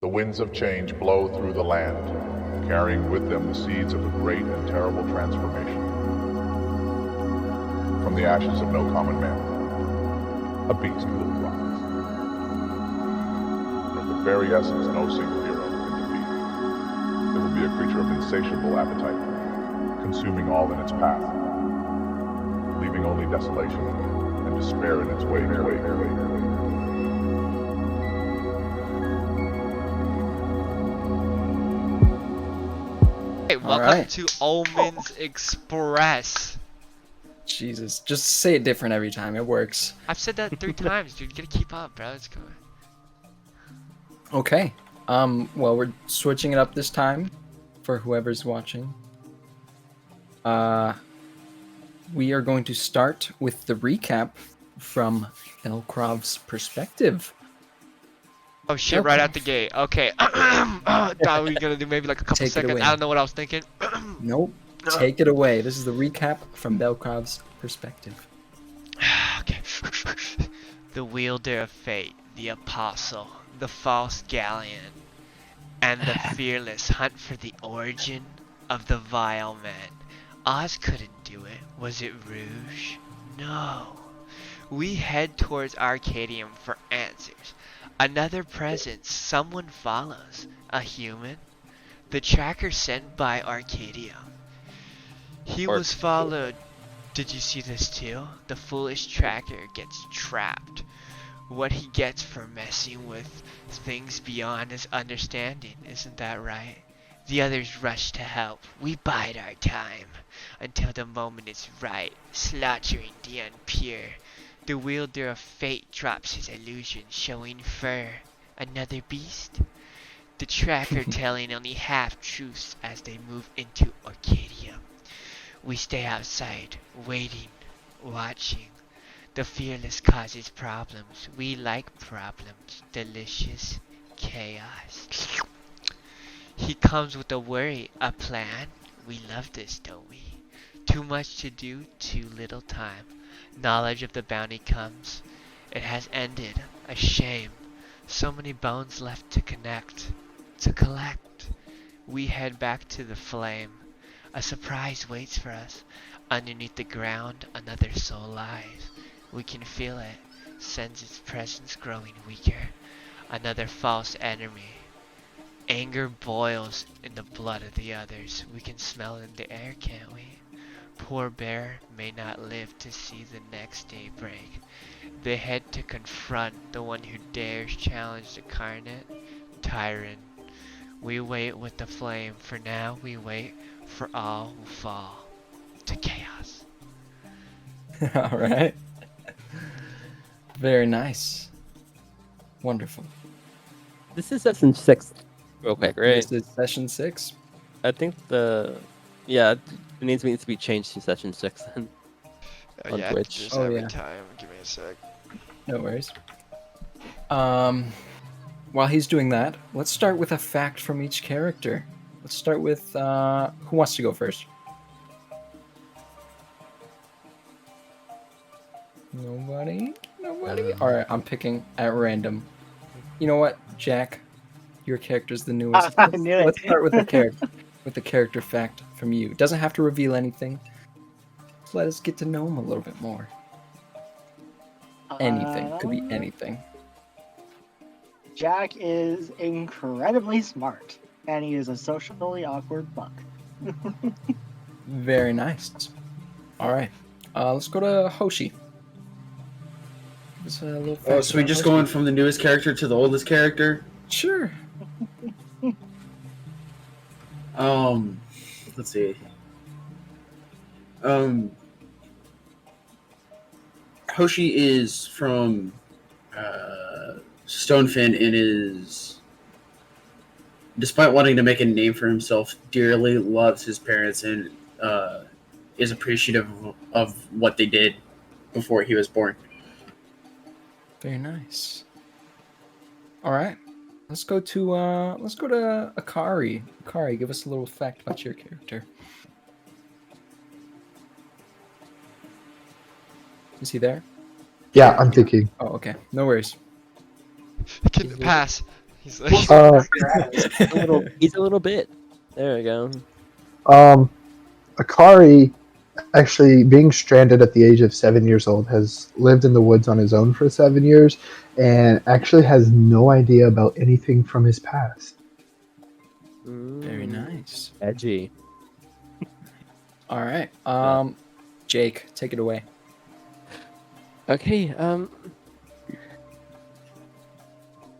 The winds of change blow through the land, carrying with them the seeds of a great and terrible transformation. From the ashes of no common man, a beast will rise. From the very essence no single hero can defeat. It will be a creature of insatiable appetite, consuming all in its path, leaving only desolation and despair in its wake. Hey, welcome to Omens Express. Jesus, just say it different every time. It works. I've said that 3 times, dude. You gotta keep up, bro. Let's go. Okay. Well, we're switching it up this time for whoever's watching. We are going to start with the recap from Elkrov's perspective. Oh shit, right out the gate. Okay. Thought we were gonna do maybe like a couple Take it seconds. away. I don't know what I was thinking. Nope. Take it away. This is the recap from Belkrov's perspective. Okay. The wielder of fate, the apostle, the false galleon, and the fearless hunt for the origin of the vile man. Oz couldn't do it. Was it Rouge? No. We head towards Arcadium for answers. Another presence. Someone follows. A human? The tracker sent by Arcadium. He was followed. Did you see this too? The foolish tracker gets trapped. What he gets for messing with things beyond his understanding, isn't that right? The others rush to help. We bide our time until the moment is right, slaughtering the unpure. The wielder of fate drops his illusion, showing fur. Another beast? The tracker telling only half-truths as they move into Arcadium. We stay outside, waiting, watching. The fearless causes problems. We like problems. Delicious chaos. He comes with a worry, a plan. We love this, don't we? Too much to do, too little time. Knowledge of the bounty comes. It has ended. A shame. So many bones left to connect. To collect. We head back to the flame. A surprise waits for us. Underneath the ground, another soul lies. We can feel it. Sense its presence growing weaker. Another false enemy. Anger boils in the blood of the others. We can smell it in the air, can't we? Poor bear may not live to see the next day break. They head to confront the one who dares challenge the carnate tyrant. We wait with the flame. For now, we wait for all who fall to chaos. All right. Very nice. Wonderful. This is session 6. Real quick, right? This is session 6. I think it needs to be changed to session 6 then. On yeah, Twitch. just Oh, every yeah. time. Give me a sec. No worries. While he's doing that, let's start with a fact from each character. Let's start with who wants to go first? Nobody? All right, I'm picking at random. You know what, Jack? Your character's the newest. I knew it. Let's start with the character fact from you. It doesn't have to reveal anything. Just let us get to know him a little bit more. Anything. Could be anything. Jack is incredibly smart, and he is a socially awkward buck. Very nice. All right. Let's go to Hoshi. Give us a little Oh, fact so we about just Hoshi. going from the newest character to the oldest character? Sure. Let's see. Hoshi is from Stonefin and is, despite wanting to make a name for himself, dearly loves his parents and is appreciative of what they did before he was born. Very nice. All right. Let's go to Akari. Akari, give us a little fact about your character. Is he there? Yeah, I'm thinking. Oh, okay. No worries. Pass. He's like, He's a little bit. There we go. Akari, actually being stranded at the age of 7 years old, has lived in the woods on his own for 7 years, and actually has no idea about anything from his past. Very nice. Edgy. All right. Jake, take it away. Okay,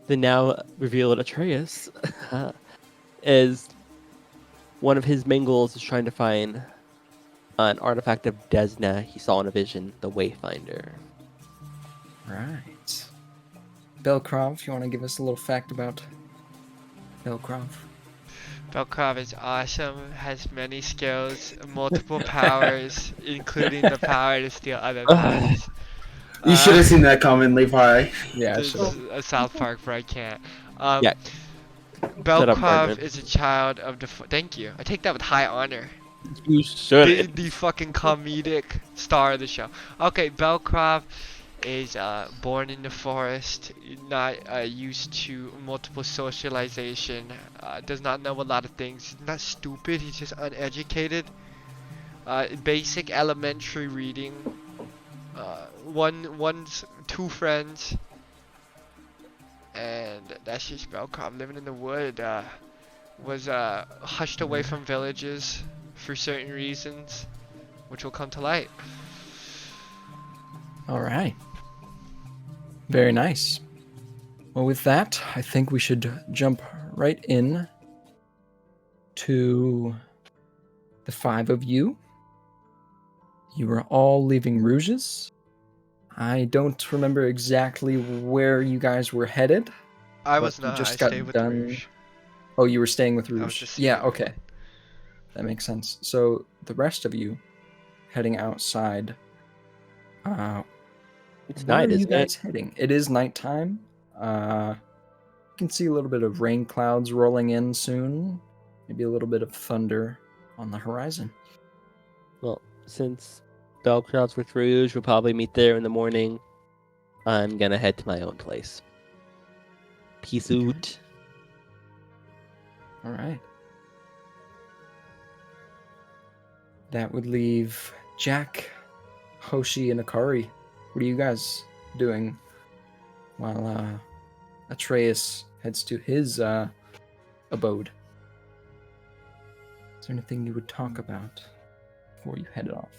the now revealed Atreus is one of his main goals is trying to find an artifact of Desna he saw in a vision, the Wayfinder. Right. Belkrov, you want to give us a little fact about Belkrov? Belkrov is awesome, has many skills, multiple powers, including the power to steal other bodies. You should have seen that comment, Levi. Yeah, There's a South Park where I can't. Yeah. Shut up, Belkrov Brandon. is a child of the. Thank you. I take that with high honor. You should. The fucking comedic star of the show. Okay, Belkrov is born in the forest, not used to multiple socialization, does not know a lot of things. He's not stupid, he's just uneducated. Basic elementary reading. Two friends. And that's just Belkrov living in the wood. Was hushed away from villages for certain reasons, which will come to light. All right. Very nice. Well, with that, I think we should jump right in to the 5 of you. You are all leaving Rouges. I don't remember exactly where you guys were headed. I but was you not. just I got stayed with done- Rouge. Oh, you were staying with I was Rouge. just Yeah, staying with okay. That makes sense. So the rest of you heading outside. It's Where night, are you isn't guys it? heading? It is nighttime. You can see a little bit of rain clouds rolling in soon. Maybe a little bit of thunder on the horizon. Well, since Belkrov's with Rouge, we'll probably meet there in the morning. I'm gonna head to my own place. Peace Okay. out. All right. That would leave Jack, Hoshi, and Akari. What are you guys doing while Atreus heads to his abode? Is there anything you would talk about before you head off?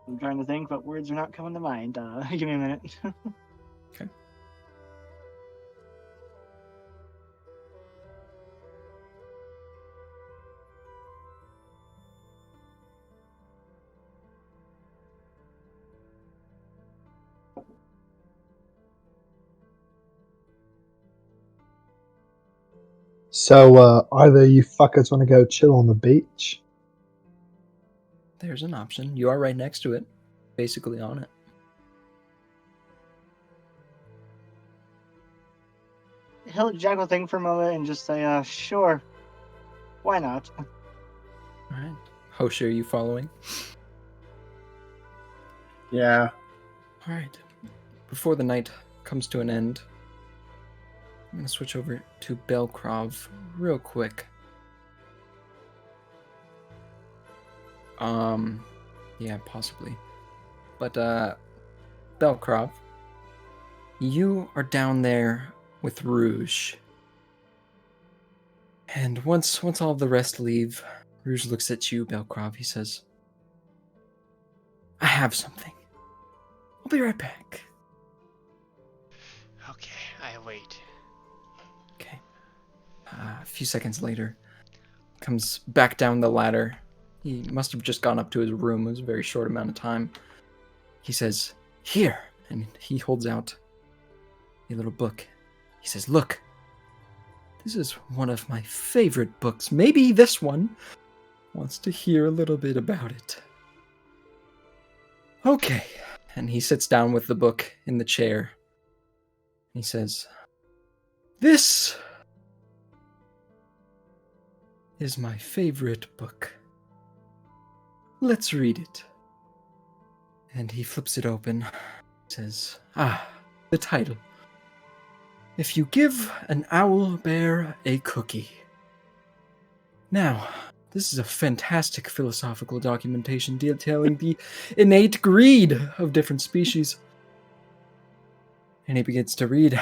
I'm trying to think, but words are not coming to mind. Give me a minute. Okay. So, either you fuckers want to go chill on the beach? There's an option. You are right next to it, basically on it. Jack will think for a moment and just say, sure. Why not? All right. Hoshi, are you following? Yeah. All right. Before the night comes to an end, I'm going to switch over to Belkrov real quick. Yeah, possibly. But, Belkrov, you are down there with Rouge. And once all of the rest leave, Rouge looks at you, Belkrov. He says, I have something. I'll be right back. Okay, I wait. Okay. A few seconds later, comes back down the ladder. He must have just gone up to his room. It was a very short amount of time. He says, here. And he holds out a little book. He says, look. This is one of my favorite books. Maybe this one wants to hear a little bit about it. Okay. And he sits down with the book in the chair. He says, this is my favorite book. Let's read it. And he flips it open. Says, the title. If you give an owl bear a cookie. Now, this is a fantastic philosophical documentation detailing the innate greed of different species. And he begins to read.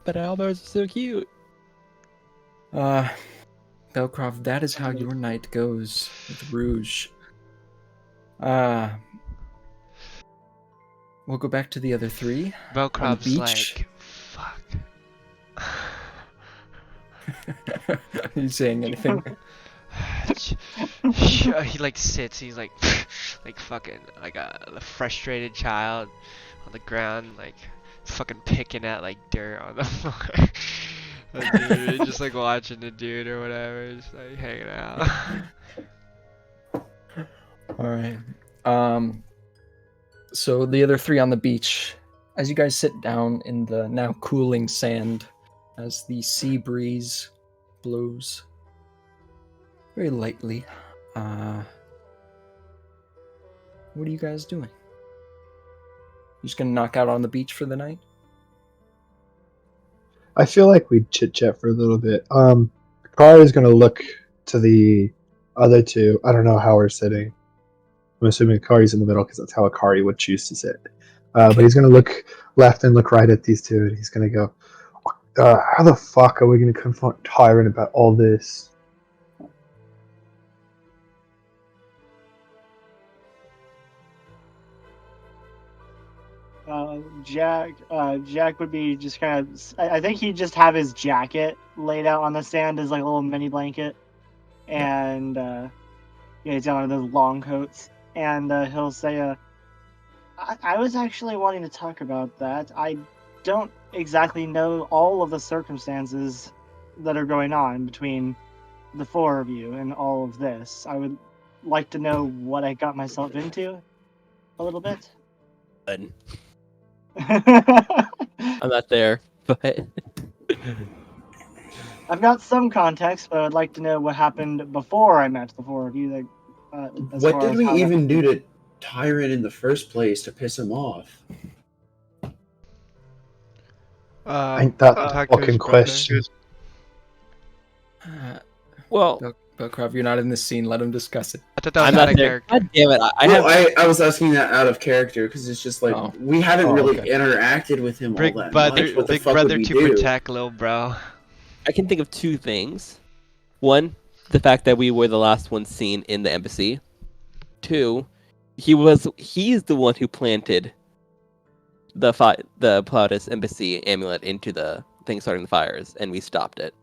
But owlbears are so cute. Belcroft, that is how your night goes with Rouge. We'll go back to the other three. Belcroft's beach. like, fuck. Are you saying anything? He like sits, he's like fucking like a frustrated child on the ground, like fucking picking at like dirt on the floor. Dude, just like watching the dude or whatever, just like hanging out. Alright. So the other three on the beach, as you guys sit down in the now cooling sand, as the sea breeze blows very lightly, what are you guys doing? You just gonna knock out on the beach for the night? I feel like we'd chit chat for a little bit. Akari is going to look to the other two. I don't know how we're sitting. I'm assuming Akari's in the middle because that's how Akari would choose to sit. But he's going to look left and look right at these two, and he's going to go, how the fuck are we going to confront Tyrant about all this? Jack would be just kind of. I think he'd just have his jacket laid out on the sand as like a little mini blanket, and he's got one of those long coats, and he'll say, I was actually wanting to talk about that. I don't exactly know all of the circumstances that are going on between the four of you and all of this. I would like to know what I got myself into a little bit. I'm not there, but I've got some context, but I'd like to know what happened before I met the four of you. What did we even do to Tyrant in the first place to piss him off? Ain't that talk a to his fucking brother. question? well, Belcroft, you're not in this scene. Let him discuss it. I thought that was I'm out not of there. character. God damn it! I was asking that out of character because it's just like Oh. we haven't Oh, really okay. interacted with him Big all that brother, much. What the big fuck brother would we to do? protect little bro. I can think of two things. One, the fact that we were the last one seen in the embassy. Two, he's the one who planted the Plautus embassy amulet into the thing starting the fires, and we stopped it.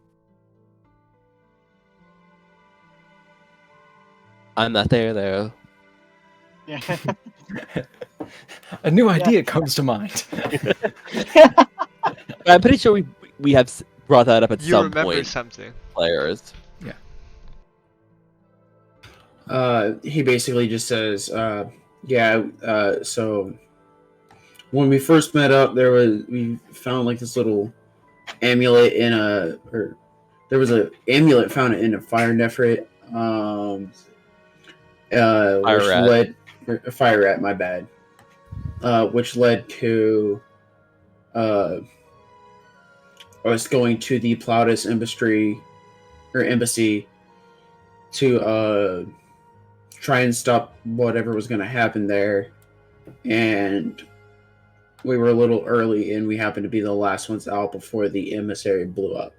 I'm not there though. Yeah. A new idea comes to mind. But I'm pretty sure we have brought that up at You some remember point. something. Players. He basically just says, so when we first met up, we found like this little amulet there was an amulet found in a fire nephrit, fire rat, my bad, which led to us going to the Plautus embassy to try and stop whatever was going to happen there, and we were a little early, and we happened to be the last ones out before the emissary blew up.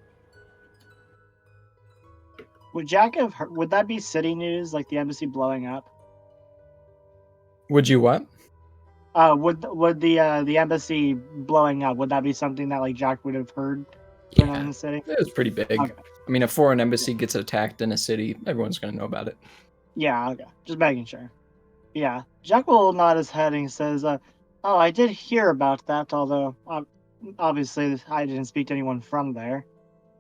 Would Jack have heard, would that be city news, like the embassy blowing up? Would you what? Would the embassy blowing up, would that be something that like Jack would have heard going on in the city? It was pretty big. Okay. I mean, if foreign embassy gets attacked in a city, everyone's going to know about it. Yeah, okay. Just making sure. Yeah. Jack will nod his head and says, oh, I did hear about that, although obviously I didn't speak to anyone from there.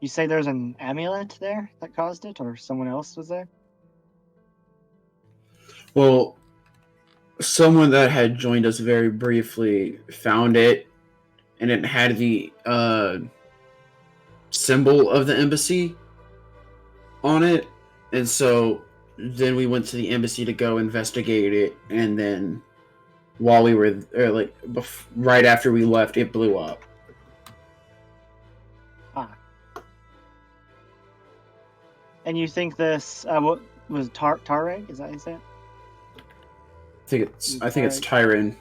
You say there's an amulet there that caused it, or someone else was there? Well, someone that had joined us very briefly found it, and it had the symbol of the embassy on it, and so then we went to the embassy to go investigate it, and then while we were, or like right after we left, it blew up. And you think this what was Tareg? Is that how you say it? I think it's Tyron.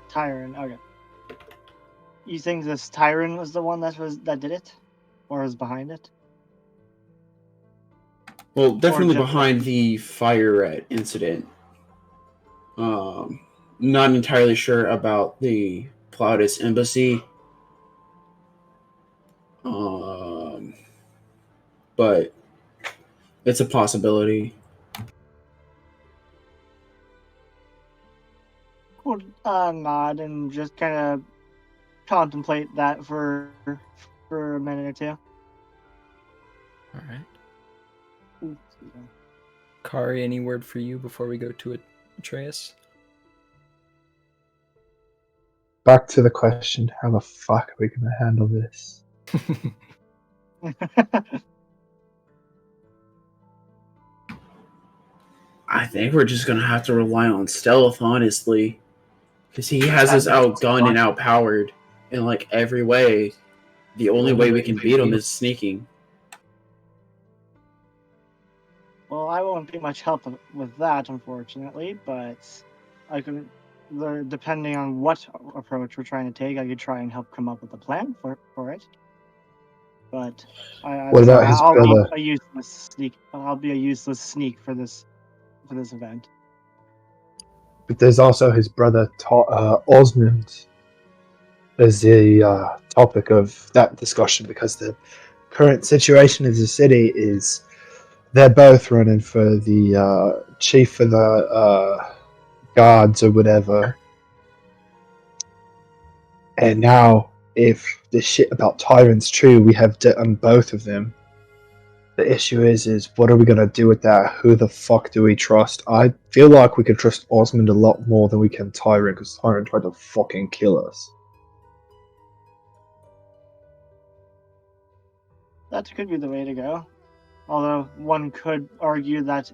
Tyron. Okay. You think this Tyron was the one that did it, or was behind it? Well, definitely just- behind the fire incident. Not entirely sure about the Plautus embassy. But it's a possibility. Would nod and just kind of contemplate that for a minute or two. All right. Ooh, excuse me. Kari, any word for you before we go to Atreus? Back to the question: how the fuck are we gonna handle this? I think we're just gonna have to rely on stealth, honestly, because he has us outgunned and outpowered in like every way. The only way we can beat him is sneaking. Well, I won't be much help with that, unfortunately, but I could, depending on what approach we're trying to take, I could try and help come up with a plan for it. But What about his I'll brother? be a useless sneak. I'll be a useless sneak for this event. But there's also his brother Osmond as the topic of that discussion, because the current situation of the city is they're both running for the chief of the guards or whatever. And now, if this shit about Tyrant's true, we have on both of them. The issue is what are we gonna do with that? Who the fuck do we trust? I feel like we could trust Osmond a lot more than we can Tyrant, because Tyrant tried to fucking kill us. That could be the way to go. Although one could argue that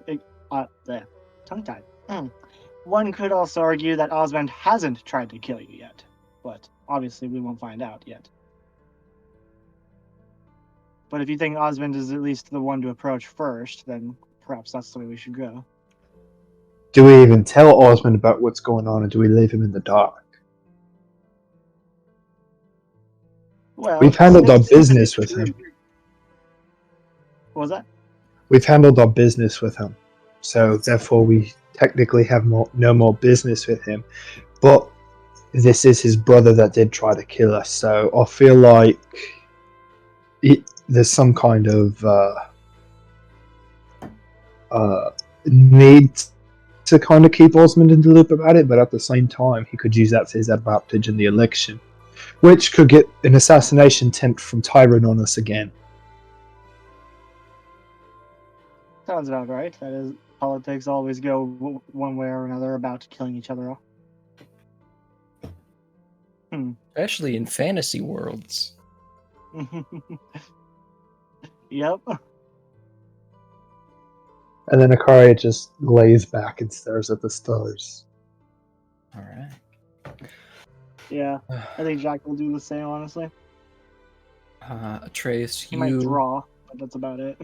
tongue-tied. One could also argue that Osmond hasn't tried to kill you yet, but obviously we won't find out yet. But if you think Osmond is at least the one to approach first, then perhaps that's the way we should go. Do we even tell Osmond about what's going on, or do we leave him in the dark? Well, We've handled our business with him. What was that? We've handled our business with him, so therefore we technically have no more business with him. But this is his brother that did try to kill us, so I feel like there's some kind of need to kind of keep Osmond in the loop about it, but at the same time, he could use that to his advantage in the election, which could get an assassination attempt from Tyron on us again. Sounds about right. That is, politics always go one way or another about killing each other off. Especially in fantasy worlds. Yep. And then Akari just lays back and stares at the stars. All right. Yeah, I think Jack will do the same, honestly. Atreus, He might draw, but that's about it.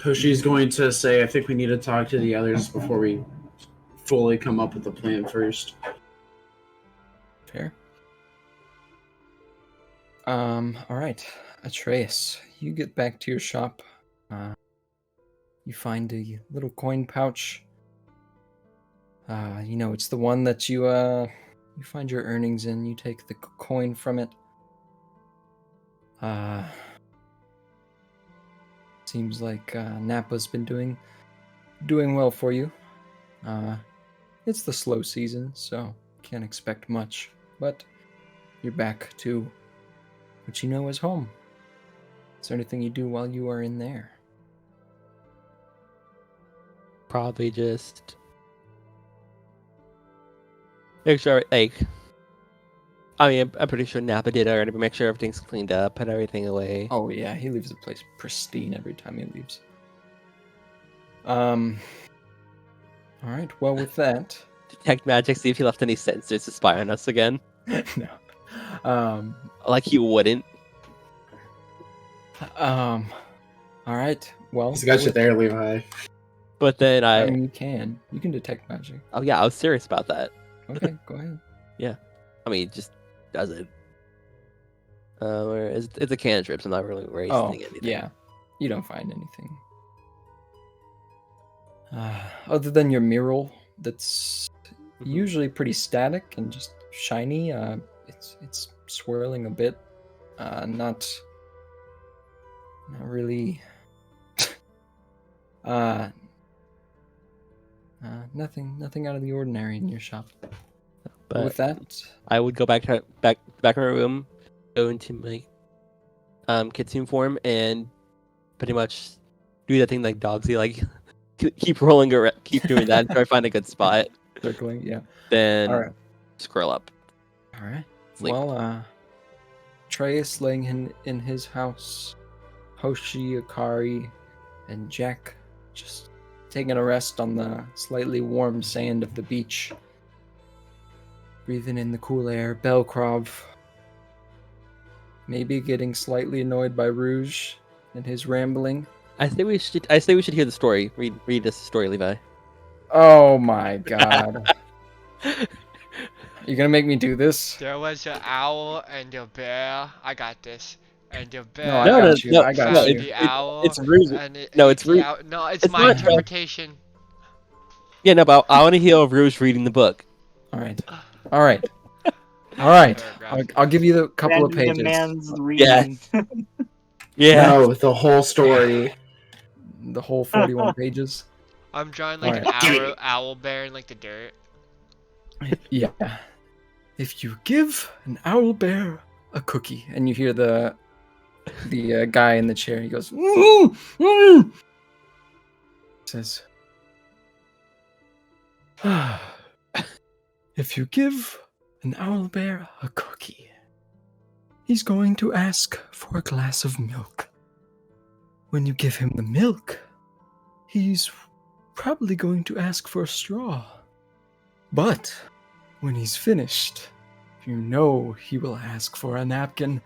Hoshi's going to say, I think we need to talk to the others before we fully come up with a plan first. Fair. All right, Atreus, you get back to your shop. You find a little coin pouch. It's the one that you find your earnings in. You take the coin from it. Seems like Napa's been doing well for you. It's the slow season, so can't expect much. But you're back to what you know as home. Is there anything you do while you are in there? Probably just make sure, I'm pretty sure Napa did already, but make sure everything's cleaned up, put everything away. Oh yeah, he leaves the place pristine every time he leaves. All right. Well, with that, detect magic, see if he left any sensors to spy on us again. No. Like he wouldn't. All right. Well, He's got you with- there, Levi. But then I mean, you can detect magic. oh yeah, I was serious about that. Okay, go ahead. I mean, it just does it. Where it's a cantrip, so I'm not really wasting Oh, anything. yeah. You don't find anything. Other than your mural, that's Mhm. usually pretty static and just shiny. It's swirling a bit. Not really. Nothing out of the ordinary in your shop. But With that, I would go back to back in my room, go into my kitsune form, and pretty much do that thing like Dogsy, like keep rolling around, keep doing that until I find a good spot. circling, yeah. Then All right. scroll up. All right. Sleep. Well, Atreus laying in his house, Hoshi, Akari, and Jack just taking a rest on the slightly warm sand of the beach. Breathing in the cool air. Belkrov maybe getting slightly annoyed by Rouge and his rambling. I say we should hear the story. Read this story, Levi. Oh my god. You gonna make me do this? There was an owl and a bear. I got this. And the bear No, I got you. I got found you. the owl. It's Rouge. And it No, ate it's the Rouge. owl. No, it's It's my not- interpretation. Yeah, no, but I want to hear of Rouge reading the book. All right. All right. All right. Paragraph. I'll give you the couple of That pages. demands reading. Yeah. No, the whole story. The whole 41 pages. I'm drawing like an Alright. owl bear in like the dirt. Yeah. If you give an owl bear a cookie, and you hear the guy in the chair, he goes, says, if you give an owl bear a cookie, he's going to ask for a glass of milk. When you give him the milk, he's probably going to ask for a straw. But when he's finished, you know he will ask for a napkin.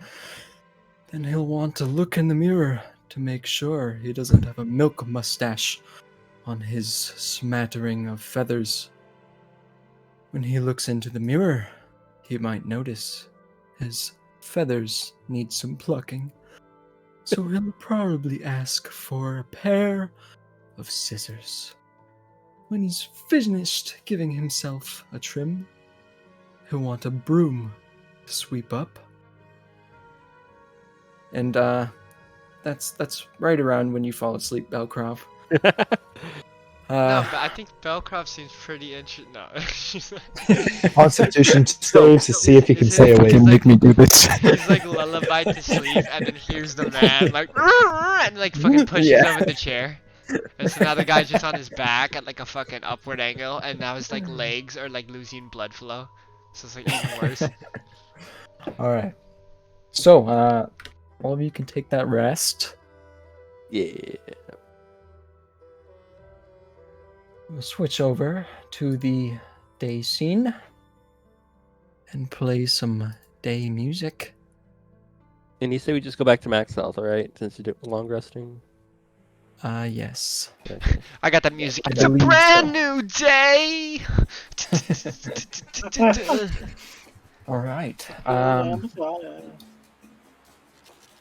Then he'll want to look in the mirror to make sure he doesn't have a milk mustache on his smattering of feathers. When he looks into the mirror, he might notice his feathers need some plucking. So he'll probably ask for a pair of scissors. When he's finished giving himself a trim, he'll want a broom to sweep up. And that's right around when you fall asleep, Belkrov. No, but I think Belcroft seems pretty interesting. No, she's like, Constitution saves to see if he can Is stay it- awake. He's like- me do this. he's like lullabied to sleep, and then here's the man like, and like fucking pushes Yeah. him in the chair. And so now the guy's just on his back at like a fucking upward angle, and now his like legs are like losing blood flow. So it's like even worse. All right. So, all of you can take that rest. Yeah. We'll switch over to the day scene and play some day music. And you say we just go back to max health, alright? Since you do long resting. Yes. Okay. I got the music. I It's a believe brand so. new day. All right. Yeah,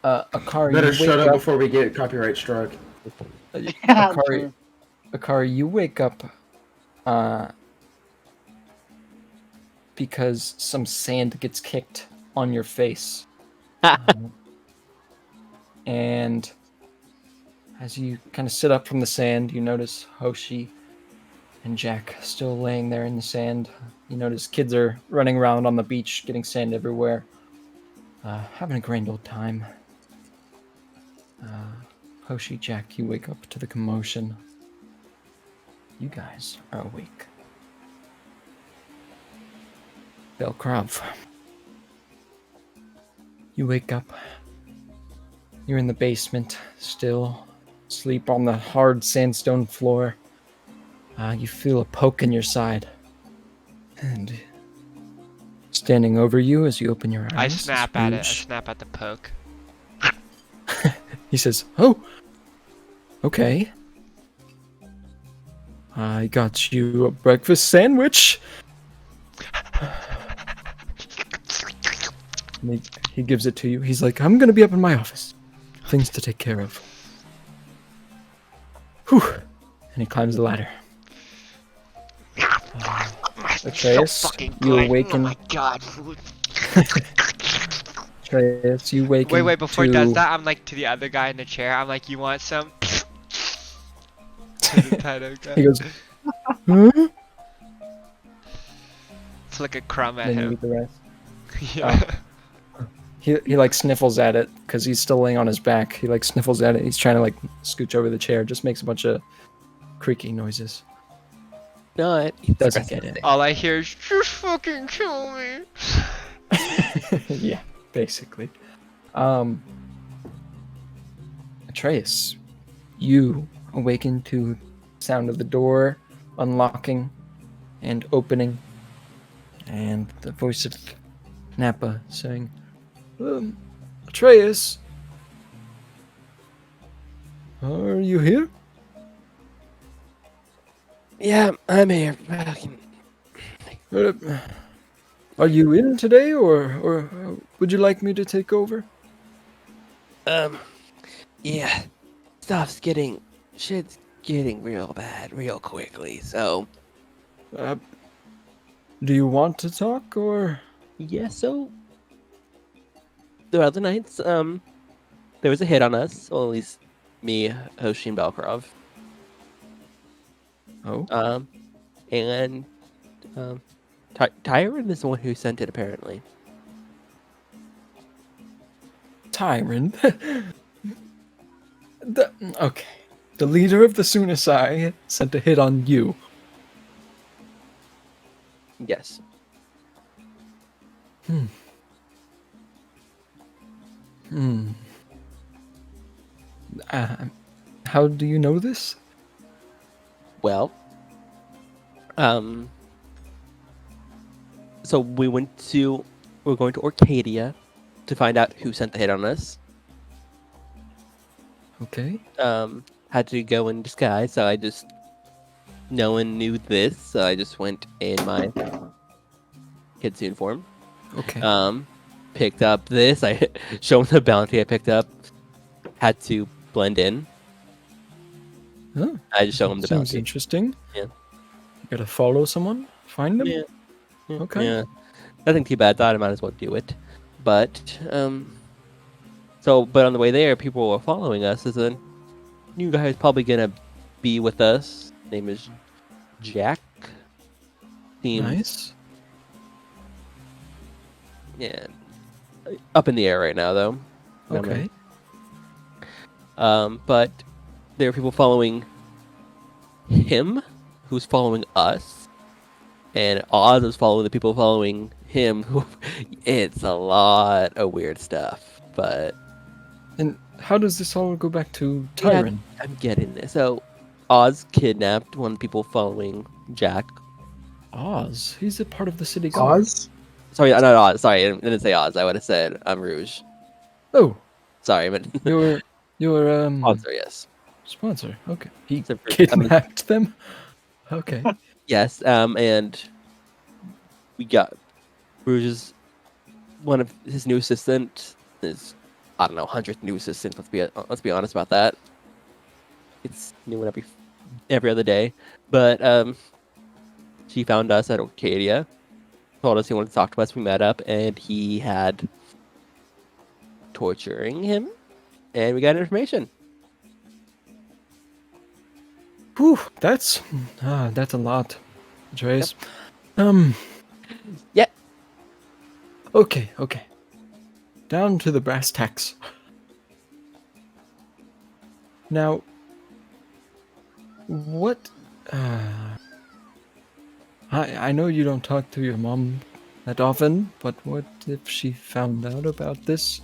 Akari, Better you shut wake up up. before we get copyright struck. Akari, true. Akari, you wake up because some sand gets kicked on your face. And as you kind of sit up from the sand, you notice Hoshi and Jack still laying there in the sand. You notice kids are running around on the beach, getting sand everywhere, having a grand old time. Hoshi, Jack, you wake up to the commotion. You guys are awake. Belkrov. You wake up. You're in the basement, still sleep on the hard sandstone floor. You feel a poke in your side. And standing over you as you open your eyes. I is snap at it. I Rouge. snap at the poke. He says, "Oh, okay. I got you a breakfast sandwich." And he gives it to you. He's like, "I'm gonna be up in my office. Things to take care of." Whew. And he climbs the ladder. Atreus, So fucking you good. awaken. Oh my god, food. Atreus, you awaken. Wait, before he does to- that, I'm like to the other guy in the chair. I'm like, you want some? To the title guy. He goes, "Huh?" Flick a crumb at Then you him. eat the rest. Yeah. He like sniffles at it because he's still laying on his back. He like sniffles at it. He's trying to like scooch over the chair. Just makes a bunch of creaky noises. No, it Doesn't get it. All I hear is, just fucking kill me. Yeah, basically. Atreus, you awaken to the sound of the door unlocking and opening, and the voice of Nappa saying, Atreus, are you here? Yeah, I'm here. Uh, Are you in today, or would you like me to take over? Yeah, shit's getting real bad real quickly. So, Do you want to talk, or? yeah. So, throughout the nights, there was a hit on us. Well, at least me, Hoshi, and Belkrov. Oh, And Tyron is the one who sent it, apparently. Tyron. Okay. The leader of the Sunasai sent a hit on you. Yes. How do you know this? Well, so we're going to Orcadia to find out who sent the hit on us. Okay. Had to go in disguise, so no one knew this, so I just went in my kitsune form. Okay. Picked up this. I showed the bounty I picked up. Had to blend in. Oh, I just show him the seems bounty. interesting. Yeah. You gotta follow someone? Find them? Yeah. Okay. Yeah. Nothing too bad. Thought I might as well do it. But but on the way there, people were following us. There's a new guy who's probably gonna be with us. His name is Jack. Seems, Nice. yeah, up in the air right now though. Okay. But there are people following him, who's following us, and Oz is following the people following him. It's a lot of weird stuff, but And how does this all go back to yeah, Tyron? I'm getting there. So Oz kidnapped one of the people following Jack. Oz. He's a part of the city guard. Oz? Sorry, not Oz. Sorry, I didn't say Oz. I would have said Rouge. Oh, Sorry, but your sponsor, yes. sponsor. Okay. He Except for- kidnapped them. Okay. Yes, and we got Rouge's one of his new assistant is, I don't know, 100th new assistant. Let's be honest about that. It's new one every other day. But she found us at Orcadia, told us he wanted to talk to us. We met up, and he had torturing him, and we got information. Whew, that's a lot, Trace. Yeah. Okay. Down to the brass tacks. Now, what? I know you don't talk to your mom that often, but what if she found out about this?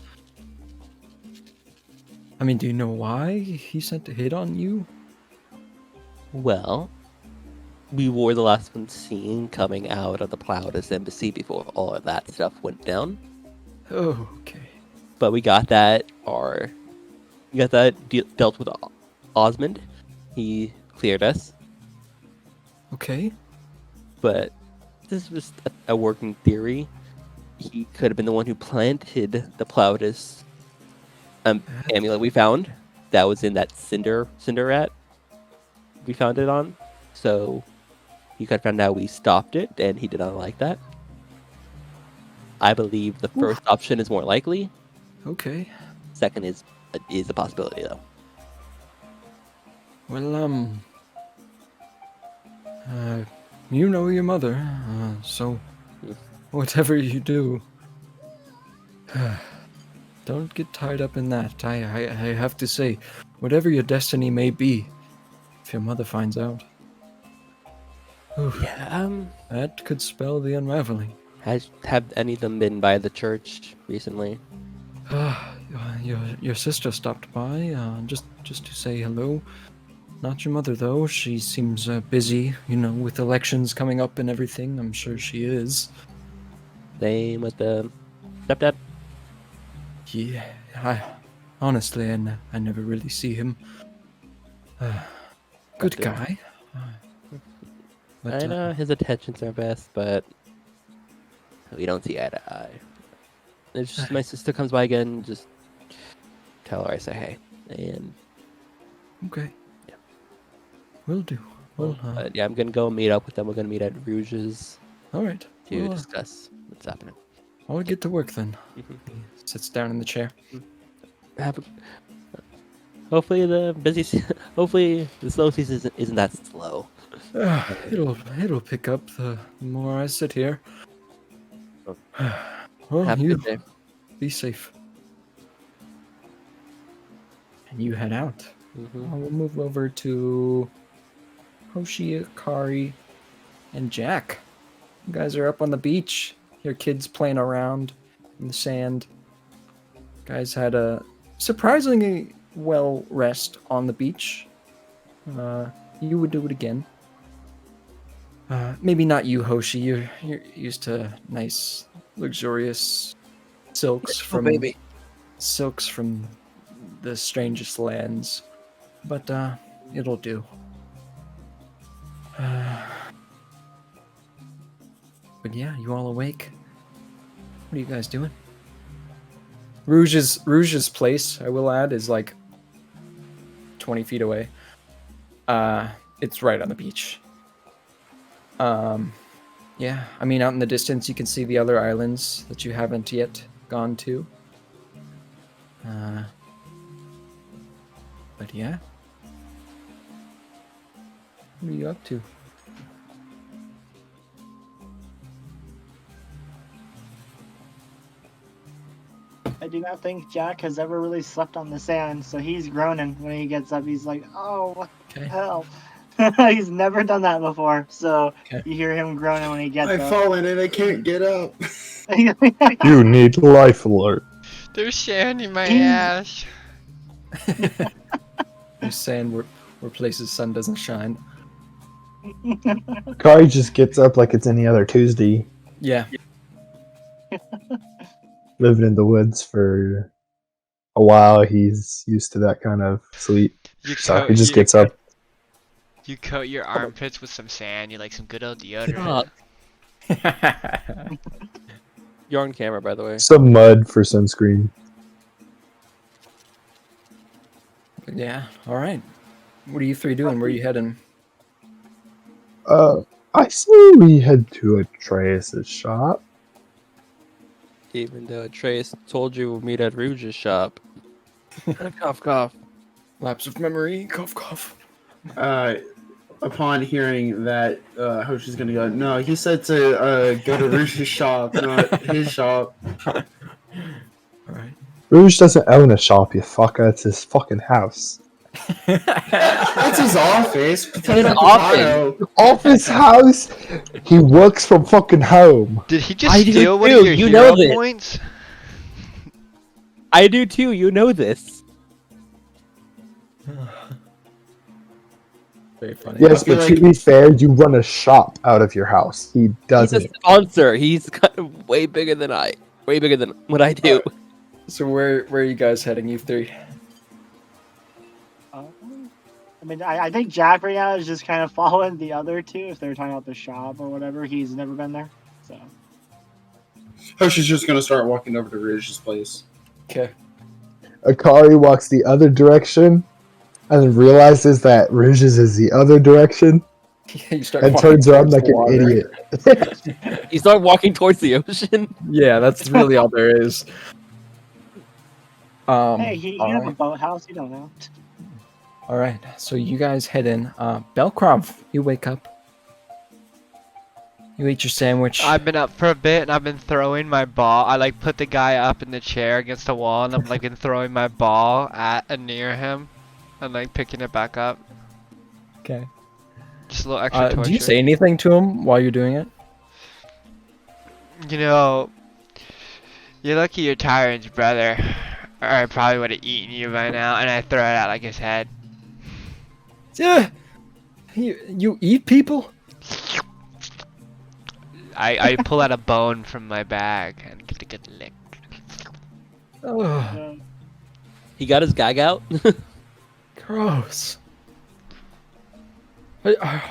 I mean, do you know why he sent a hit on you? Well, we were the last ones seen coming out of the Plowdus embassy before all of that stuff went down. Oh, okay. But we got that. Dealt with Osmond. He cleared us. Okay. But this was a working theory. He could have been the one who planted the Plowdus amulet we found. That was in that cinder rat we found it on. So he could have found out we stopped it, and he did not like that. I believe the first option is more likely. Okay. Second is a possibility, though. Well, you know your mother, so whatever you do, don't get tied up in that. I have to say, whatever your destiny may be, if your mother finds out, Yeah. that could spell the unraveling. Have any of them been by the church recently? Your sister stopped by, just to say hello. Not your mother, though. She seems busy, with elections coming up and everything. I'm sure she is. Same with the stepdad. Yeah, honestly, I never really see him. Good guy. I know his attentions are best, but we don't see eye to eye. It's just my sister comes by again, just tell her I say hey. And Okay. Yeah. Will do. Well, but yeah, I'm gonna go meet up with them. We're gonna meet at Rouge's all right. to Well, discuss what's happening. I'll get to work then. Mhm. He sits down in the chair. Hopefully hopefully the slow season isn't that slow. It'll pick up the more I sit here. Well, Have a you good day. be safe. And you head out. Mhm. We'll move over to Hoshi, Kari, and Jack. You guys are up on the beach. Your kids playing around in the sand. Guys had a surprisingly well rest on the beach. You would do it again. Maybe not you, Hoshi. You're used to nice, luxurious silks from the strangest lands, but it'll do. But yeah, you all awake? What are you guys doing? Rouge's place, I will add, is like 20 feet away. It's right on the beach. Yeah, I mean, out in the distance, you can see the other islands that you haven't yet gone to. But yeah. What are you up to? I do not think Jack has ever really slept on the sand, so he's groaning when he gets up. He's like, "Oh, what the hell?" He's never done that before, so you hear him groaning when he gets up. I've fallen and I can't get up. You need life alert. There's sand in my ass. There's sand where places sun doesn't shine. Kari just gets up like it's any other Tuesday. Yeah. Living in the woods for a while, he's used to that kind of sleep. So he just gets up. You coat your armpits with some sand. You like some good old deodorant. You're on camera, by the way. Some mud for sunscreen. Yeah. All right. What are you three doing? Where are you heading? I say we head to Atreus' shop. Even though Trace told you we'll meet at Rouge's shop. Cough, cough. Lapse of memory. Cough, cough. Upon hearing that, Hoshi's gonna go, no, he said to go to Rouge's shop, not his shop. All right. Rouge doesn't own a shop, you fucker. It's his fucking house. That's his office. His office. Off his house? He works from fucking home. Did he just I do steal one too, of your you hero know this. points? I do too, you know this. Very funny. Yes, feel but like- to be fair, you run a shop out of your house. He He's a doesn't. sponsor. He's kind of way bigger than way bigger than what I do. So where are you guys heading, you three? I mean, I think Jack right now is just kind of following the other two. If they're talking about the shop or whatever, he's never been there. So Hoshi's just gonna start walking over to Ridge's place. Okay. Akari walks the other direction and then realizes that Ridge's is the other direction You start and walking turns around towards like the an water. idiot. You start walking towards the ocean. Yeah, that's really all there is. hey, he all has a right. boathouse. You don't know. All right, so you guys head in. Belkrov, you wake up. You eat your sandwich. I've been up for a bit and I've been throwing my ball. I like put the guy up in the chair against the wall and I'm like been throwing my ball at and near him and like picking it back up. Okay. Just a little extra torture. Do you say anything to him while you're doing it? You know, you're lucky your tyrant's brother, or I probably would have eaten you by now. And I throw it out like his head. Yeah. You eat people? I pull out a bone from my bag and give it a good lick. Oh, He got his gag out. gross. Are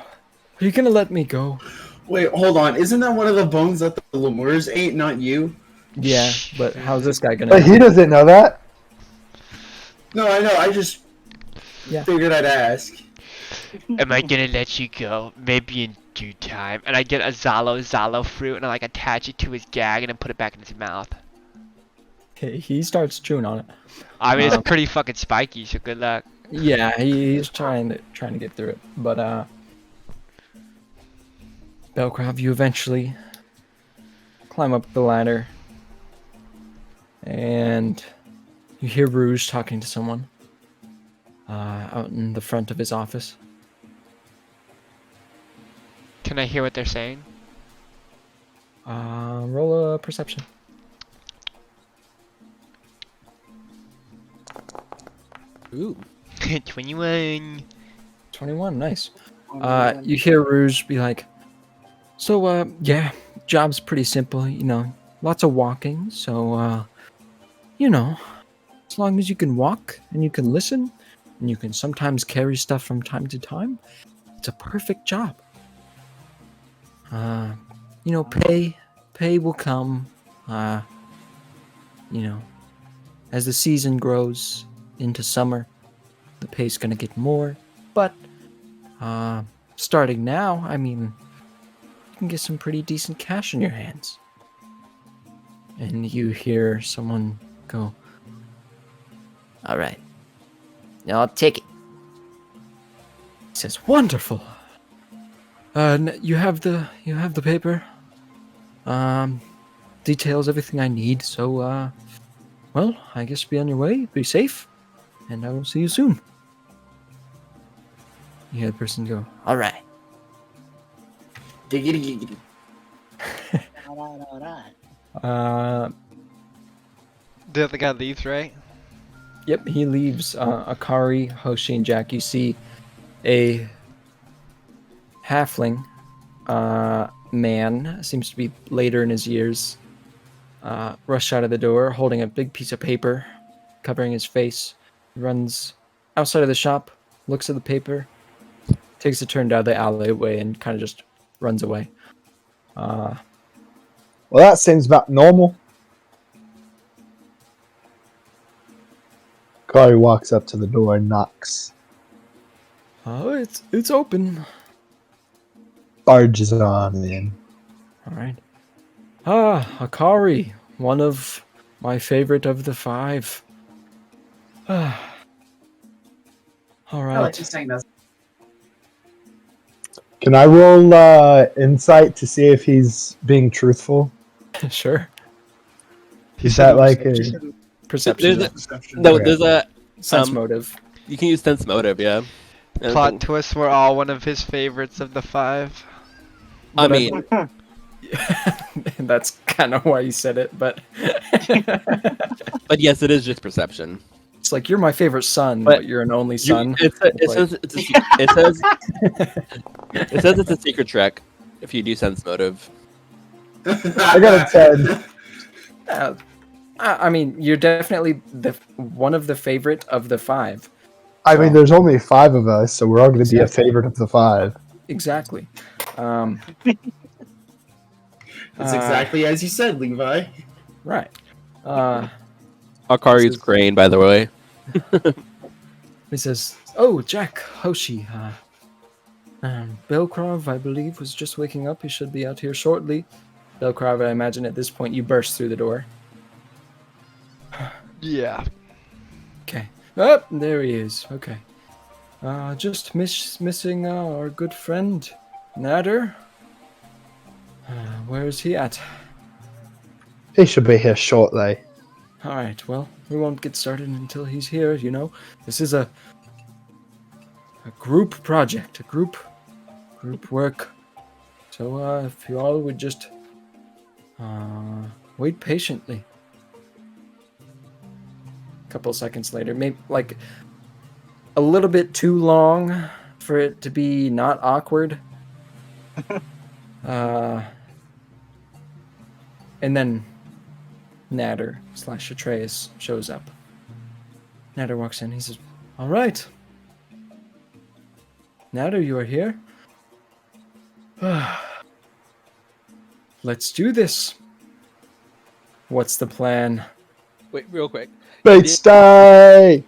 you gonna let me go? Wait, hold on. Isn't that one of the bones that the lemurs ate, not you? Yeah, but how's this guy gonna? But he doesn't know that. No, I know. I just Yeah. figured I'd ask. Am I gonna let you go? Maybe in due time. And I get a Zalo fruit and I like attach it to his gag and then put it back in his mouth. He starts chewing on it. I mean, Um, it's pretty fucking spiky, so good luck. Yeah, he's trying to get through it, but Belkrov, you eventually climb up the ladder, and you hear Rouge talking to someone out in the front of his office. Can I hear what they're saying? Roll a perception. Ooh. 21. 21, nice. You hear Rouge be like, so, yeah, job's pretty simple, you know, lots of walking, so, you know, as long as you can walk and you can listen and you can sometimes carry stuff from time to time, it's a perfect job. You know, pay will come, you know, as the season grows into summer, the pay's gonna get more, but, starting now, I mean, you can get some pretty decent cash in your hands. And you hear someone go, all right, I'll take it. He says, wonderful. You have the paper. Details everything I need. So, well, I guess be on your way. Be safe, and I will see you soon. You hear the person go, all right. Giggity giggity. The other guy leaves, right? Yep, he leaves. Akari, Hoshi, and Jack. You see a halfling man, seems to be later in his years, rush out of the door holding a big piece of paper covering his face. Runs outside of the shop, looks at the paper, takes a turn down the alleyway, and kind of just runs away. Well, that seems about normal. Kari walks up to the door and knocks. It's open. Barges on in. All right. Akari, one of my favorite of the five. All right. saying that. Can I roll insight to see if he's being truthful? Sure. Is that like a... Perception. There's no, Okay. there's a Sense motive. You can use sense motive, yeah. And Plot then- twist, we're all one of his favorites of the five. I But I- mean, That's kind of why you said it, but but yes, it is just perception. It's like you're my favorite son, But but you're an only son. It It's says like- it's it says it says it's a secret trick if you do sense motive. I got a 10. I mean, you're definitely one of the favorite of the 5. I mean, there's only 5 of us, so we're all going to be a favorite of the 5. Exactly. It's exactly as you said, Levi. Right. Akari's grain, by the way. He says, "Oh, Jack, Hoshi, Belkrov, I believe, was just waking up. He should be out here shortly." Belkrov, I imagine at this point you burst through the door. Yeah. Okay. Oh, there he is. Okay. Just missing our good friend, Nader. Where is he at? He should be here shortly. All right. Well, we won't get started until he's here. You know, this is a group project, a group work. So if you all would just wait patiently. A couple seconds later, maybe like a little bit too long for it to be not awkward. And then Nader / Atreus shows up. Nader walks in. He says, "All right. Nader, you are here. Let's do this. What's the plan?" Wait, real quick. Bait stay!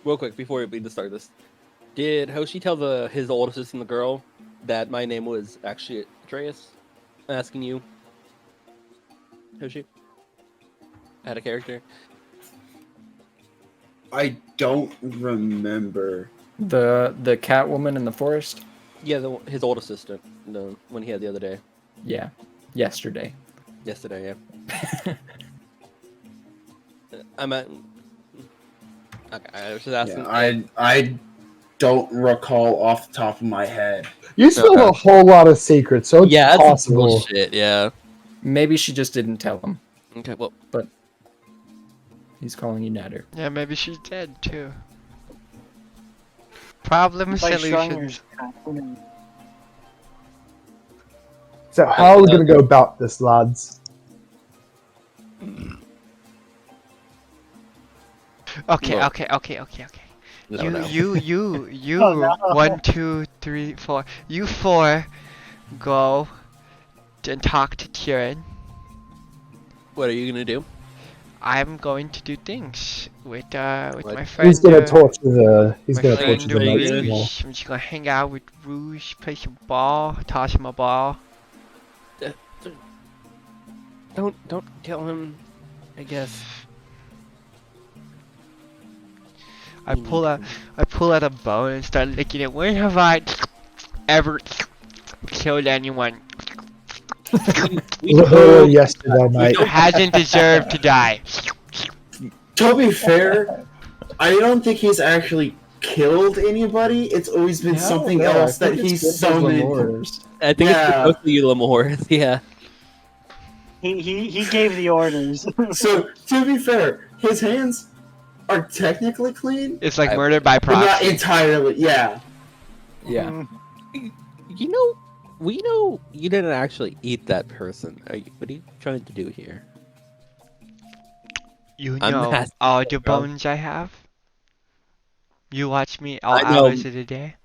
Real quick, before we start this. Did Hoshi tell his old assistant, the girl, that my name was actually Atreus? I'm asking you. Hoshi? Had a character? I don't remember. The cat woman in the forest? Yeah, his old assistant. The one he had the other day. Yeah. Yesterday. Yesterday, yeah. I'm at... Okay, I was just asking. Yeah, I don't recall off the top of my head. You spill Okay. a whole lot of secrets, so it's Yeah, that's possible. bullshit, yeah. Maybe she just didn't tell him. Okay, well, He's calling you Nader. Yeah, maybe she's dead too. Problem It's like solutions. Schrodinger's cat. So how are we going to go about this, lads? Okay, Well, okay. no, You, no. you, Oh, no. 1, 2, 3, 4. You 4 go and talk to Tyrion. What are you gonna do? I'm going to do things with What? my friend. He's going to torture the. He's my going to friend torture the knights Rouge. more. I'm just gonna hang out with Rouge, play some ball, toss him a ball. Don't kill him, I guess. I pull out a bone and start licking it. When have I ever killed anyone Literally yesterday night. who hasn't deserved to die? To be fair, I don't think he's actually killed anybody. It's always been something else that he's summoned. I think Yeah. it's mostly you, Lamore. Yeah. He gave the orders. So, to be fair, his hands are technically clean, It's like murder by but not proxy. entirely. Yeah. Yeah. You know, we know you didn't actually eat that person. What are you trying to do here? You I'm know asking all you, the bro. bones I have. You watch me all I know. hours of the day.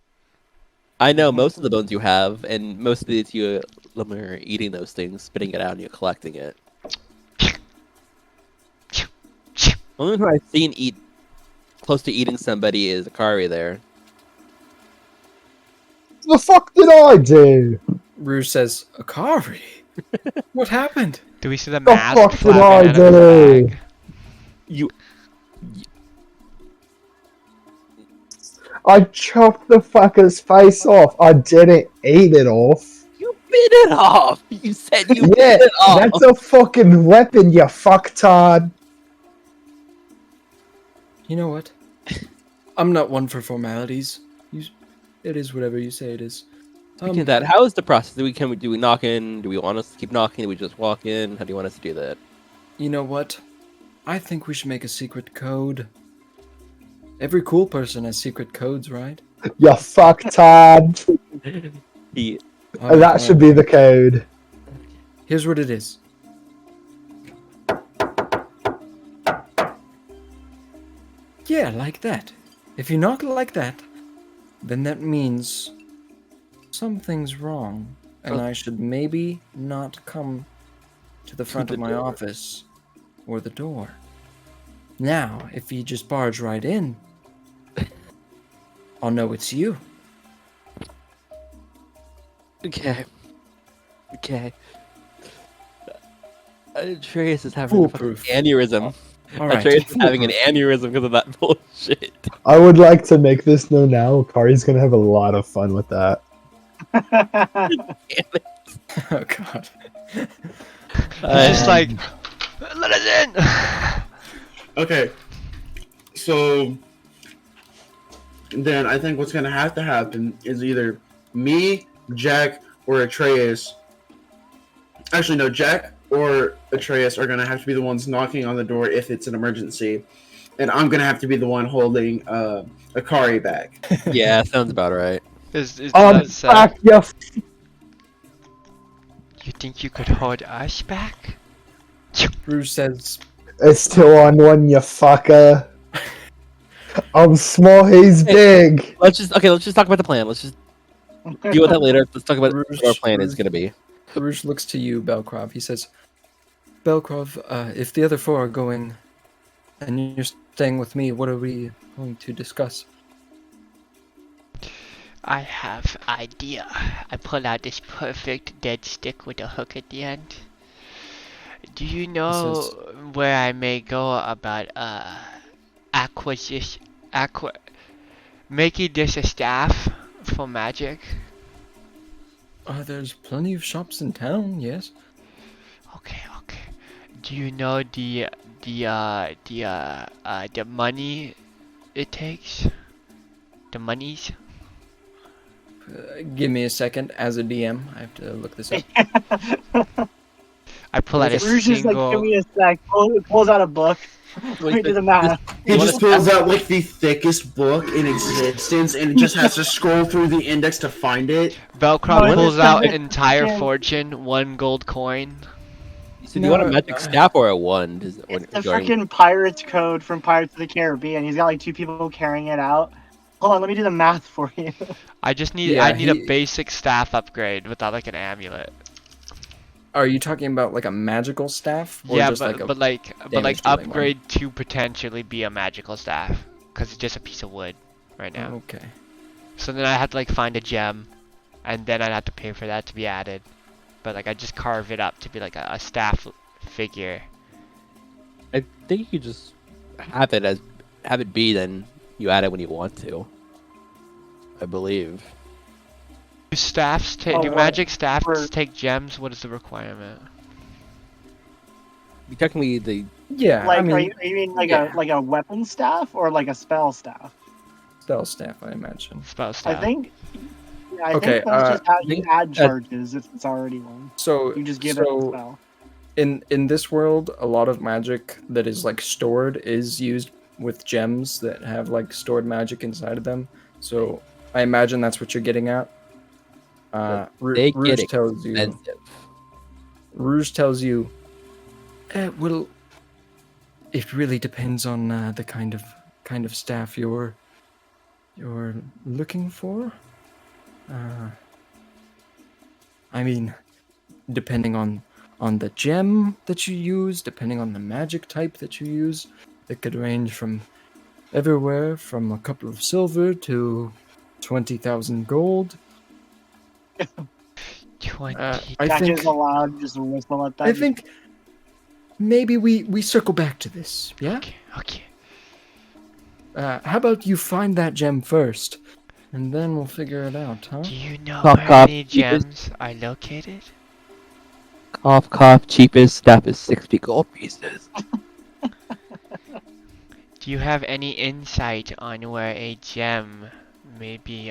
I know most of the bones you have, and most of it's you, Lamore, eating those things, spitting it out, and you collecting it. Only who I've seen eat close to eating somebody is Akari there. The fuck did I do? Rouge says, "Akari, what happened?" Do we see the The mask fuck did flapping I out of the do? bag? I chopped the fucker's face off. I didn't eat it off. You bit it off! You said you Yeah, bit it off! that's a fucking weapon, you fucktard. You know what? I'm not one for formalities. It is whatever you say it is. Speaking of that, how is the process? Do we knock in? Do we want us to keep knocking? Do we just walk in? How do you want us to do that? You know what? I think we should make a secret code. Every cool person has secret codes, right? You fucktard. He, Alright, That should be the code. Here's what it is. Yeah, like that. If you knock like that, then that means something's wrong, and I should maybe not come to the front the of my door. office or the door. Now, if you just barge right in, I'll know it's you. okay. Okay. Atreus is having a fucking Foolproof. aneurysm. Alright. Atreus is having an aneurysm because of that bullshit. I would like to make this known now. Kari's gonna have a lot of fun with that. Oh god. It's just like, let us in. Okay. So then I think what's gonna have to happen is either me, Jack, or Atreus. Actually, no, Jack or Atreus are gonna have to be the ones knocking on the door if it's an emergency, and I'm gonna have to be the one holding Akari back. Yeah, sounds about right. Is that sad? Fuck you. You think you could hold us back? Rouge says, It's still on one, you fucker. I'm small, he's big. Let's just talk about the plan. Let's just deal with that later. Let's talk about what our plan is gonna be. Rouge looks to you, Belkrov. He says, Belkrov, if the other four are going and you're staying with me, what are we going to discuss? I have idea. I pull out this perfect dead stick with a hook at the end. Do you know where I may go about making this a staff for magic? There's plenty of shops in town, yes. Okay. Do you know the money it takes? The monies? Give me a second. As a DM, I have to look this up. I pull out a Rouge is like, give single. me a sec. Pulls out a book. Let me do the math. He just pulls out like the thickest book in existence and just has to scroll through the index to find it. Velcro No, pulls it's out not- entire can't- fortune, 1 gold coin. So do you want a No, magic staff or a wand? It's the freaking pirate's code from Pirates of the Caribbean. He's got like 2 people carrying it out. Hold on, let me do the math for you. I just need Yeah, I need he- a basic staff upgrade without like an amulet. Are you talking about like a magical staff? Or Yeah, just but like a... like damage dealing one? upgrade to potentially be a magical staff, cause it's just a piece of wood right now. Okay. So then I have to like find a gem, and then I'd have to pay for that to be added. But like I just carve it up to be like a staff figure. I think you just have it be, then you add it when you want to. I believe. Do staffs take? Oh, Do what? magic staffs For- take gems? What is the requirement? You technically the Yeah, Like, I mean, are you mean like yeah. a weapon staff or like a spell staff? spell staff, I imagine. Spell staff. I think. Yeah, I Okay, think that's just how you add that- charges if it's already one. So You just give it a spell. in this world, a lot of magic that is like stored is used with gems that have like stored magic inside of them. So I imagine that's what you're getting at. they get Rouge tells you. expensive. Rouge tells you. Well, it really depends on the kind of staff you're looking for. I mean, depending on the gem that you use, depending on the magic type that you use, it could range from everywhere from a couple of silver to 20,000 gold. 20. I Jack think is allowed just whistle at that. I think maybe we circle back to this. Yeah. Okay. How about you find that gem first, and then we'll figure it out, huh? Do you know Cough, where cough, any cheapest. gems are located? Cough, cough. Cheapest staff is 60 gold pieces. Do you have any insight on where a gem may be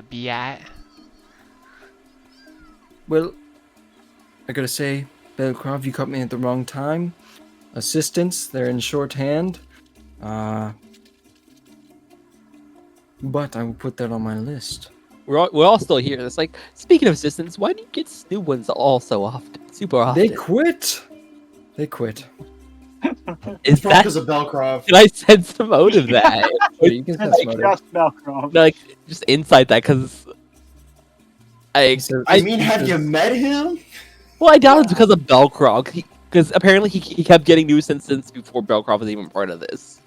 be at? Well, I gotta say, Belkrov, you caught me at the wrong time. Assistants, they're in shorthand. but I will put that on my list. We're all still here. It's like, speaking of assistants, why do you get new ones all so often? Super often. They quit. They quit. Is that? Because of Belcroft. Can I sense the motive of that? Sure, you can sense motive. Just Belcroft. No, like, just insight that, because He says- I mean, he have says- you met him? well, I doubt it's because of Belcroft. Because apparently he kept getting new assistants before Belcroft was even part of this.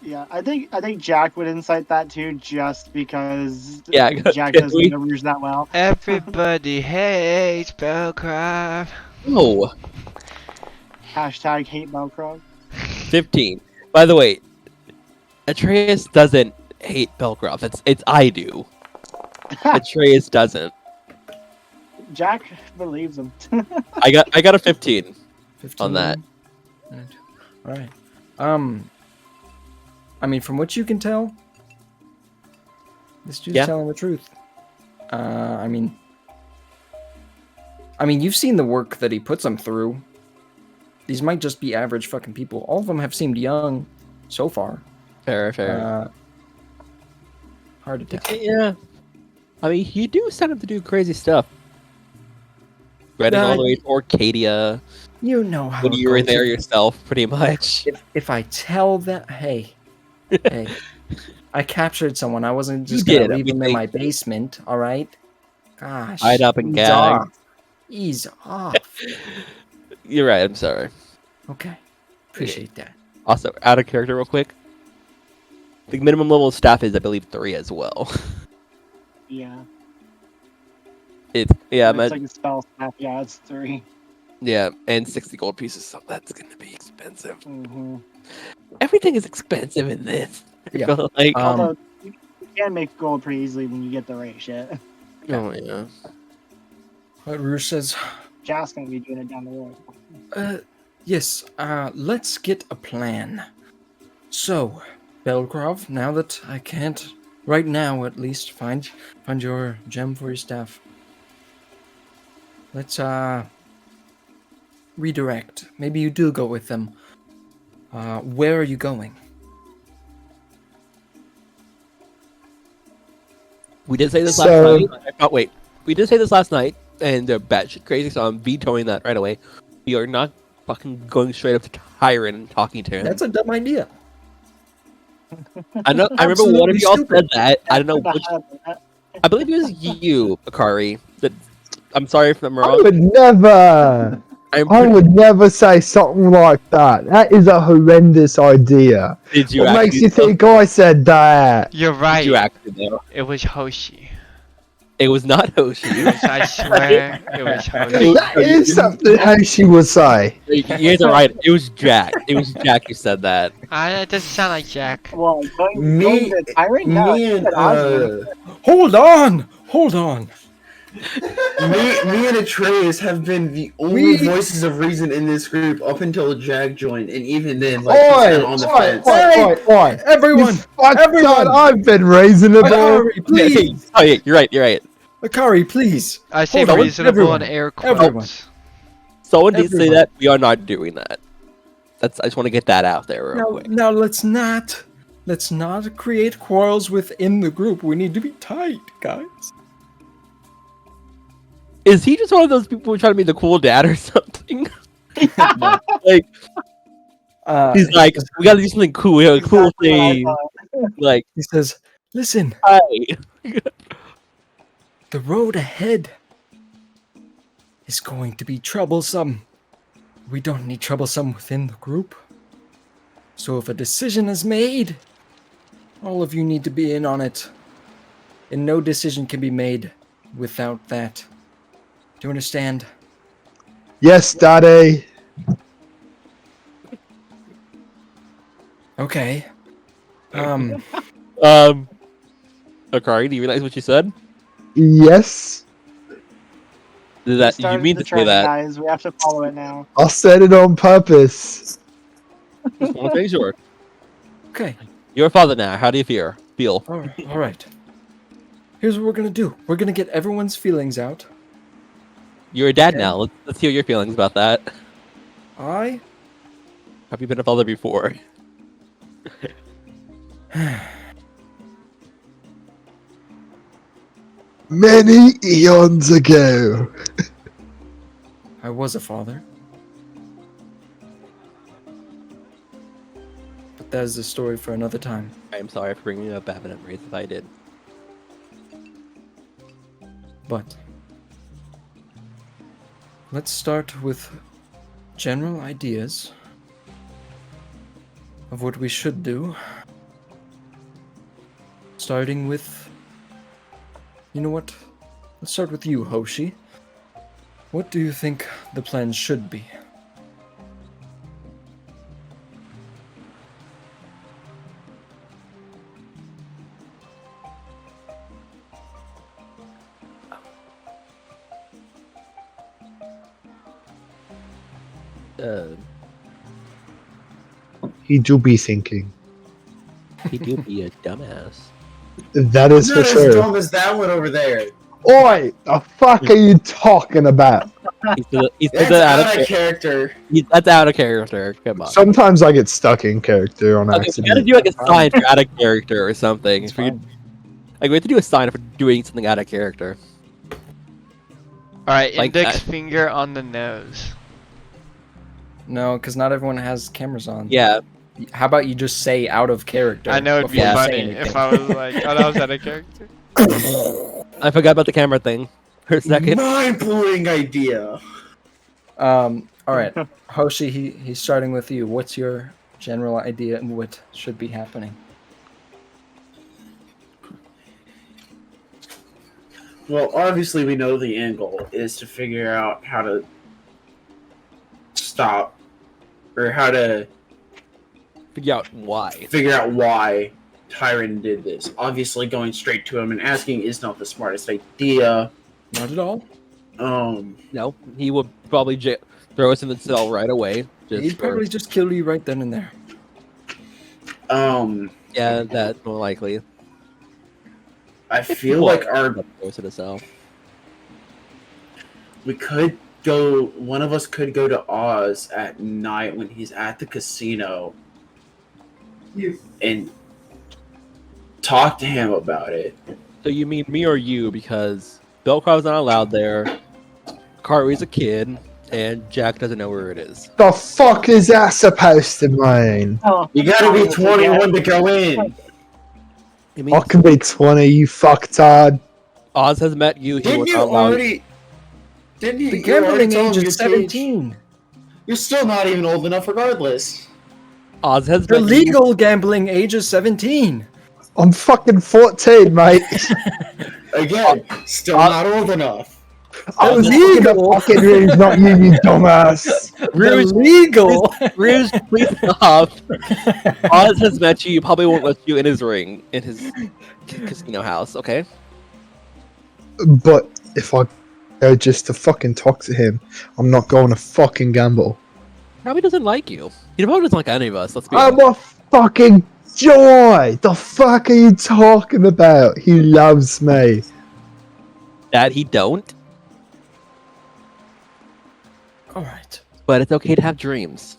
Yeah, I think Jack would incite that too, just because Yeah, Jack can does we- maneuvers that well. Everybody hates Belcroft. Oh, Hashtag hate Belcroft. 15. By the way, Atreus doesn't hate Belcroft. It's I do. Atreus doesn't. Jack believes him. I got a 15. 15. On that. All right. I mean, from what you can tell, this dude's Yeah. telling the truth. I mean, you've seen the work that he puts them through. These might just be average fucking people. All of them have seemed young so far. Fair. Hard to tell. Yeah. I mean, you do set him to do crazy stuff. Spreading all the way to Orcadia You know how when it you were goes. there yourself, pretty much. If I tell that, hey, I captured someone. I wasn't just You gonna did, leave him in everything. my basement. All right. Gosh. Hide up and ease gag. off. Ease off. You're right. I'm sorry. Okay. Appreciate that. Also, out of character, real quick. The minimum level of staff is, I believe, 3 as well. Yeah. It's It's man. like a spell snap. Yeah, it's 3. Yeah, and 60 gold pieces. So that's gonna be expensive. Mm-hmm. Everything is expensive in this. I Yeah. feel like, Although you can make gold pretty easily when you get the right shit. oh yeah. What Rouge says, Jack's gonna be doing it down the road. yes, let's get a plan. So, Belgrov, now that I can't, right now at least, find your gem for your staff. Let's, redirect. Maybe you do go with them. Where are you going? We did say this So- last night. Oh wait, we did say this last night, and they're batshit crazy. So I'm vetoing that right away. We are not fucking going straight up to Tyron and talking to him. That's a dumb idea. I know. I remember one of absolutely y'all stupid. said that. I don't know which. I believe it was you, Akari. That I'm sorry if I'm I wrong. would never. I'm I pretty, would never say something like that. That is a horrendous idea. did you What makes actually you think I said that? You're Did right. you actually though? It was Hoshi. It was not Hoshi. I swear, it was Hoshi. That is something Hoshi would say. You guys are right. It was Jack. It was Jack who said that. That doesn't sound like Jack. Well, going Me, to Tyrant? No, me and Hold on! me and Atreus have been the only voices of reason in this group up until Jack joined, and even then, like, he's kinda on the fence. Oi. Everyone! Everyone! I've been reasonable. Akari, please! Oh yeah, you're right. You're right. Akari, please! I say Hold on, reasonable everyone, in air everyone. quotes. Someone did say Everyone. that. We are not doing that. I just want to get that out there real quick. Now let's not create quarrels within the group. We need to be tight, guys. Is he just one of those people who trying to be the cool dad or something? Like he's like, we gotta do something cool. We have a cool Exactly what I thing. thought. Like, He says, "Listen, hi. the road ahead is going to be troublesome. We don't need troublesome within the group. So if a decision is made, all of you need to be in on it. And no decision can be made without that. Do you understand?" Yes, Daddy. Okay. Akari, do you realize what you said? Yes. Did that? Start You mean the to say trend, that? guys. We have to follow it now. I said it on purpose. Just want to make sure. Okay. You're a father now. How do you feel? All right. Here's what we're gonna do. We're gonna get everyone's feelings out. You're a dad Okay. now. Let's hear your feelings about that. I Have you been a father before? Many eons ago. I was a father. But that is a story for another time. I am sorry for bringing up bad memories if I did. But let's start with general ideas of what we should do. Starting with... You know what? Let's start with you, Hoshi. What do you think the plan should be? He do be thinking. He do be a dumbass. That is Not for as sure. dumb as that one over there. Oi! The fuck are you talking about? He's That's out out of of character. That's out of character. Come on. Sometimes I get stuck in character on Okay, we gotta accident. do like a sign for out of character or something. It's If we fine. like, we have to do a sign for doing something out of character. Alright, Like index that. finger on the nose. No, because not everyone has cameras on. Yeah. How about you just say out of character? I know it'd be before you say funny anything? if I was like, oh, that was out of character. I forgot about the camera thing for a second. Mind-blowing idea. All right, Hoshi, he's starting with you. What's your general idea and what should be happening? Well, obviously we know the end goal is to figure out how to stop, or how to Figure out why. figure out why Tyron did this. Obviously going straight to him and asking is not the smartest idea. Not at all. No, he would probably throw us in the cell right away. He'd probably just kill you right then and there. Yeah, that's more likely. I feel like Throw us in the cell. we could go, one of us could go to Oz at night when he's at the casino and talk to him about it. So you mean me or you? Because Belcrov's not allowed there. Kari's a kid, and Jack doesn't know where it is. The fuck is that supposed to mean? Oh, You gotta be 21 to go in. It I means can be 20, you fucktard. Oz has met you. He Didn't was you not allowed. already? Didn't you? The you already gambling told age him is your age. 17. You're still not even old enough, regardless. Oz has The met legal gambling age is 17. I'm fucking 14, mate. Again, still not old enough. I was looking at Legal. fucking rooms, not you, you dumbass. The legal. Rouge, please stop. Oz has met you. He probably won't let you in his ring, in his casino house. Okay. But if I go just to fucking talk to him, I'm not going to fucking gamble. Probably doesn't like you. He probably doesn't like any of us. Let's be I'm honest. a fucking joy. The fuck are you talking about? He loves me. That he don't. All right. But it's okay to have dreams.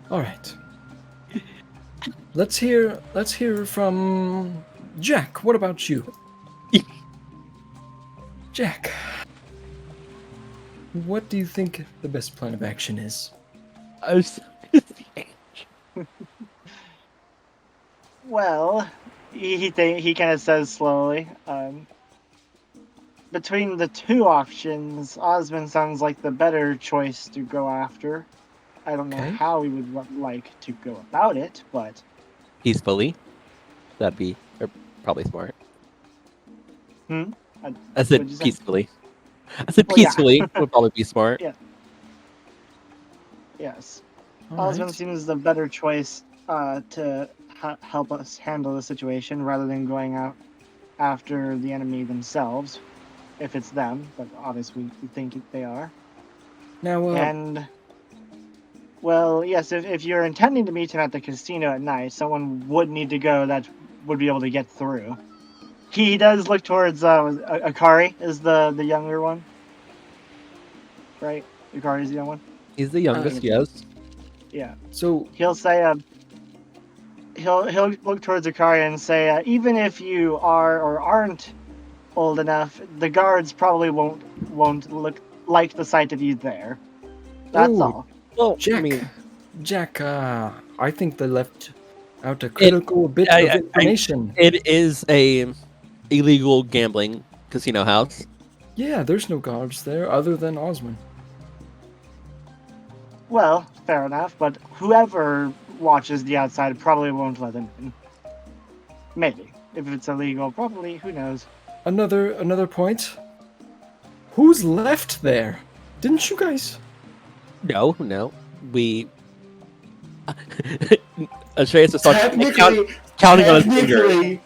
All right. Let's hear from Jack. What about you? Jack. What do you think the best plan of action is? Well, he kind of says slowly. Between the two options, Osmond sounds like the better choice to go after. I don't know Okay. how we would like to go about it, but Peacefully. That'd be probably smart. I What'd said you say? peacefully. I said Well, yeah. peacefully would probably be smart. yes, All Osmond right. seems the better choice to help us handle the situation rather than going out after the enemy themselves, if it's them. But obviously, we think they are. Now, And well, yes, if you're intending to meet him at the casino at night, someone would need to go that would be able to get through. He does look towards Akari is the younger one, right? Akari is the young one. He's the youngest, yeah. yes. Yeah. so He'll say he'll look towards Akari and say, even if you are or aren't old enough, the guards probably won't look like the sight of you there. That's Oh, all. Well, Jack, I mean, Jack, I think they left out a critical bit I- of I- information. it is a illegal gambling casino house. Yeah, there's no guards there other than Osman. Well, fair enough, but whoever watches the outside probably won't let them in. Maybe. If it's illegal, probably, who knows. Another point. Who's left there? Didn't you guys? No, we. Atreus is counting on his finger. Technically,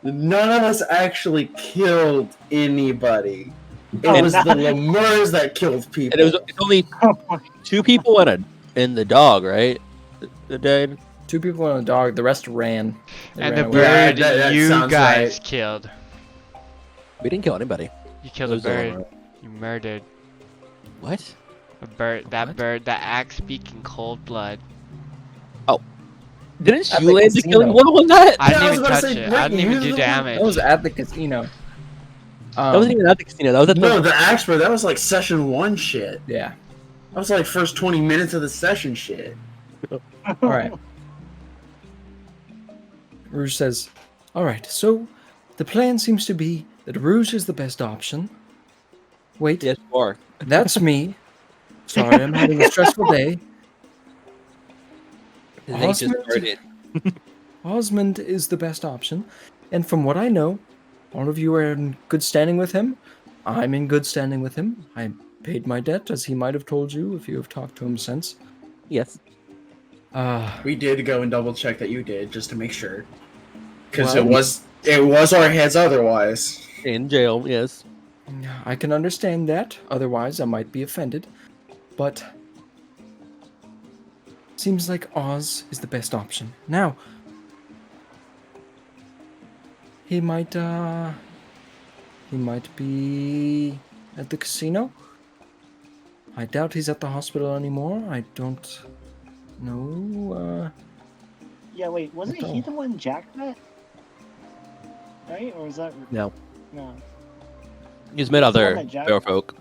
none of us actually killed anybody. It Oh, was no. the Lemurs that killed people. And it's only 2 people and the dog, right? That died. 2 people and a dog. The rest ran. They And ran the away. bird that you sounds guys right. killed. We didn't kill anybody. You killed It a was the one, bird. right? You murdered What? a bird. That What? bird, that axe speak in cold blood. Didn't At you the land the casino. killing blow on that? I Yeah, I didn't was even about to touch say, it. I didn't even Brittany, do you- damage. That was at the casino. That wasn't even at the casino. That was at No, the. the axe bro, that was like session 1 shit. Yeah. That was like first 20 minutes of the session shit. All right. Rouge says, "All right. So, the plan seems to be that Rouge is the best option. Wait, Yes, you are. that's me. Sorry, I'm having a stressful day. His ink just Osmond? started. Osmond is the best option, and from what I know, all of you are in good standing with him. I'm in good standing with him. I paid my debt, as he might have told you if you have talked to him since. Yes. We did go and double check that you did just to make sure. Because Well- it was our heads otherwise. In jail, yes. I can understand that. Otherwise, I might be offended. But seems like Oz is the best option. Now, he might be at the casino. I doubt he's at the hospital anymore. I don't know. Yeah, wait, wasn't he Oh. the one Jack met? Right? Or was that... No. No. He's met other met Jack. bear folk.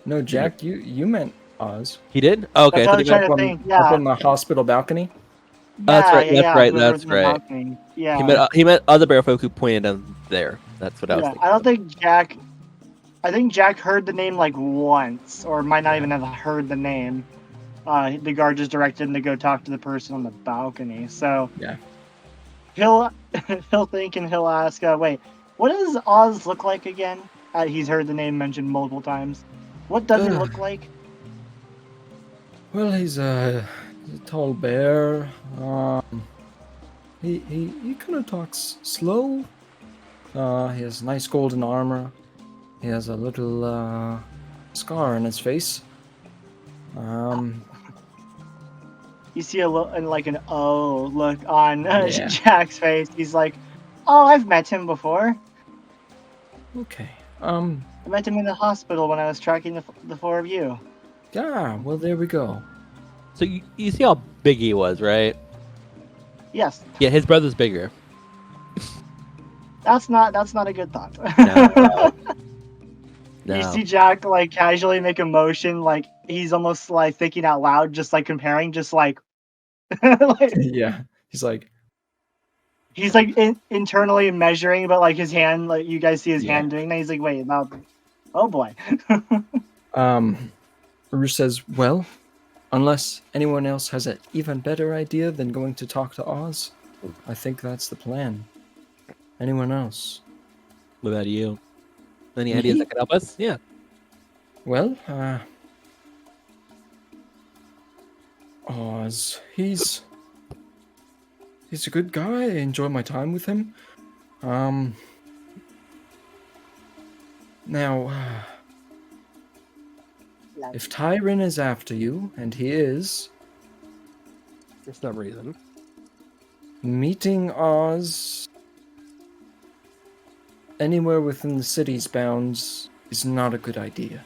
No, Jack, you meant Oz. He did? Oh, okay. I That's thought what he I'm meant, trying to Up think, yeah. on the hospital balcony. That's right, that's right, whoever that's was in the right. balcony. Yeah. he met other bear folk who pointed them there. That's what I was Yeah, thinking. I don't think Jack... I think Jack heard the name like once, or might not even have heard the name. The guard just directed him to go talk to the person on the balcony. So Yeah. he'll think and he'll ask, wait, what does Oz look like again? He's heard the name mentioned multiple times. What does he look like? Well, he's a tall bear. He kind of talks slow. He has nice golden armor. He has a little scar on his face. You see a look and like an oh look on Yeah. Jack's face. He's like, oh, I've met him before. Okay. I met him in the hospital when I was tracking the 4 of you. Yeah. Well, there we go. So you see how big he was, right? Yes, Yeah, his brother's bigger. that's not a good thought. No. No. You see Jack like casually make a motion, like he's almost like thinking out loud, just like comparing, just like, like Yeah. He's like, he's like internally measuring, but like his hand, like you guys see his Yeah. hand doing that. He's like, wait, now, oh boy. Rouge says, well, unless anyone else has an even better idea than going to talk to Oz, I think that's the plan. Anyone else? What about you? Any Me? ideas that could help us? Yeah. Well, Oz, he's a good guy. I enjoy my time with him. Now, if Tyron is after you, and he is, For some reason. meeting Oz anywhere within the city's bounds is not a good idea.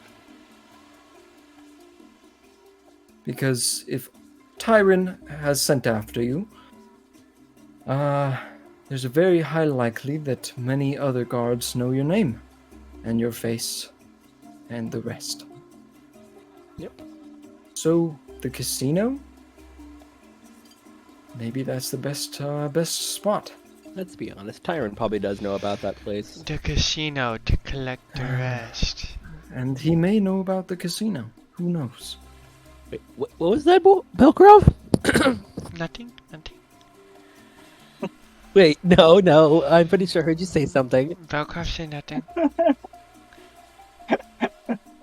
Because if Tyron has sent after you, There's a very high likelihood that many other guards know your name, and your face, and the rest. Yep. So, the casino? Maybe that's the best spot. Let's be honest. Tyron probably does know about that place. The casino to collect the rest. And he may know about the casino. Who knows? Wait, what was that, Belgrove? Nothing. Nothing. Wait, no. I'm pretty sure I heard you say something. Velcroft say nothing.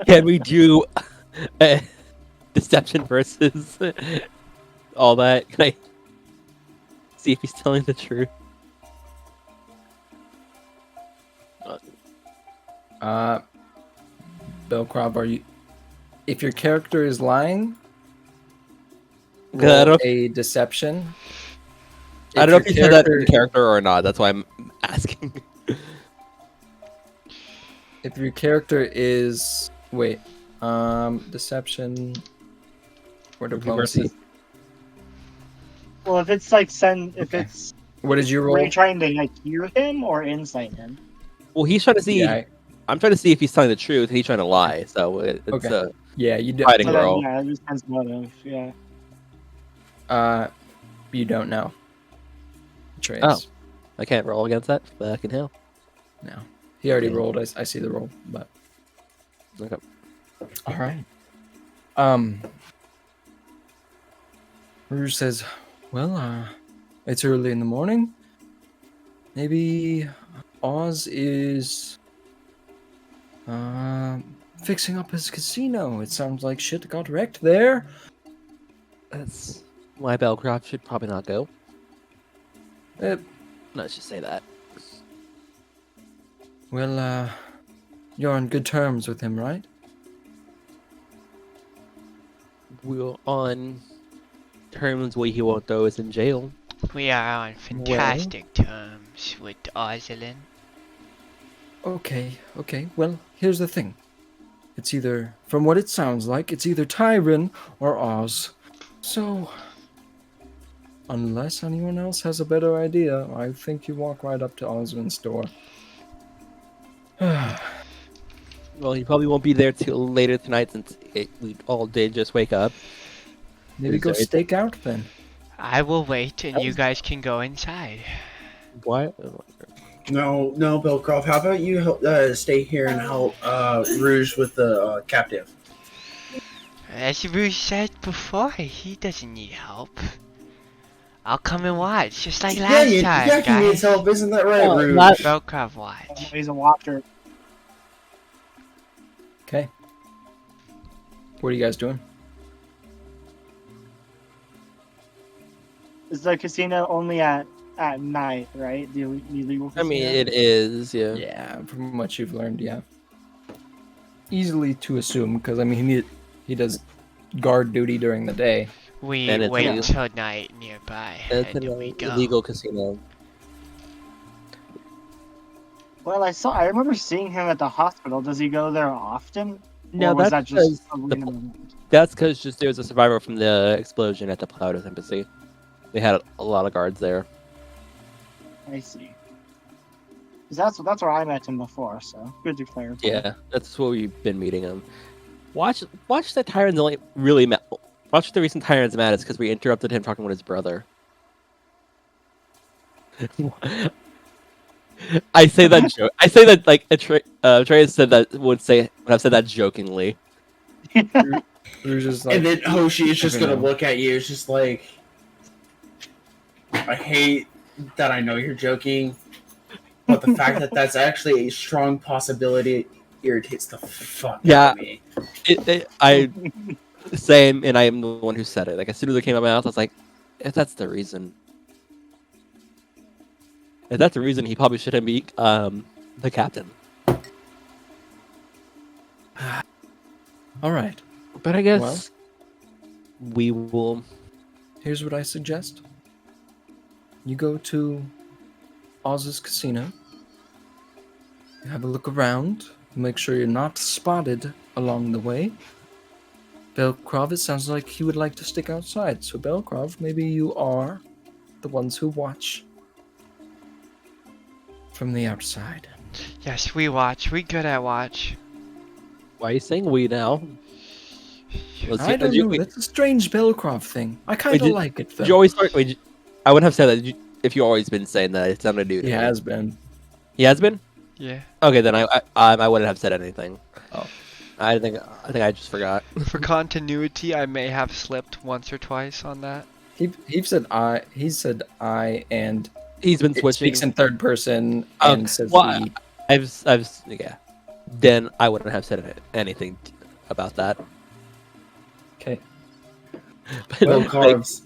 Can we do deception versus all that? Can I see if he's telling the truth? Belkrov, are you... If your character is lying, I don't- roll a deception. I don't know if your you said that in character or not. That's why I'm asking. If your character is... Wait. Deception... Or diplomacy. Versus- Well, if it's like if Okay. it's What did you were roll? you trying to like hear him or insight him? Well, he's trying to see. Yeah, I'm trying to see if he's telling the truth. He's trying to lie. So it's Okay. yeah, you do. Hiding So roll. then, yeah, it just depends motive. Yeah. You don't know. Trace. Oh. I can't roll against that. Fucking hell. No. He already Okay. rolled. I see the roll, but... Okay. All right. Rouge says, well, it's early in the morning. Maybe Oz is fixing up his casino. It sounds like shit got wrecked there. That's why Belcroft should probably not go. Uh, Let's just say that. well, you're on good terms with him, right? We're on terms where he won't throw us in jail. We are on fantastic terms with Ozilin. Okay. Well, here's the thing. It's either, from what it sounds like, it's either Tyron or Oz. So, unless anyone else has a better idea, I think you walk right up to Oswin's door. Well, he probably won't be there till later tonight since we all did just wake up. Maybe go stake out then. I will wait and you guys can go inside. Why? No, Belcroft. How about you help, stay here and help Rouge with the captive? As Rouge said before, he doesn't need help. I'll come and watch, just like last time, Jackie guys. needs help, isn't that right, Rouge? Velcroft watch. He's a watcher. Okay. What are you guys doing? Is the casino only at night, right? The illegal I casino? mean, it is, yeah. Yeah, from what you've learned, yeah. Easily to assume, because I mean, he does guard duty during the day. We And it's wait illegal. till night nearby, It's and an then we go. illegal casino. Well, I remember seeing him at the hospital. Does he go there often? No, Or was that's that just because a random event? that's because just there was a survivor from the explosion at the Plautus Embassy. They had a lot of guards there. I see. 'Cause that's where I met him before, so good to clarify. Yeah, that's where we've been meeting him. Watch that Tyron's only really watch the recent Tyron's mad is because we interrupted him talking with his brother. I say that joke. I say that like Atreus said that would have said that jokingly. Rouge is like, And then Hoshi is just Okay. gonna look at you. It's just like, I hate that I know you're joking, but the fact that that's actually a strong possibility irritates the fuck Yeah. out of me. I same, and I am the one who said it. Like as soon as it came out of my mouth, I was like, if that's the reason, he probably shouldn't be the captain. all right. But I guess we will. Here's what I suggest. You go to Oz's casino. You have a look around. Make sure you're not spotted along the way. Belkrov, it sounds like he would like to stick outside. So Belkrov, maybe you are the ones who watch from the outside. Yes, we watch. We good at watch. Why are you saying we now? I don't know. That's a strange Belcroft thing. I kind of did- like it though. Did you always start? I wouldn't have said that if you always been saying that. It's not a dude. He has been. He has been. Yeah. Okay, then I wouldn't have said anything. Oh. I think I just forgot. For continuity, I may have slipped once or twice on that. He said I. He said I, and He's been it switching. speaks in third person and says well, we. I've yeah. Then I wouldn't have said anything about that. Okay. But, Bill like, Carv's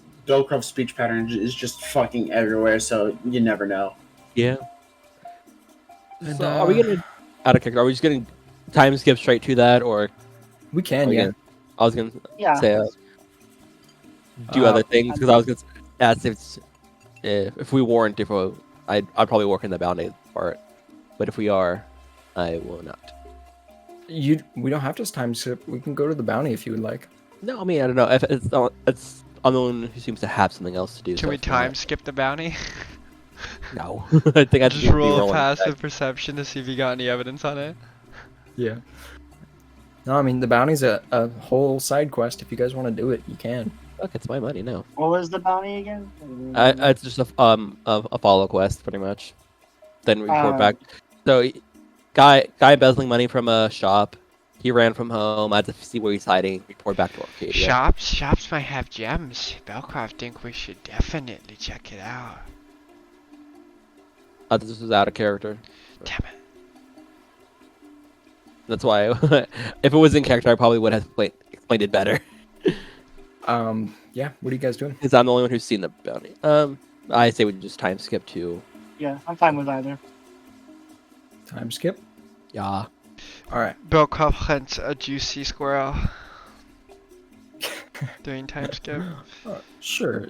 speech pattern is just fucking everywhere, so you never know. yeah. And, So are we gonna out of character? Are we just getting time skip straight to that, or We can, are we yeah. gonna- I was gonna Yeah. say do Uh, other things because I was gonna ask if we weren't, I'd probably work in the bounty part, but if we are, I will not. We don't have to time skip. We can go to the bounty if you would like. No, I mean I don't know if it's I'm the one who seems to have something else to do. Can so we if not- time skip the bounty? No, I think I Just be roll a rolling passive back. perception to see if you got any evidence on it. Yeah. No, I mean the bounty's a whole side quest. If you guys want to do it, you can. Look, it's my money now. What was the bounty again? It's just a follow quest pretty much. Then report back. So, guy embezzling money from a shop. He ran from home. I had to see where he's hiding. Report back to Arcadia. Shops might have gems. Belcroft think we should definitely check it out. This was out of character. Damn it. That's why, if it was in character, I probably would have explained it better. Yeah. What are you guys doing? Because I'm the only one who's seen the bounty. I say we just time skip to. Yeah, I'm fine with either. Time skip. Yeah. All right. Belcroft hunts a juicy squirrel. Doing time skip. Sure.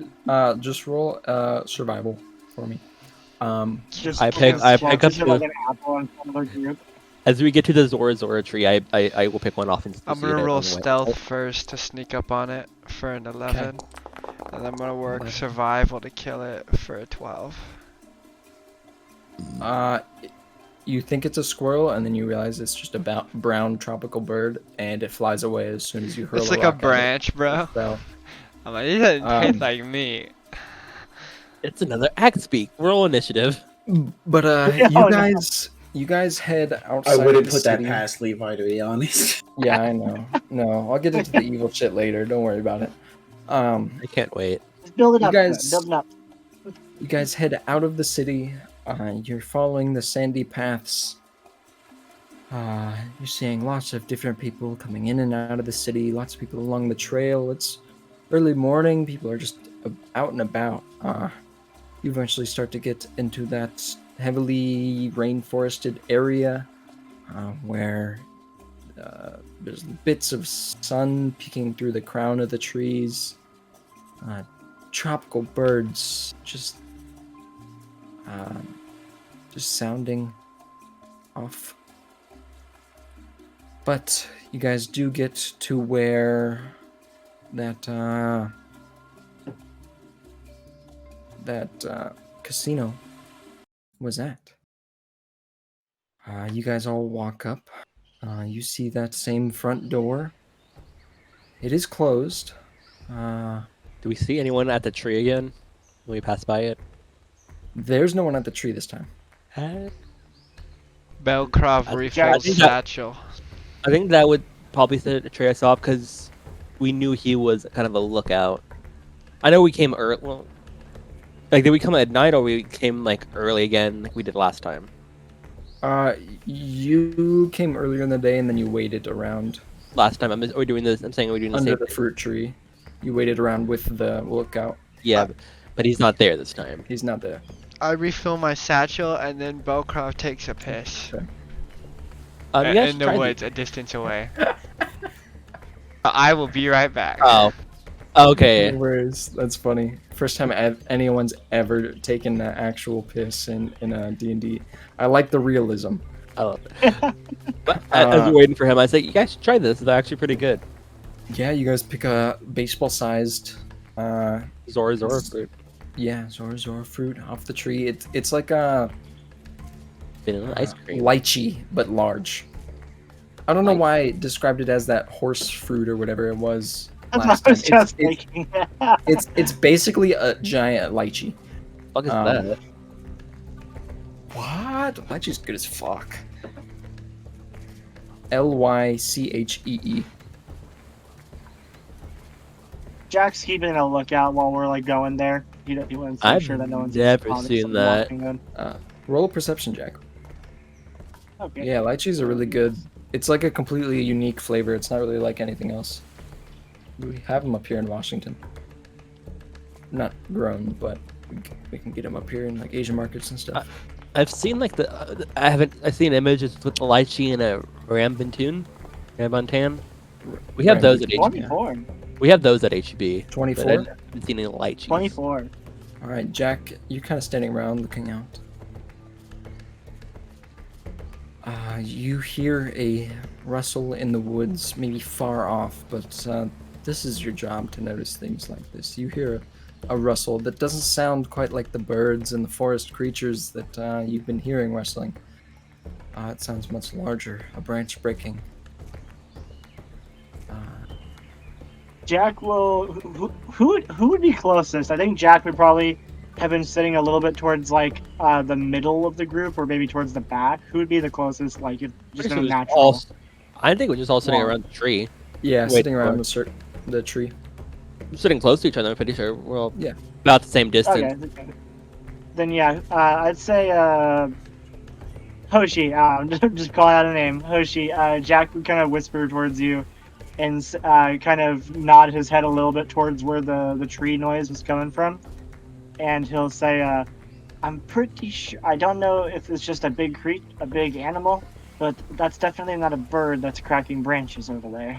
Just roll survival for me. Just I pick up like the- an apple in front of our group. As we get to the Zora tree, I will pick one off and. I'm see gonna it roll on the way. stealth first to sneak up on it for an 11. And I'm gonna work survival to kill it for a 12. You think it's a squirrel, and then you realize it's just a brown tropical bird, and it flies away as soon as you hurl It's a like a rock at it. branch, bro. So, I'm like, it doesn't taste Um, like me. It's another act speak. Roll initiative. but Yeah, you oh, no. guys head outside. I wouldn't of the put that city. past Levi, to be honest. Yeah, I know. No, I'll get into the evil shit later. Don't worry about it. I can't wait. Just build it You up. guys- Build it up. You guys head out of the city. You're following the sandy paths. You're seeing lots of different people coming in and out of the city. Lots of people along the trail. It's early morning. People are just out and about. You eventually start to get into that heavily rainforested area where there's bits of sun peeking through the crown of the trees. Tropical birds just sounding off. But you guys do get to where that casino was at. You guys all walk up. You see that same front door. It is closed. Do we see anyone at the tree again when we pass by it? There's no one at the tree this time. Belcroft I refills think that- satchel. I think that would probably set Atreus off because we knew he was kind of a lookout. I know we came early. Well, like, did we come at night or we came like early again like we did last time? You came earlier in the day and then you waited around Last time, are we doing this? I'm saying we're doing the under same. the fruit tree. You waited around with the lookout. Yeah, but he's not there this time. He's not there. I refill my satchel and then Belcroft takes a piss. You guys In the tried woods, a distance away. I will be right back. Oh, okay. No worries. That's funny. First time anyone's ever taken an actual piss in a D&D. I like the realism. Oh. But as we're waiting for him, I said, "You guys should try this. It's actually pretty good." Yeah, you guys pick a baseball-sized Zora fruit. yeah, Zora fruit off the tree. It's like a Vanilla ice cream. lychee, but large. I don't know Lychee. why I described it as that horse fruit or whatever it was That's last what I was time. just thinking. It's basically a giant lychee. What the fuck Um, is that? What? Lychee's good as fuck. Lychee. Jack's keeping a lookout while we're like going there. He wants to make I've sure that no one's never spotted seen something that. walking in. Roll a perception, Jack. Okay. Yeah, lychees are really good. It's like a completely unique flavor. It's not really like anything else. We have them up here in Washington. Not grown, but we can get them up here in like Asian markets and stuff. I've seen like I've seen images with the lychee and a rambutan. We have those at HEB. 24. We have those at HEB. 24? But I haven't seen any lychees. 24. All right, Jack, you're kind of standing around looking out. You hear a rustle in the woods, maybe far off, but this is your job to notice things like this. You hear a rustle that doesn't sound quite like the birds and the forest creatures that you've been hearing rustling. It sounds much larger, a branch breaking. Jack will. Who would be closest? I think Jack would probably have been sitting a little bit towards like the middle of the group, or maybe towards the back. Who would be the closest? Like, if just in a natural. I think we're just all sitting Well, around the tree. Yeah, Wait, sitting around what? the tree. We're sitting close to each other. I'm pretty sure we're all Yeah. about the same distance. Okay. Then yeah, I'd say Hoshi. Just call out a name, Hoshi. Jack would kind of whisper towards you, and kind of nod his head a little bit towards where the tree noise was coming from, and he'll say, "I'm pretty sure. I don't know if it's just a big animal, but that's definitely not a bird that's cracking branches over there."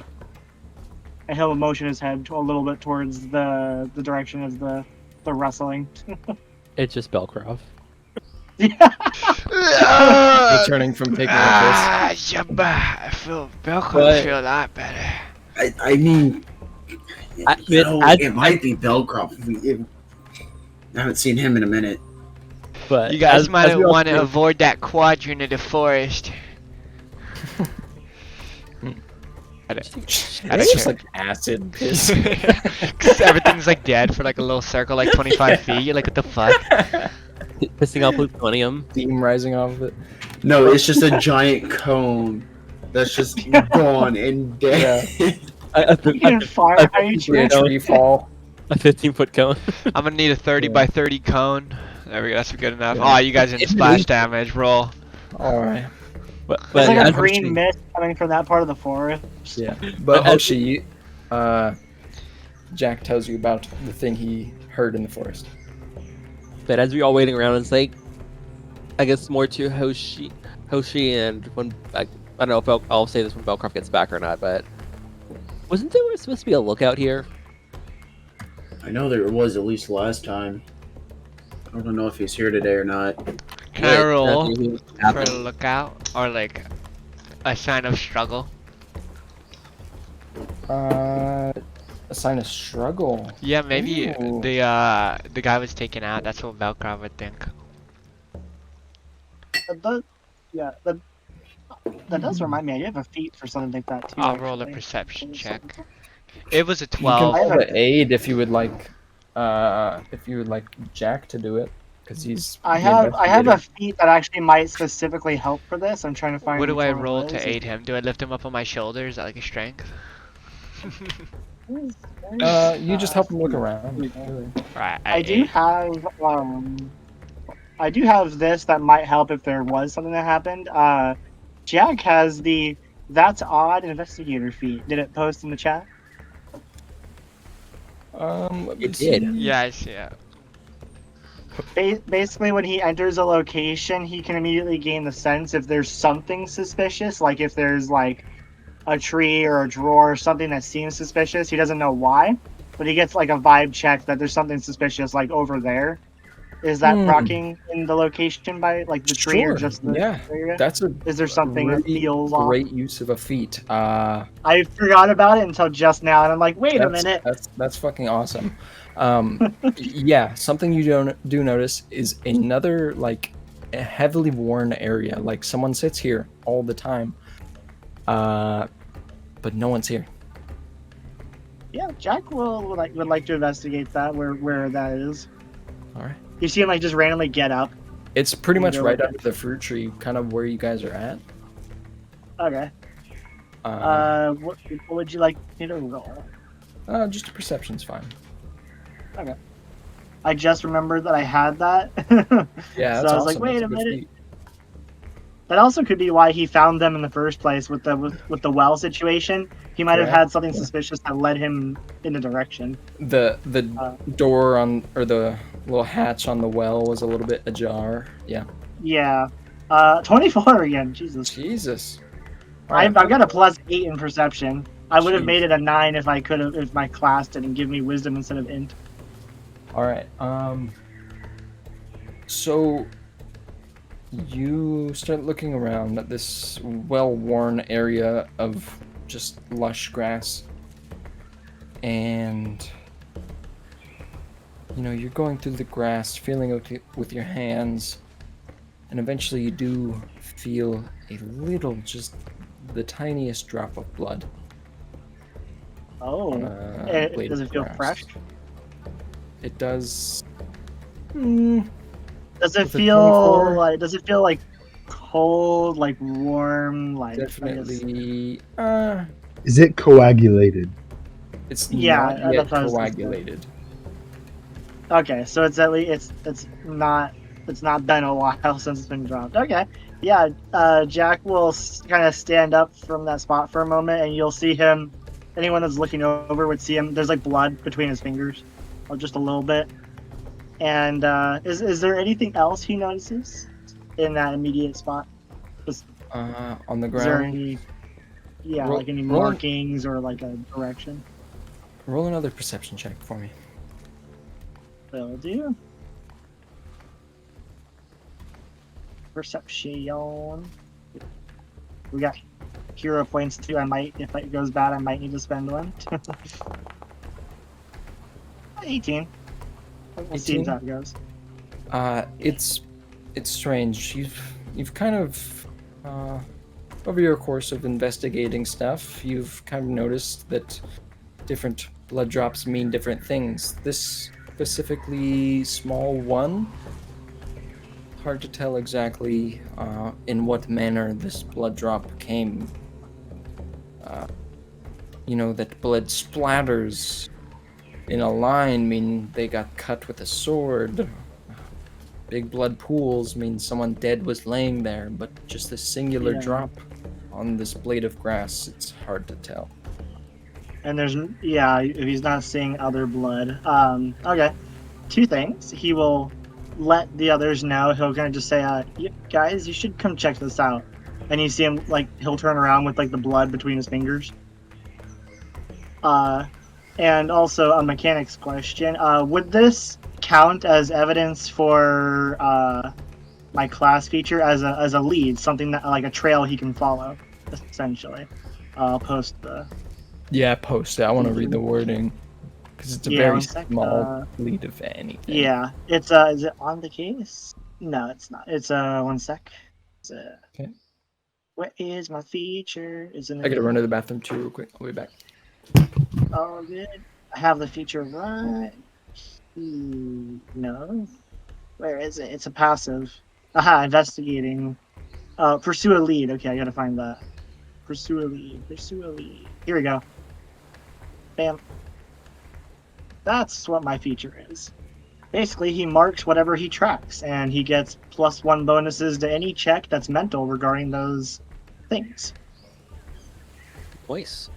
And he'll motion his head a little bit towards the direction of the rustling. It's just Belcroft. Returning from taking a I feel But- feel a lot better. I mean, I- it might be Belcroft. I haven't seen him in a minute. But You guys might as we all want to say- avoid that quadrant of the forest. piss. It's just like acid piss. Because everything's like dead for like a little circle, like 25 feet. You're like, what the fuck? pissing out plutonium. Steam rising off of it. No, it's just a giant cone that's just gone and dead. A Fire I- hydrant. A tree fall. 15-foot cone. I'm gonna need a 30 by 30 cone. There we go. That's good enough. Yeah. Oh, you guys didn't splash damage. Roll. All right. But It's like a as- green mist coming from that part of the forest. Yeah. But as- Hoshi, Jack tells you about the thing he heard in the forest. But as we all waiting around, it's like, I guess more to Hoshi, and when I don't know if I'll say this when Belcroft gets back or not, but wasn't there supposed to be a lookout here? I know there was at least last time. I don't know if he's here today or not. Can I roll nothing for happened. a lookout or like a sign of struggle? A sign of struggle. Yeah, maybe Ooh. the guy was taken out. That's what Velcro would think. That does remind me. I do have a feat for something like that too. I'll roll a actually. perception check. It was a You can 12. roll the aid if you would like. If you would like Jack to do it, because he's. I the have a investigator. feat that actually might specifically help for this. I'm trying to find. What do which I one it roll was. to aid him? Do I lift him up on my shoulders? Is that like a strength? You just help him look around. Really. Right. I do have this that might help if there was something that happened. Jack has the That's Odd investigator feat. Did it post in the chat? Let me It did. see. Yeah, I see it. Basically, when he enters a location, he can immediately gain the sense if there's something suspicious, like if there's like a tree or a drawer or something that seems suspicious. He doesn't know why, but he gets like a vibe check that there's something suspicious like over there. Is that rocking in the location by like the tree or Sure, just the yeah. area? That's a Is there something that really feels off? great use of a feat. I forgot about it until just now, and I'm like, wait a minute. That's fucking awesome. Yeah, something you do notice is another like a heavily worn area. Like someone sits here all the time, but no one's here. Yeah, Jack would like to investigate that where that is. All right. You see him like just randomly get up. It's pretty You much go right look under the fruit tree, kind of where you guys are at. Okay. What would you like me to roll? Just a perception's fine. Okay. I just remembered that I had that. Yeah, So that's I was awesome. like, wait That's a good minute. feat. That also could be why he found them in the first place with the well situation. He might have had Correct, something yeah. suspicious that led him in a direction. The Uh, door on, or the little hatch on the well was a little bit ajar. Yeah. Yeah. 24 again. Jesus. Jesus. I've got a +8 in perception. I would have Jeez. made it a 9 if if my class didn't give me wisdom instead of int. All right. So you start looking around at this well-worn area of just lush grass, and you know you're going through the grass, feeling it with your hands, and eventually you do feel a little, just the tiniest drop of blood. Oh. on a blade Does of it feel grass. fresh? It does. Does it With a feel 24? like? Does it feel like cold, like warm, like? I guess- Definitely. Is it coagulated? It's Yeah, not yet that's what I was gonna say. coagulated. Okay, so it's at least it's not been a while since it's been dropped. Okay, yeah. Jack will kind of stand up from that spot for a moment, and you'll see him. Anyone that's looking over would see him. There's like blood between his fingers, or just a little bit. And is there anything else he notices in that immediate spot? On the Is there ground. any, yeah, Roll- like any roll- markings or like a direction? Roll another perception check for me. Will do. Perception. We got hero points too. I might, if it goes bad, I might need to spend one. 18. We'll see 18? how it goes. It's strange. You've kind of over your course of investigating stuff, you've kind of noticed that different blood drops mean different things. This specifically small one, hard to tell exactly in what manner this blood drop came. You know, that blood splatters in a line mean they got cut with a sword. Big blood pools mean someone dead was laying there, but just a singular Yeah. drop on this blade of grass, it's hard to tell. And there's, yeah, if he's not seeing other blood. Okay. Two things. He will let the others know. He'll kind of just say, guys, you should come check this out. And you see him, like, he'll turn around with, like, the blood between his fingers. And also a mechanics question. Would this count as evidence for my class feature as a lead, something that, like, a trail he can follow, essentially? I'll post the... Yeah, post it. I want to read the wording because it's a Yeah, very one sec, small lead of anything. Yeah, it's is it on the case? No, it's not. It's 1 sec. It's, Okay. Where is my feature? Is it? I gotta run to the bathroom too, real quick. I'll be back. Oh, good. I have the feature right. No. Where is it? It's a passive. Aha, investigating. Pursue a lead. Okay, I gotta find that. Pursue a lead. Pursue a lead. Here we go. Bam. That's what my feature is. Basically, he marks whatever he tracks, and he gets +1 bonuses to any check that's mental regarding those things. Nice.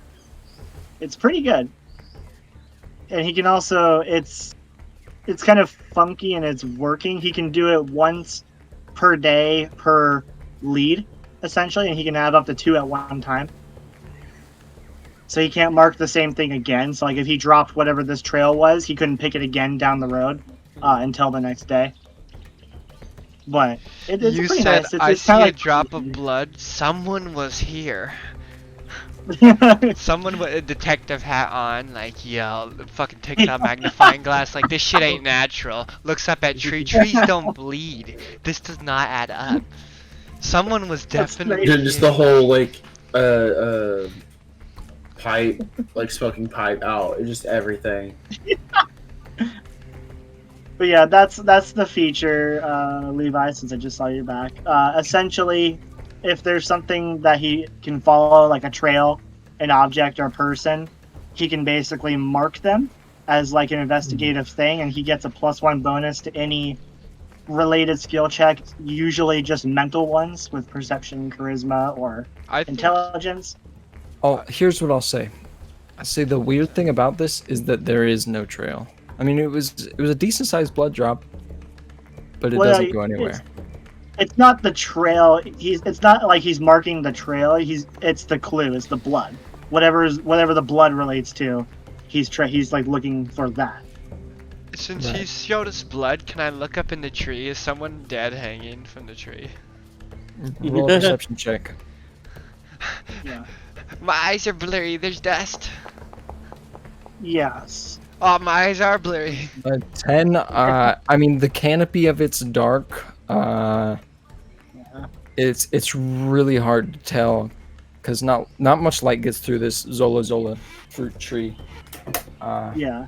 It's pretty good. And he can also, it's kind of funky and it's working. He can do it once per day per lead, essentially, and he can have up to 2 at one time. So he can't mark the same thing again. So like if he dropped whatever this trail was, he couldn't pick it again down the road until the next day. But it's You pretty said, nice. I It's see kinda a like drop of blood. Someone was here. Someone with a detective hat on, like, yo, fucking takes out magnifying glass, like, this shit ain't natural. Looks up at tree. Trees don't bleed. This does not add up. Someone was That's definitely. Just the whole like pipe, like smoking pipe out, just everything. But yeah, that's the feature, Levi. Since I just saw you back, essentially, if there's something that he can follow, like a trail, an object, or a person, he can basically mark them as like an investigative thing, and he gets a +1 bonus to any related skill check, usually just mental ones with perception, charisma, or I think. intelligence. Oh, here's what I'll say. I say the weird thing about this is that there is no trail. I mean, it was a decent sized blood drop, but it doesn't go anywhere. It's not the trail. It's not like he's marking the trail. It's the clue. It's the blood. Whatever the blood relates to, he's like looking for that. Since Right. he showed us blood, can I look up in the tree? Is someone dead hanging from the tree? Roll a perception check. Yeah. My eyes are blurry. There's dust. Yes. Oh, my eyes are blurry. 10. I mean, the canopy of it's dark. Yeah. It's really hard to tell, because not much light gets through this Zola fruit tree. Yeah.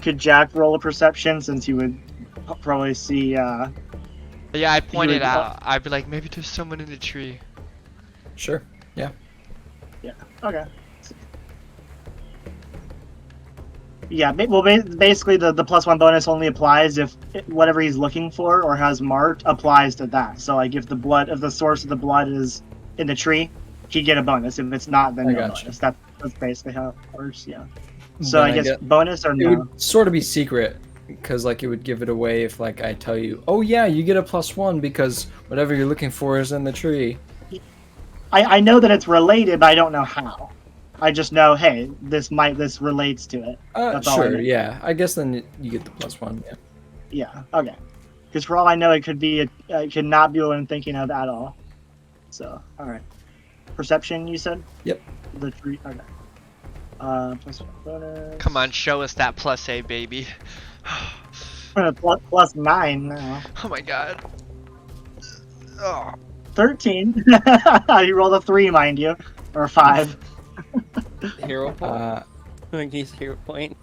Could Jack roll a perception, since he would probably see? Yeah, I'd point would- it out. I'd be like, maybe there's someone in the tree. Sure. Yeah. Okay. Yeah. Well, basically, the +1 bonus only applies if whatever he's looking for or has marked applies to that. So, like, if the source of the blood is in the tree, he'd get a bonus. If it's not, then I no gotcha. bonus. That's basically how it works. Yeah. So Then I guess get- bonus or it no? would sort of be secret, because like it would give it away if like I tell you, oh yeah, you get a +1 because whatever you're looking for is in the tree. I know that it's related, but I don't know how. I just know, hey, this relates to it. That's all I know. Sure. Yeah. I guess then you get the +1. Yeah. Yeah. Okay. Because for all I know, it could not be what I'm thinking of at all. So, all right. Perception, you said? Yep. The tree. Okay. +1 bonus. Come on, show us that +A, baby. +9 now. Oh my god. Oh. 13. You rolled a 3, mind you, or 5. Hero point. Uh, I think he's hero point.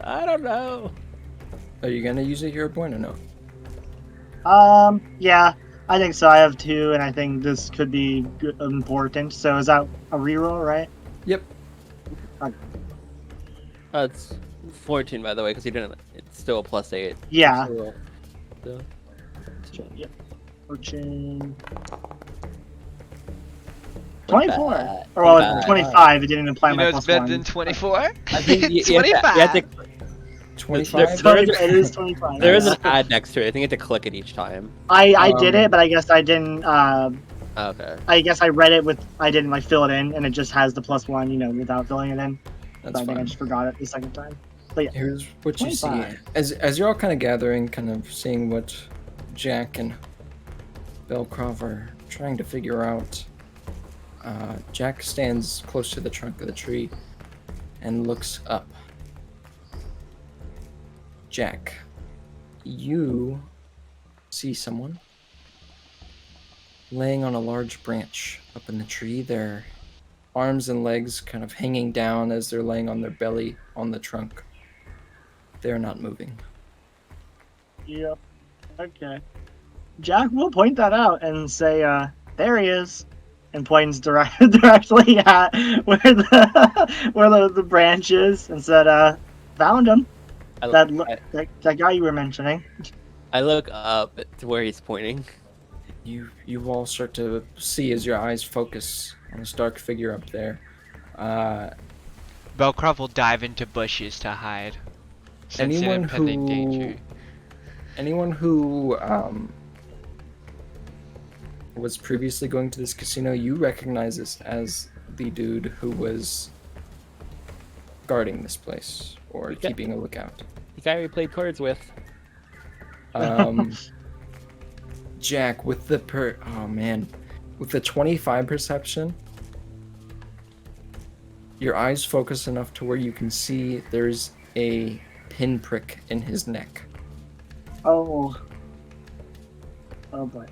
I don't know. are you gonna use a hero point or no? Yeah, I think so. I have 2, and I think this could be important. So is that a reroll, right? Yep. It's 14, by the way, because he didn't. It's still a +8. Yeah. So, so. Yep. Fortune. 24. Bad. Or well, Bad. 25. It didn't apply You my know it's +1. better than 24? I think you have 25. to 25. There- It is 25. There is an ad next to it. I think you have to click it each time. I did it, but I guess I didn't. Okay. I guess I read it with. I didn't like fill it in, and it just has the +1, without filling it in. That's So I think I fine. just forgot it the second time. Here's what you see 25. as you're all kind of gathering, kind of seeing what Jack and Belcroft are trying to figure out. Jack stands close to the trunk of the tree and looks up. Jack, you see someone laying on a large branch up in the tree. Their arms and legs kind of hanging down as they're laying on their belly on the trunk. They're not moving. Yep. Okay. Jack will point that out and say, "There he is," and points directly at where the branch is, and said, "Found him. I, That guy you were mentioning." I look up to where he's pointing. You all start to see as your eyes focus on this dark figure up there. Belcroft will dive into bushes to hide. Sensing Anyone impending who danger. anyone who was previously going to this casino, you recognize this as the dude who was guarding this place or Okay. keeping a lookout. The guy we played cards with. Jack, with the oh man, With the 25 perception, your eyes focus enough to where you can see there's a pinprick in his neck. Oh. Oh boy.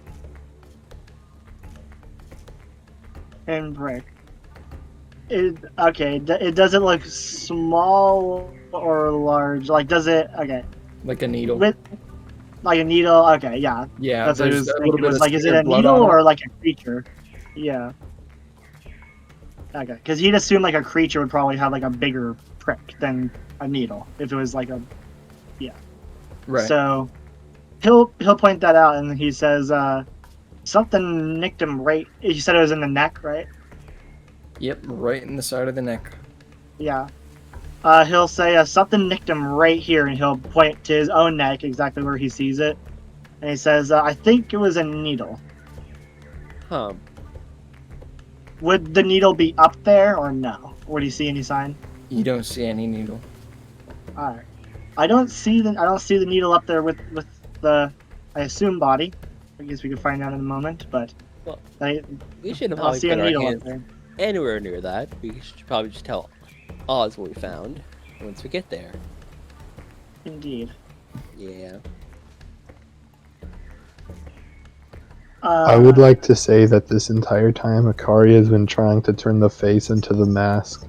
Pinprick. It doesn't look small or large. Like, does it? Okay. Like a needle. With like a needle. Okay, yeah. Yeah, That's what I there's was a thinking. little bit Was of like, is it smeared a blood needle on it. or like a creature? Yeah. Okay, because he'd assume like a creature would probably have like a bigger prick than a needle if it was like a. Right. So he'll point that out, and he says something nicked him right. He said it was in the neck, right? Yep, right in the side of the neck. Yeah. He'll say something nicked him right here, and he'll point to his own neck, exactly where he sees it. And he says, I think it was a needle. Huh. Would the needle be up there or no? Or do you see any sign? You don't see any needle. All right. I don't see the needle up there with the, I assume, body. I guess we can find out in a moment, but Well, I We shouldn't don't probably see a put our needle up hands there. anywhere near that. We should probably just tell Oz what we found once we get there. Indeed. Yeah. I would like to say that this entire time, Akari has been trying to turn the face into the mask.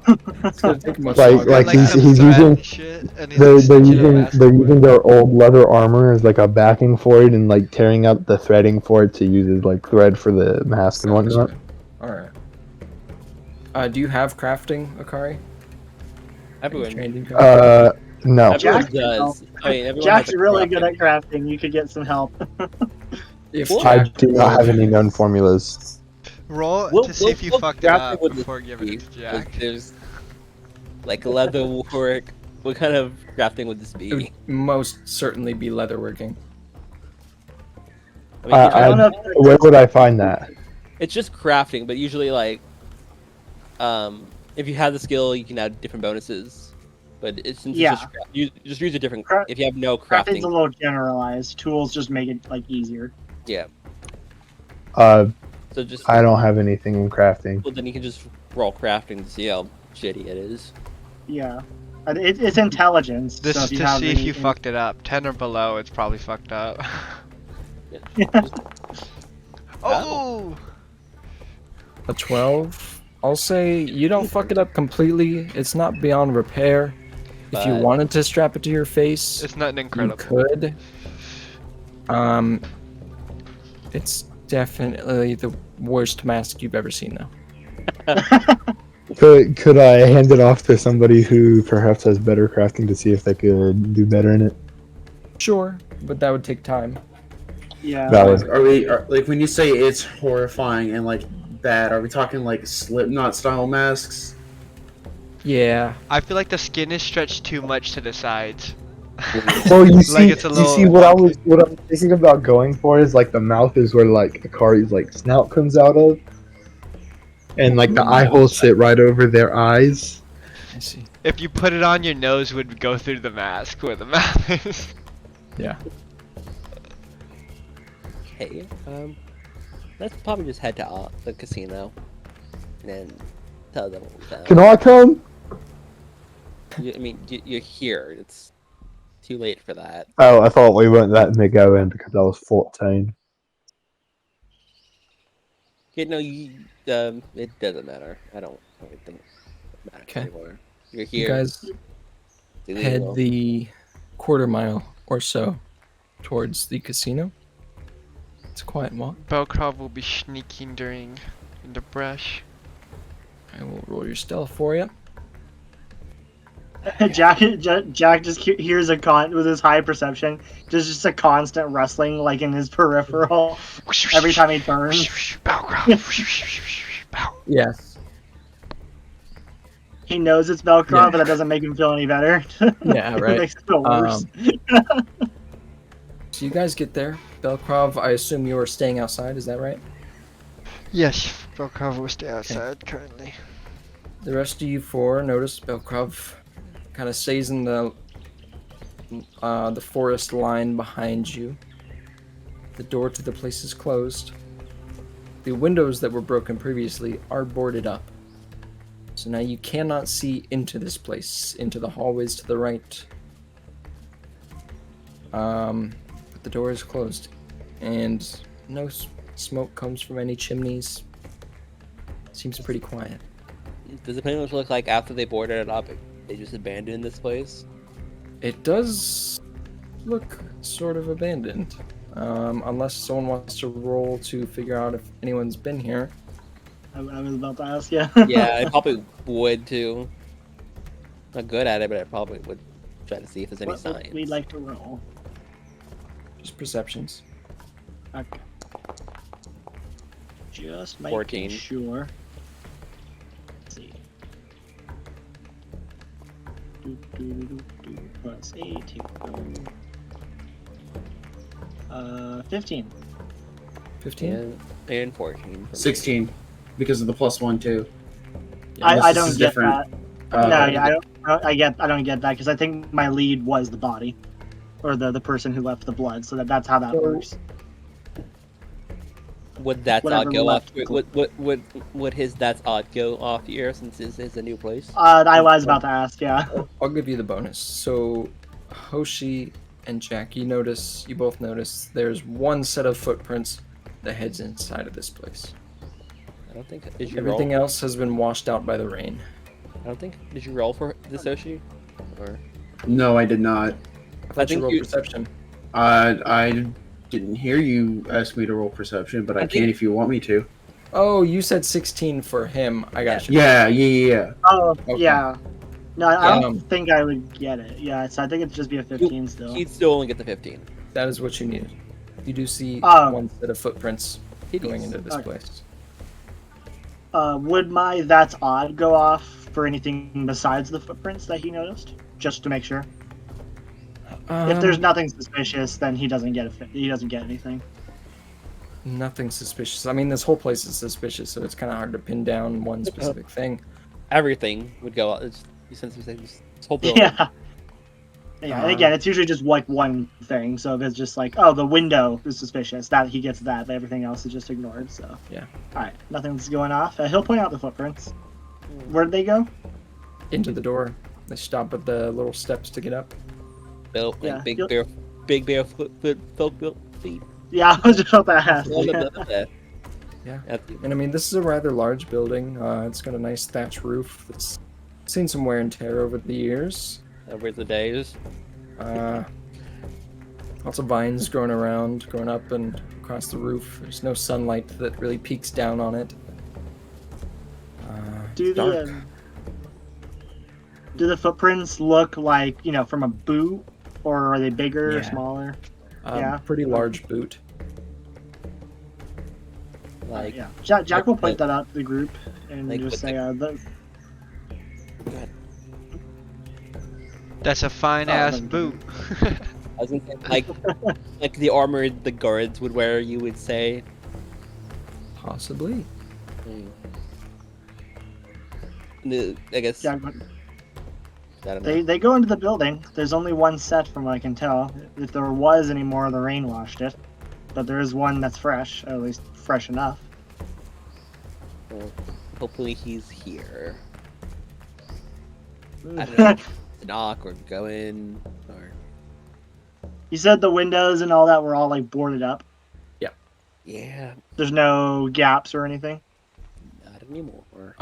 It's gonna take much Like- longer. like Like he's- some he's thread using- and shit, and he's They're, like they're stitching a using mask they're for using it. their old leather armor as like a backing for it, and like tearing out the threading for it to use as like thread for the mask and whatnot. Alright. Do you have crafting, Akari? Everyone, Trained in crafting? No. everyone Jack- does. I mean, everyone Jack's has a really good crafting. at crafting. You could get some help. If Well, I Jack- do not have any known formulas. Roll We'll- to see we'll- if you we'll fucked it craft up with the before giving it to speed, Jack. 'cause there's like leather work. What kind of crafting would this It would be? most certainly be leatherworking. I mean, I usually- don't know if Where would I find that? it's just crafting, but usually like, if you have the skill, you can add different bonuses. But it's since Yeah. it's you just use a different. Cra- If you have no crafting's a crafting, little generalized. Tools just make it like easier. yeah. Uh, So just I don't have anything in crafting. well, then you can just roll crafting to see how shitty it is. Yeah. It's intelligence. This so is if you to have see if you anything- fucked it up. 10 or below, it's probably fucked up. Oh! A 12. I'll say you don't fuck it up completely. It's not beyond repair. If you But- wanted to strap it to your face, It's nothing you incredible. could. It's definitely the worst mask you've ever seen, though. Could I hand it off to somebody who perhaps has better crafting to see if they could do better in it? Sure, but that would take time. Yeah. Valid. Like when you say it's horrifying and like bad? Are we talking like Slipknot style masks? Yeah. I feel like the skin is stretched too much to the sides. Well, you Like see, it's a you little see what I was thinking about going for is like the mouth is where like Akari's like snout comes out of, and like the eye holes sit right over their eyes. I see. If you put it on, your nose would go through the mask where the mouth is. Yeah. Okay, let's probably just head to the casino and then tell them what we found. Can I come? I mean, you're here. It's too late for that. Oh, I thought we weren't letting me go in because I was 14. Okay, no, it doesn't matter. I don't really think it matters Okay. anymore. You're You here. guys It's illegal. head the quarter mile or so towards the casino. It's a quiet walk. Belkrov will be sneaking in the brush. I will roll your stealth for you. Jack just hears with his high perception, just a constant rustling like in his peripheral every time he turns. Belkrov. Yes. He knows it's Velcro, Yeah. but that doesn't make him feel any better. Yeah, It right. makes it feel worse. So you guys get there. Belkrov, I assume you are staying outside, is that right? Yes, Belkrov will stay outside currently. The rest of you four notice Belkrov kind of stays in the forest line behind you. The door to the place is closed. The windows that were broken previously are boarded up. So now you cannot see into this place, into the hallways to the right. But the door is closed, and no smoke comes from any chimneys. Seems pretty quiet. Does it pretty much look like after they boarded it up, they just abandoned this place? It does look sort of abandoned, unless someone wants to roll to figure out if anyone's been here. I was about to ask, yeah. Yeah, I probably would too. Not good at it, but I probably would try to see if there's any What would signs. we like to roll? Just perceptions. Okay. Just making 14. sure. Let's see. Plus 8. 15. 15? And 14. for me. 16, because of the +1 too. I this don't is get different. that. No, yeah, I don't get that because I think my lead was the body, or the person who left the blood. So that's how that So- works. Would that Whatever odd go off? left. Would his that's odd go off here since this is a new place? I was about to ask. Yeah. I'll give you the bonus. So, Hoshi and Jack, you both notice there's one set of footprints that heads inside of this place. I don't think. Did you Everything roll? else has been washed out by the rain. I don't think. Did you roll for this Oshi? Or No, I did not. I thought you think rolled you- perception. I didn't hear you ask me to roll perception, but I, think- can if you want me to. Oh, you said 16 for him. I got you. Yeah. Oh, Okay. yeah. No, I don't Um, think I would get it. Yeah, so I think it'd just be a 15 still. he'd still only get the 15. That is what you needed. You do see Oh. one set of footprints going into this Okay. place. Would my that's odd go off for anything besides the footprints that he noticed? Just to make sure. If there's nothing suspicious, then he doesn't get he doesn't get anything. Nothing suspicious. I mean, this whole place is suspicious, so it's kind of hard to pin down one specific thing. Everything would go. Since we say this whole building. Yeah. Yeah, and again, it's usually just like one thing. So if it's just like, oh, the window is suspicious, that he gets that, but everything else is just ignored. So Yeah. All right, nothing's going off. He'll point out the footprints. Where'd they go? Into the door. They stop at the little steps to get up. Built Yeah, like big you'll- bear built feet. Yeah, I was just about to ask. Yeah. That's- And I mean, this is a rather large building. It's got a nice thatch roof. It's seen some wear and tear over the years. Over the days. Lots of vines growing up and across the roof. There's no sunlight that really peeks down on it. Do Dark. the footprints look like, from a boot, or are they bigger or Yeah. smaller? Yeah. Pretty large boot. Like Yeah, Jack will point that out to the group and Like just with say, Go ahead. That's a fine ass boot. I was gonna say, like the armor the guards would wear. You would say. Possibly. I guess. Jack, I don't know. they go into the building. There's only one set from what I can tell. If there was any more, the rain washed it. But there is one that's fresh, at least fresh enough. Well, hopefully he's here. I don't know. To knock or go in or. You said the windows and all that were all like boarded up. Yeah, There's no gaps or anything. not anymore.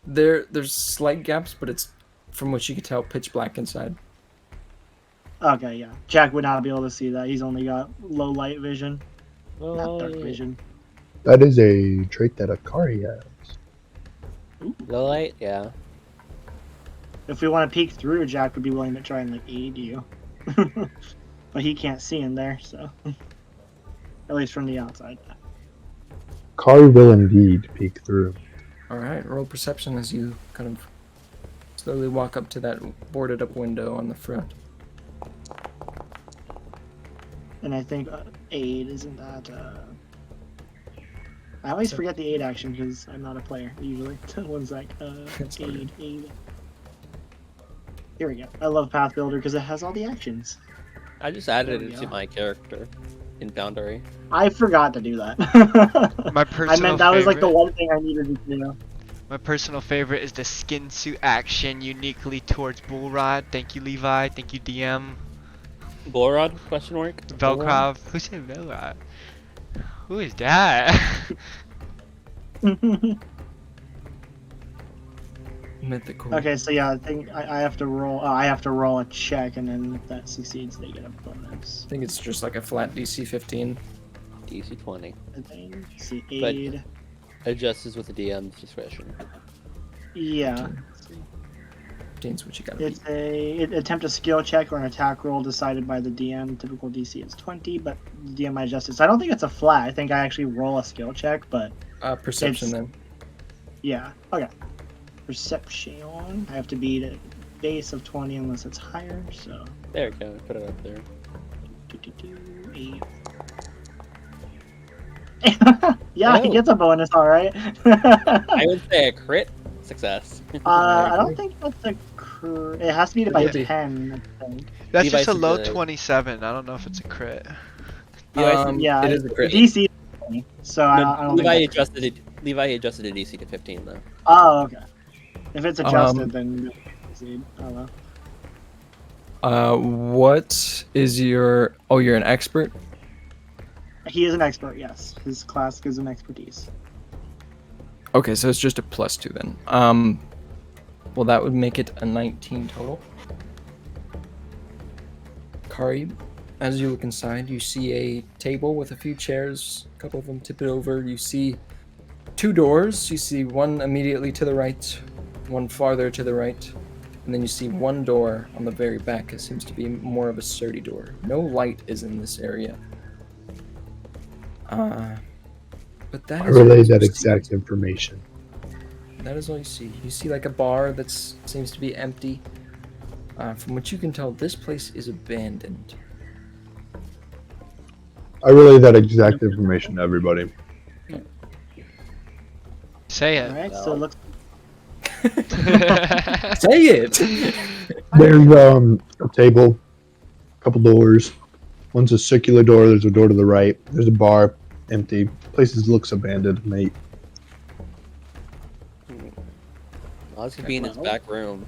There's slight gaps, but it's, from what you can tell, pitch black inside. Okay, yeah. Jack would not be able to see that. He's only got low light vision, not Oh, dark vision. That is a trait that Akari has. low light. Yeah. If we want to peek through, Jack would be willing to try and like aid you. But he can't see in there, so at least from the outside. Akari will indeed peek through. All right, roll perception as you kind of slowly walk up to that boarded up window on the front. And I think aid isn't that. I always forget the aid action because I'm not a player usually. One's like It's all good. aid. Here we go. I love Path Builder because it has all the actions. I just added There we it to go. my character. in Foundry. I forgot to do that. My I personal meant that was like the favorite- one thing I needed to do. My personal favorite is the skin suit action uniquely towards Bullrod. Thank you, Levi. Thank you, DM. Bolrod? Question mark. Velkrov. Who said Velrod? Who is that? Mythical. Okay, so yeah, I think I have to roll. I have to roll a check, and then if that succeeds, they get a bonus. I think it's just like a flat DC 15. DC 20. I think. See, But- aid. Adjusts with the DM's discretion. Yeah, 15's what you gotta it's beat. attempt a skill check or an attack roll decided by the DM. Typical DC is 20, but the DM might adjust it. So I don't think it's a flat. I think I actually roll a skill check, but Perception it's- then. yeah. Okay. Perception. I have to beat a base of 20 unless it's higher. So. There we go. Put it up there. 8. Yeah, he Oh. gets a bonus, all right. I would say a crit success. I don't think that's a it has to be by Yeah. 10, I think. That's Levi's just a is low a- 27. I don't know if it's a crit. Yeah, it is a crit. DC is 20, so I don't Levi think that's- adjusted it. Levi adjusted the DC to 15 though. Oh, okay. If it's adjusted, Um, then I don't know. What is your? Oh, you're an expert. He is an expert, yes. His class gives him expertise. Okay, so it's just a +2 then. Well, that would make it a 19 total. Kari, as you look inside, you see a table with a few chairs, a couple of them tipped over. You see 2 doors. You see one immediately to the right, one farther to the right, and then you see one door on the very back. It seems to be more of a sturdy door. No light is in this area. But that I is all relay you that see. exact information. That is all you see. You see like a bar that seems to be empty. From what you can tell, this place is abandoned. I relay that exact information to everybody. Say All it. right, so it looks. Say it! There's a table, a couple doors. One's a circular door. There's a door to the right. There's a bar, empty. Places looks abandoned, mate. Well, this could be in his back room.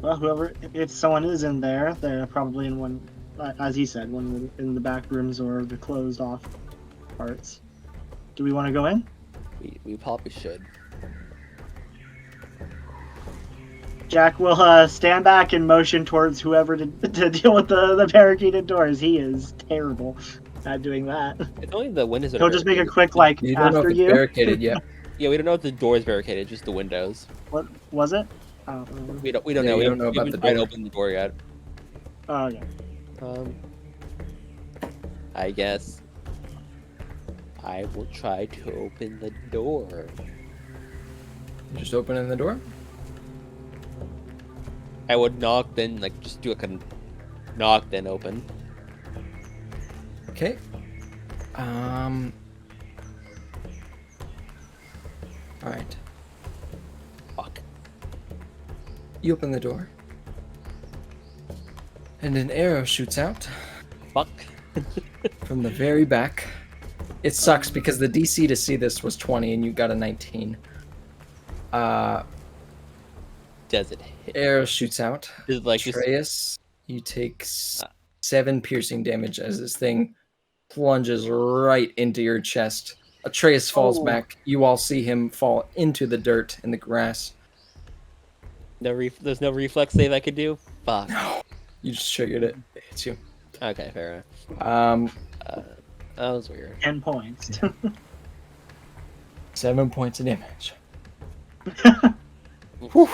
Well, whoever, if someone is in there, they're probably in one, as he said, one in the back rooms or the closed off parts. Do we want to go in? We probably should. Jack will stand back and motion towards whoever to deal with the barricaded doors. He is terrible at doing that. It's only the windows that He'll are just make a barricaded. quick like You don't know after if it's you. barricaded yet. Yeah, we don't know if the door is barricaded, just the windows. What was it? I don't remember. We don't Yeah, know. we don't haven't- know about haven't the tried to door. open the door yet. Oh, okay. I guess I will try to open the door. Just opening the door. I would knock, then like just do a kind of knock, then open. Okay. Alright. Fuck. You open the door. And an arrow shoots out Fuck. from the very back. It sucks because the DC to see this was 20 and you got a 19. Does it hit? Arrow shoots out. Is it like just Atreus, you take 7 piercing damage as this thing plunges right into your chest. Atreus falls Oh. back. You all see him fall into the dirt in the grass. there's no reflex save I could do? Fuck. You just triggered it. It hits you. Okay, fair enough. That was weird. 10 points. 7 points of damage. Whew.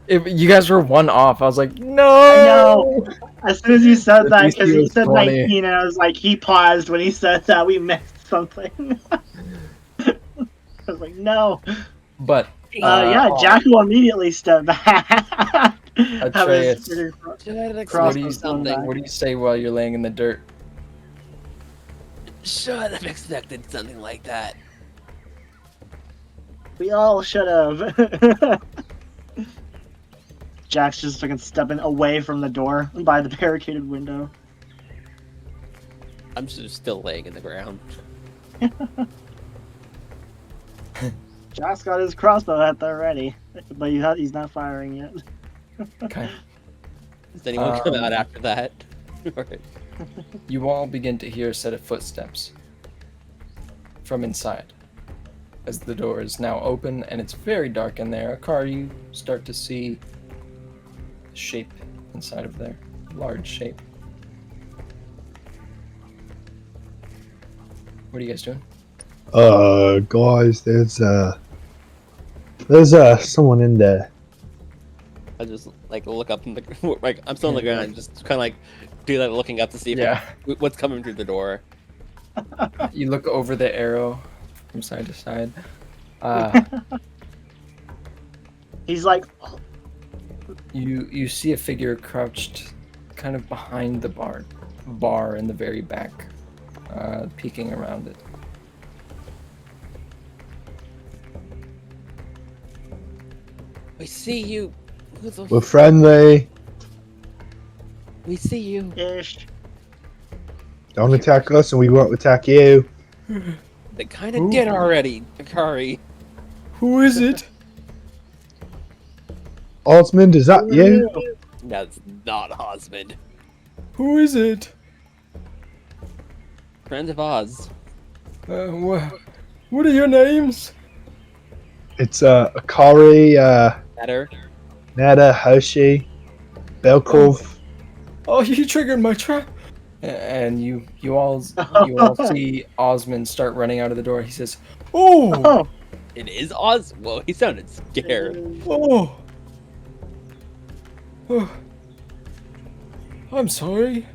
You guys were 1 off. I was like, no! I know. As soon as you said The that, DC because he was said 20. 19, and I was like, he paused when he said that. We missed something. I was like, no. But Yeah, Jack will immediately step back. Have his Atreus. figure Should I Cross what do you the phone back. what do you say while you're laying in the dirt? Should have expected something like that. We all should have. Jack's just fucking stepping away from the door by the barricaded window. I'm just still laying in the ground. Jack's got his crossbow at the ready, but he's not firing yet. Okay. Does anyone come out after that? Alright. You all begin to hear a set of footsteps from inside. As the door is now open and it's very dark in there, Akari, you start to see a shape inside of there. Large shape. What are you guys doing? Guys, there's someone in there. I just like look up in the like I'm still on the ground, just kind of like do that, looking up to see what's coming through the door. You look over the arrow from side to side. He's like, You see a figure crouched kind of behind the bar in the very back, peeking around it. We see you. We're friendly. We see you. ish. Don't attack us, and we won't attack you. They kind of did already, Akari. Who is it? Osmond, is that you? That's not Osmond. Who is it? Friends of Oz. What are your names? It's Akari, Better. Nada, Hoshi, Belkov. Oh, you triggered my trap. And you all see Osmond start running out of the door. He says, "Oh, Oh, It is Oz. Whoa, he sounded scared. oh, oh. I'm sorry.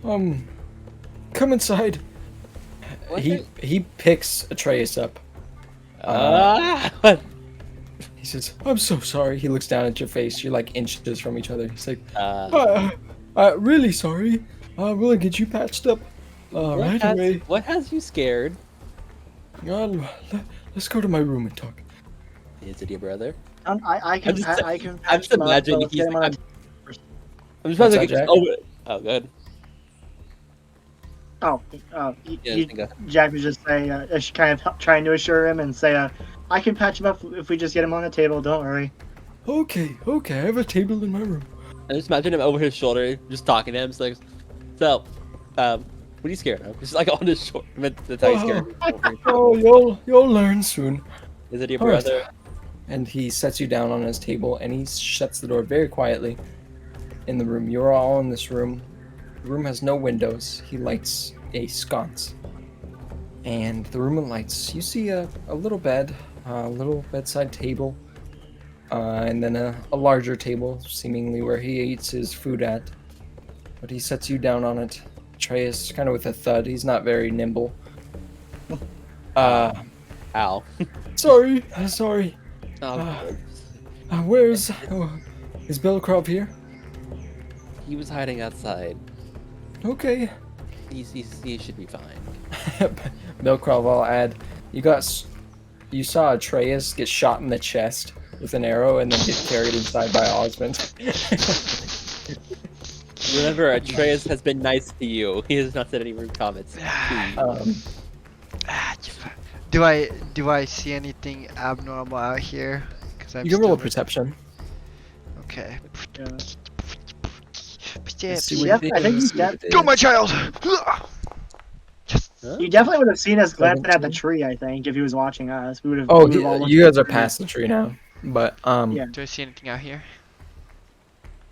Come inside." What? He picks Atreus up. What? He says, "I'm so sorry." He looks down at your face. You're like inches from each other. He's like, "Really sorry. We'll get you patched up right away. What has you scared? Let's go to my room and talk." Is it your brother? I can. I'm just imagining he's. I'm just What's imagining. that, Jack? Oh, good. Jack was just saying, kind of trying to assure him and say, I can patch him up if we just get him on the table. Don't worry. Okay. I have a table in my room. I just imagine him over his shoulder, just talking to him. So, what are you scared of? Just like on his shoulder. That's how he's scared. Oh, you'll learn soon. Is it your All right. brother? And he sets you down on his table and he shuts the door very quietly in the room. You're all in this room. The room has no windows. He lights a sconce. And the room lights. You see a little bed, a little bedside table, and then a larger table, seemingly where he eats his food at. But he sets you down on it. Atreus, kind of with a thud. He's not very nimble. Ow. Sorry. Oh, Is Belkrov here? he was hiding outside. Okay. He should be fine. Belkrov, I'll add. You saw Atreus get shot in the chest with an arrow and then get carried inside by Osmond. Remember, Atreus has been nice to you. He has not said any rude comments. Do I see anything abnormal out here? Because I'm You can roll a still- perception. Okay. See what Yep, you I think see he's what it Go, is. my child! You definitely would have seen us glancing at the 17. tree, I think, if he was watching us. We would have. Oh, we would've all looked you at guys the are tree. past the tree now. But Yeah. Do I see anything out here?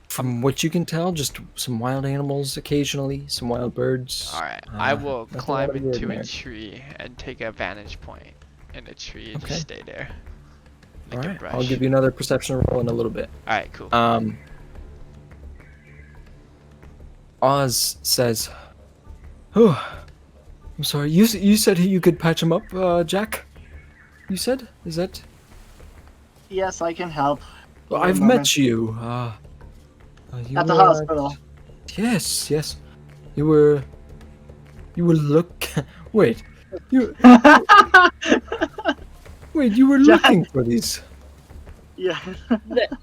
from what you can tell, just some wild animals occasionally, some wild birds. Alright, I will nothing climb out of the into a ordinary. tree and take a vantage point in a tree and Okay. just stay there. All Like a right, brush. I'll give you another perception roll in a little bit. Alright, cool. Oz says, "Oh, I'm sorry. You said you could patch him up, Jack. You said, is that? Yes, I can help. Well, I've met you. You At the were hospital. Yes. You were Wait. You were Jack. looking for these. Yeah.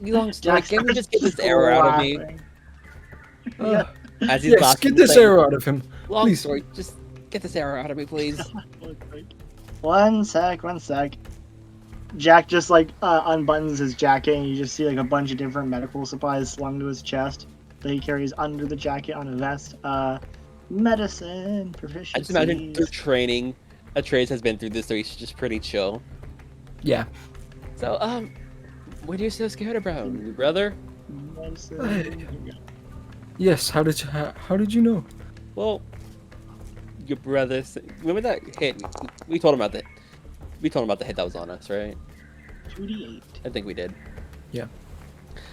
Long story. Jack Can we just starts get this arrow out of me? laughing. Uh, As he's yes, laughing, get this he's like, arrow out of him. Long Please. story. Just get this arrow out of me, please. One sec. Jack just like unbuttons his jacket, and you just see like a bunch of different medical supplies slung to his chest that he carries under the jacket on a vest. Medicine, proficiency. I just imagine through training, Atreus has been through this, so he's just pretty chill. Yeah. So, what are you so scared about, your brother? Yes. How did you know? Well, your brother. Remember that hit? We told him about the. We told him about the hit that was on us, right? 2d8. I think we did. Yeah.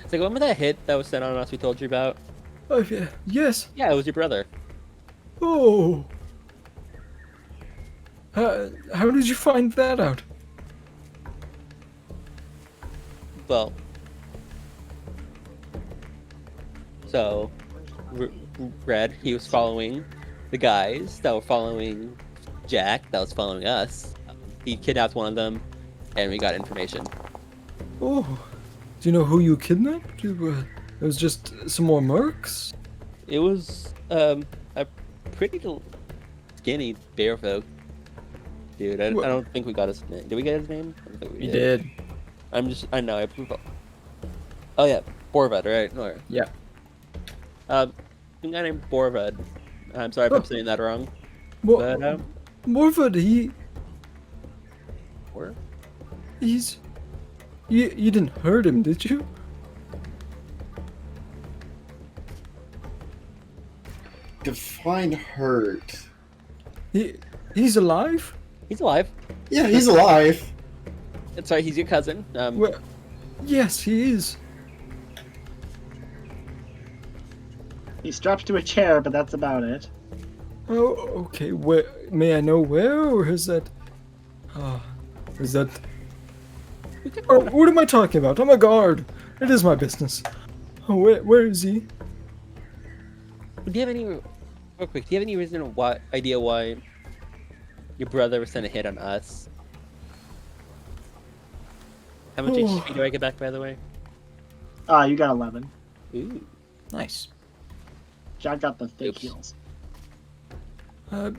It's like, remember that hit that was sent on us? We told you about. Oh yeah. Yes. Yeah, it was your brother. Oh. How did you find that out? Well. So, Red, he was following the guys that were following Jack, that was following us. He kidnapped one of them, and we got information. Oh. Do you know who you kidnapped? It was just some more mercs. It was a pretty skinny bear folk. Dude, I don't think we got his name. Did we get his name? I don't think we You did. I know. Oh yeah, Borvad, right? No. Yeah. A guy named Borvad. I'm sorry if I'm saying that wrong. But Morford, Where? he's... You didn't hurt him, did you? Define hurt. He's alive? He's alive. Yeah, he's alive. That's right. He's your cousin. Well, yes, he is. He's strapped to a chair, but that's about it. Oh, okay. Where may I know where, or is that? Is that? Oh, what am I talking about? I'm a guard. It is my business. Oh, where is he? Do you have any? Real quick. Do you have any idea why your brother was sent a hit on us? How much HP do I get back, by the way? You got 11. Ooh. Nice. Jack got the thick Oops. heels. I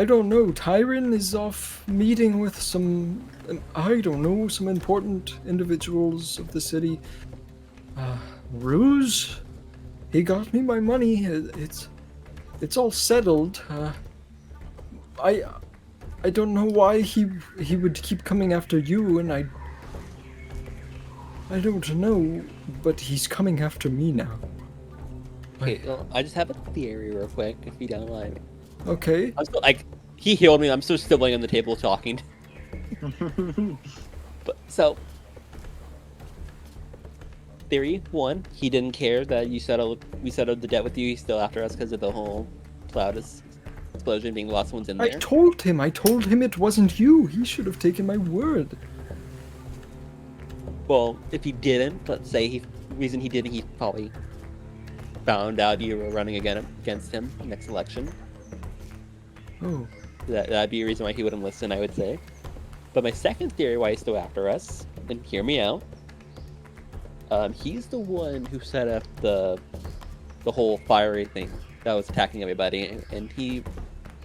don't know. Tyron is off meeting with some, I don't know, some important individuals of the city. Ruse, he got me my money. It's all settled. I don't know why he would keep coming after you, and I don't know, but he's coming after me now. Okay, well, I just have a theory real quick, if you don't mind. Okay. I'm still, he healed me, I'm still laying on the table talking. But, so... Theory 1, he didn't care that we settled the debt with you, he's still after us because of the whole Cloudus explosion being the last ones in there. I told him it wasn't you. He should have taken my word. Well, if he didn't, let's say he probably found out you were running against him next election. Oh. That'd be a reason why he wouldn't listen, I would say. But my second theory why he's still after us, and hear me out, he's the one who set up the whole fiery thing that was attacking everybody, and he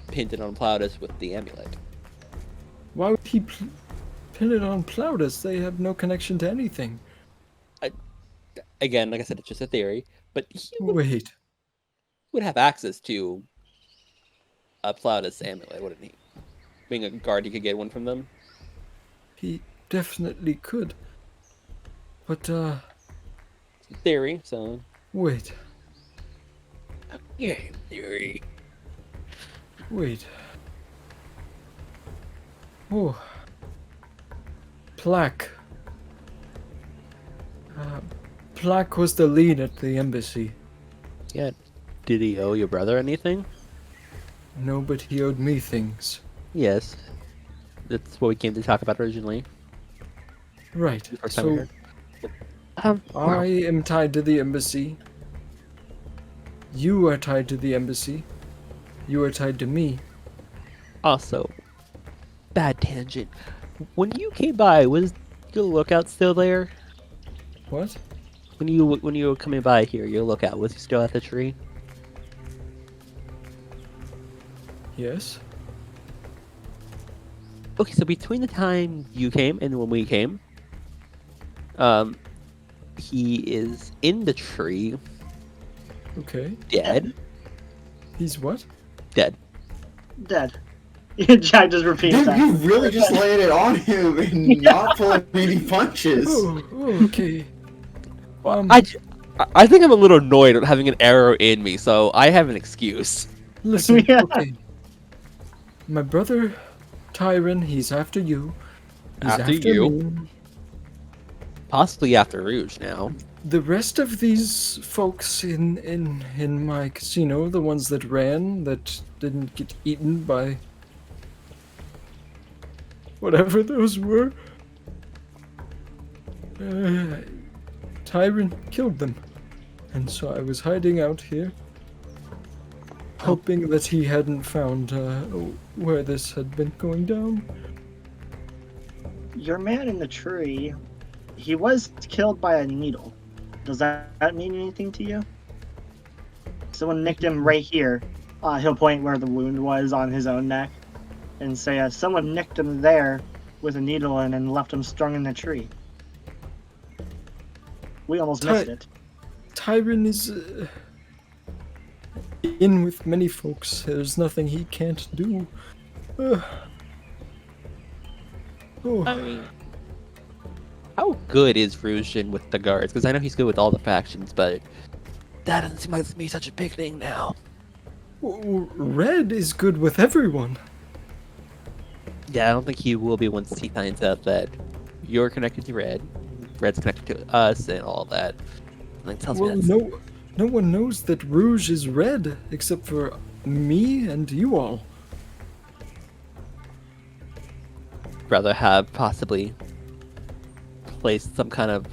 pinned it on Plautus with the amulet. Why would he pin it on Plautus? They have no connection to anything. Again, like I said, it's just a theory, but he would have access to a Plautus amulet, wouldn't he? Being a guard, he could get one from them. He definitely could. But, Theory, so... Wait. Yeah, theory. Wait. Oh. Plaque. Plaque was the lead at the embassy. Yeah. Did he owe your brother anything? No, but he owed me things. Yes. That's what we came to talk about originally. Right. The first time we So heard. I am tied to the embassy. You are tied to the embassy. You are tied to me. Also, bad tangent. When you came by, was your lookout still there? What? when you were coming by here, you look out. Was he still at the tree? Yes. Okay, so between the time you came and when we came, he is in the tree, Okay. dead. He's what? Dead. Dead. Jack just repeats Dude, that. you really just laying it on him and not pulling any punches. Oh, okay. I think I'm a little annoyed at having an arrow in me, so I have an excuse. Listen, Yeah. okay. My brother, Tyron, he's after you. He's After you. me. Possibly after Rouge now. The rest of these folks in my casino, the ones that ran, that didn't get eaten by whatever those were, Tyron killed them. And so I was hiding out here, hoping that he hadn't found where this had been going down. Your man in the tree, he was killed by a needle. Does that mean anything to you? Someone nicked him right here. He'll point where the wound was on his own neck and say, someone nicked him there with a needle in and left him strung in the tree. We almost missed it. Tyron is in with many folks. There's nothing he can't do. I Oh, mean, how good is Rouge in with the guards? Because I know he's good with all the factions, but that doesn't seem like it's me such a big thing now. Red is good with everyone. Yeah, I don't think he will be once he finds out that you're connected to Red, Red's connected to us, and all that. Like, tells me Well, that's... no one knows that Rouge is red except for me and you all. rather have possibly placed some kind of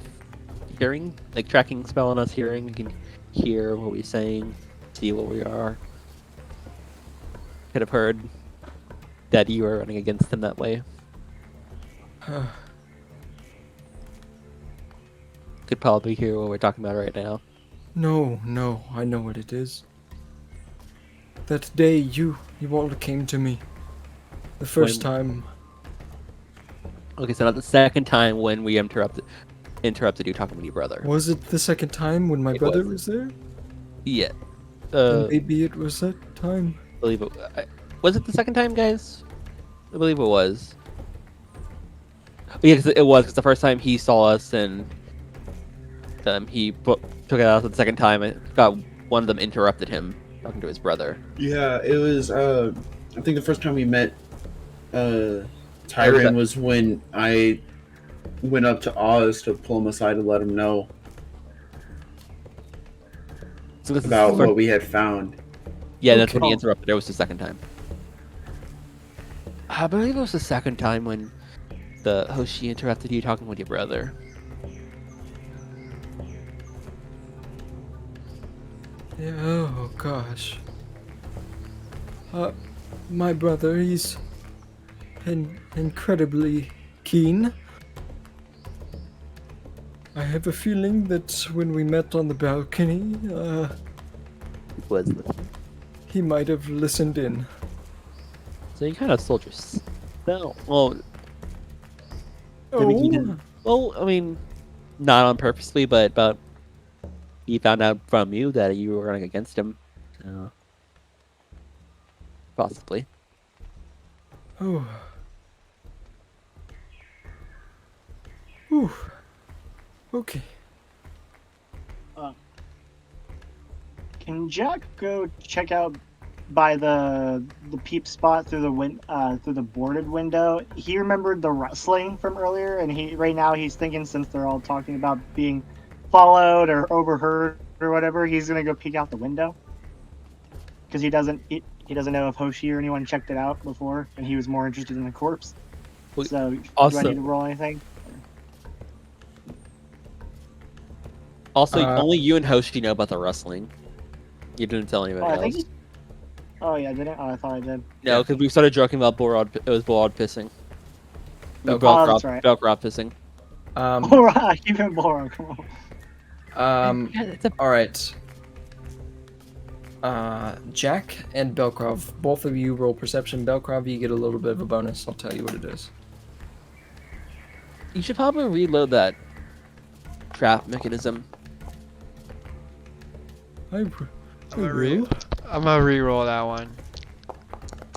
hearing, like tracking spell on us hearing. You can hear what we're saying, see what we are. Could have heard that you were running against him that way. Could probably hear what we're talking about right now. No, I know what it is. That day you all came to me. The first time. Okay, so not the second time when we interrupted you talking with your brother. Was it the second time when my brother was there? Yeah. Then maybe it was that time. I believe it. Was it the second time, guys? I believe it was. Yeah, cause it was. Because the first time he saw us and he took it out. The second time, it got one of them interrupted him talking to his brother. Yeah, it was. I think the first time we met Tyron was when I went up to Oz to pull him aside to let him know about what we had found. Yeah, that's when he interrupted. It was the second time. I believe it was the second time when the Hoshi interrupted you talking with your brother. Yeah, oh gosh. My brother, he's incredibly keen. I have a feeling that when we met on the balcony, he might have listened in. So you kind of sold yourself. Well, I mean, not on purposely, but he found out from you that you were running against him. Possibly. Oh. Whew. Okay. Can Jack go check out by the peep spot through the boarded window? He remembered the rustling from earlier, and right now he's thinking, since they're all talking about being followed or overheard or whatever, he's gonna go peek out the window because he doesn't know if Hoshi or anyone checked it out before, and he was more interested in the corpse. So do I need to roll anything? Also, only you and Hoshi know about the rustling. You didn't tell anybody else. Oh yeah, I didn't. Oh, I thought I did. No, because we started joking about Borod. It was Borod pissing. That's right. Velcrop pissing. Alright, keep it boring. Come on. All right. Jack and Belkrov, both of you roll perception. Belkrov, you get a little bit of a bonus. I'll tell you what it is. You should probably reload that trap mechanism. I I'm will. gonna re-roll that one.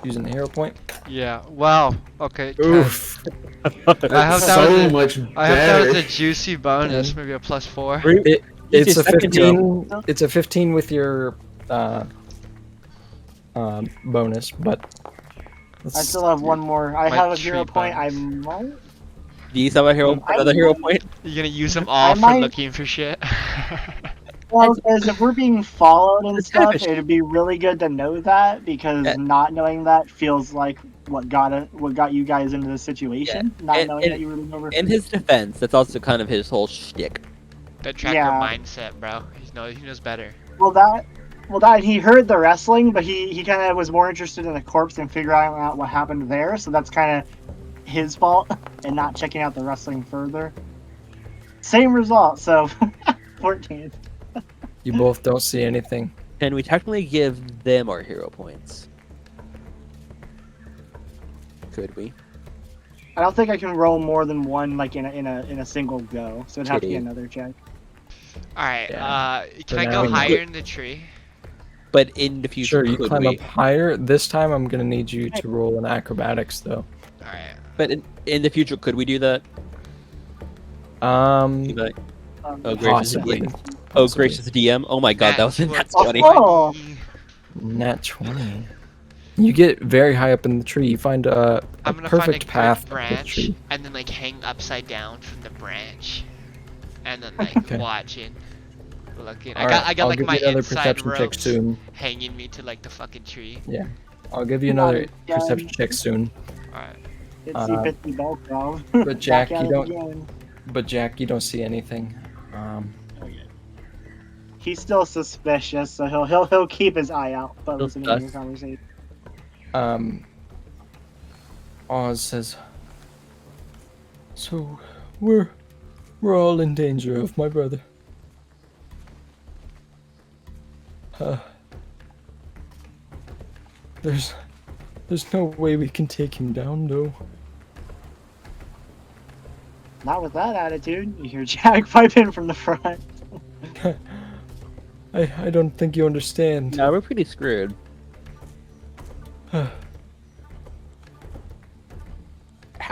Using the hero point. Yeah. Wow. Okay. 10. Oof. I hope that was So a, much I hope that was better. a juicy bonus. Okay. Maybe a +4. It's your a second 15. It's a 15 with your bonus, but I still have one more. I My have a tree 0 point. I bonus. might. Do you have a hero? Another hero point? You're gonna use them all for might- looking for shit. Well, because if we're being followed and It's kind of stuff, a it'd be really good to know that because Yeah. not knowing that feels like what got you guys into this situation. Not And- knowing and- that you were looking over. In his defense, that's also kind of his whole shtick. The tracker Yeah. mindset, bro. He knows better. Well, that he heard the wrestling, but he kind of was more interested in the corpse and figuring out what happened there. So that's kind of his fault, and not checking out the wrestling further. Same result. So 14. you both don't see anything. Can we technically give them our hero points? Could we? I don't think I can roll more than one, like in a single go. So it'd have to be Kitty. another check. All right. Yeah. Can For I now, go we know. higher in the tree? But in the future, Sure, you could climb we? up higher. This time, I'm gonna need you to roll an acrobatics, though. All right. But in the future, could we do that? Um, Like, Um, oh, gracious possibly. DM. Oh, gracious DM. Oh my god, that was in that Oh, 20. oh. Nat 20. You get very high up in the tree. You find a I'm gonna perfect find a path good up the branch tree. and then like hang upside down from the branch, and then like Okay. watching, looking. All I right, got I'll like give my you another inside perception check ropes soon. hanging me to like the fucking tree. I'll give you another Yeah. perception check soon. All right. It's 50 belt bro. But Jack, Back you at it don't. again. But Jack, you don't see anything. He's still suspicious, so he'll keep his eye out. But He'll listening to your sus. conversation. Oz says, "So, we're all in danger of my brother. There's no way we can take him down, though." Not with that attitude. You hear Jack pipe in from the front. I don't think you understand. No, we're pretty screwed. How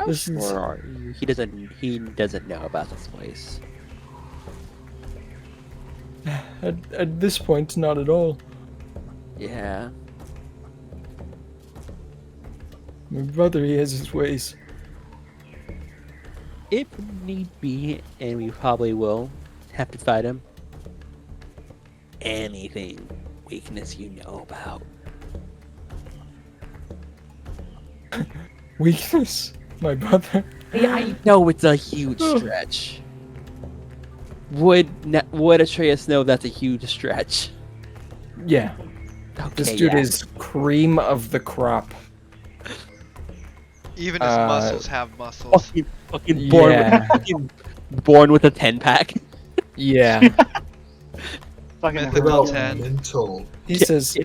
This sure is- are you? He doesn't know about this place. At this point, not at all. Yeah. My brother, he has his ways. If need be, and we probably will have to fight him. Anything weakness you know about. Weakness, my brother. Yeah, I know it's a huge stretch. Would Atreus know that's a huge stretch? Yeah, Okay, this dude yeah. is cream of the crop. Even his Uh, muscles have muscles. fucking born Yeah. with fucking born with a 10-pack. Yeah, Fucking Mythical What hurt. about 10. mental? he says,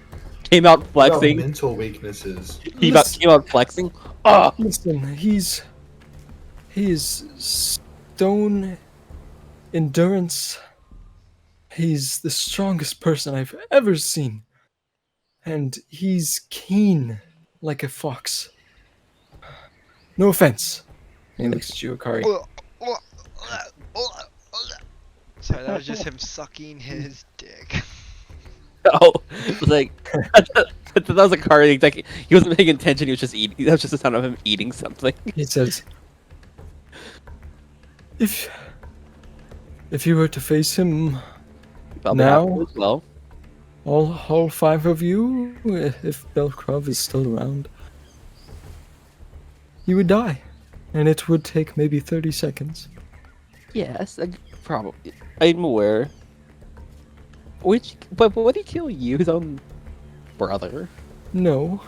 Came out What about flexing. mental weaknesses? Came out flexing. Oh, "Listen, he is stone endurance. He's the strongest person I've ever seen, and he's keen like a fox. No offense." And he looks at you, Akari. Sorry, that was just him sucking his dick. oh, it was like that was a car. Like he wasn't paying attention. He was just eating. That was just the sound of him eating something. He says, If you were to face him, Probably Now? not as well. all five of you, if Belkrov is still around, you would die, and it would take maybe 30 seconds. Yes, probably. I'm aware. But would he kill you, his own brother? No,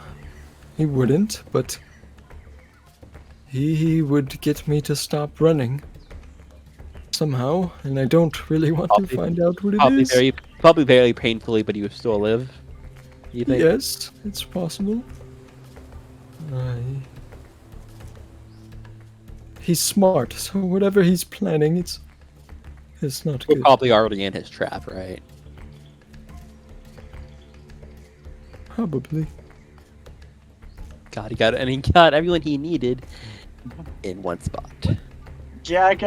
he wouldn't, but he would get me to stop running. somehow, and I don't really want to Probably- find out what it Probably is. probably very painfully, but you still live. You think? Yes, it's possible. He's smart, so whatever he's planning, it's not We're good. probably already in his trap, right? Probably. God, he got everyone he needed in one spot. Jack,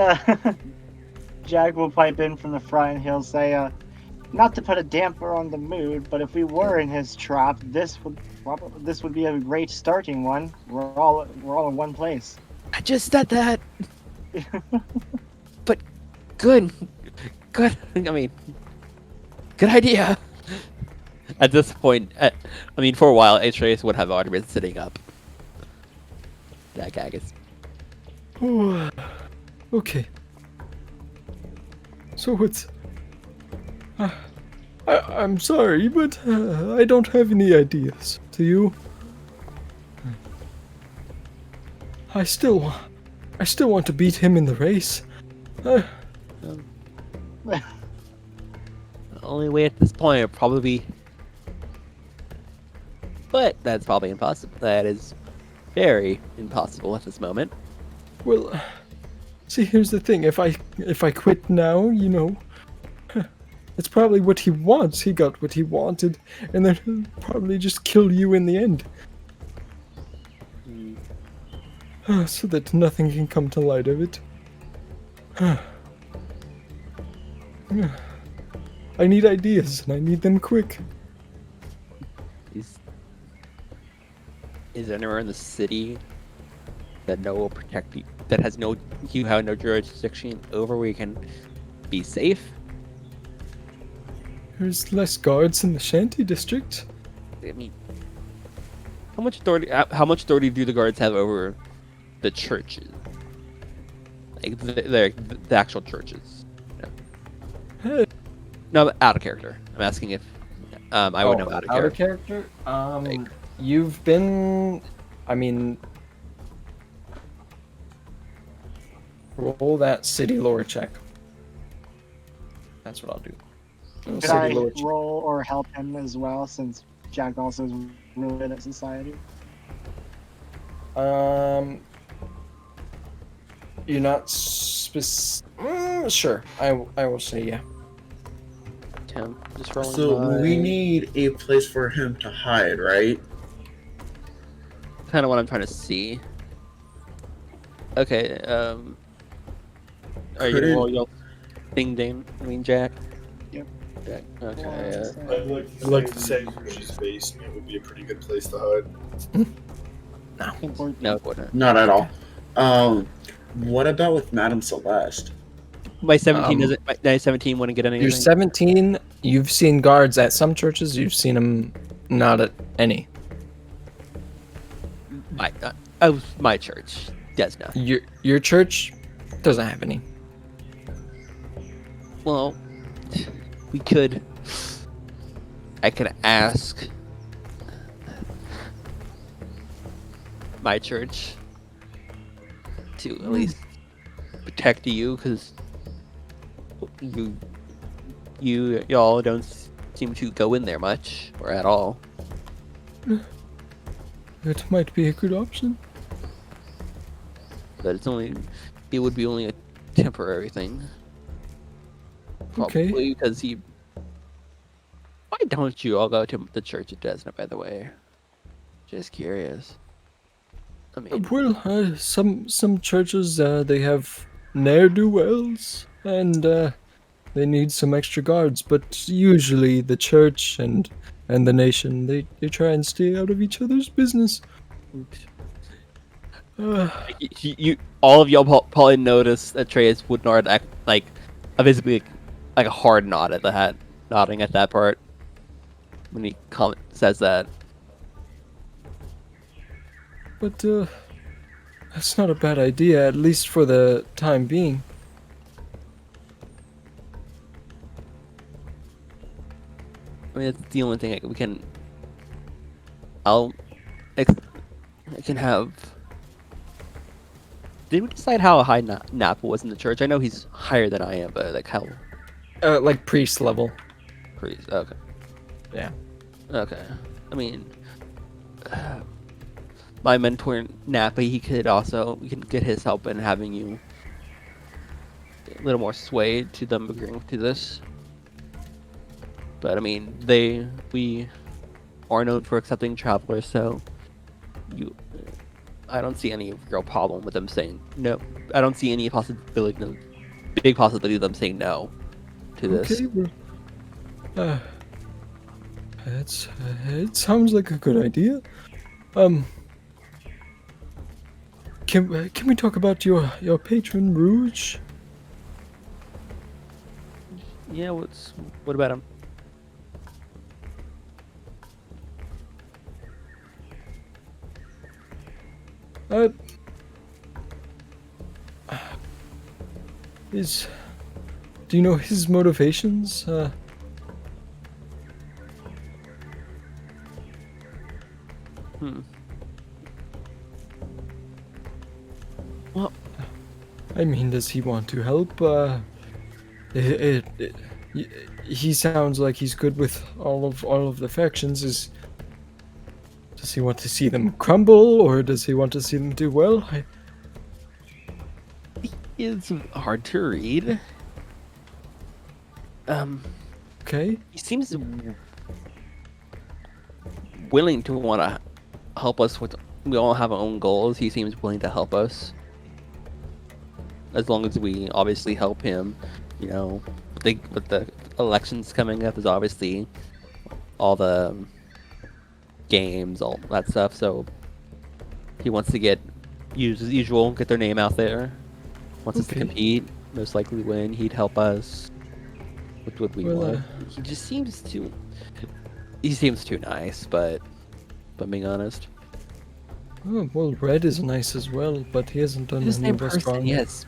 Jack will pipe in from the front and he'll say, not to put a damper on the mood, but if we were in his trap, this would be a great starting one. We're all in one place. I just said that. But good. I mean, good idea. At this point, for a while, Atreus would have already been sitting up. That gag is. Oh, okay. So what's... I'm sorry, but I don't have any ideas. Do you? I still want to beat him in the race. The only way at this point would probably be. But that's probably impossible. That is very impossible at this moment. Well, see, here's the thing. If I quit now, you know, it's probably what he wants. He got what he wanted, and then he'll probably just kill you in the end. So that nothing can come to light of it. I need ideas, and I need them quick. Is there anywhere in the city that will protect you, that has you have no jurisdiction over, where you can be safe? There's less guards in the Shanty district. I mean, how much authority do the guards have over the churches? Like the actual churches? Hey. No, out of character. I'm asking if I would know out of character. You've been... I mean... Roll that city lore check. That's what I'll do. Could I roll or help him as well, since Jack also is really good at society? You're not sure. I will say yeah. Tim, just rolling. So we need a place for him to hide, right? Kind of what I'm trying to see. Okay. Are you gonna roll your thing, Dane? I mean, Jack. Yep. Jack. Okay. I'd like to say Rudy's basement would be a pretty good place to hide. No, it wouldn't. Not at all. What about with Madame Celeste? My 17 doesn't. My 17 wouldn't get anything. You're 17. You've seen guards at some churches. You've seen them not at any. My church does not. Your church doesn't have any. Well, we could. I could ask my church to at least protect you, because y'all don't seem to go in there much or at all. It might be a good option. But it would be only a temporary thing. Okay. Probably because why don't you all go to the church at Desna, by the way? Just curious. I mean, Well, some churches they have ne'er-do-wells, and they need some extra guards. But usually the church and the nation they try and stay out of each other's business. you all of y'all probably noticed that Atreus would not act like visibly like a hard nod at that, nodding at that part when he says that. But that's not a bad idea, at least for the time being. I mean, that's the only thing we can. I can have Did we decide how high Napa was in the church? I know he's higher than I am, but like how Like priest level. priest? Okay. Yeah. Okay. I mean, my mentor Napa, we can get his help in having you a little more swayed to them agreeing to this. But I mean, we are known for accepting travelers, so I don't see any real problem with them saying no. I don't see any big possibility of them saying no to this. Okay, well, it sounds like a good idea. Can we talk about your patron Rouge? Yeah, what about him? Do you know his motivations? Well, I mean, does he want to help? He sounds like he's good with all of the factions. Does he want to see them crumble, or does he want to see them do well? it's hard to read. Okay. He seems willing to want to help us with. We all have our own goals. He seems willing to help us, as long as we obviously help him. You know, with the elections coming up, is obviously all the games, all that stuff. So he wants to get their name out there. Wants us to Okay. compete. Most likely win. He'd help us with what we Well, want. He just seems too. He seems too nice, but if I'm being honest. Oh, well, Red is nice as well, but he hasn't done His any name of us person, wrong. yes.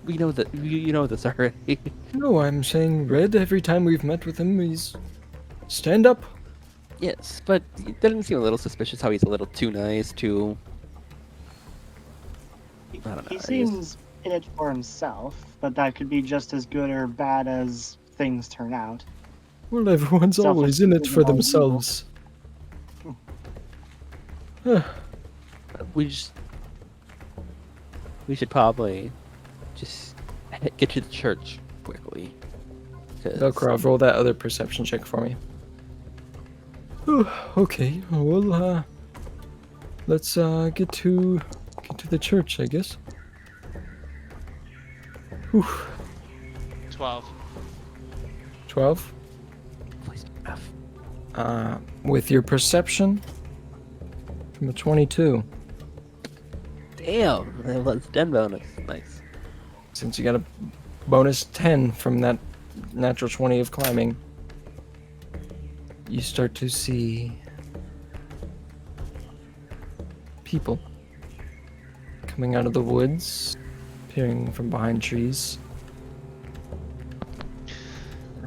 We know that. You know this already. No, I'm saying Red. Every time we've met with him, he's stand up. Yes, but it doesn't seem a little suspicious how he's a little too nice, too. I don't know. He seems in it for himself, but that could be just as good or bad as things turn out. Well, everyone's Selfish always in it people for are evil. themselves. We should probably just get to the church quickly. 'cause- Velcro, roll that other perception check for me. Okay, well, let's get to the church, I guess. 12. 12. Please, F. With your perception, from a 22. Damn, that's 10 bonus. Nice. Since you got a bonus 10 from that natural 20 of climbing, you start to see people coming out of the woods, appearing from behind trees.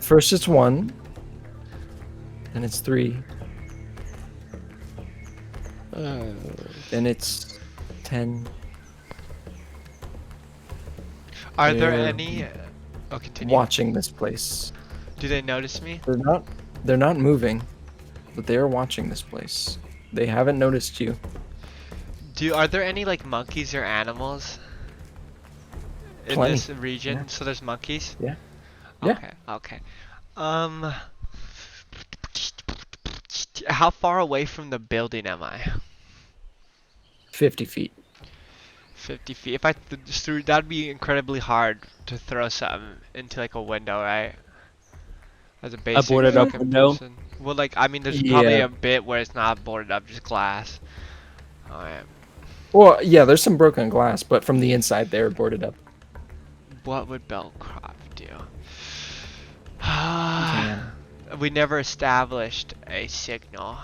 First it's 1, then it's 3, then it's 10. Are there They're any? Oh, continue. Watching this place. Do they notice me? They're not moving, but they are watching this place. They haven't noticed you. Are there any like monkeys or animals in Plenty. this region? Yeah. So there's monkeys. Yeah. Yeah. Okay. Okay. How far away from the building am I? 50 feet. 50 feet. If I just threw, that'd be incredibly hard to throw something into like a window, right? As a basic boarded up fucking window? person. Well, like I mean, there's probably Yeah. a bit where it's not boarded up, just glass. Alright. Well, yeah, there's some broken glass, but from the inside they're boarded up. What would Belcrop do? Can. We never established a signal.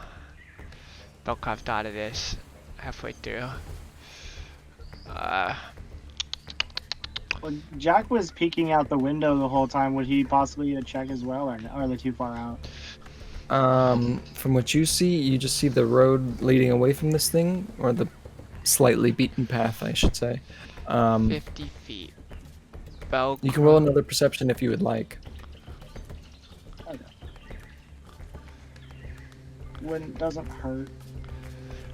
Belcrop thought of this halfway through. Well, Jack was peeking out the window the whole time. Would he possibly get a check as well, or are they too far out? From what you see, you just see the road leading away from this thing, or the slightly beaten path, I should say. Um, 50 feet. Bell you can roll another perception if you would like. When doesn't hurt.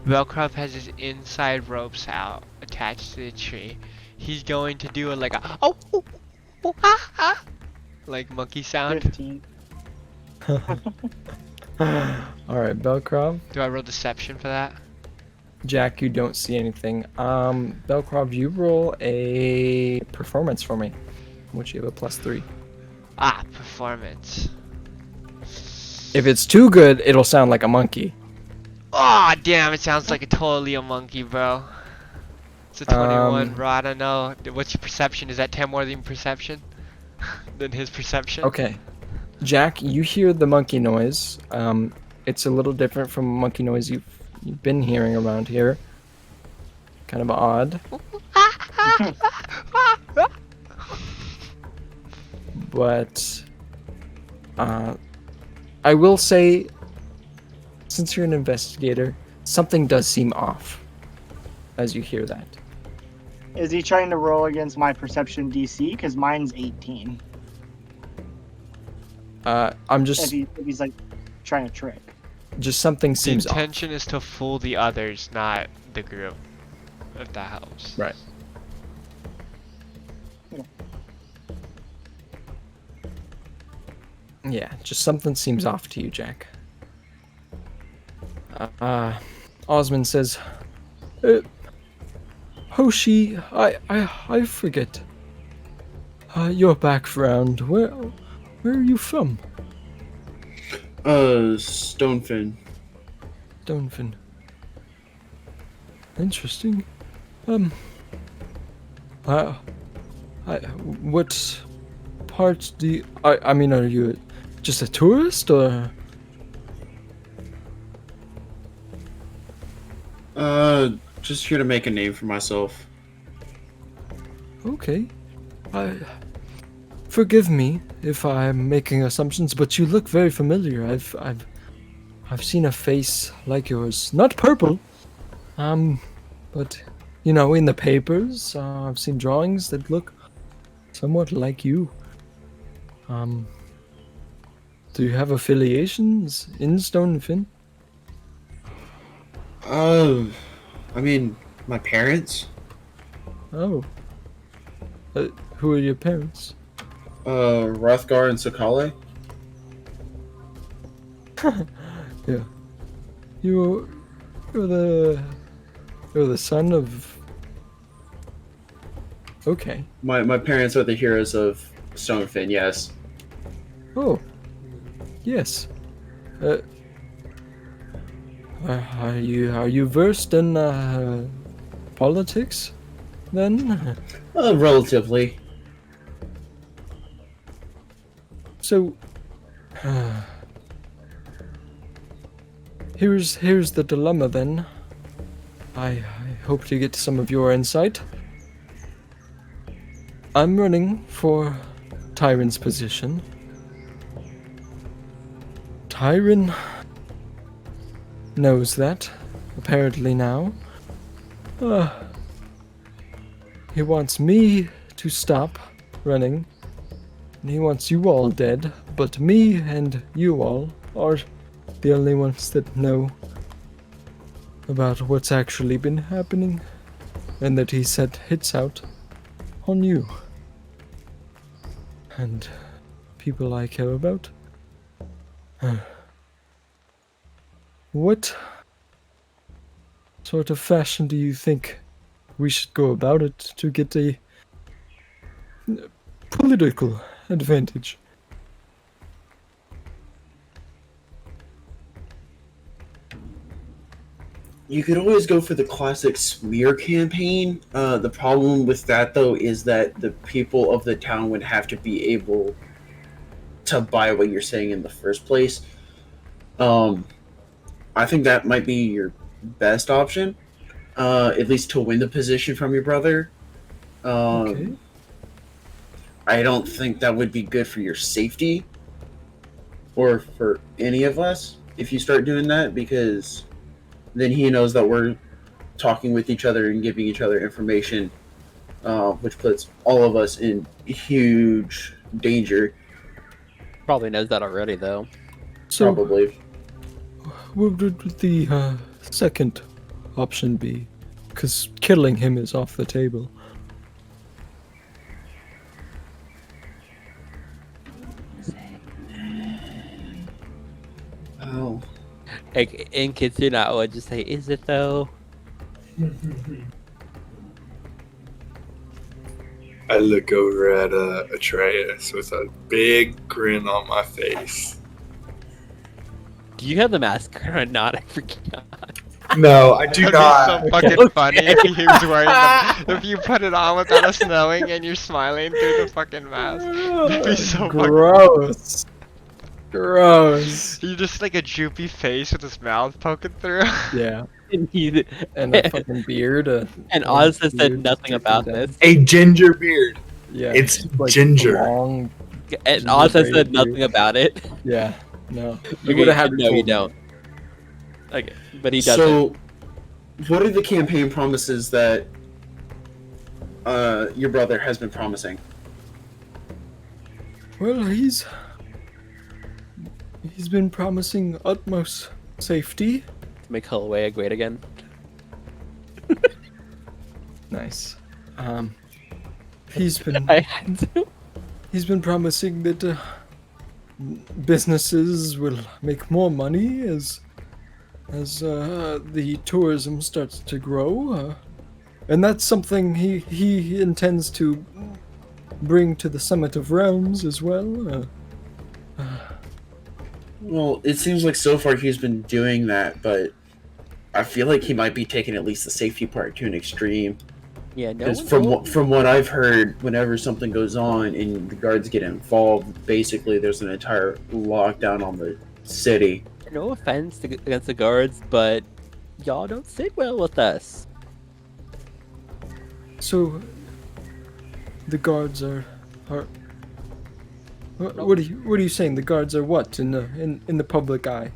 Velcrop has his inside ropes out, attached to the tree. He's going to do like a like monkey sound. 15. Alright, Belkrov. Do I roll deception for that? Jack, you don't see anything. Belkrov, you roll a performance for me, which you have a +3. Ah, performance. If it's too good, it'll sound like a monkey. Oh damn! It sounds like totally a monkey, bro. It's a 21, bro. I don't know. What's your perception? Is that 10 more than perception? Than his perception? Okay. Jack, you hear the monkey noise. It's a little different from monkey noise you've been hearing around here. Kind of odd. But I will say, since you're an investigator, something does seem off as you hear that. Is he trying to roll against my perception DC? Because mine's 18. I'm just If he's like trying to trick. just something The seems off. intention is to fool the others, not the group. If that helps. Right. Yeah, just something seems off to you, Jack. Osmond says, Hoshi, I forget. Your background. Where are you from? Stonefin. Stonefin. Interesting. What part do you... I mean, are you just a tourist, or... Just here to make a name for myself. Okay. Forgive me if I'm making assumptions, but you look very familiar. I've seen a face like yours. Not purple. But you know, in the papers, I've seen drawings that look somewhat like you. Do you have affiliations in Stonefin? I mean, my parents. Oh. Who are your parents? Rothgar and Sakale. Yeah. You're the son of... Okay. My parents are the heroes of Stonefin, yes. Oh. Yes. Are you versed in politics then? Relatively. So here's the dilemma then. I hope to get some of your insight. I'm running for Tyron's position. Tyron knows that, apparently now. He wants me to stop running, and he wants you all dead, but me and you all are the only ones that know about what's actually been happening, and that he set hits out on you and people I care about. What sort of fashion do you think we should go about it to get a political advantage? You could always go for the classic smear campaign. The problem with that, though, is that the people of the town would have to be able to buy what you're saying in the first place. I think that might be your best option, at least to win the position from your brother. Okay. I don't think that would be good for your safety or for any of us if you start doing that, because then he knows that we're talking with each other and giving each other information which puts all of us in huge danger. Probably knows that already, though. So, Probably. what would the second option be? Because killing him is off the table. Oh. Like, in Kitsune, I would just say, is it though? I look over at Atreus with a big grin on my face. Do you have the mask or not? I forgot. No, I do That'd be not. so fucking funny if he was wearing if you put it on without us knowing and you're smiling through the fucking mask. That'd be so fucking... Gross. Gross. You just like a droopy face with his mouth poking through. Yeah. And he- And a fucking beard. and Oz has said nothing about this. A ginger beard. Yeah. It's like ginger. Long. And Oz has said beard. nothing about it. Yeah. No. You Okay, would have had no, you don't. Okay, but he doesn't. So, what are the campaign promises that your brother has been promising? Well, he's been promising utmost safety. To make Hullway great again. Nice. He's been I had to. he's been promising that businesses will make more money as the tourism starts to grow, and that's something he intends to bring to the Summit of Realms as well. Well, it seems like so far he's been doing that, but I feel like he might be taking at least the safety part to an extreme. Yeah, no. Because from what I've heard, whenever something goes on and the guards get involved, basically there's an entire lockdown on the city. No offense against the guards, but y'all don't sit well with us. So the guards are what are you saying? The guards are what in the public eye?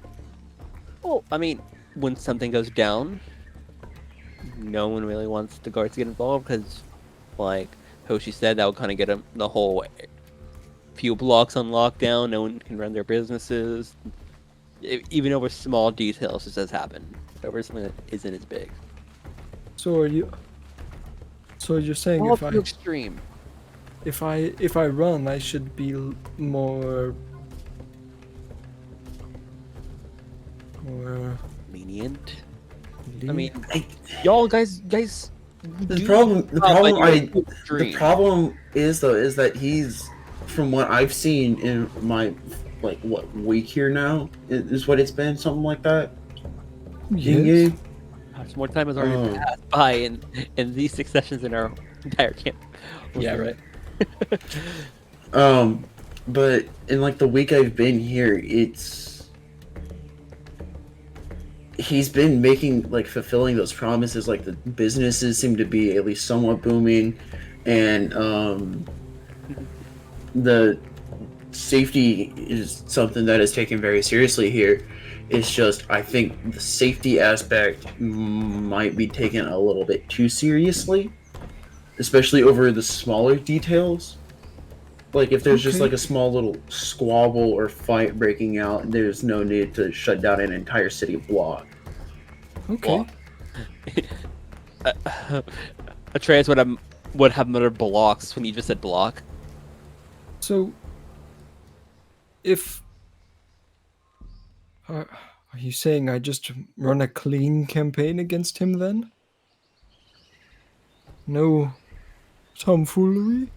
Well, I mean, when something goes down, no one really wants the guards to get involved because, like Hoshi said, that would kind of get them the whole few blocks on lockdown. No one can run their businesses. Even over small details, this has happened. Over something that isn't as big. So you're saying All too extreme. if I run, I should be more Lenient. I lenient? mean, y'all guys. The problem is that he's, from what I've seen in my week here now, is what it's been, something like that. Yes. In-game. Gosh, more time has already passed by in these 6 sessions in our entire camp. Yeah, right. But in the week I've been here, he's been making fulfilling those promises. The businesses seem to be at least somewhat booming, and the safety is something that is taken very seriously here. It's just, I think the safety aspect might be taken a little bit too seriously, especially over the smaller details. If there's just a small little squabble or fight breaking out, there's no need to shut down an entire city block. Okay. Atreus would have muttered blocks when you just said block. So, if are you saying I just run a clean campaign against him then? No tomfoolery?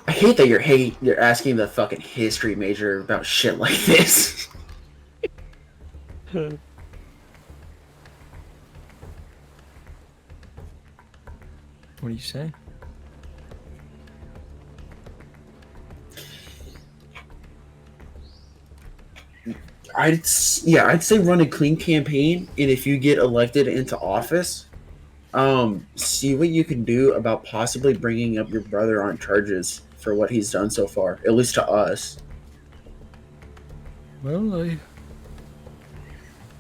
I hate that you're asking the fucking history major about shit like this. What do you say? I'd say run a clean campaign, and if you get elected into office, see what you can do about possibly bringing up your brother on charges for what he's done so far, at least to us. Well,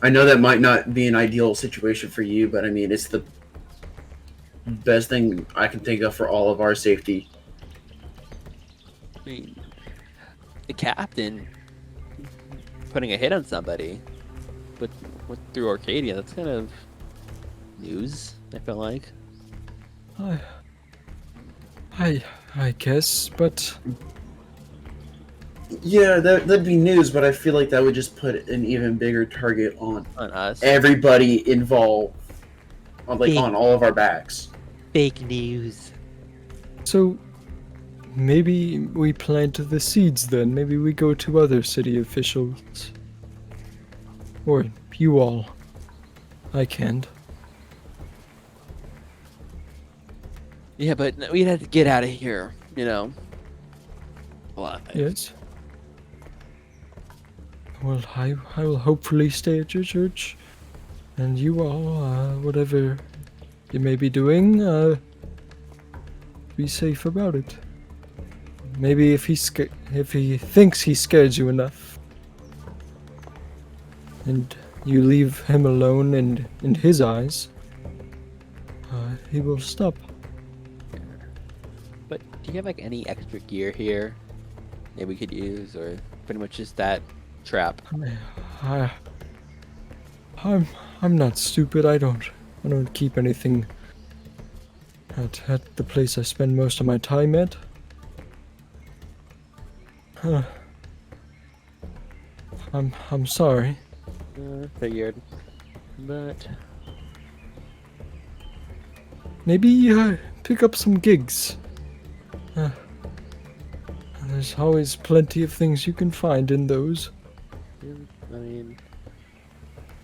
I know that might not be an ideal situation for you, but I mean, it's the best thing I can think of for all of our safety. I mean, the captain putting a hit on somebody with through Arcadia, that's kind of news, I feel like. I guess, but Yeah, that'd be news, but I feel like that would just put an even bigger target on us. everybody involved, Big- on all of our backs. Fake news. so maybe we plant the seeds then. Maybe we go to other city officials. Or you all. I can't. Yeah, but we'd have to get out of here, you know. Alive. Yes. Well, I will hopefully stay at your church, and you all, whatever you may be doing, be safe about it. Maybe if he thinks he scares you enough, and you leave him alone in his eyes, he will stop. But do you have like any extra gear here that we could use, or pretty much just that trap? I'm not stupid. I don't keep anything at the place I spend most of my time at. I'm sorry. Figured. But Maybe pick up some gigs. There's always plenty of things you can find in those. I mean,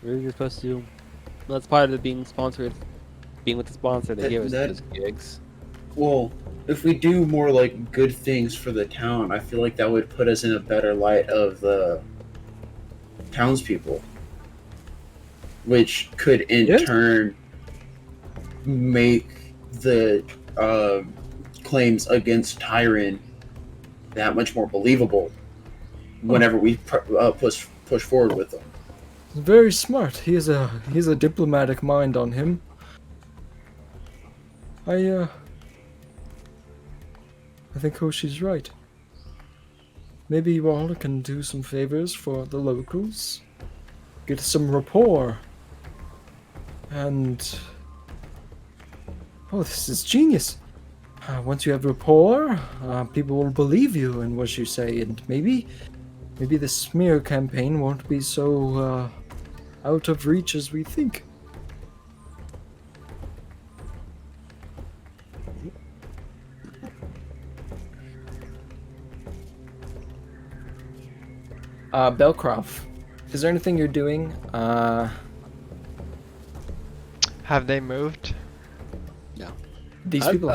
we're supposed to. Well, that's part of being sponsored. Being with the sponsor, they give us those gigs. Well, if we do more like good things for the town, I feel like that would put us in a better light of the townspeople, which could in turn make the claims against Tyron that much more believable whenever we push forward with them. Very smart. He has a diplomatic mind on him. I think Hoshi's right. Maybe you all can do some favors for the locals. Get some rapport. And this is genius. Once you have rapport, people will believe you in what you say, and maybe the smear campaign won't be so out of reach as we think. Belcroft, is there anything you're doing? Have they moved? These people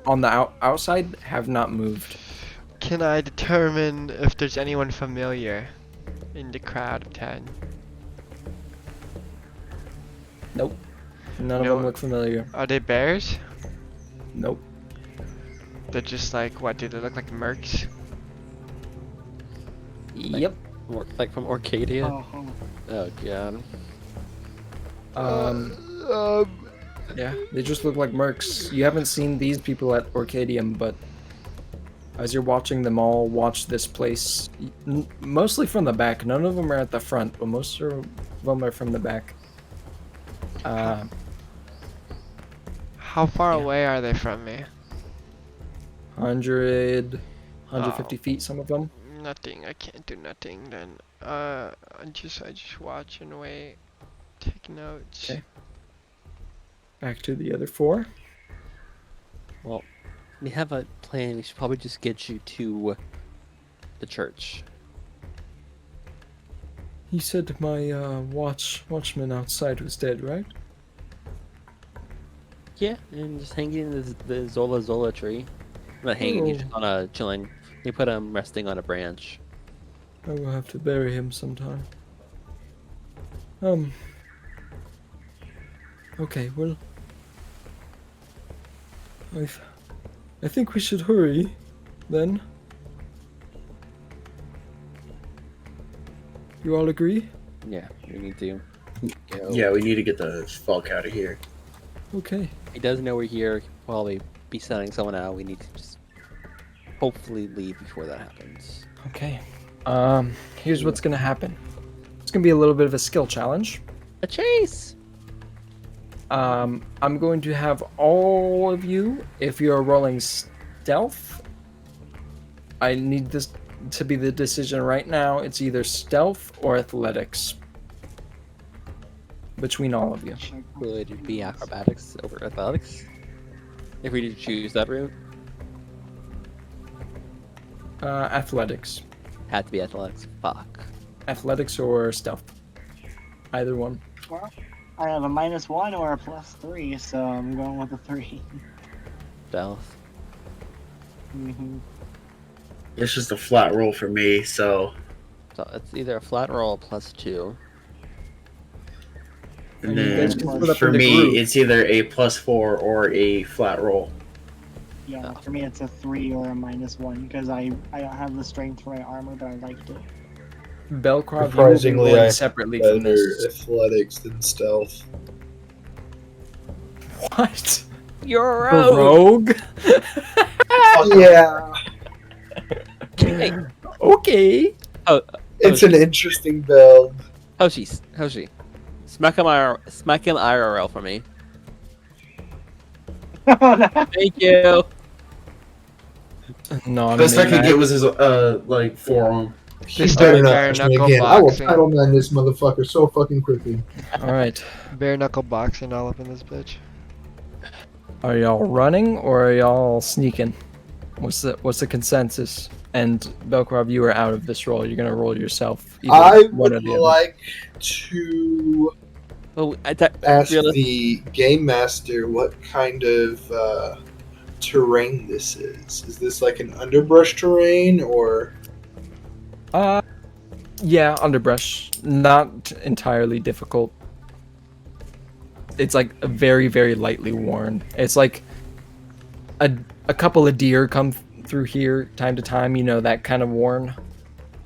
on the outside have not moved. Can I determine if there's anyone familiar in the crowd of 10? Nope. None of them look familiar. Are they bears? Nope. They're just like, what, do they look like mercs? Yep. Like from Arcadia? Uh-huh. Oh god. Yeah, they just look like mercs. You haven't seen these people at Orcadium, but as you're watching them all watch this place, mostly from the back. None of them are at the front, but most of them are from the back. How far away are they from me? 150 feet, some of them. Nothing. I can't do nothing then. I just watch and wait. Take notes. Okay. Back to the other 4. Well, we have a plan. We should probably just get you to the church. He said my watchman outside was dead, right? Yeah, and just hanging in the Zola tree. Not hanging, he's just on a chilling. They put him resting on a branch. I will have to bury him sometime. Okay, well, I think we should hurry, then. You all agree? Yeah, we need to. Yeah, we need to get the fuck out of here. Okay. He does know we're here. He'll probably be sending someone out. We need to just hopefully leave before that happens. Okay. Here's what's gonna happen. It's gonna be a little bit of a skill challenge. A chase! I'm going to have all of you, if you're rolling stealth, I need this to be the decision right now. It's either stealth or athletics. Between all of you. Would it be acrobatics over athletics? If we did choose that route? Athletics. Had to be athletics. Fuck. Athletics or stealth. Either one. Well, I have a -1 or a +3, so I'm going with a 3. Stealth. Mm-hmm. It's just a flat roll for me, so. So it's either a flat roll +2. And you guys then can split up for into me, groups. it's either a +4 or a flat roll. Yeah, for me it's a 3 or a -1 because I don't have the strength for my armor, but I liked it. Belkrov, you will be Surprisingly, rolling I separately from Better this. athletics than stealth. What? You're a A rogue! Yeah, Okay. it's an interesting build. Hoshi. Smack him IRL for me. Thank you. No, Best I could get was his like forearm. He Just better do not bare touch me knuckle again. I will boxing. title man this motherfucker so fucking quickly. All right. Bare knuckle boxing all up in this bitch. Are y'all running or are y'all sneaking? What's the consensus? And Belkrov, you are out of this roll. You're gonna roll yourself. Either I one or would the other. like to Oh, ask the game master what kind of terrain this is. Is this like an underbrush terrain or? Yeah, underbrush. Not entirely difficult. It's like very, very lightly worn. It's like a couple of deer come through here time to time. You know, that kind of worn.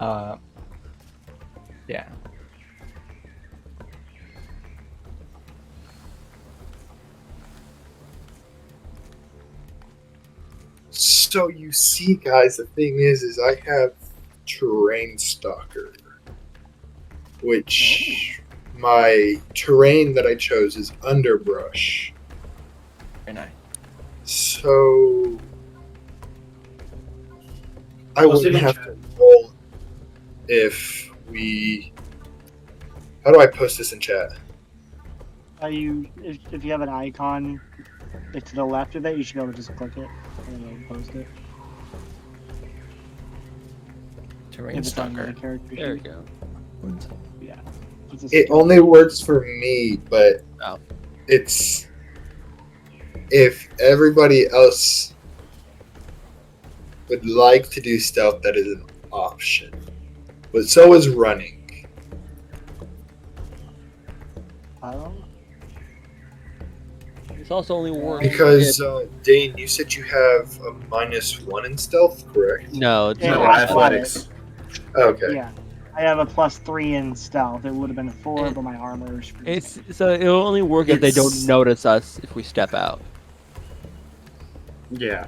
Yeah. So you see, guys, the thing is I have terrain stalker, which my terrain that I chose is underbrush. Very nice. So I Post it wouldn't in have chat. to roll if we. How do I post this in chat? If you have an icon like to the left of it, you should be able to just click it and it'll post it. Terrain If it's on the stalker. character There we sheet. go. Yeah. It's a It skill. only works for me, but Oh. it's if everybody else would like to do stealth, that is an option. But so is running. It's also only work. Because Dane, you said you have a -1 in stealth, correct? No, it's Yeah, No, I athletics. Okay. Yeah. I have a +3 in stealth. It would have been a 4, but my armor is. It's so it'll only work if they don't It's- notice us if we step out. Yeah.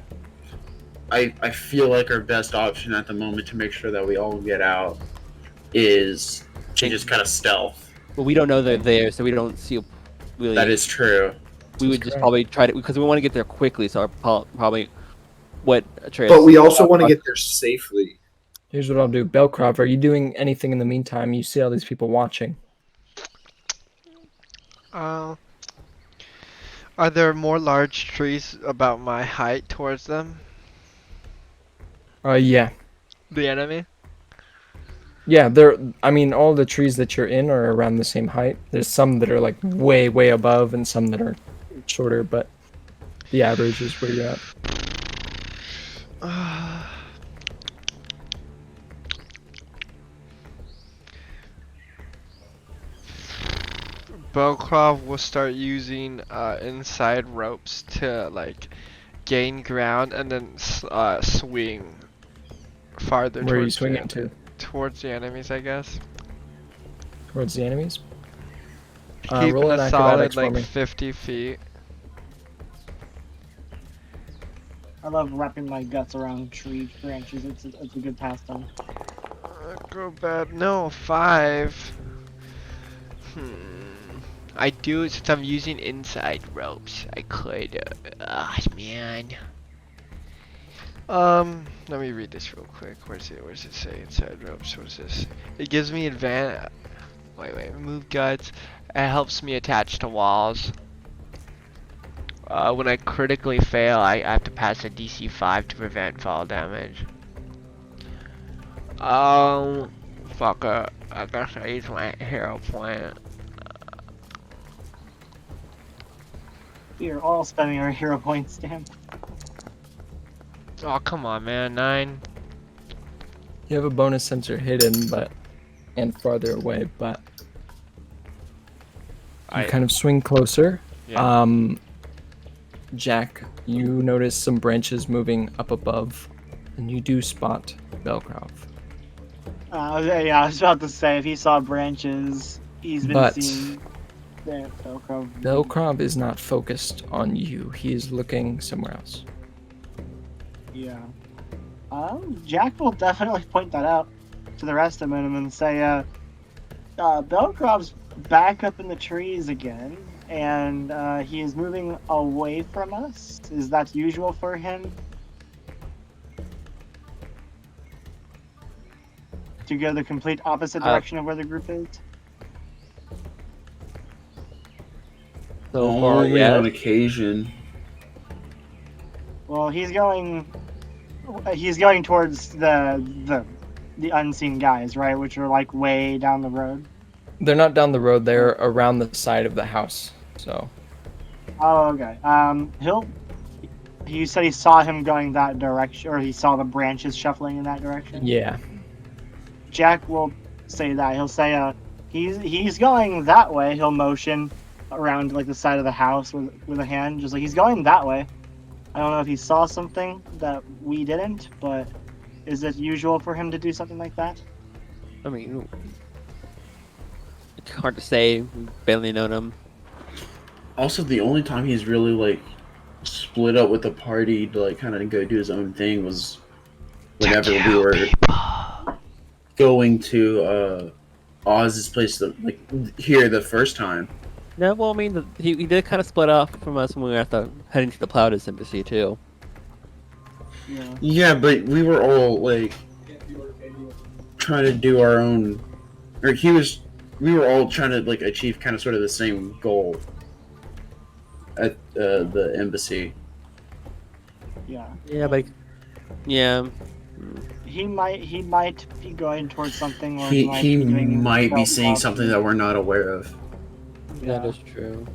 I feel like our best option at the moment to make sure that we all get out is to just kind of stealth. But we don't know they're there, so we don't see. Really, That is true. we would just probably try to because we want to get there quickly. So our probably what Atreus. But we also want to get there safely. Here's what I'll do. Belkrov, are you doing anything in the meantime? You see all these people watching. Are there more large trees about my height towards them? Yeah. The enemy? Yeah, I mean, all the trees that you're in are around the same height. There's some that are like way, way above and some that are shorter, but the average is where you're at. Belkrov will start using inside ropes to like gain ground and then swing farther Where are you towards swinging to? towards the enemies, I guess. Towards the enemies? roll Keeping an a acrobatics solid for like me. 50 feet. I love wrapping my guts around tree branches. It's a good pastime. Acrobat, no, 5. I do, since I'm using inside ropes, I could, man. Let me read this real quick. Where's it say inside ropes? What is this? It gives me advantage. Wait, remove guts. It helps me attach to walls. When I critically fail, I have to pass a DC 5 to prevent fall damage. Fuck it. I guess I use my hero point. We are all spending our hero points, damn. Oh, come on, man. 9. You have a bonus sensor hidden, and farther away, but you kind of swing closer. Yeah. Jack, you notice some branches moving up above, and you do spot Belgrov. Yeah, I was about to say, if he saw branches, he's been But seeing Velcro. Belgrov is not focused on you. He is looking somewhere else. Yeah. Jack will definitely point that out to the rest of them and say, Belgrov's back up in the trees again, and he is moving away from us. Is that usual for him? To go the complete opposite direction of where the group is? So far, Only yes. on occasion. Well, he's going towards the unseen guys, right? Which are like way down the road. They're not down the road. They're around the side of the house. So. Oh, okay. You said he saw him going that direction, or he saw the branches shuffling in that direction. Yeah. Jack will say that. He'll say, he's going that way. He'll motion around like the side of the house with a hand, just like he's going that way. I don't know if he saw something that we didn't, but is it usual for him to do something like that? I mean, it's hard to say. We've barely known him. Also, the only time he's really like split up with the party to like kind of go do his own thing was whenever we were going to Oz's place, here the first time. No, well, I mean, he did kind of split off from us when we were heading to the Plowdus embassy too. Yeah. Yeah, but we were all like trying to do our own, or we were all trying to like achieve kind of sort of the same goal at the embassy. Yeah. Yeah, but yeah. He might be going towards something, or He might be seeing something that we're not aware of. That is true.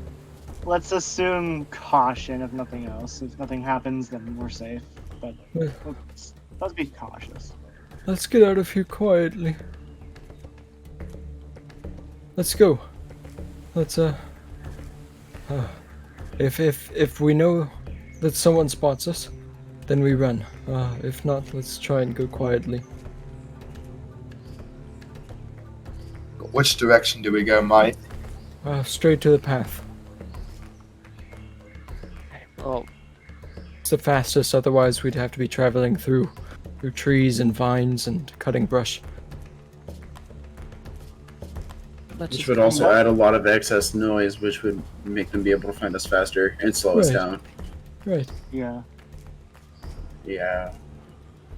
Let's assume caution, if nothing else. If nothing happens, then we're safe. But let's be cautious. Let's get out of here quietly. Let's go. Let's if we know that someone spots us, then we run. If not, let's try and go quietly. Which direction do we go, Mike? Straight to the path. Oh, It's the fastest, otherwise we'd have to be traveling through trees and vines and cutting brush. Which would also add a lot of excess noise, which would make them be able to find us faster and slow us Right. down. Right. Yeah. Yeah.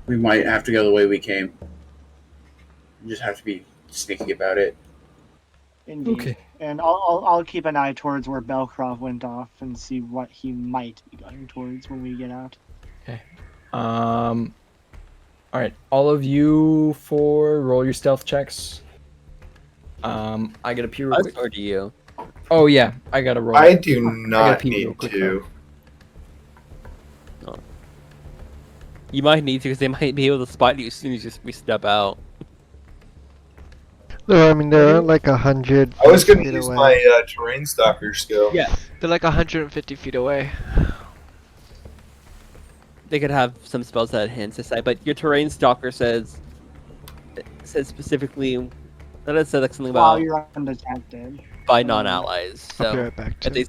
We might have to go the way we came. We just have to be sneaky about it. Indeed. Okay. And I'll keep an eye towards where Belcroft went off and see what he might be going towards when we get out. Okay. All right. All of you roll your stealth checks. I gotta pee real I quick. swear to you. Oh yeah, I gotta roll. I do gotta not pee real need quick, to. You might need to, because they might be able to spot you as soon as we step out. No, I mean they're like 100. I was going to feet use away. my terrain stalker skill. Yeah. They're like 150 feet away. They could have some spells that hints aside, but your terrain stalker says specifically that it said like something While about you're undetected. by non-allies. I'll be So right back. if Too.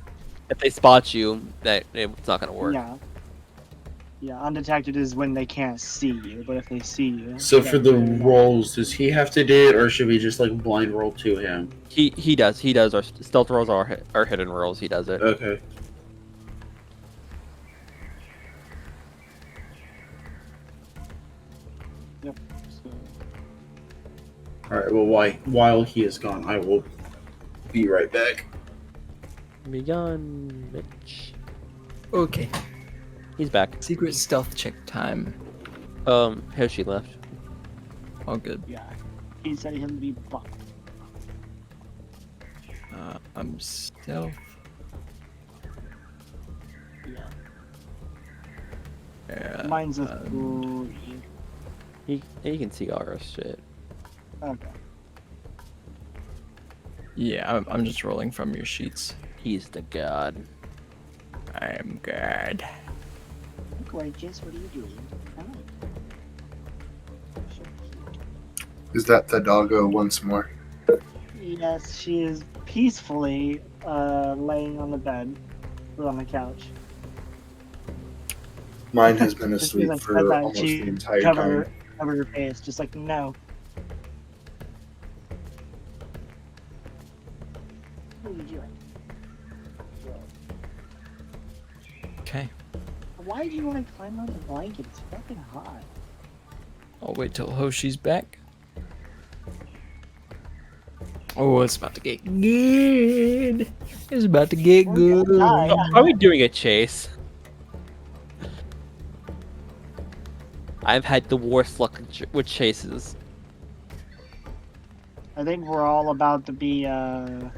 they spot you, that it's not gonna work. Yeah. Yeah, undetected is when they can't see you, but if they see you. So then for the they're not. rolls, does he have to do it, or should we just like blind roll to him? He does. He does. Our stealth rolls are hidden rolls. He does it. Okay. Yep. So, All right. Well, while he is gone, I will be right back. Be gone, bitch. Okay. He's back. Secret stealth check time. Here she left. All good. yeah. He said he'll be bucked. I'm stealth. Yeah. Mine's a 3. He can see our shit. Okay. Yeah, I'm just rolling from your sheets. He's the god. I am good. Gorgeous, what are you doing? Oh. So cute. Is that the doggo once more? Yes, she is peacefully laying on the bed or on the couch. Mine has been Just asleep like for said that, almost she the entire cover time. her face, just like no. What are you doing? Okay. Why do you want to climb on the blanket? It's fucking hot. I'll wait till Hoshi's back. Oh, it's about to get good. It's about to get We're good. gonna die. Are we doing a chase? I've had the worst luck with chases. I think we're all about to be a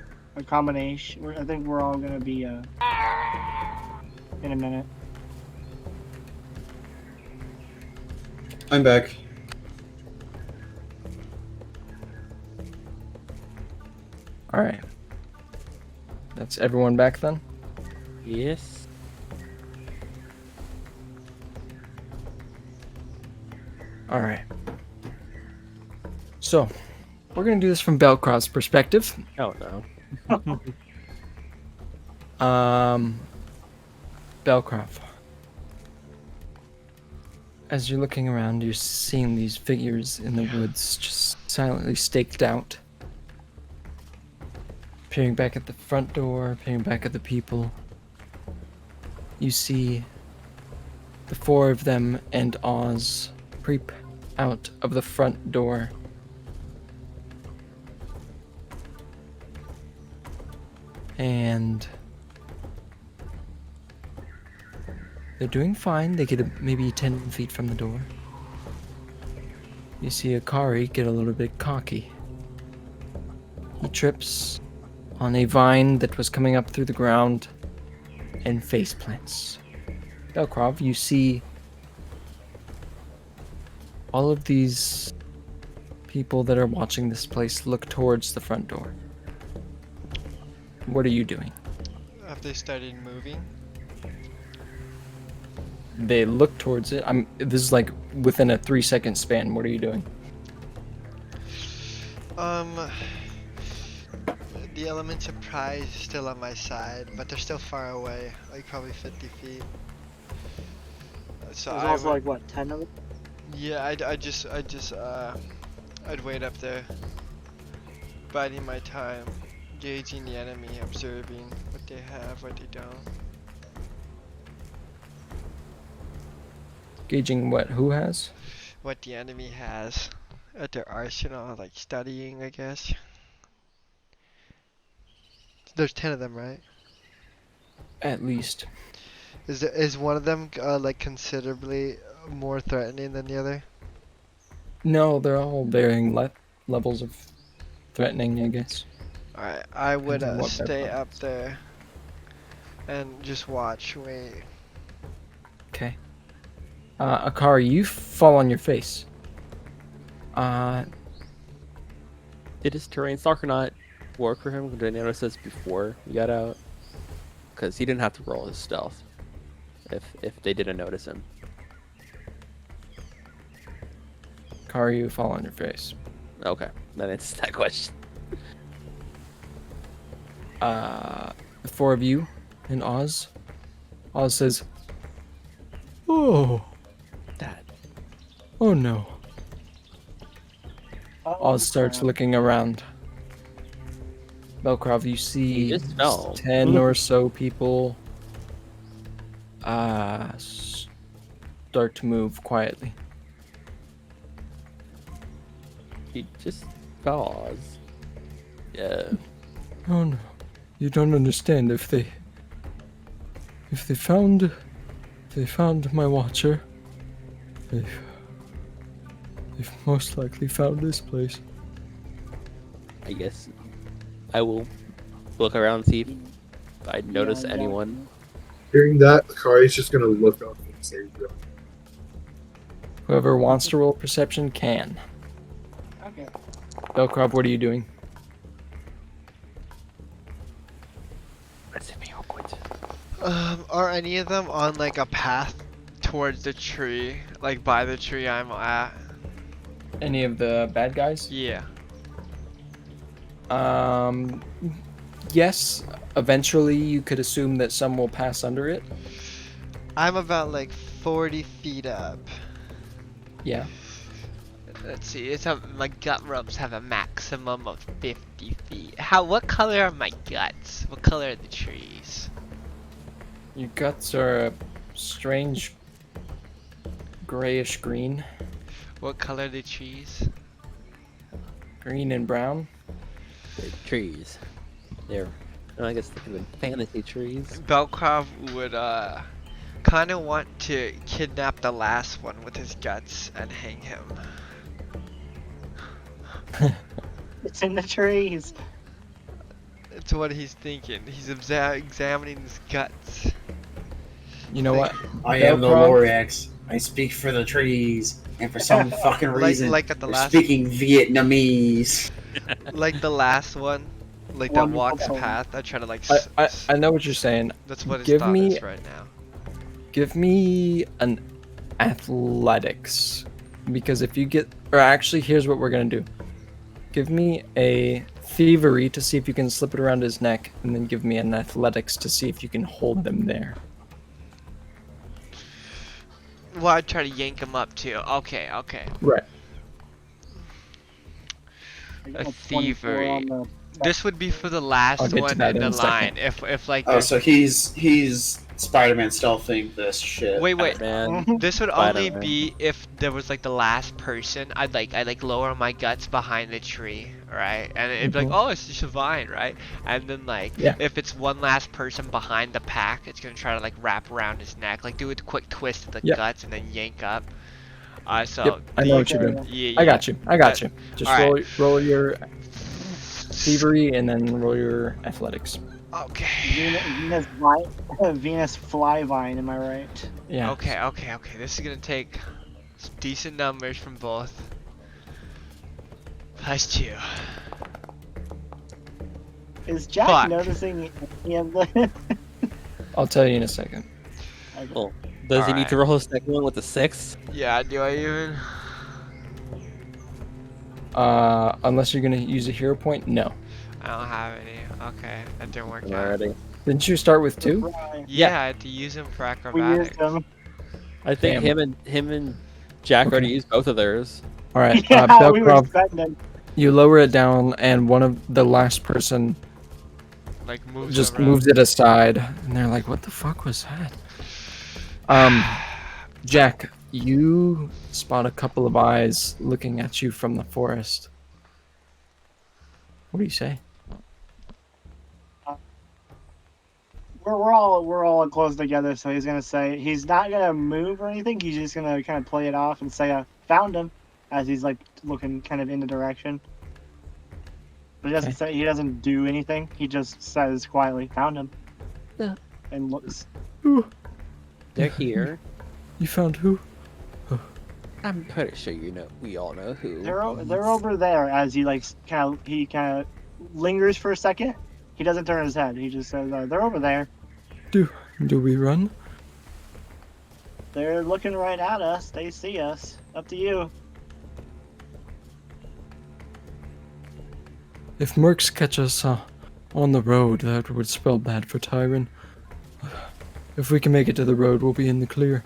combination. I think we're all gonna be in a minute. I'm back. All right. That's everyone back then? Yes. All right. So, we're going to do this from Belcroft's perspective. Oh no. Belcroft. As you're looking around, you're seeing these figures in the woods just silently staked out. Peering back at the front door, peering back at the people. You see the 4 of them and Oz creep out of the front door. And they're doing fine. They get maybe 10 feet from the door. You see Akari get a little bit cocky. He trips on a vine that was coming up through the ground and face plants. Belkrov, you see all of these people that are watching this place look towards the front door. What are you doing? Have they started moving? They look towards it. This is like within a 3-second span. What are you doing? The elements of pride is still on my side, but they're still far away, like probably 50 feet. So There's I also would, like what, 10 of them? yeah, I'd wait up there, biding my time, gauging the enemy, observing what they have, what they don't. Gauging what? Who has? What the enemy has at their arsenal, like studying, I guess. There's 10 of them, right? At least. Is one of them like considerably more threatening than the other? No, they're all varying levels of threatening, I guess. Alright, I would Depends on what their stay plan up there and just watch, wait. Okay. Akari, you fall on your face. Did his terrain stalker not work for him? Did I notice this before he got out? Because he didn't have to roll his stealth if they didn't notice him. Akari, you fall on your face. Okay, then it's that question. The four of you in Oz. Oz says, "Oh, Dad. oh no." Oh, Oz starts crap. looking around. Belkrov, you see just fell. 10 or so people start to move quietly. He just fell. Oz. Yeah. Oh no, you don't understand. If they found my watcher, they've most likely found this place. I guess I will look around and see if I notice Yeah. anyone. Hearing that, Akari's just gonna look up and say, Whoever wants to roll perception can. Okay. Belkrov, what are you doing? Let's see me real quick. Are any of them on like a path towards the tree, like by the tree I'm at? Any of the bad guys? Yeah. Yes. Eventually, you could assume that some will pass under it. I'm about like 40 feet up. Yeah. Let's see, my gut rubs have a maximum of 50 feet. What color are my guts? What color are the trees? Your guts are a strange grayish green. What color are the trees? Green and brown. They're trees. They're, I guess they could have been fantasy trees. Belkrov would kind of want to kidnap the last one with his guts and hang him. It's in the trees. That's what he's thinking. He's examining his guts. You know what? I am the Belkrov? Lorax. I speak for the trees, and for some fucking reason, like at the they're last, speaking Vietnamese. like the last one, like that Wonderful walks poem. path. I try to like. I know what you're saying. That's what his give thought me- is right now. Give me an athletics. Because if you get... Or actually, here's what we're going to do. Give me a thievery to see if you can slip it around his neck. And then give me an athletics to see if you can hold them there. Well, I'd try to yank him up too. Okay. Right. I A got 24 thievery. on the- This would be for the I'll last get to one that in in the a second. line. If like Oh, there's- so he's Spider-Man stealthing this shit. wait. Man. This would only Spider-Man. be if there was like the last person. I'd like lower my guts behind the tree, right? And it'd be like, oh, it's just a vine, right? And then like, Yeah. if it's one last person behind the pack, it's gonna try to like wrap around his neck, like do a quick twist of the Yep. guts and then yank up. So Yep, I know what you're doing. Yeah, I got you. Just Alright. roll your thievery and then roll your athletics. Okay. Venus Flyvine, am I right? Yeah. Okay. This is gonna take some decent numbers from both. +2. Is Jack Fuck. noticing any of the... I'll tell you in a second. Well, does he need to roll his second one with a 6? Yeah, do I even? Unless you're gonna use a hero point, no. I don't have any. Okay, that didn't work out. Alrighty. Didn't you start with 2? Yeah, I had to use him for We acrobatics. used them. I think Damn. him and Jack Okay. already used both of theirs. All right. Yeah, we were Belkrov, spending. you lower it down, and one of the last person Like moves just around. moves it aside, and they're like, "What the fuck was that?" Jack, you spot a couple of eyes looking at you from the forest. What do you say? We're all close together, so he's gonna say he's not gonna move or anything. He's just gonna kind of play it off and say, "Found him," as he's like looking kind of in the direction. But he doesn't say. He doesn't do anything. He just says quietly, "Found him." Yeah. And looks. They're here. You found who? I'm pretty sure you know. We all know who. They're over there. As he like kind of lingers for a second. He doesn't turn his head. He just says, "They're over there. Do we run? They're looking right at us. They see us. Up to you." If mercs catch us, On the road, that would spell bad for Tyron. If we can make it to the road, we'll be in the clear.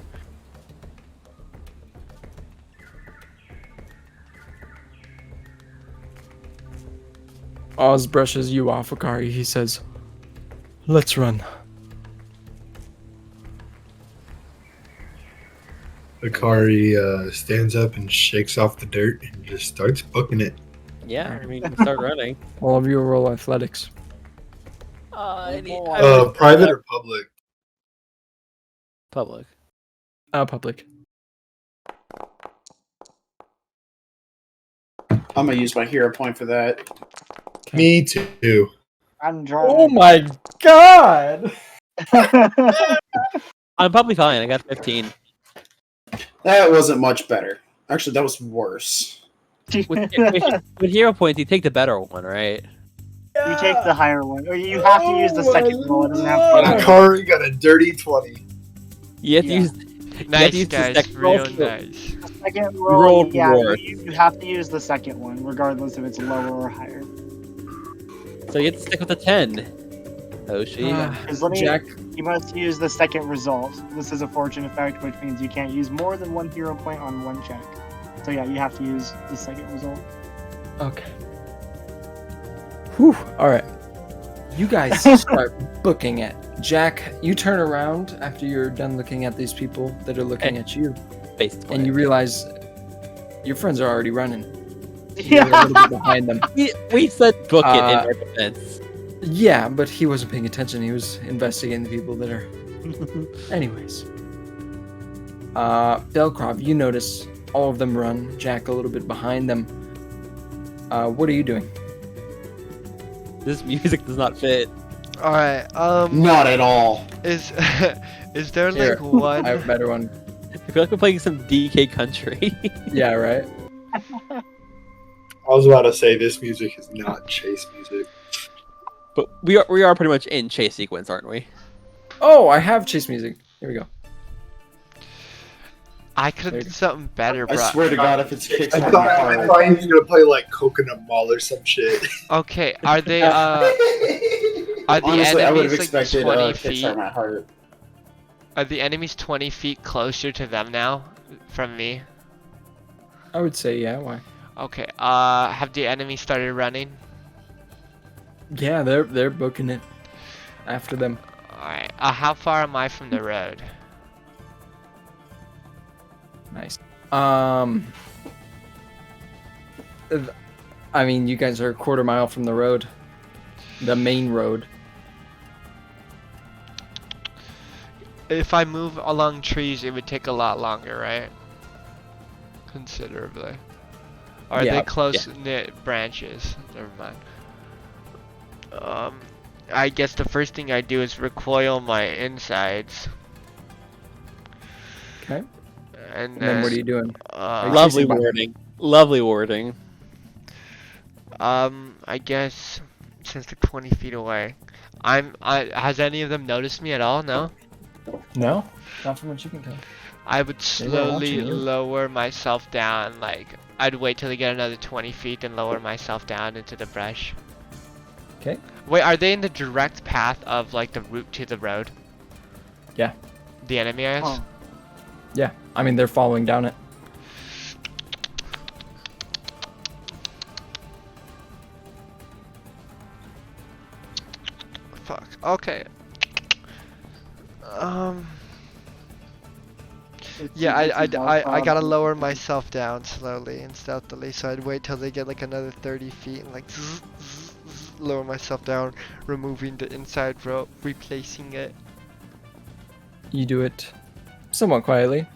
Oz brushes you off, Akari. He says, let's run. Akari stands up and shakes off the dirt and just starts booking it. Yeah, I mean, we can start running. All of you roll athletics. Private or public? Public. Public. I'm gonna use my hero point for that. Me too. I'm drawing. Oh my god! I'm probably fine. I got 15. That wasn't much better. Actually, that was worse. With hero points, you take the better one, right? You take the higher one, or you have to use the second roll. It doesn't have to. And Akari got a dirty 20. You have to Yeah. use. Nice, guys. Real nice. The second roll, Rolled yeah, worse. you have to use the second one, regardless if it's lower or higher. So you have to stick with the 10. Hoshi. Because let me, Jack, you must use the second result. This is a fortune effect, which means you can't use more than one hero point on one check. So yeah, you have to use the second result. okay. Whew, alright. You guys start booking it. Jack, you turn around after you're done looking at these people that are looking at you, Basically. and you realize your friends are already running. You're a little bit behind them. we said book it in our defense. Yeah, but he wasn't paying attention. He was investigating the people that are... Anyways. Belkrov, you notice all of them run. Jack a little bit behind them. What are you doing? This music does not fit. Alright, Not at all. is there Here, like one? I have a better one. I feel like we're playing some DK country. Yeah, right? I was about to say this music is not chase music. But we are pretty much in chase sequence, aren't we? Oh, I have chase music. Here we go. I could have done something better, bro. I swear to God, if it's I kickstarted thought he was gonna play like Coconut Mall or some shit. Okay, are they are the Honestly, I would have enemies like expected 20 feet? Kickstart My Heart. Are the enemies 20 feet closer to them now from me? I would say, yeah, why? Okay, have the enemies started running? Yeah, they're booking it after them. Alright, how far am I from the road? Nice. I mean, you guys are a quarter mile from the road. The main road. If I move along trees, it would take a lot longer, right? Considerably. Or are Yeah, they close-knit branches? Never mind. I guess the first thing I do is recoil my insides. Okay. And And then what are you doing? Lovely chasing by- wording. Lovely wording. I guess since they're 20 feet away, has any of them noticed me at all? No? No? Not from what you can tell. I would Maybe they're slowly watching you. lower myself down, like, I'd wait till they get another 20 feet and lower myself down into the brush. Okay. Wait, are they in the direct path of, like, the route to the road? Yeah. The enemy is? Oh. Yeah, I mean, they're following down it. Fuck. Okay. Yeah, I gotta lower myself down slowly and stealthily, so I'd wait till they get like another 30 feet and like lower myself down, removing the inside rope, replacing it. You do it somewhat quietly.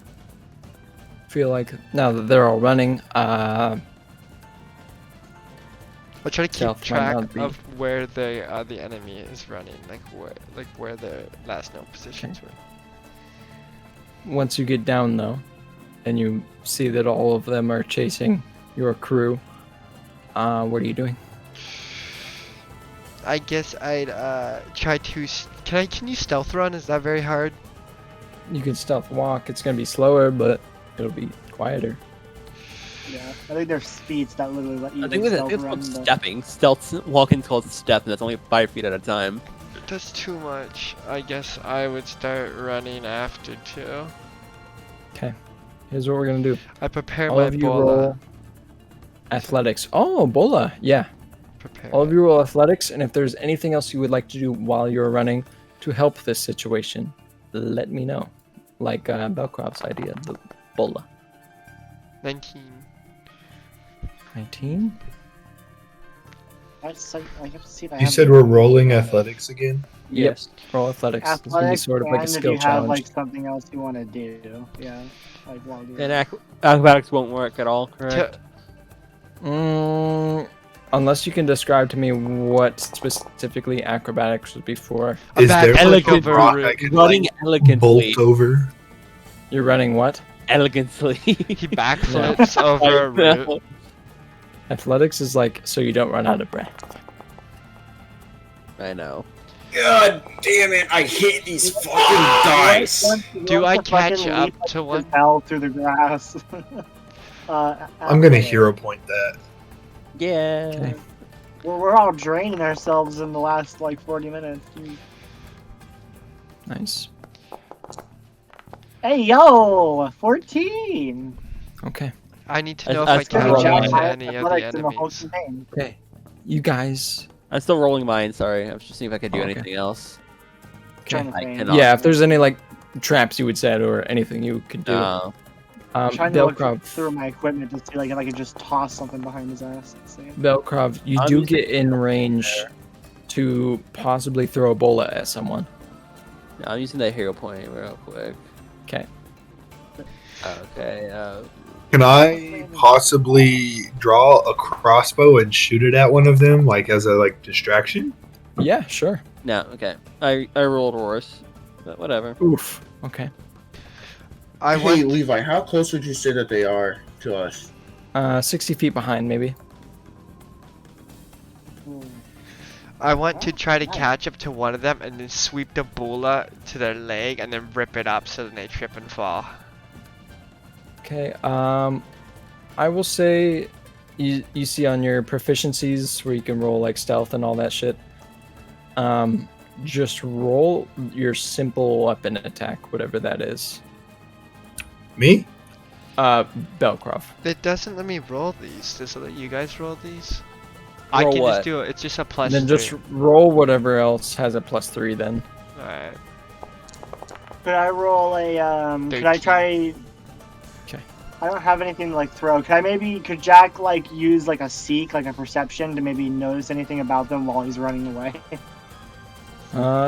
Feel like now that they're all running, I try to keep Stealth might track not be- of where the enemy is running, like where the last known positions were. once you get down though, and you see that all of them are chasing your crew, what are you doing? I guess I'd try to. Can you stealth run? Is that very hard? You can stealth walk. It's gonna be slower, but it'll be quieter. Yeah, I think there's feats that literally let you I think do it's stealth called run, but... stepping. Stealth walking is called step, and that's only 5 feet at a time. That's too much. I guess I would start running after too. Okay. Here's what we're gonna do. I prepare All my of you bola. roll athletics. Oh, bola. Yeah. Prepare All of it. you roll athletics, and if there's anything else you would like to do while you're running to help this situation, let me know. Like Belkrov's idea, the bola. 19. 19. I have to see if I You have said the- we're rolling athletics again? Yes. Roll athletics. It's gonna be Athletics, sort of like a and skill if you have challenge. like something else you want to do, yeah, like while doing And it. acrobatics won't work at all, correct? Unless you can describe to me what specifically acrobatics would be for. A Is back there flick like a over rock root. I can Running like elegantly. bolt over? You're running what? Elegantly. He backflips over a root. Athletics is like so you don't run out of breath. I know. God damn it! I hate these fucking dice. Do I catch up to one? Hell through the grass. I'm gonna hero point that. Yeah. Okay. We're all draining ourselves in the last like 40 minutes. Jeez. Nice. Hey yo, 14. Okay. I need to I- know if I I still catch roll up mine. to any of the Athletics in the whole enemies. campaign. Okay. You guys. I'm still rolling mine, sorry. I was just seeing if I could do Oh, okay. anything else. Trying to I think. cannot. Yeah, if there's any like traps you would set or anything you could do. I'm trying to look Belkrov, through my equipment to see like if I could just toss something behind his ass. Let's see. Belkrov, you I'm do using get in range to possibly throw a bola at someone. I'm using that hero point real quick. Okay. Okay, Can I possibly draw a crossbow and shoot it at one of them, like as a like distraction? Yeah, sure. no, okay. I rolled worse, but whatever. Oof. Okay. I Hey want Levi, how close would you say that they are to us? 60 feet behind, maybe. I want to try to catch up to one of them and then sweep the bola to their leg and then rip it up so then they trip and fall. Okay. I will say, you see on your proficiencies where you can roll like stealth and all that shit. Just roll your simple weapon attack, whatever that is. Me? Belkrov. It doesn't let me roll these. Does it let you guys roll these? I Roll can what? just do it. It's just a plus And then 3. just roll whatever else has a +3 then. Alright. Could I roll a could I 13. try? Okay. I don't have anything to like throw. Could Jack like use like a seek, like a perception to maybe notice anything about them while he's running away?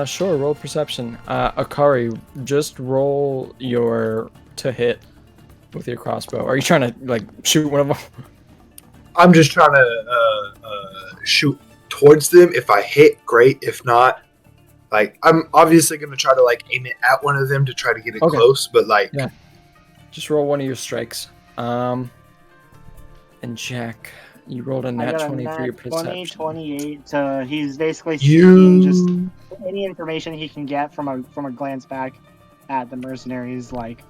Sure, roll perception. Akari, just roll your to hit with your crossbow. Are you trying to like shoot one of them? I'm just trying to shoot towards them. If I hit, great. If not, like I'm obviously gonna try to like aim it at one of them to try to get it Okay. close. But like, Yeah. Just roll one of your strikes. And Jack, you rolled a I nat got a 20 for your nat 20, perception. 28. He's basically seeking just you any information he can get from a glance back at the mercenaries, like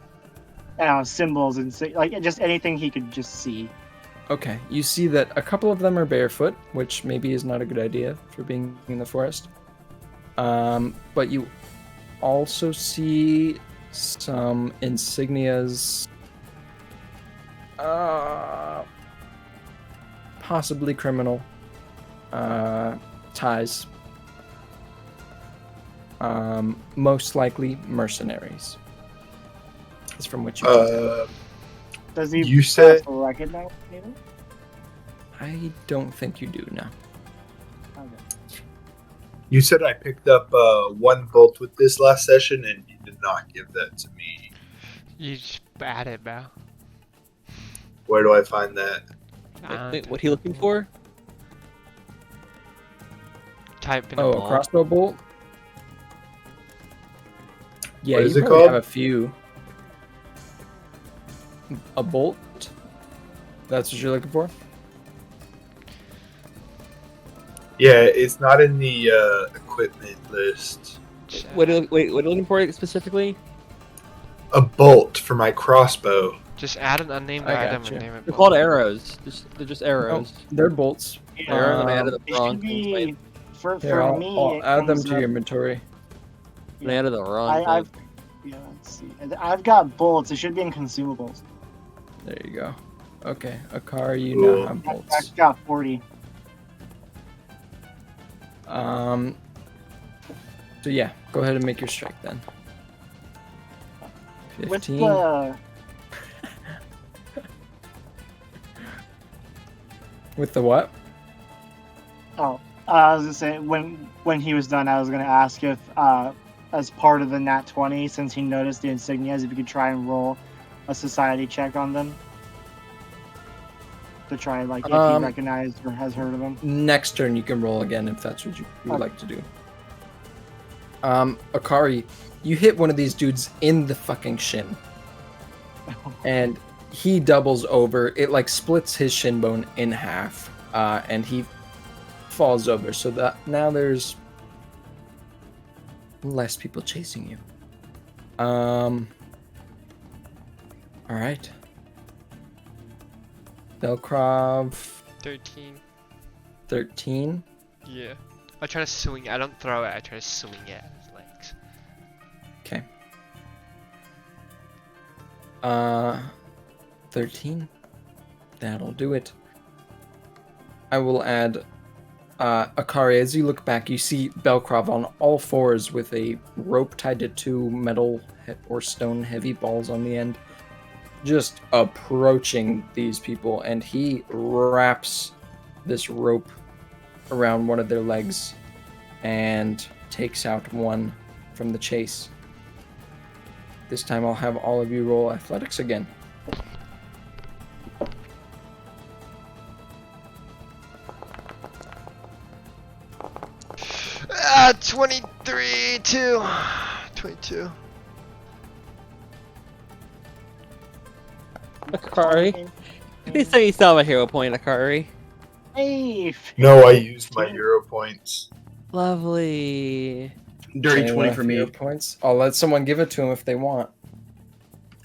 I don't know, symbols and like just anything he could just see. Okay, you see that a couple of them are barefoot, which maybe is not a good idea for being in the forest. But you also see some insignias, possibly criminal ties. Most likely mercenaries. That's from what you can tell. Does he You said- recognize me? I don't think you do now. Okay. you said I picked up one bolt with this last session, and you did not give that to me. You just bat it, bro. Where do I find that? Wait, what are you looking for? Type in a Oh, a bolt. crossbow bolt? Yeah, What is you it probably called? have a few. A bolt? That's what you're looking for? Yeah, it's not in the equipment list. What are you looking for specifically? A bolt for my crossbow. Just add an unnamed I item gotcha. and name it. They're called arrows. They're just Oh, arrows. they're bolts. Arrows, and I added Um, the It wrong should thing. be for Here, me. I'll it add them comes to your up- inventory. I added the wrong thing. I've yeah. Let's see. I've got bolts. It should be in consumables. There you go. Okay, Akari, you now have bolts. I've got 40. So yeah, go ahead and make your strike then. With 15. the With the what? I was gonna say when he was done, I was gonna ask if as part of the nat 20, since he noticed the insignias, if you could try and roll a society check on them to try like if he recognized or has heard of them. Next turn you can roll again if that's what you would like to do. Akari, you hit one of these dudes in the fucking shin. And he doubles over. It like splits his shin bone in half. And he falls over. So that now there's less people chasing you. Alright. Belkrov 13. 13. Yeah. I try to swing. I don't throw it. I try to swing it at his legs. Okay. 13. That'll do it. I will add Akari. As you look back, you see Belkrov on all fours with a rope tied to two metal or stone heavy balls on the end, just approaching these people, and he wraps this rope around one of their legs and takes out one from the chase. This time I'll have all of you roll athletics again. 23 to 22. Akari. They say you saw a hero point, Akari. Hey, No, I used my hero points. Lovely. Dirty Anyone 20 have for me. hero points. I'll let someone give it to him if they want.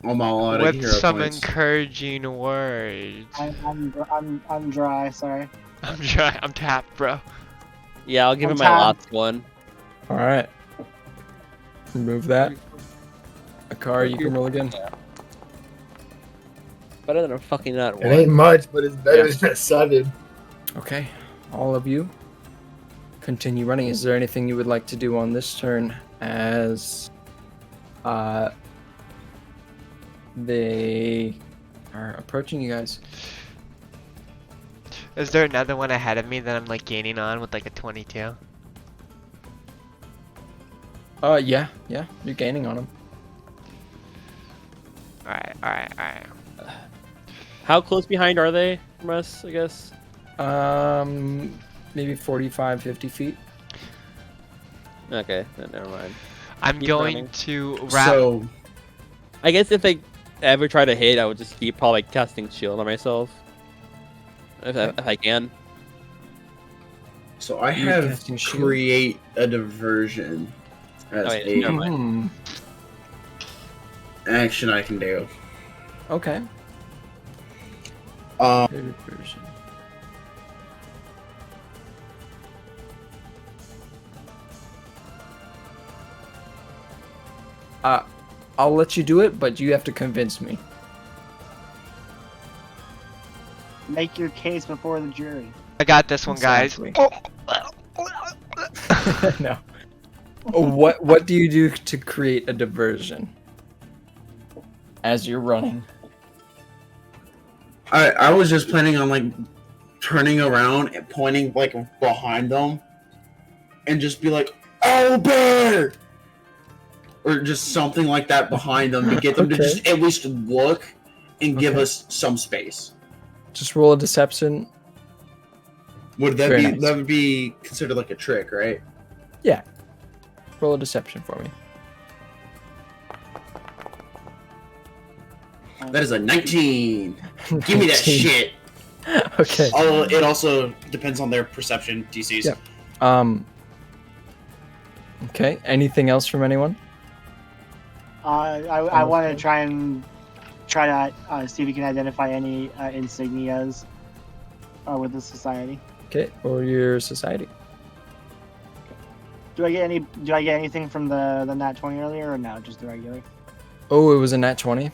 I'm all out of With hero some points. encouraging words. I'm dry. Sorry. I'm dry. I'm tapped, bro. Yeah, I'll give him my Time. last one. All right. Remove that. Akari, you can roll again. Better than a fucking nut It ain't one. much, but it's better Yeah. than a 7. Okay. All of you continue running. Is there anything you would like to do on this turn as they are approaching you guys? Is there another one ahead of me that I'm like gaining on with like a 22? Yeah, you're gaining on them. Alright. How close behind are they from us, I guess? Maybe 45, 50 feet. Okay, then never mind. I'm Keep going running. to wrap. So, I guess if they ever try to hit, I would just keep probably casting shield on myself. If I can. so I You're have casting shield? create a diversion as Oh, yeah, never a mind. action I can do. Okay. Um, Favorite version. I'll let you do it, but you have to convince me. Make your case before the jury. I got this one, guys. Exactly. Oh. No. What do you do to create a diversion as you're running? I was just planning on like turning around and pointing like behind them, and just be like, "Oh, bear!" or just something like that behind them to get them to Okay. just at least look and give Okay. us some space. Just roll a deception. Would that Very be nice. that would be considered like a trick, right? Roll a deception for me. That is a 19. Give me that 19. shit. Okay. Although it also depends on their perception DCs. Yeah. Okay. Anything else from anyone? I want to try and try to see if we can identify any insignias with the society. Okay, or your society. Do I get anything from the nat 20 earlier, or no, just the regular? Oh, it was a nat 20.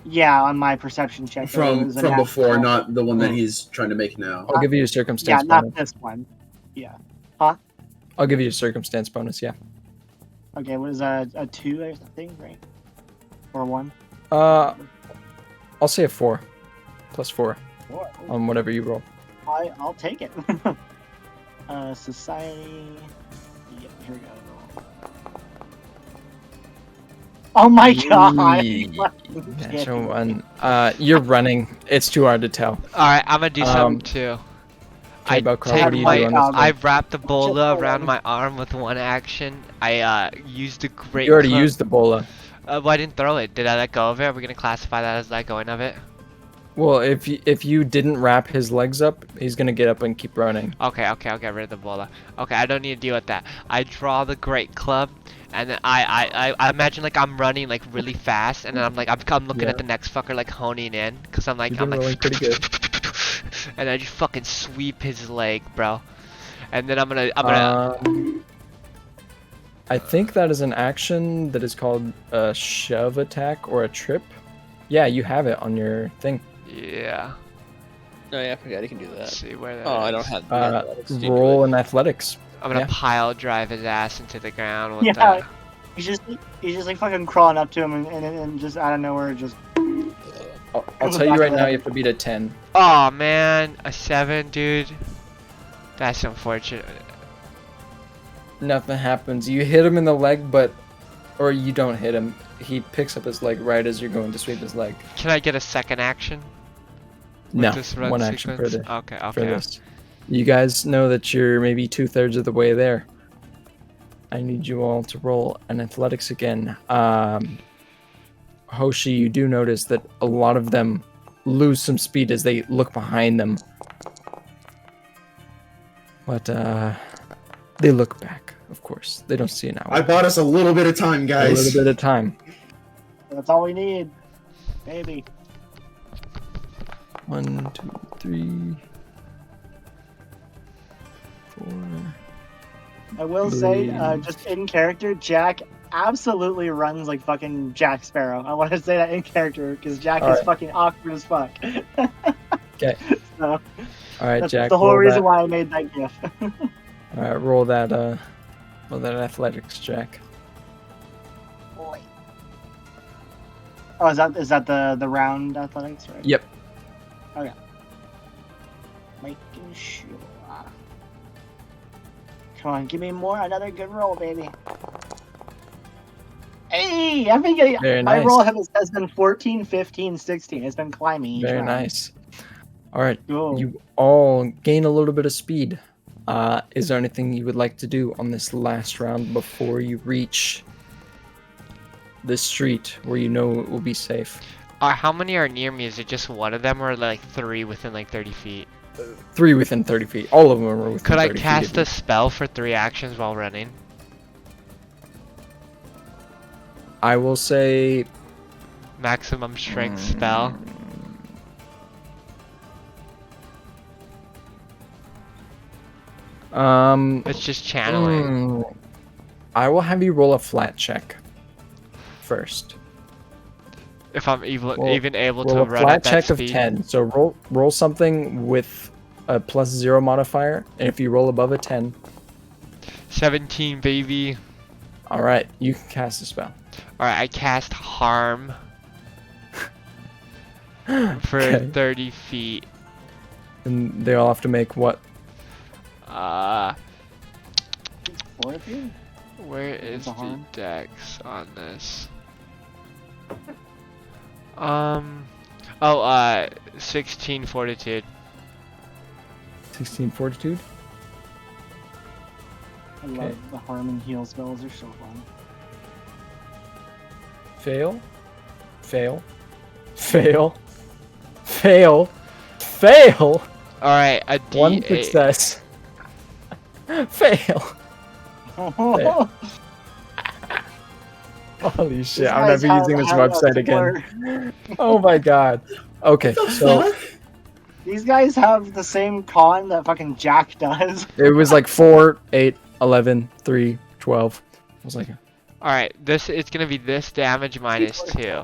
Yeah, on my perception check. it From was a nat before, 20. not the one that he's trying to make now. I'll give you a circumstance Yeah, not bonus. this one. Yeah. I'll give you a circumstance bonus. Yeah. Okay, what is a 2, I think, right? Or 1? I'll say a 4, plus 4 Four. on whatever you roll. I'll take it. Society. Yeah, here we go. Oh my god! Natural one. You're running. It's too hard to tell. Alright, I'm gonna do something too. Okay, I Bokar, take what do you my, do on this I one? wrap the bola around my arm with one action. I used a great. You already club. used the bola. Well, I didn't throw it. Did I let go of it? Are we gonna classify that as let going of it? Well, if you didn't wrap his legs up, he's gonna get up and keep running. Okay, I'll get rid of the bola. Okay, I don't need to deal with that. I draw the great club, and then I imagine like I'm running like really fast, and then I'm looking at the next fucker like honing in, cause I'm like You've been rolling pretty good. and I just fucking sweep his leg, bro. And then I'm gonna I think that is an action that is called a shove attack or a trip. Yeah, you have it on your thing. yeah. Oh yeah, I forgot he can do Let's that. see where that Oh, I is. don't have the athletics to do Roll it. in athletics. I'm gonna yeah. pile drive his ass into the ground with Yeah. He's just like fucking crawling up to him and just out of nowhere just. I'll tell you right now, you have to beat a 10. Oh man, a 7, dude. That's unfortunate. Nothing happens. You hit him in the leg, or you don't hit him. He picks up his leg right as you're going to sweep his leg. Can I get a second action? with No, this run one action for sequence? for this. You guys know that you're maybe 2/3 of the way there. I need you all to roll an athletics again. Hoshi, you do notice that a lot of them lose some speed as they look behind them. But they look back, of course. They don't see an hour. I bought us a little bit of time, A guys. little bit of time. That's all we need. Maybe. 1, 2, 3, 4. I will say, Believe. just in character, Jack absolutely runs like fucking Jack Sparrow. I want to say that in character because Jack is Alright. fucking awkward as fuck. Okay. So All right, that's Jack. the whole roll reason that. why I made that gif. All right, roll that athletics, Jack. Oh, is that the round athletics, right? Yep. Making sure. Come on, give me more. Another good roll, baby. Hey, I think Very my nice. roll has been 14, 15, 16. It's been climbing each Very round. nice. All right, Cool. you all gain a little bit of speed. Is there anything you would like to do on this last round before you reach the street where you know it will be safe? How many are near me? Is it just one of them, or like 3 within like 30 feet? 3 within 30 feet. All of them are within Could I 30 feet cast of you. a spell for 3 actions while running? I will say Maximum strength spell. It's just channeling. I will have you roll a flat check first. If I'm Roll- even able Roll to a run flat at that check speed. of 10. So roll something with a +0 modifier, and if you roll above a 10, 17, baby. all right, you can cast a spell. Alright, I cast harm for Okay. 30 feet. And they all have to make what? Four of you? Where is It's a the harm. dex on this? 16 fortitude. 16 fortitude. I love the harm and heal spells. They're so fun. Fail. Fail. Fail. Fail. Fail. Alright, a D8. 1 success. Fail. Holy shit! These I'm guys never using this have a website similar- again. Oh my god. Okay, What the so fuck? These guys have the same con that fucking Jack does. it was like 4, 8, 11, 3, 12. I was like, Alright, it's gonna be this damage minus 2.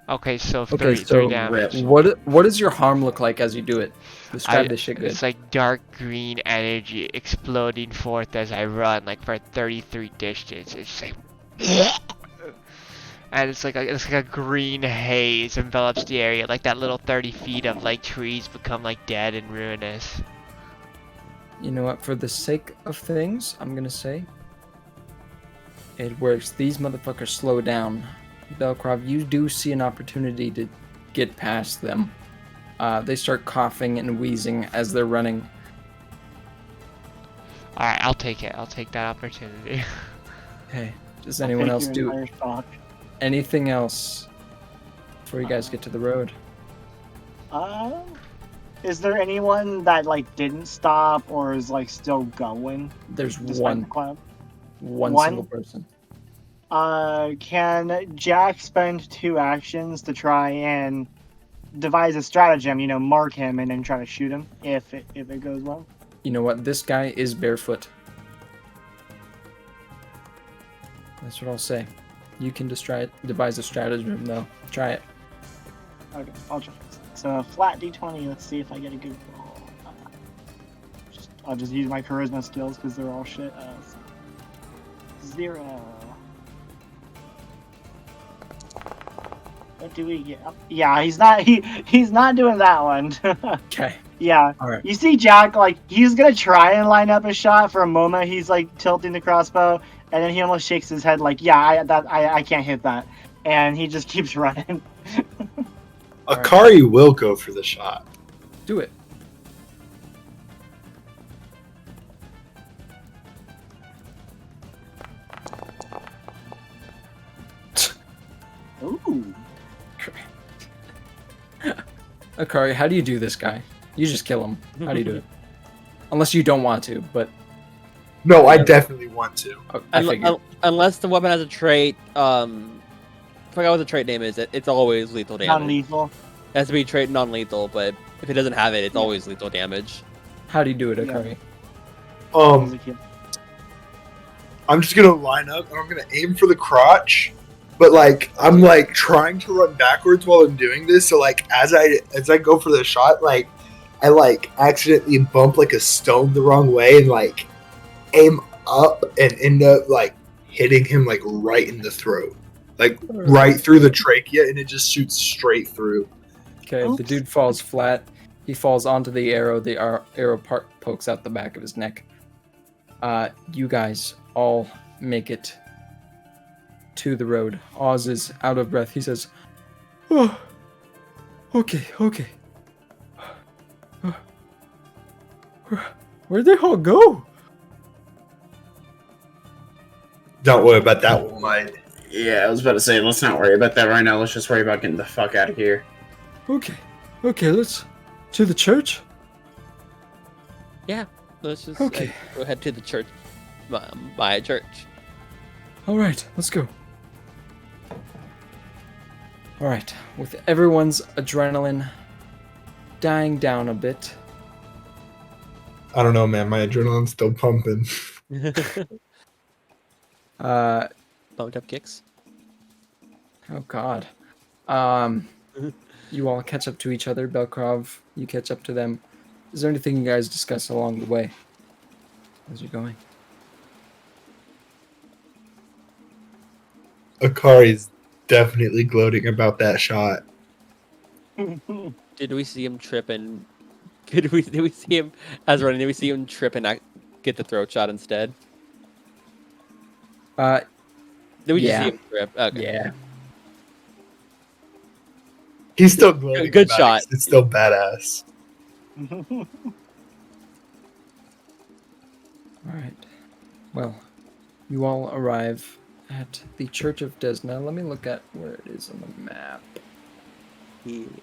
Okay, so okay, 3 so damage. what does your harm look like as you do it? Describe this shit good. It's like dark green energy exploding forth as I run, like for 33 distance. It's like, and it's like a green haze envelops the area, like that little 30 feet of like trees become like dead and ruinous. You know what? For the sake of things, I'm gonna say it works. These motherfuckers slow down. Belkrov, you do see an opportunity to get past them. They start coughing and wheezing as they're running. Alright, I'll take it. I'll take that opportunity. Hey, does anyone else do Stock. anything else before you guys get to the road? Is there anyone that like didn't stop or is like still going? There's Despite one the cloud? one One? single person. Can Jack spend 2 actions to try and devise a stratagem? You know, mark him and then try to shoot him if it goes well. You know what? This guy is barefoot. That's what I'll say. You can devise a stratagem, though. Try it. Okay, I'll try. So a flat d20. Let's see if I get a good roll. I'll just use my charisma skills because they're all shit. 0. What do we get? Yeah, he's not doing that one. Okay. Yeah. All right. You see Jack, like, he's gonna try and line up a shot. For a moment, he's like tilting the crossbow, and then he almost shakes his head like, yeah, I can't hit that. And he just keeps running. Akari will go for the shot. Do it. Ooh. Akari, how do you do this guy? You just kill him. How do you do it? Unless you don't want to, but No, I definitely want to. I figured. Unless the weapon has a trait, I forgot what the trait name is. It's always lethal damage. Non-lethal. It has to be trait non-lethal, but if it doesn't have it, it's always lethal damage. How do you do it, Akari? I'm just gonna line up and I'm gonna aim for the crotch, but like I'm like trying to run backwards while I'm doing this. So like as I go for the shot, like I like accidentally bump like a stone the wrong way and like aim up and end up like hitting him like right in the throat, like right through the trachea, and it just shoots straight through. Okay, the dude falls flat. He falls onto the arrow. The arrow pokes out the back of his neck. You guys all make it to the road. Oz is out of breath. He says, "Oh, okay. Where'd they all go?" Don't worry about that one, mate. Yeah, I was about to say, let's not worry about that right now. Let's just worry about getting the fuck out of here. Okay, let's to the church. Yeah, let's just Okay. go ahead to the church, my church. All right, let's go. All right, with everyone's adrenaline dying down a bit. I don't know, man. My adrenaline's still pumping. Bumped up kicks. Oh God. You all catch up to each other. Belkrov, you catch up to them. Is there anything you guys discuss along the way as you're going? Akari's definitely gloating about that shot. Did we see him trip and did we see him as running? Did we see him trip and get the throat shot instead? Did we just Yeah. see him trip? Okay. Yeah. He's still gloating. Good about shot. it 'cause it's still badass. All right. Well, you all arrive at the Church of Desna. Let me look at where it is on the map.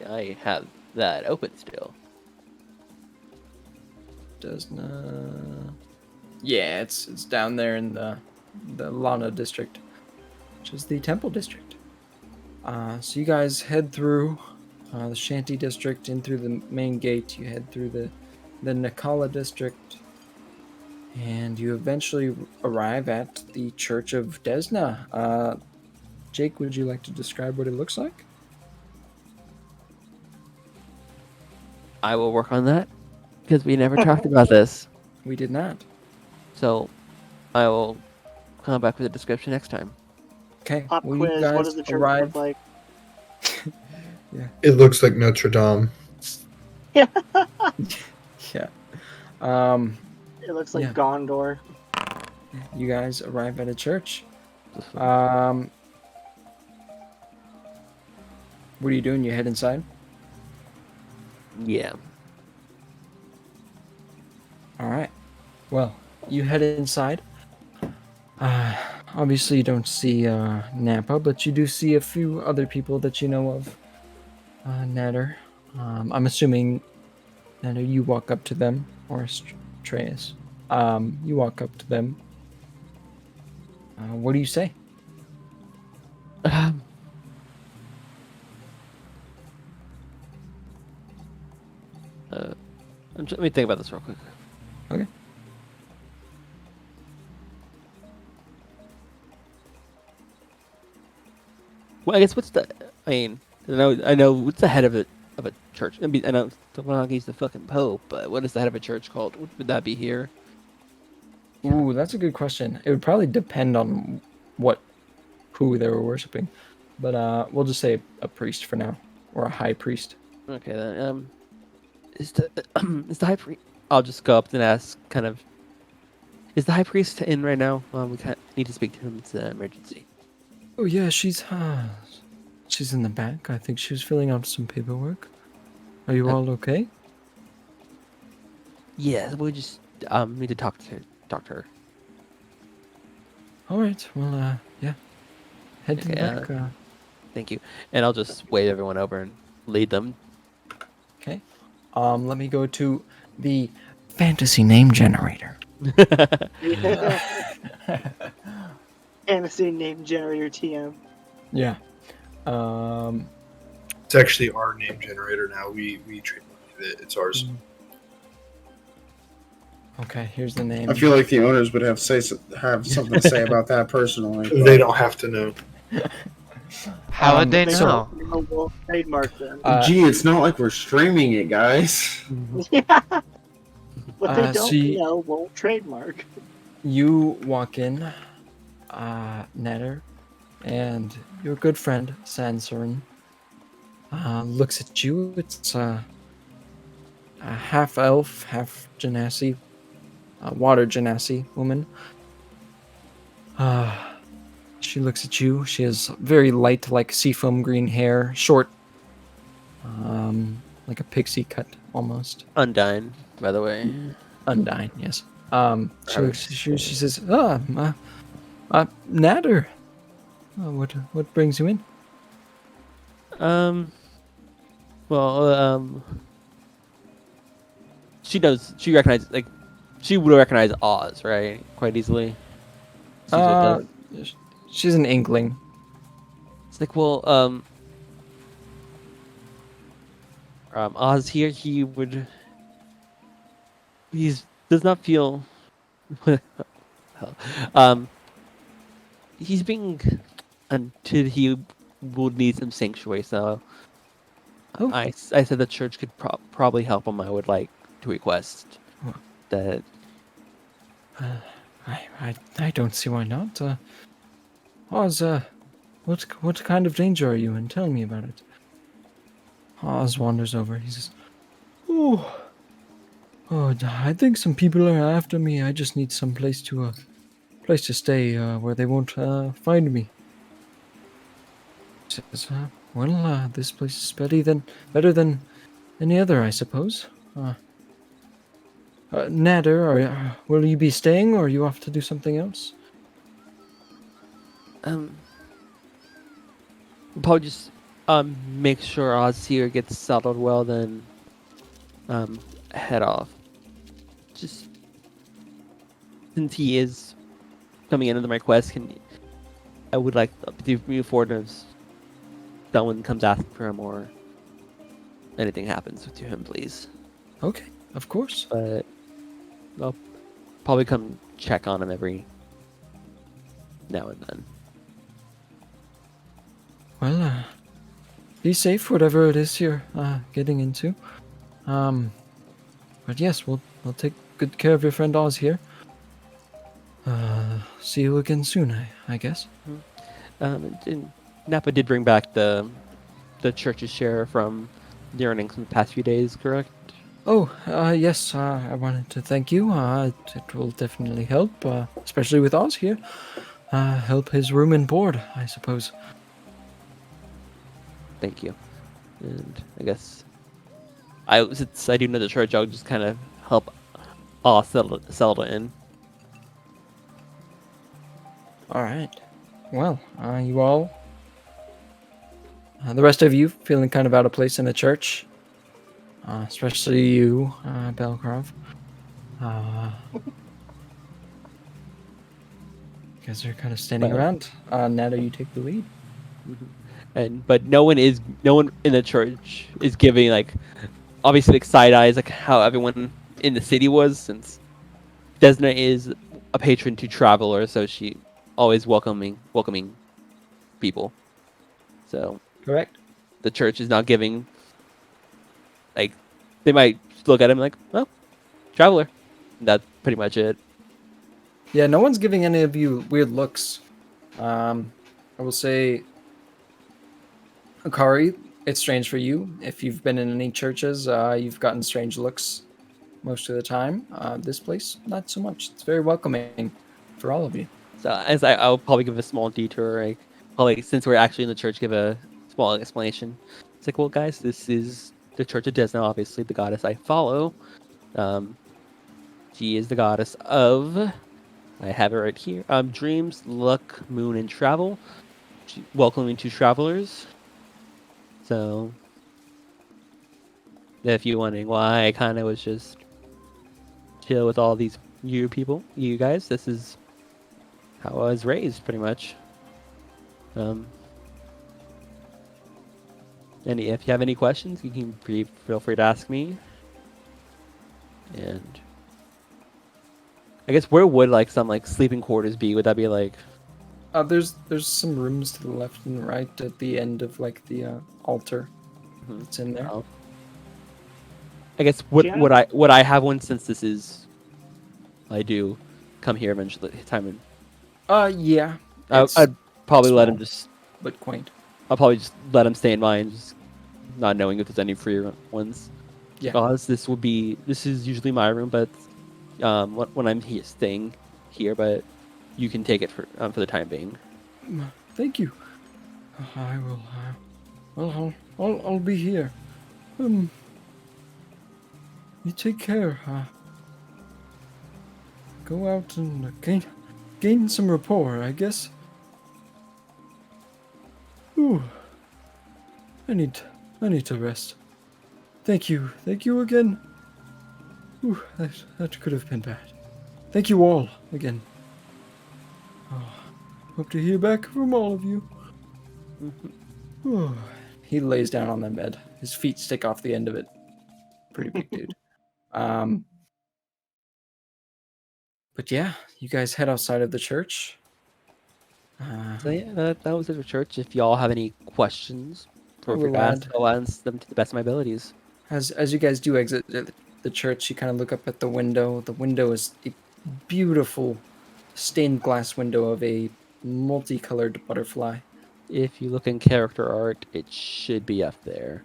I have that open still. Desna. Yeah, it's down there in the Lana district. which is the Temple District. So you guys head through the Shanty District in through the main gate. You head through the Nakala District, and you eventually arrive at the Church of Desna. Jake, would you like to describe what it looks like? I will work on that because we never talked about this. We did not. So I will come back with a description next time. Okay. Pop well, you quiz. guys What does the church arrive. look like? It looks like Notre Dame. Yeah. Yeah. It looks like Yeah. Gondor. You guys arrive at a church. What are you doing? You head inside? Yeah. All right. Well, you head inside. Obviously, you don't see Nappa, but you do see a few other people that you know of. Natter. I'm assuming, Natter, you walk up to them, or Treyas. You walk up to them. What do you say? Let me think about this real quick. Okay. Well, I guess I know what's the head of a church. I know he's the fucking pope, but what is the head of a church called? Would that be here? Ooh, that's a good question. It would probably depend on who they were worshiping, but we'll just say a priest for now, or a high priest. Okay, then is the high priest? I'll just go up and ask. Kind of, is the high priest in right now? We need to speak to him. It's an emergency. Oh yeah, she's in the back. I think she was filling out some paperwork. Are you all okay? Yeah, we just need to talk to her. All right. Well, yeah. Head to the Okay, back. Thank you, and I'll just wave everyone over and lead them. Okay. Let me go to the fantasy name generator. Fantasy name generator TM. Yeah. It's actually our name generator now. We trademarked it. It's ours. Okay, here's the name. I feel like the owners would have something to say about that personally. They don't have to know. How would they so- know? We'll trademark them. Gee, it's not like we're streaming it, guys. Yeah. What they so don't know won't trademark. You walk in, Netter, and your good friend, Sansorin, looks at you. It's a half elf, half genasi, water genasi woman. She looks at you. She has very light, like seafoam green hair, short, like a pixie cut almost. Undyne, by the way. Undyne, yes. She looks at you. She says, Natter. What brings you in? She would recognize Oz, right? Quite easily. She's an inkling. It's like, well, Oz here, he does not feel, he's being, until he would need some sanctuary, so I said the church could probably help him. I would like to request that. I don't see why not. Oz, what kind of danger are you in? Tell me about it. Oz wanders over. He says, "Oh, I think some people are after me. I just need some place to stay where they won't find me." He says, "Well, this place is better than any other, I suppose." Nader, will you be staying, or are you off to do something else? Probably just make sure Oz here gets settled well, then head off. Just since he is coming into my quest, I would like to move forward if someone comes asking for him or anything happens to him, please. Okay, of course. But I'll probably come check on him every now and then. Well, be safe, whatever it is you're getting into. But yes, we'll take good care of your friend Oz here. See you again soon, I guess. And Napa did bring back the church's share from the earnings in the past few days, correct? Oh, yes, I wanted to thank you. It will definitely help, especially with Oz here. Help his room and board, I suppose. Thank you. And I guess since I do know the church, I'll just kind of help settle in. All right. Well, you all, the rest of you, feeling kind of out of place in a church, especially you, Belgrove. You guys are kind of standing Well- around. Nata, you take the lead. But no one in the church is giving obviously side eyes how everyone in the city was, since Desna is a patron to travelers, so she always welcoming people. So Correct. the church is not giving they might look at him like, well, traveler. That's pretty much it. Yeah, no one's giving any of you weird looks. I will say, Akari, it's strange for you. If you've been in any churches, you've gotten strange looks most of the time. This place, not so much. It's very welcoming for all of you. So I'll probably give a small detour. Probably since we're actually in the church, give a small explanation. It's like, well, guys, this is the Church of Desna, obviously the goddess I follow. She is the goddess of, I have it right here, dreams, luck, moon, and travel. Welcoming to travelers. So, if you're wondering why I kind of was just chill with all these you guys, this is how I was raised, pretty much. And if you have any questions, you can feel free to ask me. And I guess where would some sleeping quarters be? Would that be There's some rooms to the left and right at the end of the altar. It's in there. Oh. I guess would I have one, since this is I do come here eventually time and Yeah. I'd probably let him small, just but quaint. I'll probably just let him stay in mine, just not knowing if there's any free ones. Yeah. Because this is usually my room, but when I'm staying here, but you can take it for the time being. Thank you. I will. Well, I'll be here. You take care. Go out and gain some rapport, I guess. Ooh. I need to rest. Thank you again. Ooh, that could have been bad. Thank you all again. Hope to hear back from all of you. Ooh. He lays down on the bed. His feet stick off the end of it. Pretty big dude. But yeah, you guys head outside of the church. So yeah, that was it for church. If y'all have any questions, feel free to ask. I'll answer them to the best of my abilities. As you guys do exit the church, you kind of look up at the window. The window is a beautiful stained glass window of a multicolored butterfly. If you look in character art, it should be up there.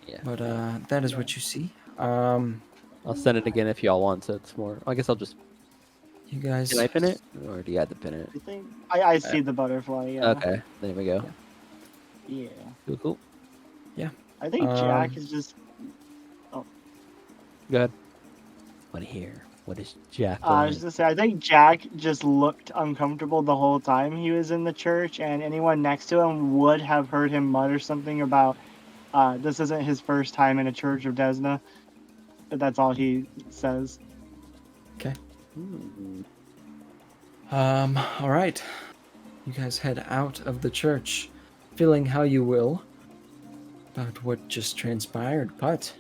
Yeah. But that is what you see. I'll send it again if y'all want, so it's more. I guess I'll just. You guys. Can I pin it, or do you have to pin it? I think I see the butterfly. Yeah. Okay, there we go. Yeah. Cool. I think Jack is just. Go ahead. What here? What is Jack? I was gonna say, I think Jack just looked uncomfortable the whole time he was in the church, and anyone next to him would have heard him mutter something about, "This isn't his first time in a church of Desna." But that's all he says. Okay. All right. you guys head out of the church, feeling how you will about what just transpired, but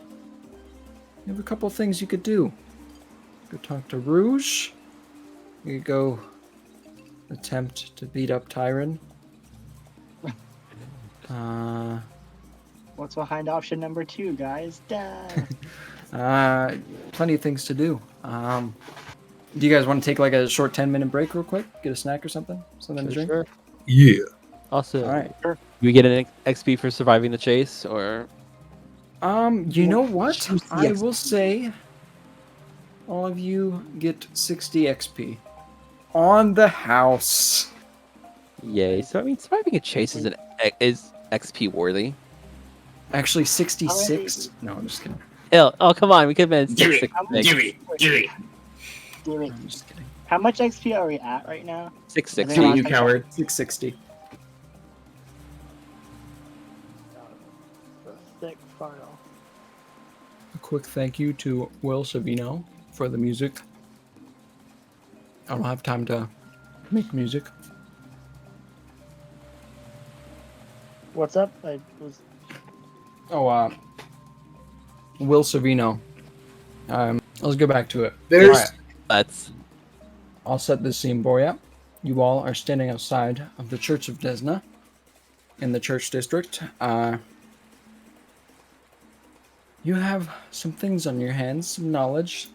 you have a couple things you could do. Go talk to Rouge. You could go attempt to beat up Tyron. What's behind option number 2, guys? Duh. Plenty of things to do. Do you guys want to take like a short 10-minute break real quick? Get a snack or something? Something to drink? Sure. Yeah. Also, All right. do we get an XP for surviving the chase, or? You know what? Juicy I XP. will say all of you get 60 XP on the house. Yay! So I mean, surviving a chase is XP worthy. Actually, 66. No, I'm just kidding. Oh, come on, we could have been Give it, 666. give it, give it. Damn it. I'm just kidding. How much XP are we at right now? 660. Yeah. You coward. 660. Sick file. A quick thank you to Will Savino for the music. I don't have time to make music. What's up? I was. Will Savino. Let's go back to it. There's Alright, That's I'll set this scene for you. You all are standing outside of the Church of Desna in the church district. You have some things on your hands, some knowledge.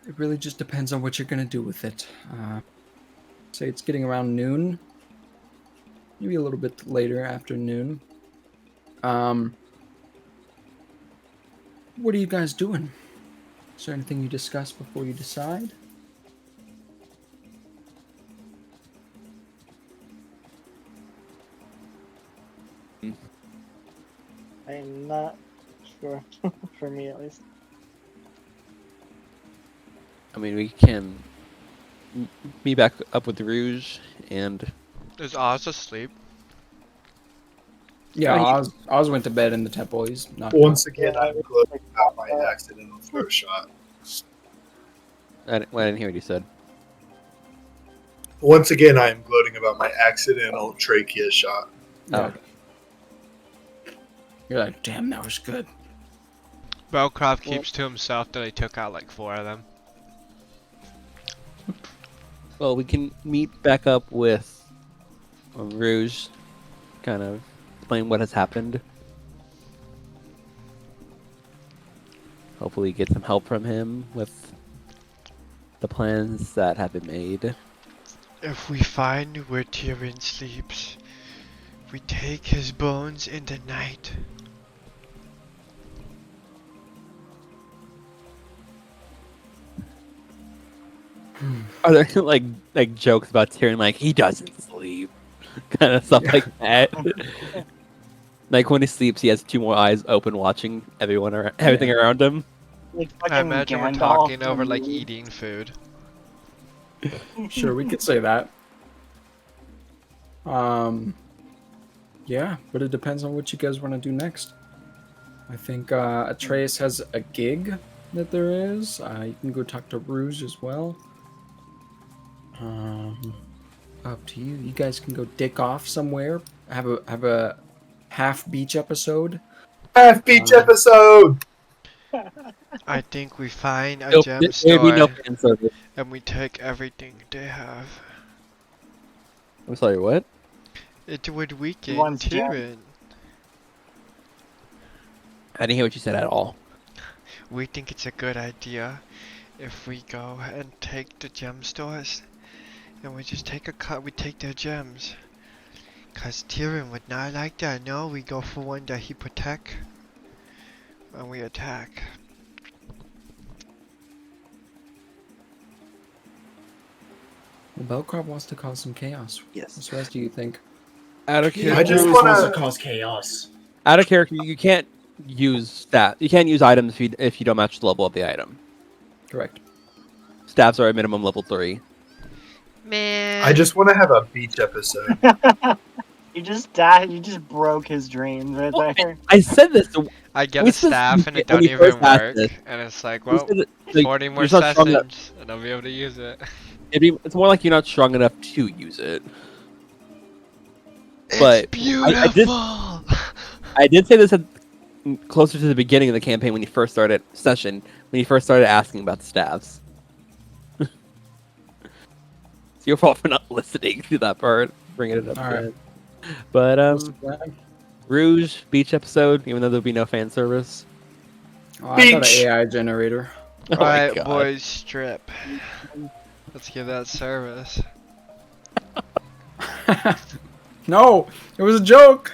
It really just depends on what you're going to do with it. Say it's getting around noon. Maybe a little bit later, afternoon. What are you guys doing? Is there anything you discuss before you decide? I'm not sure. For me, at least. I mean, we can meet back up with Rouge and Is Oz asleep? Yeah, Oh, Oz went to bed in the temple. He's not. once again I'm gloating about my accidental throat shot. I didn't hear what you said. Once again I am gloating about my accidental trachea shot. Yeah. You're like, damn, that was good. Belcroft keeps to himself that he took out like 4 of them. Well, we can meet back up with Rouge, kind of explain what has happened. Hopefully get some help from him with the plans that have been made. If we find where Tyrion sleeps, we take his bones in the night. Are there like jokes about Tyrion, like he doesn't sleep, kind of stuff like that? Like when he sleeps, he has 2 more eyes open, watching everything around him. Like I fucking imagine we're Gandalf talking over from like the- eating food. Sure, we could say that. Yeah, but it depends on what you guys want to do next. I think Atreus has a gig that there is. You can go talk to Rouge as well. Up to you. You guys can go dick off somewhere. Have a half beach episode. Half beach episode! I think we find a Nope, gem there would be no store fan service. and we take everything they have. I'm sorry, what? It would weaken wants gem. Tyrion. I didn't hear what you said at all. We think it's a good idea if we go and take the gem stores and we just take a cut, we take their gems. Cause Tyrion would not like that. No, we go for one that he protect when we attack. Well, Belcroft wants to cause some chaos. Yes. What else do you think? Out of I just Who wants wanna to cause chaos? Out of character, you can't use that. You can't use items if you don't match the level of the item. Correct. Staffs are at minimum level 3. Man. I just wanna have a beach episode. You just died. You just broke his dreams right there. I said this. I get we a said staff and it when don't we even first asked work. this. And it's like, We well, said that, like, 40 more you're so strong that- sessions and I'll be able to use it. It's more like you're not strong enough to use it. It's But beautiful. I did say this closer to the beginning of the campaign when you first started asking about the staffs. So your fault for not listening to that part, bringing it up All right. again. But What's the plan? Rouge beach episode, even though there'll be no fan service. Oh, I thought Beach. an AI generator. Oh my Alright, God. boys, strip. Let's give that service. No, it was a joke.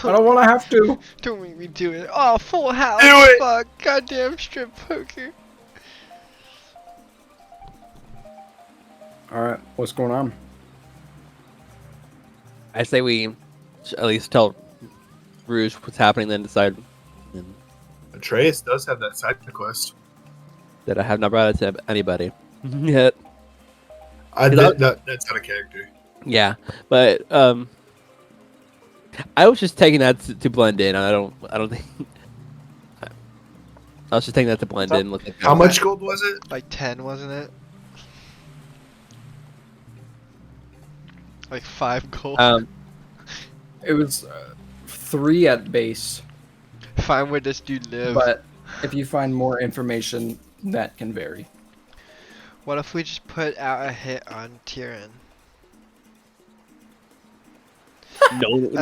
I don't want to have to. Don't make me do it. Oh, full house. Do it! Fuck. Goddamn strip poker. All right, what's going on? I say we should at least tell Rouge what's happening, then decide. And Atreus does have that side quest. that I have not brought it to anybody yet. That's not a character. Yeah, but I was just taking that to blend in. I don't think. I was just taking that to blend in. Look at How much gold was it? Like 10, wasn't it? Like 5 gold. It was 3 at base, Find where this dude lives. but if you find more information, that can vary. What if we just put out a hit on Tyrion?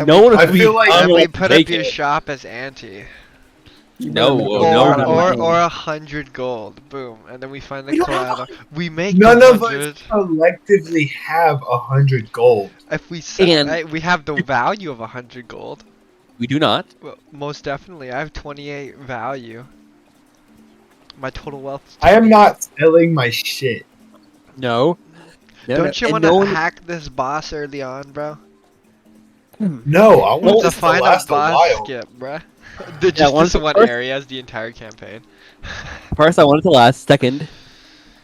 no one. I feel like- And we will put take up your it. shop as ante. No, Or no. 100 gold. Boom. And then we find the We don't collateral. We make None the of 100. us collectively have 100 gold. If we sell, And- right, we have the value of 100 gold. We do not. Well, most definitely. I have 28 value. My total wealth is I am not selling my shit. No. Don't you And want to no one- hack this boss early on, bro? No, I want It's a this to final last a boss while. skip, bruh. Just once this the one first- area as the entire campaign. First, I want it to last. Second,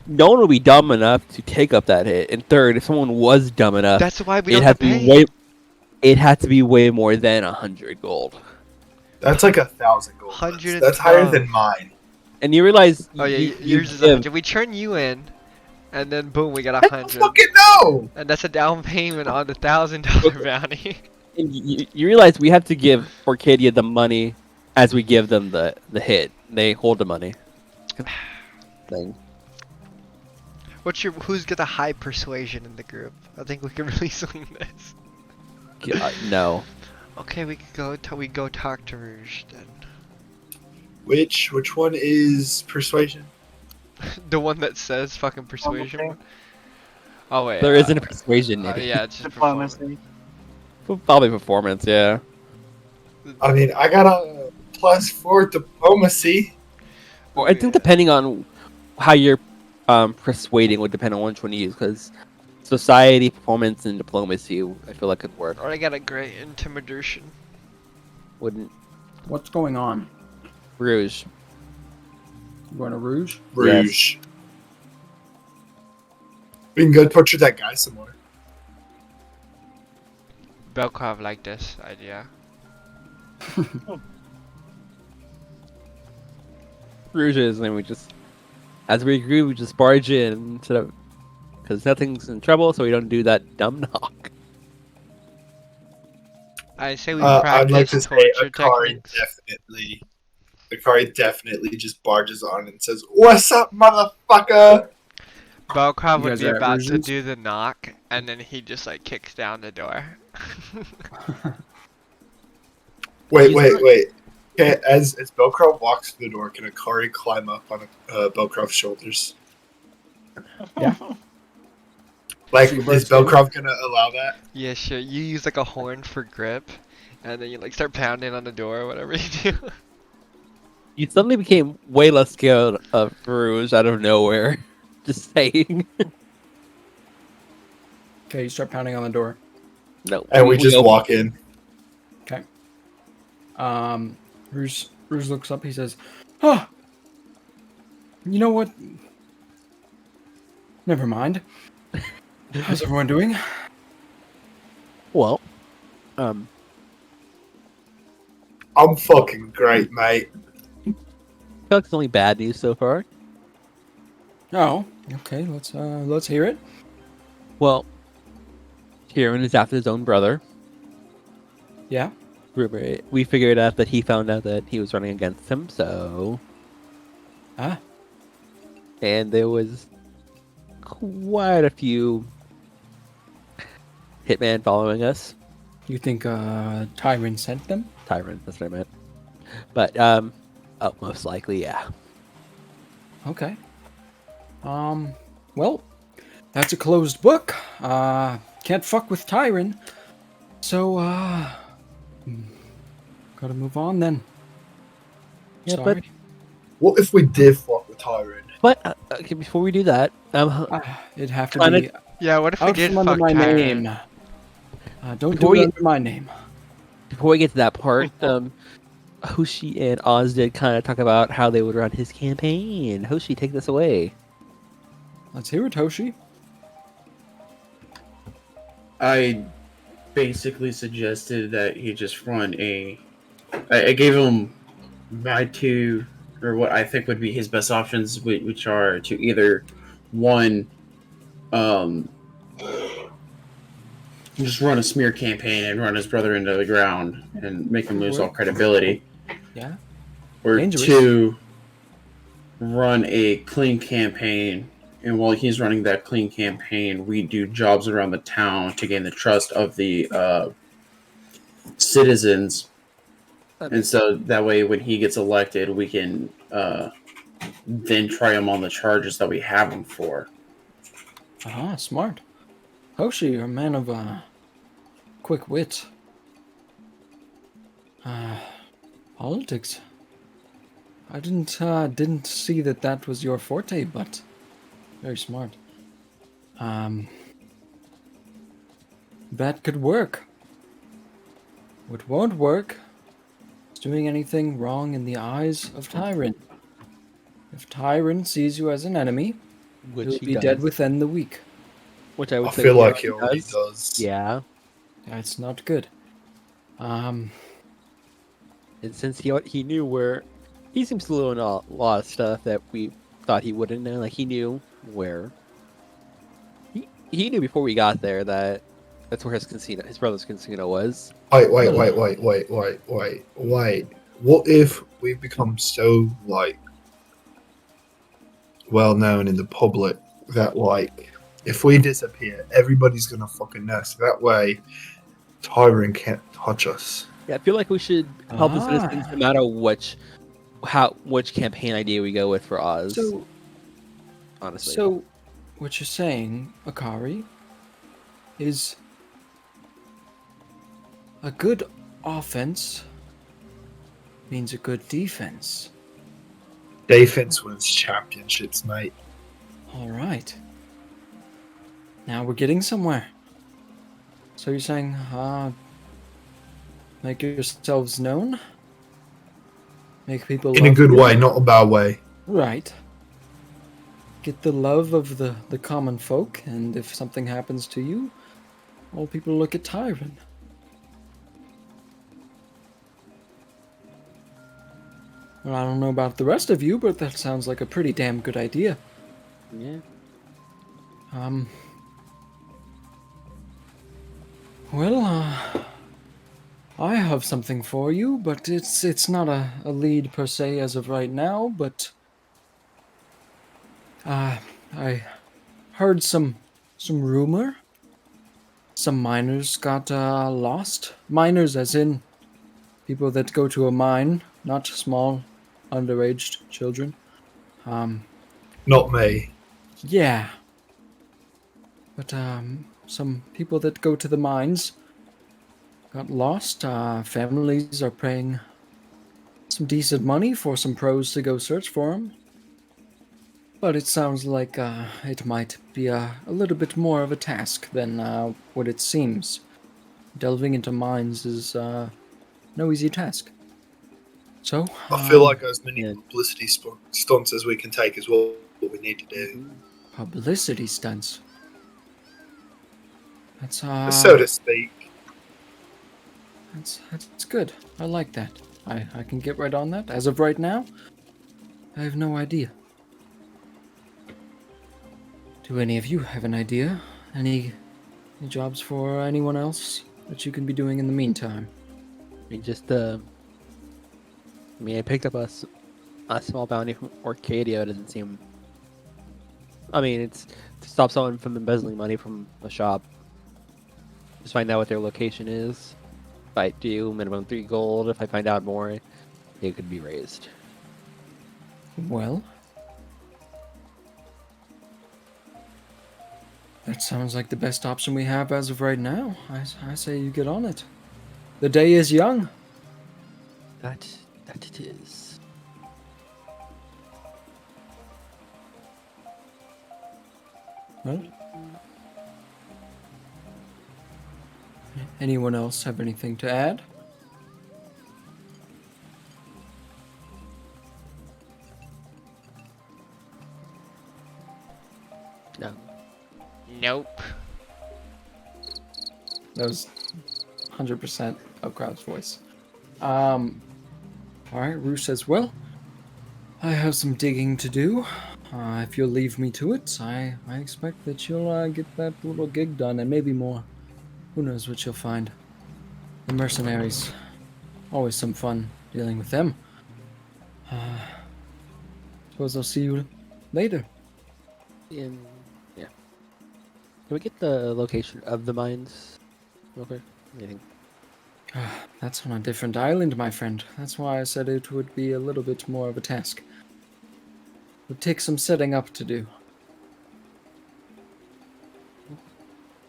no one will be dumb enough to take up that hit. And third, if someone was dumb enough, That's why we it don't had have to to be pay. way. It had to be way more than 100 gold. That's like 1,000 gold. 112. That's higher than mine. And you realize. Oh yeah, you yours is give- 100. We turn you in, and then boom, we got I don't 100. fucking know. And that's a down payment on the $1,000 bounty. And you realize we have to give Orcadia the money as we give them the hit. They hold the money. Thing. Who's got a high persuasion in the group? I think we can really swing this. No. Okay, we could go talk to Rouge then. Which one is persuasion? The one that says fucking persuasion. Okay. one? Oh wait. There isn't a persuasion. Yeah, it's just performance. Diplomacy. Probably performance, yeah. I mean, I got a +4 diplomacy. Well, I think depending on how you're persuading would depend on which one you use, because society, performance, and diplomacy, I feel like could work. Or I got a great intimidation. Wouldn't What's going on? Rouge? You going to Rouge? Rouge. We can go torture that guy some more. Belkov liked this idea. Rouge is, and we just, as we agree, we just barge in instead of, because nothing's in trouble, so we don't do that dumb knock. I say we I'd practice like to say torture Akari techniques. definitely just barges on and says, "What's up, motherfucker?" Belkov You would guys be are at about to Rouge's? do the knock, and then he just like kicks down the door. Wait. Okay, as Belcroft walks through the door, can Akari climb up on Belcroft's shoulders? Yeah. Like, So you is burst Belcroft gonna allow that? Yeah, sure. You use like a horn for grip, and then you like start pounding on the door or whatever you do. You suddenly became way less scared of Rouge out of nowhere. Just saying. Okay, you start pounding on the door. No. And we just open- walk in. Rouge looks up. He says, "Oh, you know what? Never mind. How's everyone doing?" Well, I'm fucking great, mate. I feel like it's only bad news so far. Oh, Okay, let's hear it. Well, Kieran is after his own brother. Yeah. We figured out that he found out that he was running against him, so... Ah. And there was quite a few hitmen following us. You think Tyron sent them? Tyrant, that's what I meant. But, most likely, yeah. Okay. Well, that's a closed book. Can't fuck with Tyron. So, gotta move on then. Yeah, Sorry. What if we did fuck with Tyron? But, okay, before we do that, It'd have to Kinda- be Yeah, what if we out did from under fuck my Tyron? name. Don't Before do it we- under my name. before we get to that part, Hoshi and Oz did kind of talk about how they would run his campaign. Hoshi, take this away. Let's hear it, Hoshi. I basically suggested that he just run I gave him my two, or what I think would be his best options, which are to either one, just run a smear campaign and run his brother into the ground and make him lose all credibility. Yeah. Or Dangerous. two, run a clean campaign, and while he's running that clean campaign, we do jobs around the town to gain the trust of the citizens. And so that way, when he gets elected, we can then try him on the charges that we have him for. Smart. Hoshi, you're a man of quick wit. Politics. I didn't see that was your forte, but very smart. That could work. What won't work is doing anything wrong in the eyes of Tyron. If Tyron sees you as an enemy, Which you'll he be does. dead within the week. Which I would I say feel like he already does. Yeah. That's not good. And since he knew where... He seems to know a lot of stuff that we thought he wouldn't know. Like, he knew where... He knew before we got there that that's where his brother's casino was. Wait. What if we become so, like, well known in the public that, like, if we disappear, everybody's gonna fucking know. So that way, Tyron can't touch us. Yeah, I feel like we should help the citizens no matter which campaign idea we go with for Oz. Honestly. So, what you're saying, Akari, is a good offense means a good defense. Defense wins championships, mate. All right. Now we're getting somewhere. So you're saying, make yourselves known? Make people In a love good you? way, not a bad way. Right. Get the love of the common folk, and if something happens to you, all people look at Tyron. Well, I don't know about the rest of you, but that sounds like a pretty damn good idea. Yeah. Well, I have something for you, but it's not a lead per se as of right now, but I heard some rumor. Some miners got lost. Miners as in people that go to a mine, not small, underage children. Not me. Yeah. But some people that go to the mines got lost. Families are paying some decent money for some pros to go search for them. But it sounds like it might be a little bit more of a task than what it seems. Delving into mines is no easy task. So I feel like as many publicity stunts as we can take is what we need to do. Publicity stunts. That's So to speak. That's good. I like that. I can get right on that. As of right now, I have no idea. Do any of you have an idea? Any jobs for anyone else that you can be doing in the meantime? I mean, I picked up a small bounty from Orcadia. It doesn't seem. I mean, it's to stop someone from embezzling money from a shop. Just find out what their location is. If I do, minimum 3 gold. If I find out more, it could be raised. Well, that sounds like the best option we have as of right now. I say you get on it. The day is young. That it is. Well, anyone else have anything to add? No. Nope. That was 100% O'Crowd's voice. Alright, Rue says, well, I have some digging to do. If you'll leave me to it, I expect that you'll get that little gig done and maybe more. Who knows what you'll find. The mercenaries. Always some fun dealing with them. Suppose I'll see you later. Yeah. Can we get the location of the mines real quick? Anything? That's on a different island, my friend. That's why I said it would be a little bit more of a task. It would take some setting up to do.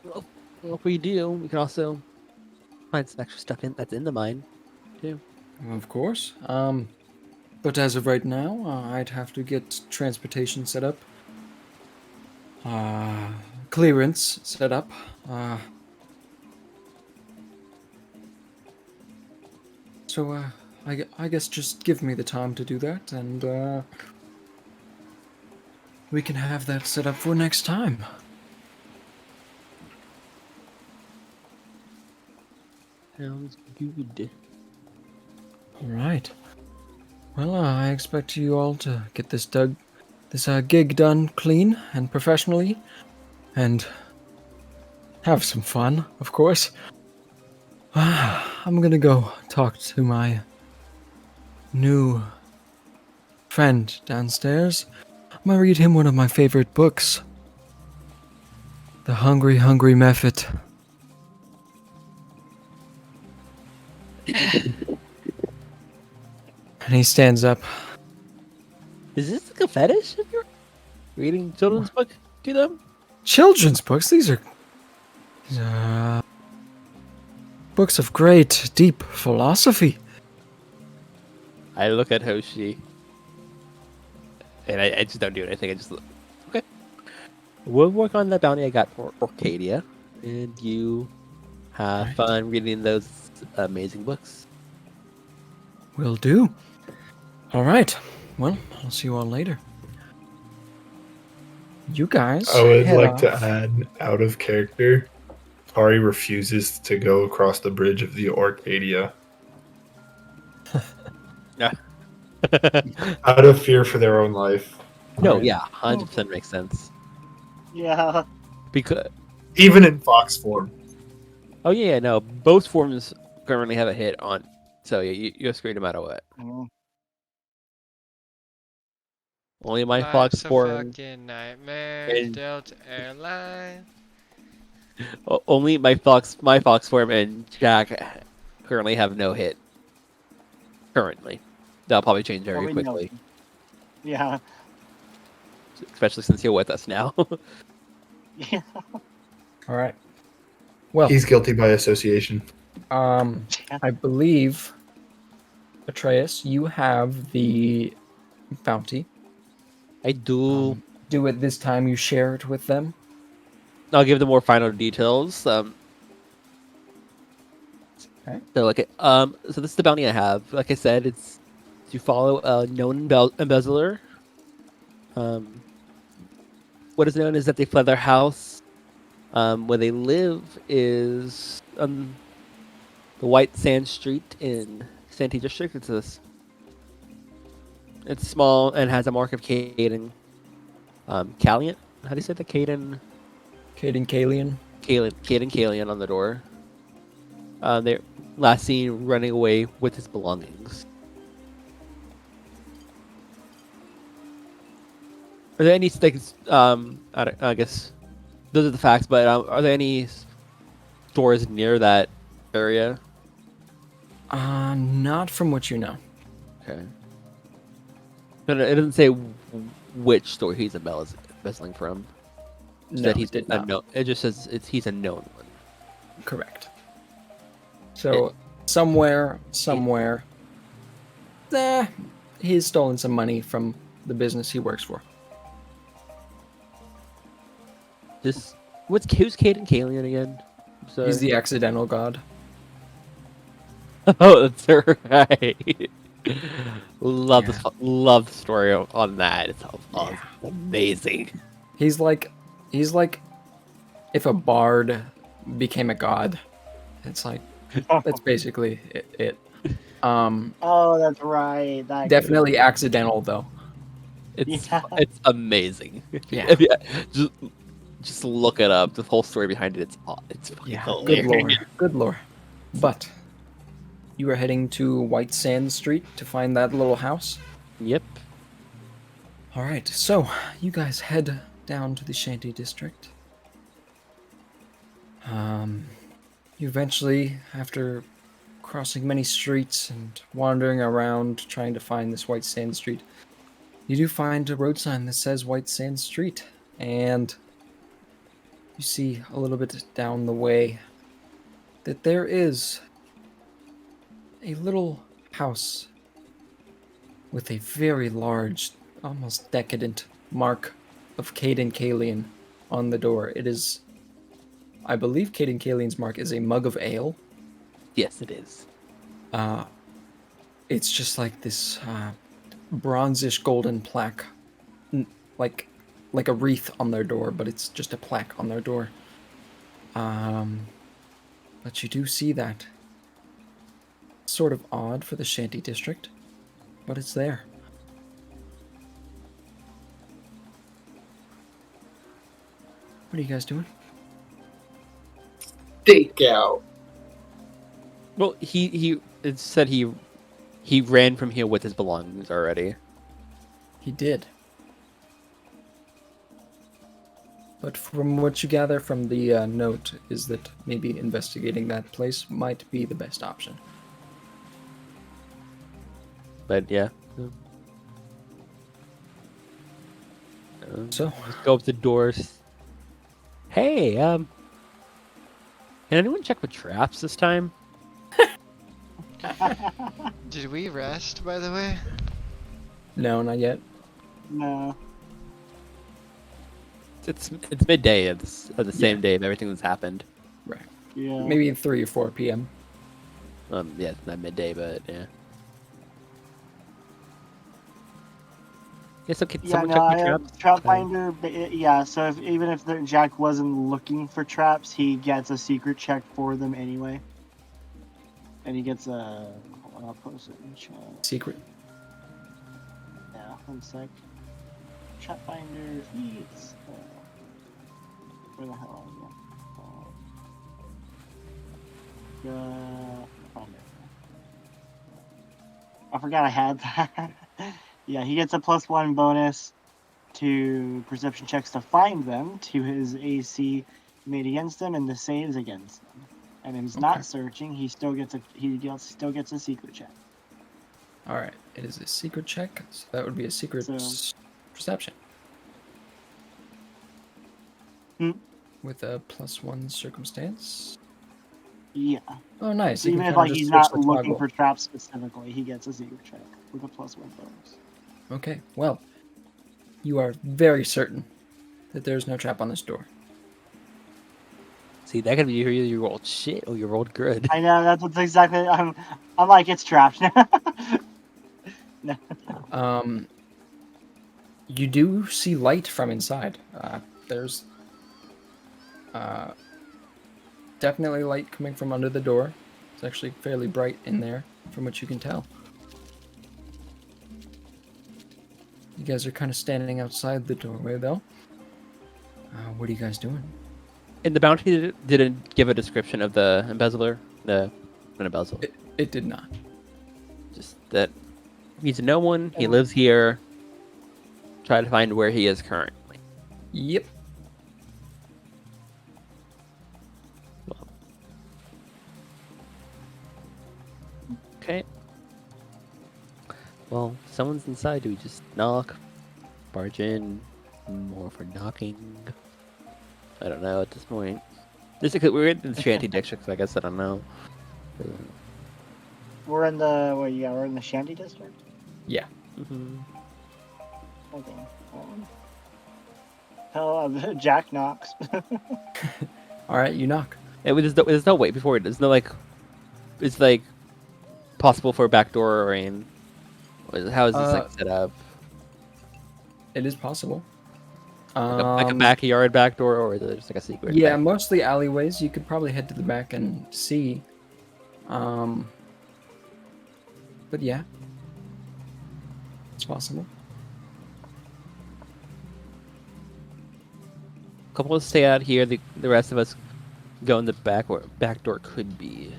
Well, if we do, we can also find some extra stuff that's in the mine, too. Of course. But as of right now, I'd have to get transportation set up. Clearance set up. So, I guess just give me the time to do that, and we can have that set up for next time. Sounds good. All right. Well, I expect you all to get this gig done clean and professionally, and have some fun, of course. I'm gonna go talk to my new friend downstairs. I'm gonna read him one of my favorite books, The Hungry, Hungry Method. And he stands up. Is this like a fetish if you're reading children's book to them? Children's books? These are books of great, deep philosophy. I look at Hoshi, and I just don't do anything. I just look. Okay. We'll work on that bounty I got for Orcadia, and you have fun reading those amazing books. Will do. All right. Well, I'll see you all later. You guys. I would head like off. to add, out of character, Kari refuses to go across the bridge of the Orcadia out of fear for their own life. No, yeah, 100% makes sense. Yeah. Because Even in fox form. oh yeah, no, both forms currently have a hit on. So yeah, you're screwed no matter what. Mm. Only my Life's fox a form. fucking nightmare. and- Delta Airlines. Only my fox form and Jack currently have no hit. Currently, that'll probably change very Well, we know. quickly, Yeah. especially since you're with us now. Yeah. All right. Well, He's guilty by association. I believe, Atreus, you have the bounty. I do. Do it this time. You share it with them. I'll give them more final details. Okay. So so this is the bounty I have. Like I said, it's to follow a known embezzler. What is known is that they fled their house. Where they live is on the White Sand Street in Santee District. It's small and has a mark of Cade and Calliant How do you say the Caden? Caden Kalian. Caden Kalian on the door. They're last seen running away with his belongings. Are there any things? I guess those are the facts. But are there any stores near that area? Not from what you know. Okay. But it doesn't say which store he's embezzling from. It's No, that he's it did a not. known. It just says he's a known one. Correct. So somewhere, he's stolen some money from the business he works for. Who's Caden Kalian again? I'm sorry. He's the accidental god. Oh, that's right. Love Yeah. love the story on that. It's Yeah. amazing. He's like if a bard became a god. It's like that's basically it. Oh, that's right. That Definitely accidental though. It's Yeah. it's amazing. Yeah. If you- just look it up. The whole story behind it's fucking Yeah, hilarious. good lore. Good lore. But you are heading to White Sand Street to find that little house. Yep. All right, so you guys head down to the Shanty District. You eventually, after crossing many streets and wandering around trying to find this White Sand Street, you do find a road sign that says White Sand Street, and you see a little bit down the way that there is a little house with a very large, almost decadent mark of Caden Kalian on the door. It is, I believe Caden Kalian's mark is a mug of ale. Yes, it is. It's just like this bronzish golden plaque, like a wreath on their door, but it's just a plaque on their door. But you do see that. Sort of odd for the Shanty District, but it's there. What are you guys doing? Stakeout. Well, it said he ran from here with his belongings already. He did. But from what you gather from the note is that maybe investigating that place might be the best option. But yeah. So, Just go up the doors. Hey, can anyone check for traps this time? Did we rest, by the way? no, not yet. No. It's midday of the same Yeah. day of everything that's happened. Right. Yeah. Maybe 3 or 4 p.m. Yeah, it's not midday, but yeah. Yeah, so can Yeah, someone no, check I for have traps? trap finder. Yeah, so even if Jack wasn't looking for traps, he gets a secret check for them anyway. And he gets a. Hold on, I'll post it in chat. Secret. Yeah, 1 sec. Trap finder feeds. Where the hell are you? Find it. I forgot I had that. Yeah, he gets a +1 bonus to perception checks to find them to his AC made against him and the saves against them. And if he's Okay. not searching, he still gets a secret check. All right. It is a secret check, so that would be a secret So- perception. Hmm. With a +1 circumstance. Yeah. Oh, nice. So You even can if kinda like just he's switch not the looking toggle. for traps specifically, he gets a secret check with a +1 bonus. Okay, well, you are very certain that there's no trap on this door. See, that could be either you rolled shit or you rolled good. I know that's what's exactly. I'm like it's trapped. No. You do see light from inside. There's definitely light coming from under the door. It's actually fairly bright in there, from what you can tell. You guys are kind of standing outside the doorway, though. What are you guys doing? And the bounty didn't give a description of the embezzler. The an embezzler. It did not. Just that he's a no one. He lives here. Try to find where he is currently. Yep. Okay. Well, someone's inside. Do we just knock? Barge in? More for knocking? I don't know at this point. We're in the shanty district, so I guess I don't know. We're in the we're in the Shanty district. Yeah. Mm-hmm. Okay. Jack knocks. All right, you knock. There's no wait before it. There's no like. It's like possible for a back door or in. How is this like set up? It is possible. Like a backyard back door, or is it just like a secret? Yeah, back? mostly alleyways. You could probably head to the back and see. But yeah, it's possible. A couple of stay out here. The rest of us go in the back, where back door could be.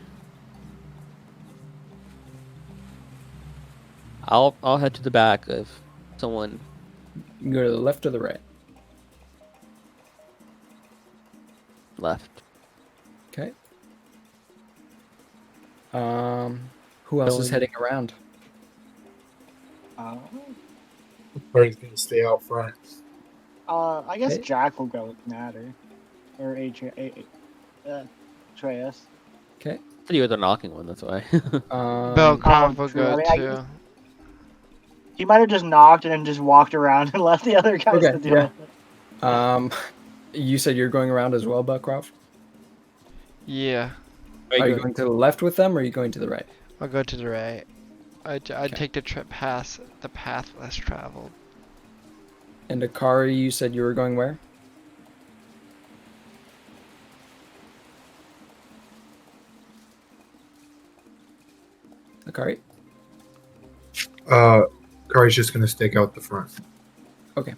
I'll head to the back if someone. You can go to the left or the right. Left. Okay. Who else is Going- heading around? Party's gonna stay out front. I guess Okay. Jack will go with Natter. Or Atreus. Okay. You were the knocking one. That's why. Belkov will true. go I too. He might have just knocked and then just walked around and left the other guys Okay, to deal yeah. with it. You said you're going around as well, Buckcroft? Yeah, Are you going to the left with them, or are you going to the right? I'll go to the right. I'd Okay. take the trip past the path less traveled. And Akari, you said you were going where? Akari? Kari's just gonna stake out the front. Okay.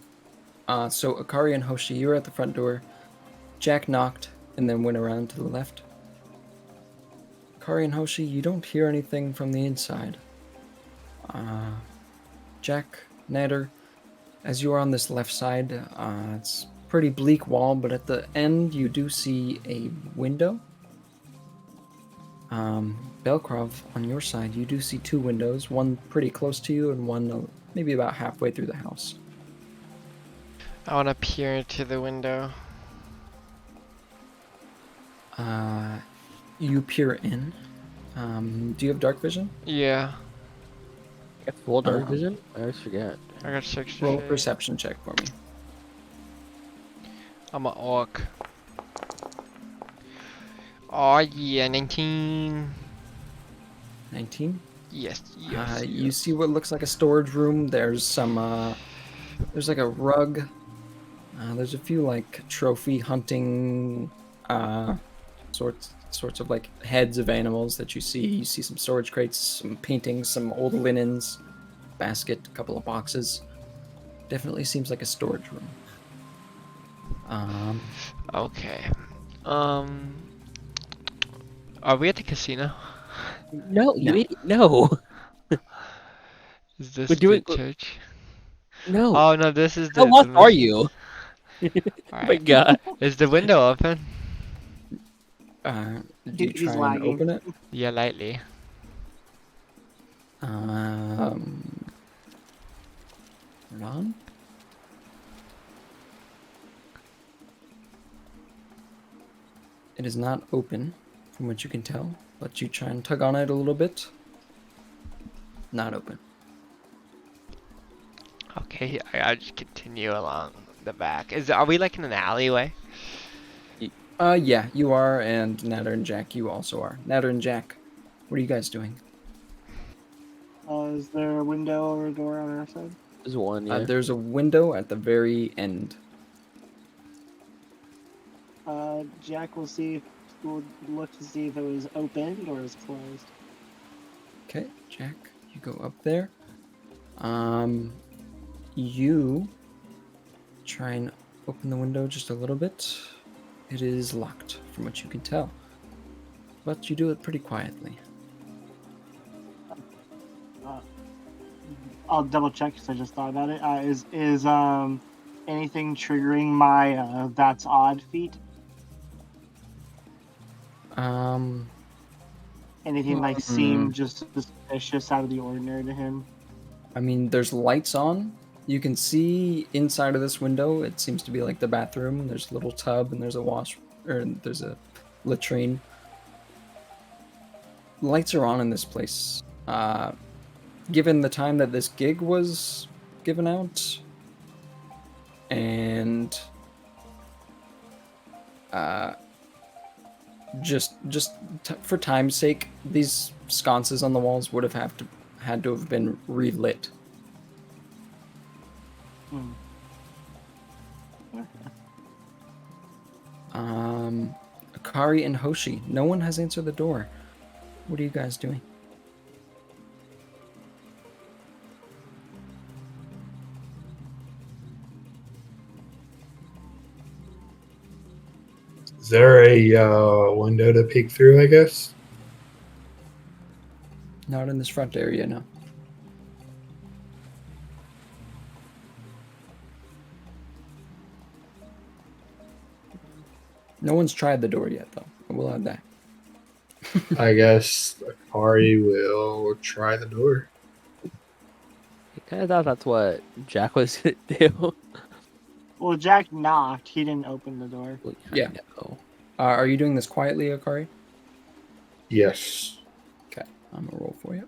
So Akari and Hoshi, you were at the front door. Jack knocked and then went around to the left. Akari and Hoshi, you don't hear anything from the inside. Jack, Nader, as you are on this left side, it's pretty bleak wall, but at the end you do see a window. Belkrov, on your side, you do see two windows, one pretty close to you and one maybe about halfway through the house. I want to peer into the window. You peer in. Do you have dark vision? Yeah, Get full dark Uh-huh. vision. I always forget. I got 6 Roll a shade. perception check for me. I'm an orc. Oh yeah, 19. 19. Yes, You see what looks like a storage room. There's some, there's like a rug. There's a few like trophy hunting, sorts of like heads of animals that you see. You see some storage crates, some paintings, some old linens, basket, a couple of boxes. Definitely seems like a storage room. Okay. Are we at the casino? No, you idiot. No. Is this We're doing- the church? No. Oh no, this is the. How lost the are mission. you? Oh my Alright. god. Is the window open? Do you He's try and lagging. open it? Yeah, lightly. Ron? It is not open, from what you can tell, but you try and tug on it a little bit. Not open. Okay, I'll just continue along the back. Are we like in an alleyway? Yeah, you are, and Natter and Jack, you also are. Natter and Jack, what are you guys doing? Is there a window or a door on our side? There's one, yeah. There's a window at the very end. Jack will look to see if it was opened or is closed. Okay, Jack, you go up there. You try and open the window just a little bit. It is locked, from what you can tell. But you do it pretty quietly. I'll double check because I just thought about it. Is anything triggering my that's odd feat? Anything like seem just suspicious out of the ordinary to him? I mean, there's lights on. You can see inside of this window. It seems to be like the bathroom. There's a little tub and there's a there's a latrine. Lights are on in this place. Given the time that this gig was given out, and for time's sake, these sconces on the walls would have had to have been relit. Akari and Hoshi, no one has answered the door. What are you guys doing? Is there a window to peek through, I guess? Not in this front area, no. No one's tried the door yet, though. I will add that. I guess Akari will try the door. I kind of thought that's what Jack was going to do. Well, Jack knocked. He didn't open the door. Yeah. Are you doing this quietly, Akari? Yes. Okay, I'm gonna roll for you.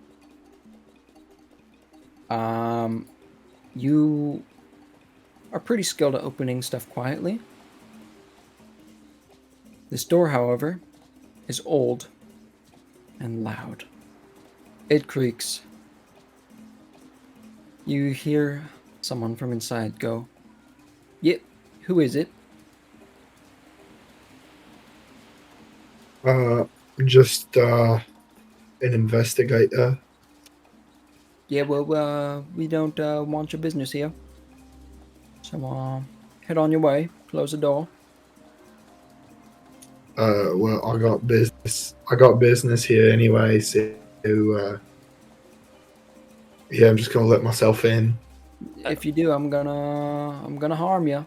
You are pretty skilled at opening stuff quietly. This door, however, is old and loud. It creaks. You hear someone from inside go, "Yep, who is it?" Just an investigator. Yeah, well, we don't want your business here. So, head on your way. Close the door. Well, I got business here anyway, so yeah, I'm just gonna let myself in. If you do, I'm gonna harm you.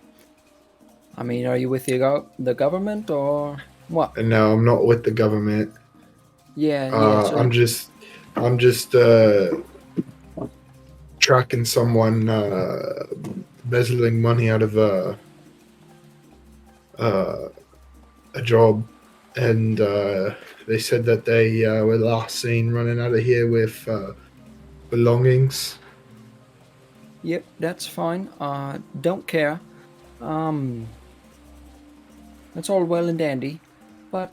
I mean, are you with the government or what? No, I'm not with the government. Yeah. So I'm just tracking someone embezzling money out of a job, and they said that they were last seen running out of here with belongings. Yep, that's fine. Don't care. That's all well and dandy, but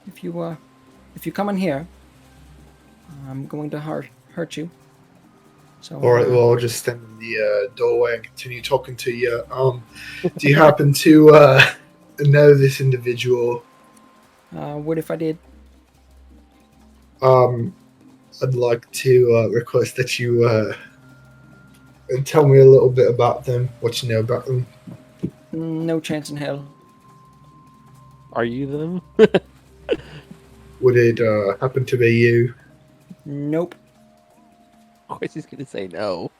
if you come in here, I'm going to hurt you. So. All right, well, I'll just stand in the doorway and continue talking to you. Do you happen to know this individual? What if I did? I'd like to request that you tell me a little bit about them, what you know about them. No chance in hell. Are you them? Would it happen to be you? Nope. Of course he's gonna say no.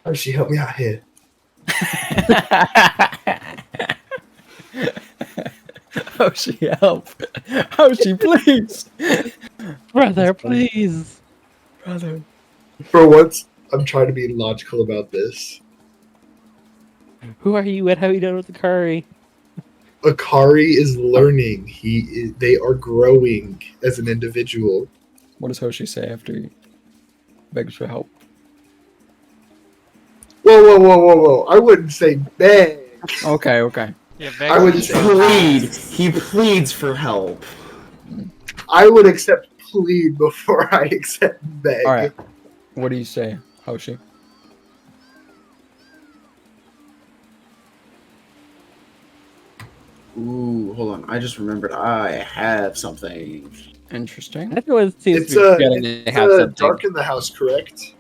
Oh, she helped me out here. Oh, she help. Oh, she please. Brother, please. Brother. For once, I'm trying to be logical about this. Who are you and how you done with the curry? Akari is learning. They are growing as an individual. What does Hoshi say after he begs for help? Whoa. I wouldn't say beg. Okay. Yeah, I would Plead. He pleads for help. I would accept plead before I accept beg. All right. What do you say, Hoshi? Ooh, hold on. I just remembered I have something. Interesting. Everyone seems It's to be forgetting to have something. dark in the house, correct?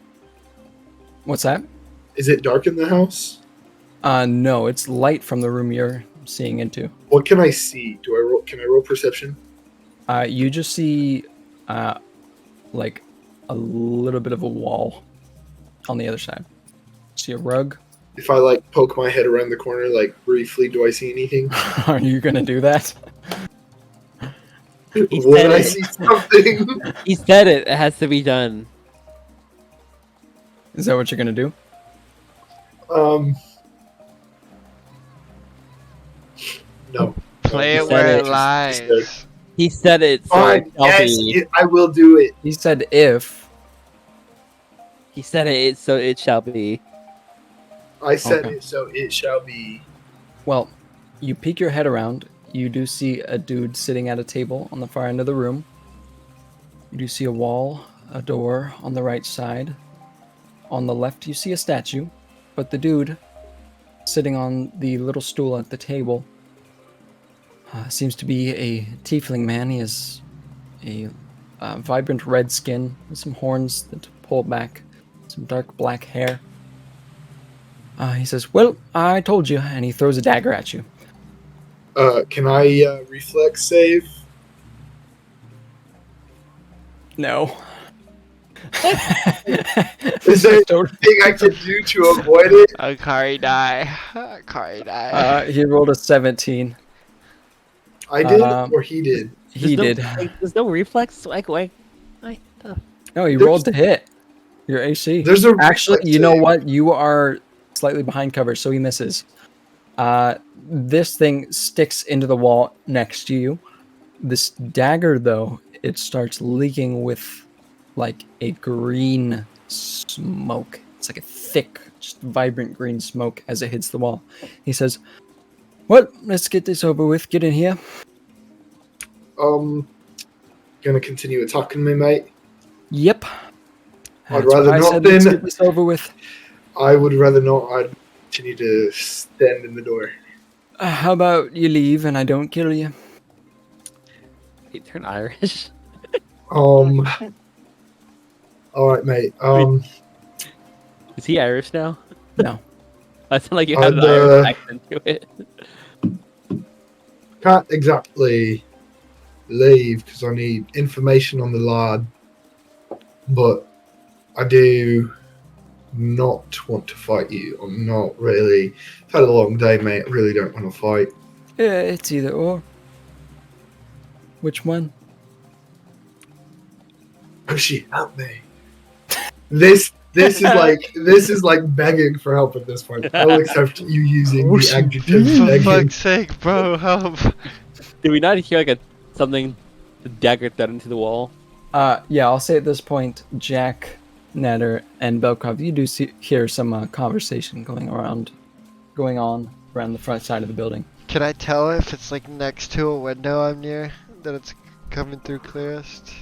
What's that? Is it dark in the house? No, it's light from the room you're seeing into. What can I see? Can I roll perception? You just see, like, a little bit of a wall on the other side. See a rug? If I like poke my head around the corner, like briefly, do I see anything? Are you gonna do that? He Would said I it. see something? He said it. It has to be done. Is that what you're gonna do? No. Play He it said where it. it lies. He said it. So Fine. it shall Yes, be. I will do it. He said if. He said it. So it shall be. I said Okay. it, so it shall be. Well, you peek your head around. You do see a dude sitting at a table on the far end of the room. You do see a wall, a door on the right side. On the left, you see a statue, but the dude sitting on the little stool at the table seems to be a tiefling man. He has a vibrant red skin with some horns that pull back, some dark black hair. He says, "Well, I told you," and he throws a dagger at you. Can I reflex save? No. Is there anything I can do to avoid it? Akari die. Akari die. He rolled a 17. I did, Um, or he did? He did. There's no reflex. Like No, he There's- rolled to hit your AC. There's a Actually, reflex you know save. what? You are slightly behind cover, so he misses. This thing sticks into the wall next to you. This dagger, though, it starts leaking with like a green smoke. It's like a thick, just vibrant green smoke as it hits the wall. He says, "Well, let's get this over with. Get in here." Gonna continue attacking me, mate. Yep. I'd That's what rather I not said, let's then. get this over with. I would rather not. I'd continue to stand in the door. How about you leave and I don't kill you? he turned Irish. All right, mate. Is he Irish now? No. I sound like you had an I'd, Irish accent to it. Can't exactly leave because I need information on the lad, but I do not want to fight you. I'm not really. I've had a long day, mate. I really don't want to fight. Yeah, it's either or. Which one? Hershey, help me. This is like begging for help at this point. I'll accept you using the adjective For begging. fuck's sake, bro, help. Did we not hear like something, the dagger thread into the wall? Yeah, I'll say at this point, Jack, Netter, and Belkov, you do hear some conversation going on around the front side of the building. Can I tell if it's like next to a window I'm near that it's coming through clearest?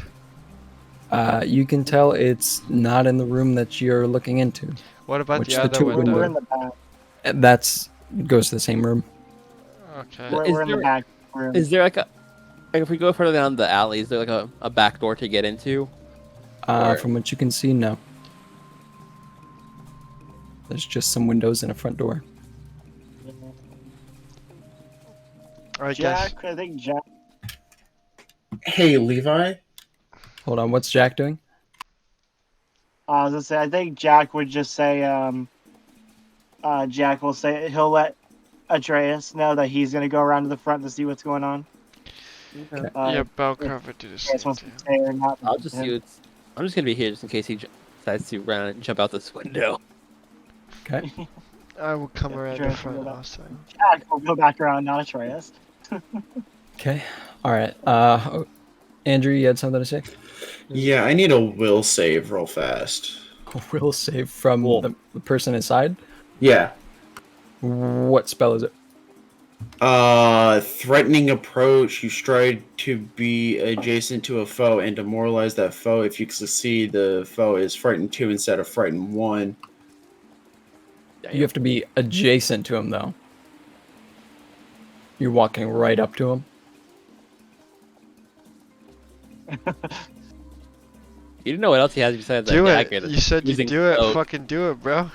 You can tell it's not in the room that you're looking into. What about Which the the other two window? We're in the back. That's goes to the same room. Okay. We're in the back room. Is there like if we go further down the alley, is there like a back door to get into? Or- From what you can see, no. There's just some windows and a front door. I guess. Jack, I think Jack. Hey, Levi. Hold on, what's Jack doing? I was gonna say, I think Jack would just say, Jack will say he'll let Atreus know that he's gonna go around to the front to see what's going on. Okay. Yeah, bell cover do the same Atreus wants to thing. stay or not. I'll just see what's. I'm just gonna be here just in case he decides to run and jump out this window. Okay. I will come around the Atreus front will go also. Jack will go back around, not Atreus. Okay. All right. Andrew, you had something to say? Yeah, I need a will save real fast. Will save from Cool. the person inside. Yeah. What spell is it? Threatening approach. You strive to be adjacent to a foe and demoralize that foe. If you succeed, the foe is frightened 2 instead of frightened 1. You have to be adjacent to him, though. You're walking right up to him. You didn't know what else he has besides Do that it. jacket. You said you Using do it. cloak. Fucking do it, bro.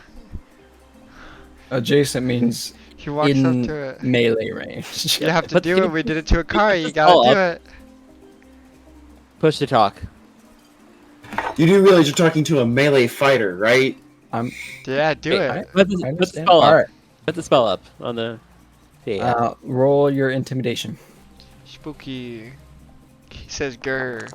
Adjacent means He walks up in to it. melee range. You have to But do can it. you We did push it to a car. push You the gotta spell do up? it. Push to talk. You do realize you're talking to a melee fighter, right? Yeah, do Hey, it. Put the understand. spell up. Alright. Put the spell up on the. Yeah. Roll your intimidation. Spooky. He says grr.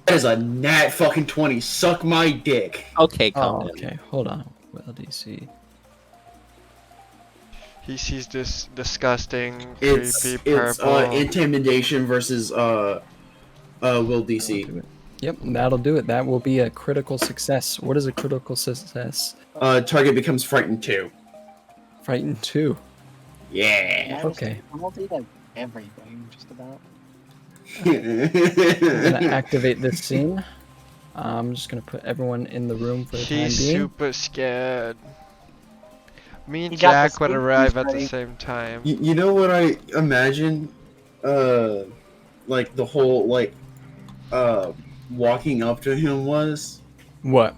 That is a nat fucking 20. Suck my dick. Okay, calm Oh, down. okay. Hold on. Well, DC. He sees this disgusting, It's creepy purple. intimidation versus will That'll DC. do it. Yep, that'll do it. That will be a critical success. What is a critical success? Target becomes frightened too. Frightened 2. Yeah. Okay. I'll do like everything, just about. I'm gonna activate this scene. I'm just gonna put everyone in the room for the time He's being. super scared. Me and He got the Jack would spooky arrive at the spray. same time. You know what I imagine? Like the whole walking up to him was What?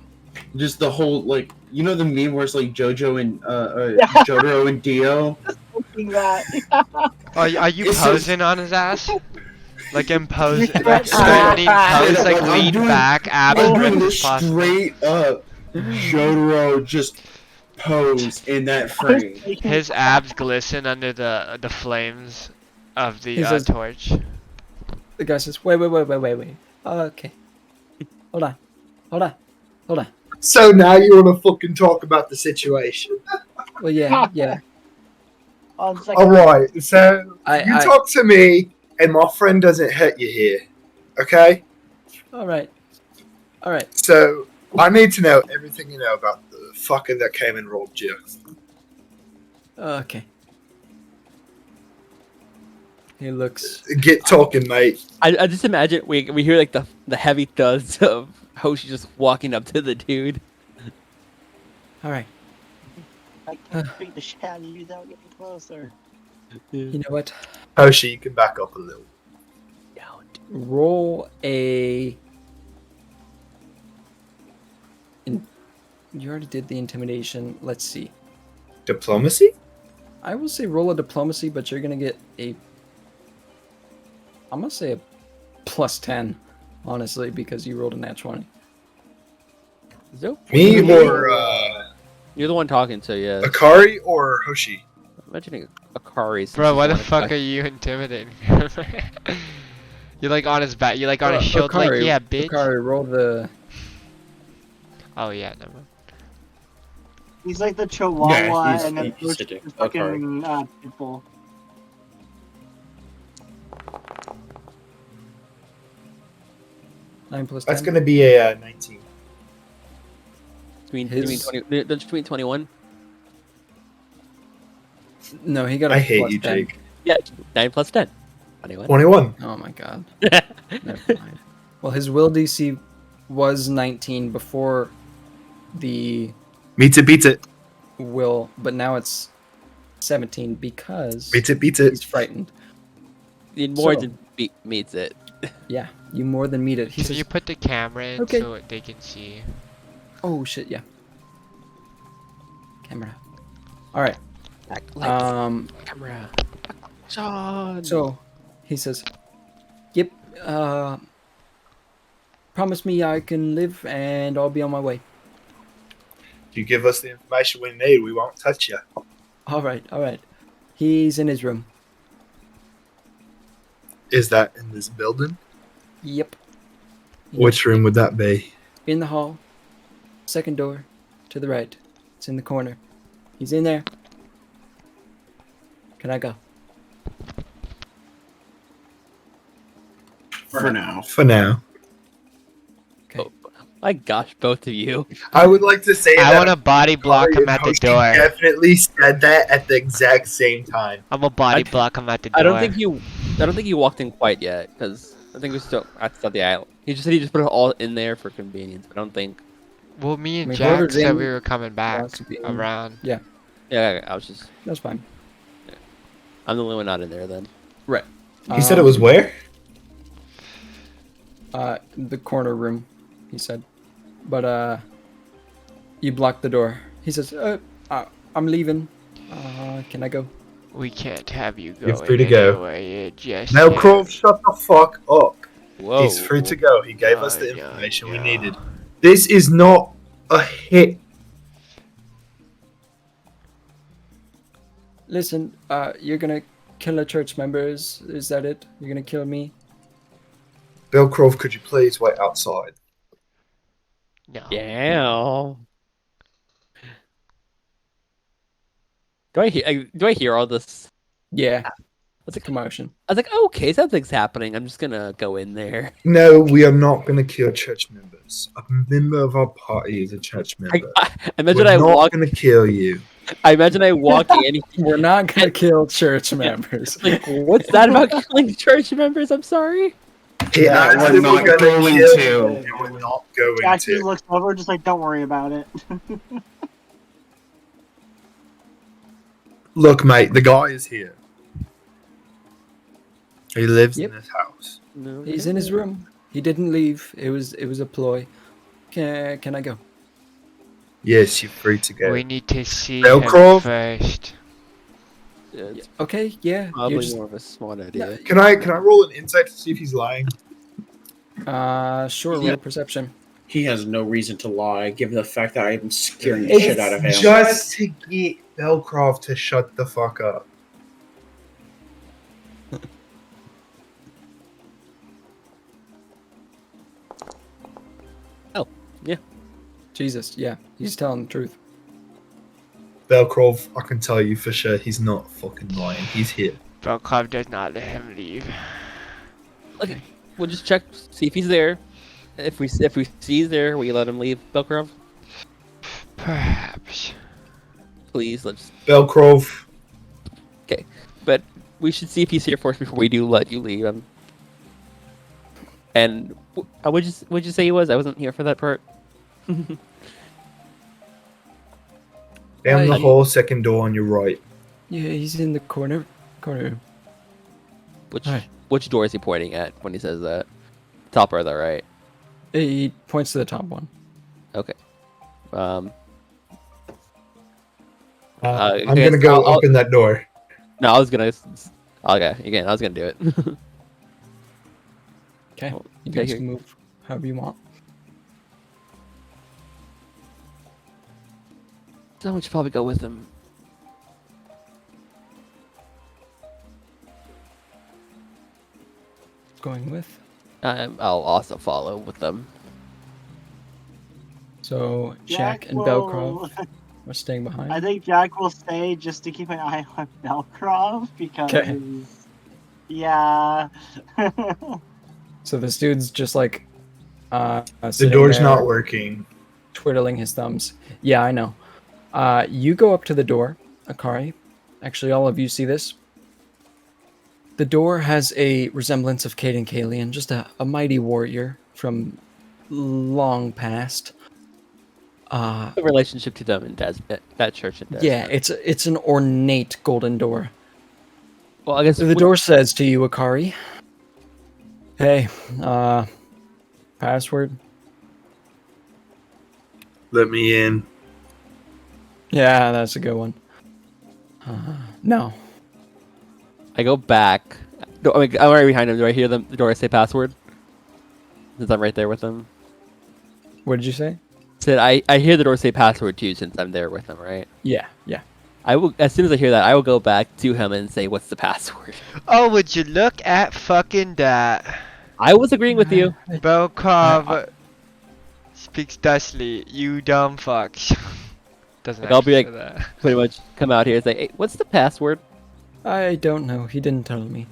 just the whole you know the meme where it's like JoJo and Jotaro and Dio. Thinking that. Are you It's posing on his ass? Like impose, Yeah. like standing pose, like I'm lean doing- back, abs I'm ripped doing as this possible. straight up Jotaro just pose in that frame. His abs glisten under the flames of the He says- torch. The guy says, wait. Okay. Hold on. So now you want to fucking talk about the situation. Well, yeah. On second, All right. So I- you I- talk to me, and my friend doesn't hurt you here. Okay. All right. So I need to know everything you know about the fucker that came and robbed you. Okay. He looks. Get talking, mate. I just imagine we hear like the heavy thuds of Hoshi just walking up to the dude. All right. I can't beat the shit out of you without getting closer. You know what? Hoshi, you can back up a little. Roll a. You already did the intimidation. Let's see. Diplomacy? I will say roll a diplomacy, but you're gonna get a. I'm gonna say a +10, honestly, because you rolled a nat 20. Zo? Me or You're the one talking, so yeah. Akari or Hoshi? I'm imagining Akari. since Bro, he's why the one fuck attack. are you intimidating me? You like on his back, you like on his shield, Akari, like, yeah, bitch. Akari, roll the. Oh, yeah, never mind. He's like the Chihuahua Yeah, and then he's the a fucking pitbull. Nine plus That's 10. going to be a 19. You mean His- 20? Don't you mean 21? No, he got a I hate plus you, 10. Jake. Yeah, 9 plus 10. 21. 21. Oh my god. Never mind. Well, his will DC was 19 before the Beats it, beats it. will, but now it's 17 because Beats it, beats it. he's frightened. Need more So- than meets it. Yeah, you more than meet it. He Can says, you put the camera in Okay. so they can see? "Oh shit, yeah." Camera. All right. Camera. Sean. So he says, "Yep. Promise me I can live, and I'll be on my way." If you give us the information we need, we won't touch you. All right. He's in his room. Is that in this building? Yep. Which room would that be? In the hall. Second door to the right. It's in the corner. He's in there. Can I go? For now. For now. Okay. My gosh, both of you. I would like to say I that want to body block Akari him and at the Hoshi door. definitely said that at the exact same time. I'm gonna body I- block him at the door. I don't think you walked in quite yet, because I think we're still at the island. He just said he just put it all in there for convenience. I don't think. Well, me and I mean, Jack whoever's said in we were coming back wants to be in. around. Yeah, I was just. That's fine. I'm the only one not in there then. Right. He said it was where? The corner room, he said. But, you blocked the door. He says, I'm leaving. Can I go? We can't have you You're going free to go. anyway just Melkrov, yet. shut the fuck up. Whoa. He's free to go. He gave us Oh, the no, information we no. needed. This is not a hit. Listen, you're gonna kill the church members. Is that it? You're gonna kill me? Belkrov, could you please wait outside? No. Damn. Do I hear all this? Yeah. What's It's a commotion. I was like, okay, something's happening. I'm just gonna go in there. No, we are not going to kill church members. A member of our party is a church member. I imagine We're I not walk. going to kill you. I imagine I walk in. We're not gonna kill church members. Like, what's that about killing church members? I'm sorry. He Yeah, asked we're if not gonna going kill to. you, and we're not going Jack just to. looks over, just like, don't worry about it. Look, mate, the guy is here. He lives Yep. in this house. No, He's in his room. He didn't leave. It was a ploy. Can I go? Yes, you're free to go. We need to see Velcro? him first. Yeah, it's Okay, yeah. You're probably just, more of a smart idea. Can I roll an insight to see if he's lying? sure, Yeah. roll perception. He has no reason to lie, given the fact that I'm scaring the shit out of him. Just to get Belcroft to shut the fuck up. Jesus, yeah. He's telling the truth. Belcroft, I can tell you for sure he's not fucking lying. He's here. Velkov does not let him leave. Okay, we'll just check, see if he's there. If we see he's there, will you let him leave, Belkrov? Perhaps. Please, let's. Belcroft, But we should see if he's here first before we do let you leave him. And would you say he was? I wasn't here for that part. down the Hi. hall, second door on your right. Yeah, he's in the corner. Corner. Which Hi. which door is he pointing at when he says that? Top or the right? He points to the top one. Okay. I'm okay, gonna go I'll- open that door. No, I was gonna. Okay, again, I was gonna do it. Okay. Well, You okay, guys here- can move however you want. So we should probably go with him. Going with. I'll also follow with them. So Jack and will- Belcroft are staying behind. I think Jack will stay just to keep an eye on Belcroft because, Okay. yeah. So this dude's just like The sitting door's there, not working. twiddling his thumbs. Yeah, I know. You go up to the door, Akari. Actually, all of you see this. The door has a resemblance of Caden Kalian, just a mighty warrior from long past. The relationship to them in that church in Des. Yeah, it's an ornate golden door. Well, I guess So the door says to you, Akari, "Hey, password." Let me in. Yeah, that's a good one. No. I go back. No, I mean, I'm right behind him. Do I hear the door say password? Since I'm right there with them. What did you say? Said I hear the door say password too, since I'm there with him, right? Yeah, yeah. I will, as soon as I hear that, I will go back to him and say, "What's the password?" Oh, would you look at fucking that? I was agreeing with you. Velkov speaks thusly, you dumb fucks. Doesn't Like, I'll be actually like- say that. Pretty much come out here and say, "Hey, what's the password?" I don't know. He didn't tell me.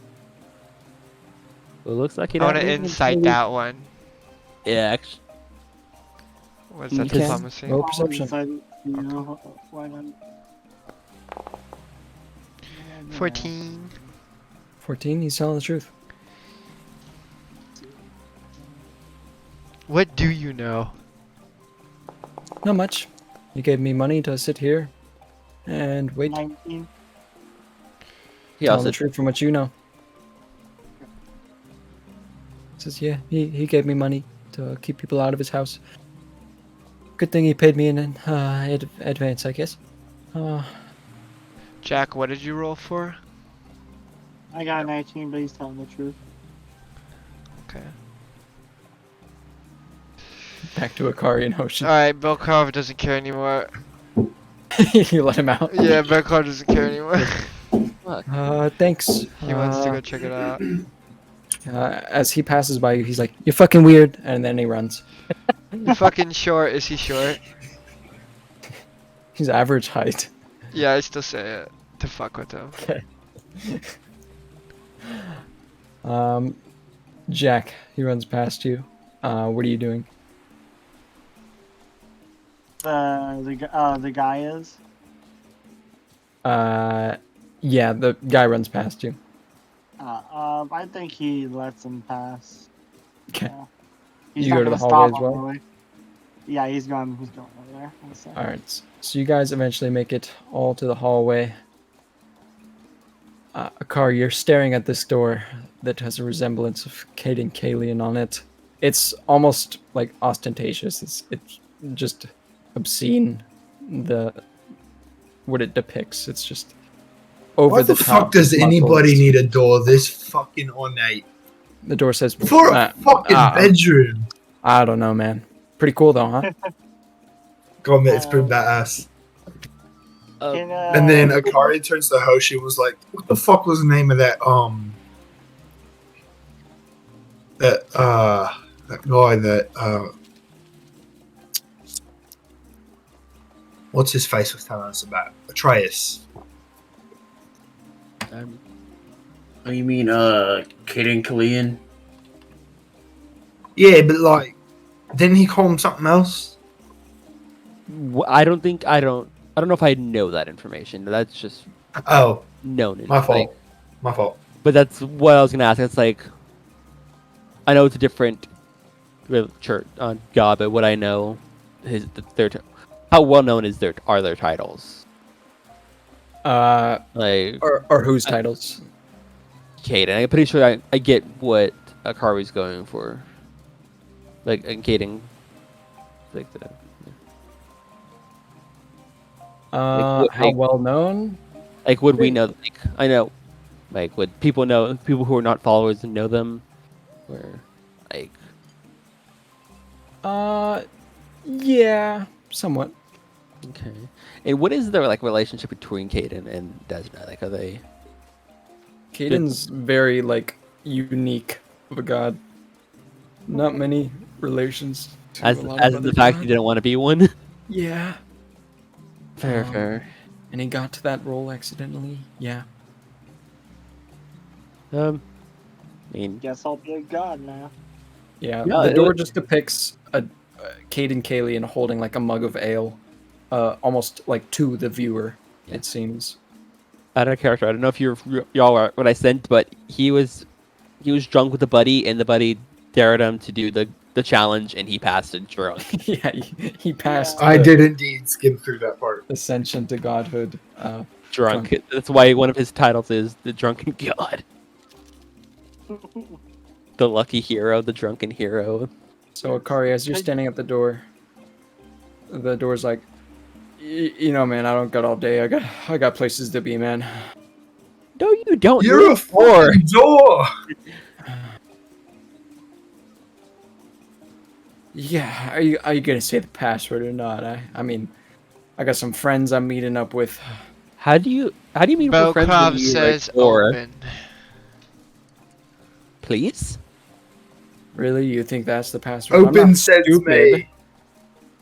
Well, it looks like he. I want don't to even insight really- that one. Yeah, actually. What's that You can. diplomacy? Roll perception. You know, why not? 14. 14, he's telling the truth. What do you know? Not much. You gave me money to sit here and wait. 19. He Telling also the truth from what you know. Says, yeah, he gave me money to keep people out of his house. Good thing he paid me in advance, I guess. Jack, what did you roll for? I got a 19, but he's telling the truth. Okay. Back to Akari and Ocean. Alright, Belkov doesn't care anymore. You let him out. Yeah, Belkov doesn't care anymore. Thanks. He wants to go check it out. As he passes by you, he's like, "You're fucking weird," and then he runs. You fucking short. Is he short? He's average height. Yeah, I still say it to fuck with him. Okay. Jack, he runs past you. What are you doing? The guy is. Yeah, the guy runs past you. I think he lets him pass. Okay. He's You not go to the gonna hallway stop as well? on the way. Yeah, he's going. He's going over there. One second. All right. So you guys eventually make it all to the hallway. Akari, you're staring at this door that has a resemblance of Kate and Kalian on it. It's almost like ostentatious. It's just obscene. What it depicts. It's just over Why the the top. fuck does anybody need a door this fucking ornate? The door says For a fucking bedroom. I don't know, man. Pretty cool though, huh? God, mate, it's pretty badass. And then Akari turns to Hoshi and was like, "What the fuck was the name of that that guy that what's his face was telling us about? Atreus." Oh, you mean Kate and Killian? Yeah, but like, didn't he call him something else? I don't know if I know that information. That's just Oh, known. my fault. Like, My fault. but that's what I was gonna ask. It's like, I know it's a different church on God, but what I know is how well known are their titles? Like, or whose titles? Kate, and I'm pretty sure I get what Akari's going for. Like, and Kating. Like the. How well known? Like, would we know? Like, I know. Like, would people know? People who are not followers and know them, or like. Yeah, somewhat. Okay. And what is their like relationship between Caden and Desna? Like, are they? Caden's very like unique of a god. Not many relations. To As a lot as of the other fact gods. he didn't want to be one. Yeah. Fair. And he got to that role accidentally. Yeah. I mean, Guess I'll be a god now. Yeah. Yeah, The it door would- just depicts a Caden Kalian holding like a mug of ale, almost like to the viewer. Yeah. It seems. out of character. I don't know if y'all are what I sent, but he was drunk with a buddy, and the buddy dared him to do the challenge, and he passed it drunk. Yeah, he passed. I the did indeed skim through that part. Ascension to godhood. Drunk. That's why one of his titles is the Drunken God. The lucky hero, the drunken hero. So Akari, as you're standing at the door's like, you know, man, I don't got all day. I got places to be, man. No, you don't. You're a fucking door. Yeah, are you gonna say the password or not? I mean, I got some friends I'm meeting up with. How do you meet with friends when Belkov you says or open. please? Really, you think that's the password? I'm Open not sense, stupid. mate.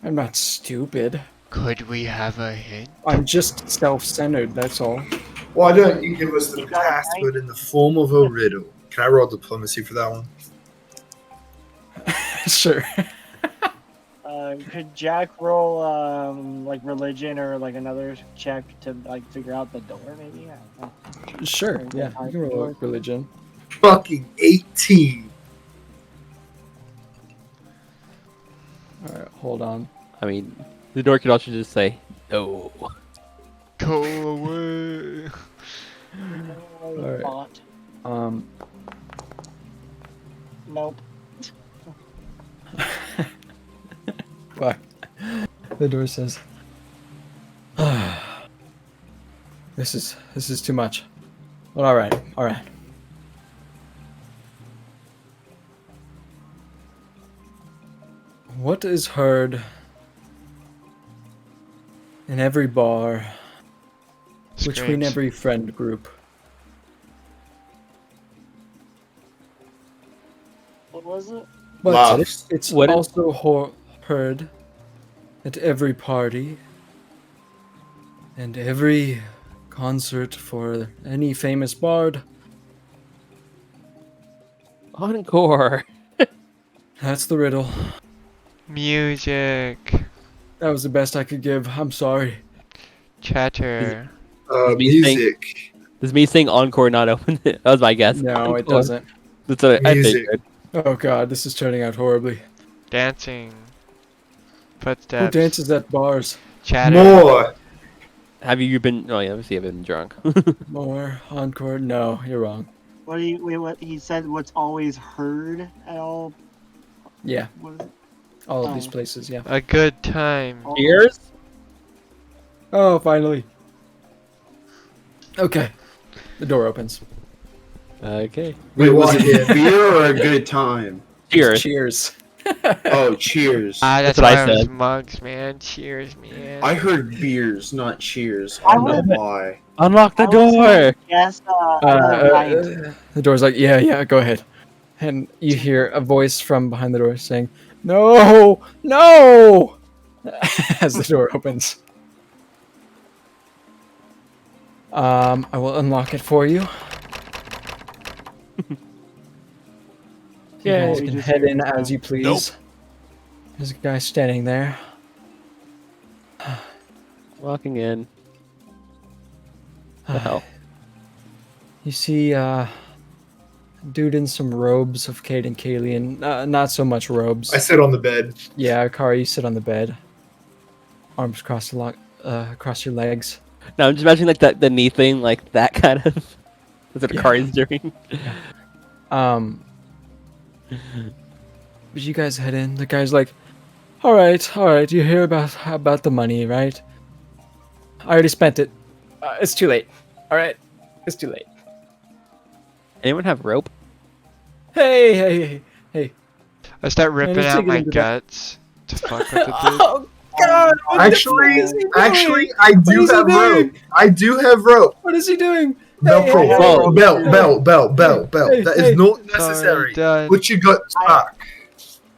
I'm not stupid. Could we have a hint? I'm just self-centered. That's all. Why don't you give us the password in the form of a riddle? Can I roll diplomacy for that one? Sure. Could Jack roll like religion or like another check to like figure out the door? Maybe. I don't know. Sure. Yeah, you can roll a religion. Fucking 18. All right, hold on. I mean, the door could also just say no. Go away. No, Alright. bot. Um, Nope. The door says, This is too much. Well, all right. What is heard in every bar, between Screams. every friend group? What was it? But Laughs. it's What is- also heard at every party and every concert for any famous bard. Encore. That's the riddle. Music. That was the best I could give. I'm sorry. Chatter. Me saying- Music. Does me saying encore not open it? That was my guess. No, it Encore. doesn't. That's what I Music. figured. Oh god, this is turning out horribly. Dancing. Who Footsteps. dances at bars? Chatter. More. Have you been? Oh yeah, obviously I've been drunk. More? Encore? No, you're wrong. What do you wait? What he said? What's always heard at all? Yeah, What is it? all of these Oh. places, yeah. A good time. Cheers. Oh, finally. Okay. The door opens. Okay. Wait, was Was it it- beer or a good time? Cheers. Cheers. Oh, cheers. That's what I why it was said. mugs, man. Cheers, man. I heard beers, not cheers. I I don't know would- why. Unlock the I was door. gonna guess. Right. The door's like, yeah, go ahead. And you hear a voice from behind the door saying, No! No! As the door opens. I will unlock it for you. You Yay. guys can head in as you please. Nope. There's a guy standing there. Walking in. The hell? You see dude in some robes of Cade and Kalian. Not so much robes. I sit on the bed. Yeah, Akari, you sit on the bed. Arms crossed across your legs. No, I'm just imagining like the knee thing, like that kind of. That's what Yeah. Akari's doing. But you guys head in. The guy's like, all right. You hear about the money, right? I already spent it. It's too late. All right, it's too late. Anyone have rope? Hey. I start ripping he's out taking my into that. guts to fuck with the dude. Oh God! Actually, I do is he have doing? rope. I do have rope. What is he doing? Velcro. hey. Belt. Hey, That hey. is not necessary. Done. Put your guts back.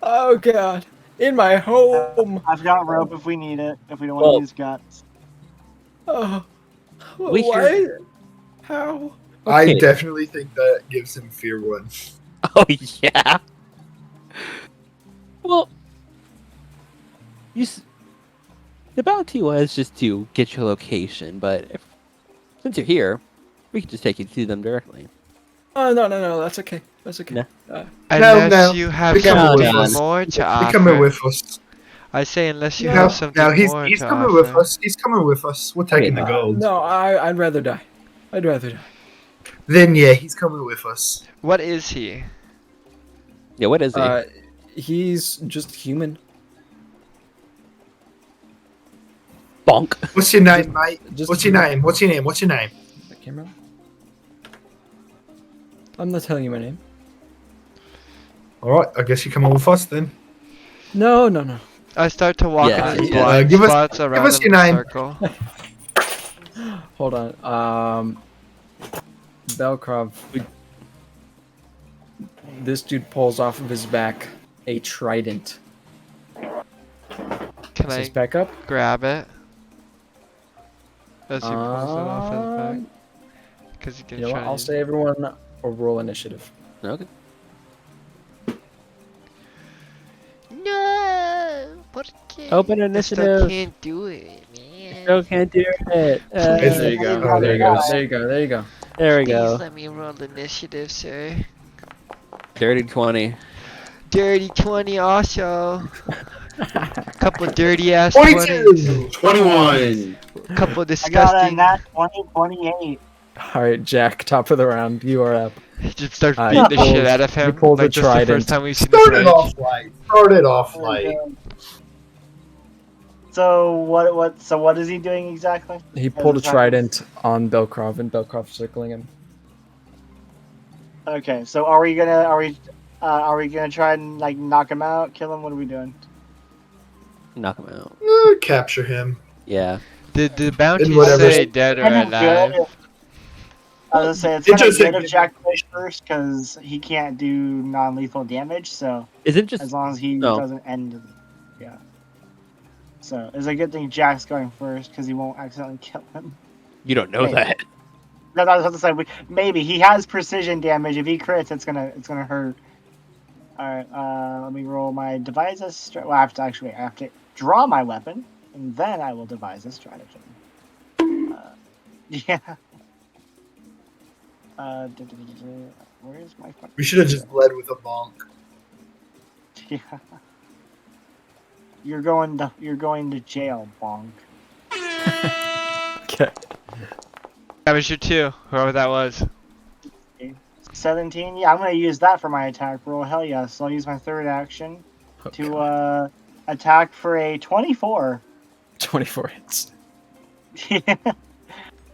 Oh God! In my home. I've got rope if we need it. If we don't Well- want to use guts. Oh. We Why? hear- How? I Okay. definitely think that gives him fear one. Oh yeah. Well, the bounty was just to get your location, but since you're here, we can just take you to them directly. Oh no! That's okay. That's okay. No. Unless no. you have Become something with us. more to He offer. coming with us. I say unless you No, have something No, he's more to coming offer. with us. He's coming with us. We're taking Okay. the gold. No, I'd rather die. I'd rather die. Then yeah, he's coming with us. What is he? Yeah, what is he? He's just human. Bonk. What's your name, mate? Just What's your name? What's your name? What's your name? The camera. I'm not telling you my name. All right, I guess you're coming with us then. No. I start to walk Yeah, in his yeah. blind Give us- spots around us in your a name. circle. Hold on. Belkrov. This dude pulls off of his back a trident. Can Says I back up. grab it? As he pulls it off his back? Because he can You know try what? I'll to- say everyone or roll initiative. Okay. No! Porque? Open I initiative. still can't do it, man. Still can't do it. There you go. Oh, there he goes. There you go. There we Please go. let me roll initiative, sir. Dirty 20. Dirty 20 also. Couple dirty ass 20s. 21. Couple I got a disgusting. nat 28. All right, Jack. Top of the round. You are up. Just start Uh, beating he the shit pulls- out of him. he pulls a Like this is the trident. first time we've seen this Started rage. off light. Started off light. So what is he doing exactly? He As pulled a attack- trident on Belkrov, and Belkrov circling him. Okay, so are we gonna try and like knock him out, kill him? What are we doing? Knock him out. Capture him. Yeah. Did the bounty whatever- say dead or Kind of alive? good. I was gonna say it's It kind of just said good if good. Jack plays first because he can't do non-lethal damage. So Isn't just as long as he no. doesn't end, yeah. So it's a good thing Jack's going first because he won't accidentally kill him. You don't know Maybe. that. That's what I was about to say. Maybe he has precision damage. If he crits, it's gonna hurt. All right. Let me roll my devise a well, I have to draw my weapon, and then I will devise a stratagem. Yeah. Where is my fucking... We should have just led with a bonk. Yeah. You're going to jail, bonk. Okay. That was your 2, whoever that was. 17. Yeah, I'm gonna use that for my attack roll. Hell yeah! So I'll use my third action to attack for a 24. 24 hits. All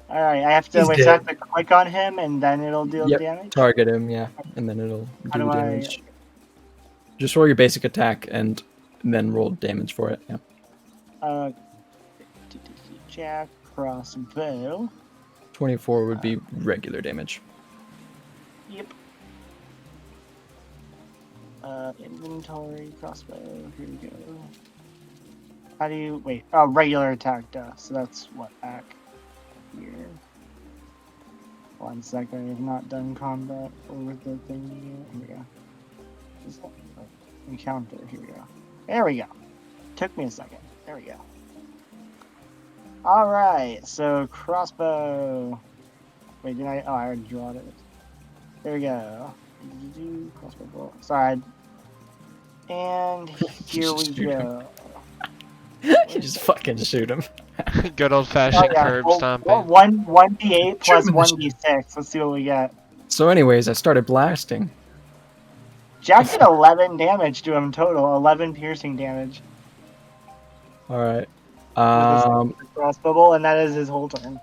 right, I have to He's wait. So I dead. have to click on him, and then it'll deal Yep. damage. Target him, yeah, and then it'll How do do I- damage. Just roll your basic attack and then roll damage for it. Yeah. Jack crossbow. 24 would be regular damage. Yep. Inventory crossbow. Here we go. How do you wait? Oh, regular attack. Duh. So that's what back here. 1 second. I have not done combat with the thing yet. Here we go. Is that encounter? Here we go. There we go. Took me a second. There we go. All right. So crossbow. Wait, did I? Oh, I already drew it. There we go. Crossbow bolt. Sorry. And here we Just shoot him. go. You just fucking shoot him. Good old fashioned curb stomping. 1d8 plus Shoot him in the 1d6. Let's see what we get. So, anyways, I started blasting. Jack did 11 damage to him total. 11 piercing damage All right. with his crossbow bolt, and that is his whole turn.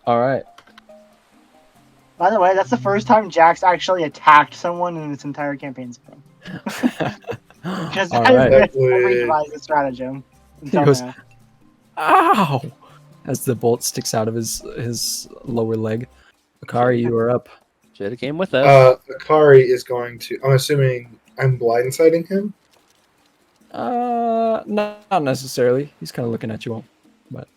All right. By the way, that's the first time Jack's actually attacked someone in this entire campaign. Because All I right. redevised the stratagem. He goes, Dumbass. "Ow!" As the bolt sticks out of his lower leg. Akari, you are up. Should have came with us. Akari is going to. I'm assuming I'm blindsiding him. Not necessarily. He's kind of looking at you all. But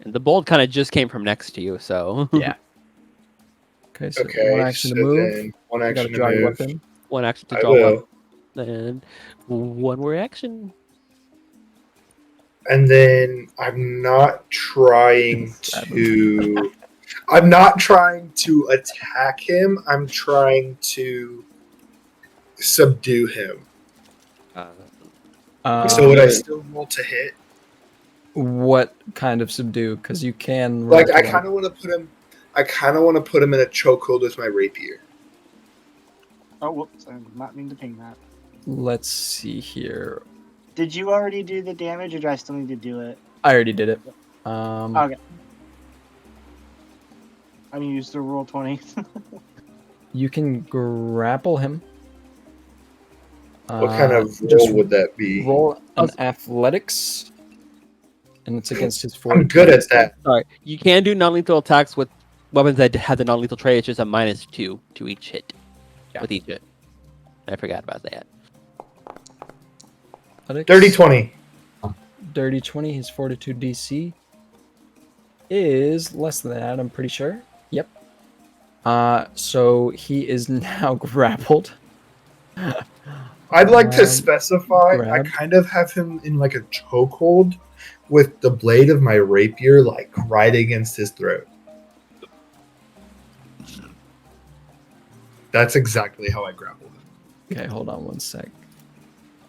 And the bolt kind of just came from next to you, so yeah. Okay, so Okay. one action so to move. then one You action gotta to draw your move. weapon. one action to I draw will. one, and one more action. And then I'm not trying to. I'm not trying to attack him. I'm trying to subdue him. So would I still roll to hit? What kind of subdue? Because you can. Like roll I to, kind of want to put him. I kind of want to put him in a chokehold with my rapier. Oh, whoops. I did not mean to ping that. Let's see here. Did you already do the damage, or do I still need to do it? I already did it. Okay. I'm gonna use the roll 20. You can grapple him. What kind of just roll would that be? roll an athletics, and it's against his I'm good at that. Sorry, you can do non-lethal attacks with weapons that have the non-lethal trait. It's just a -2 to each hit. Yeah. With each hit. I forgot about that. Dirty 20. Dirty 20. His fortitude DC is less than that. I'm pretty sure. Yep. So he is now grappled. I'd like to specify. grab. I kind of have him in like a chokehold with the blade of my rapier like right against his throat. That's exactly how I grappled him. Okay, hold on one sec.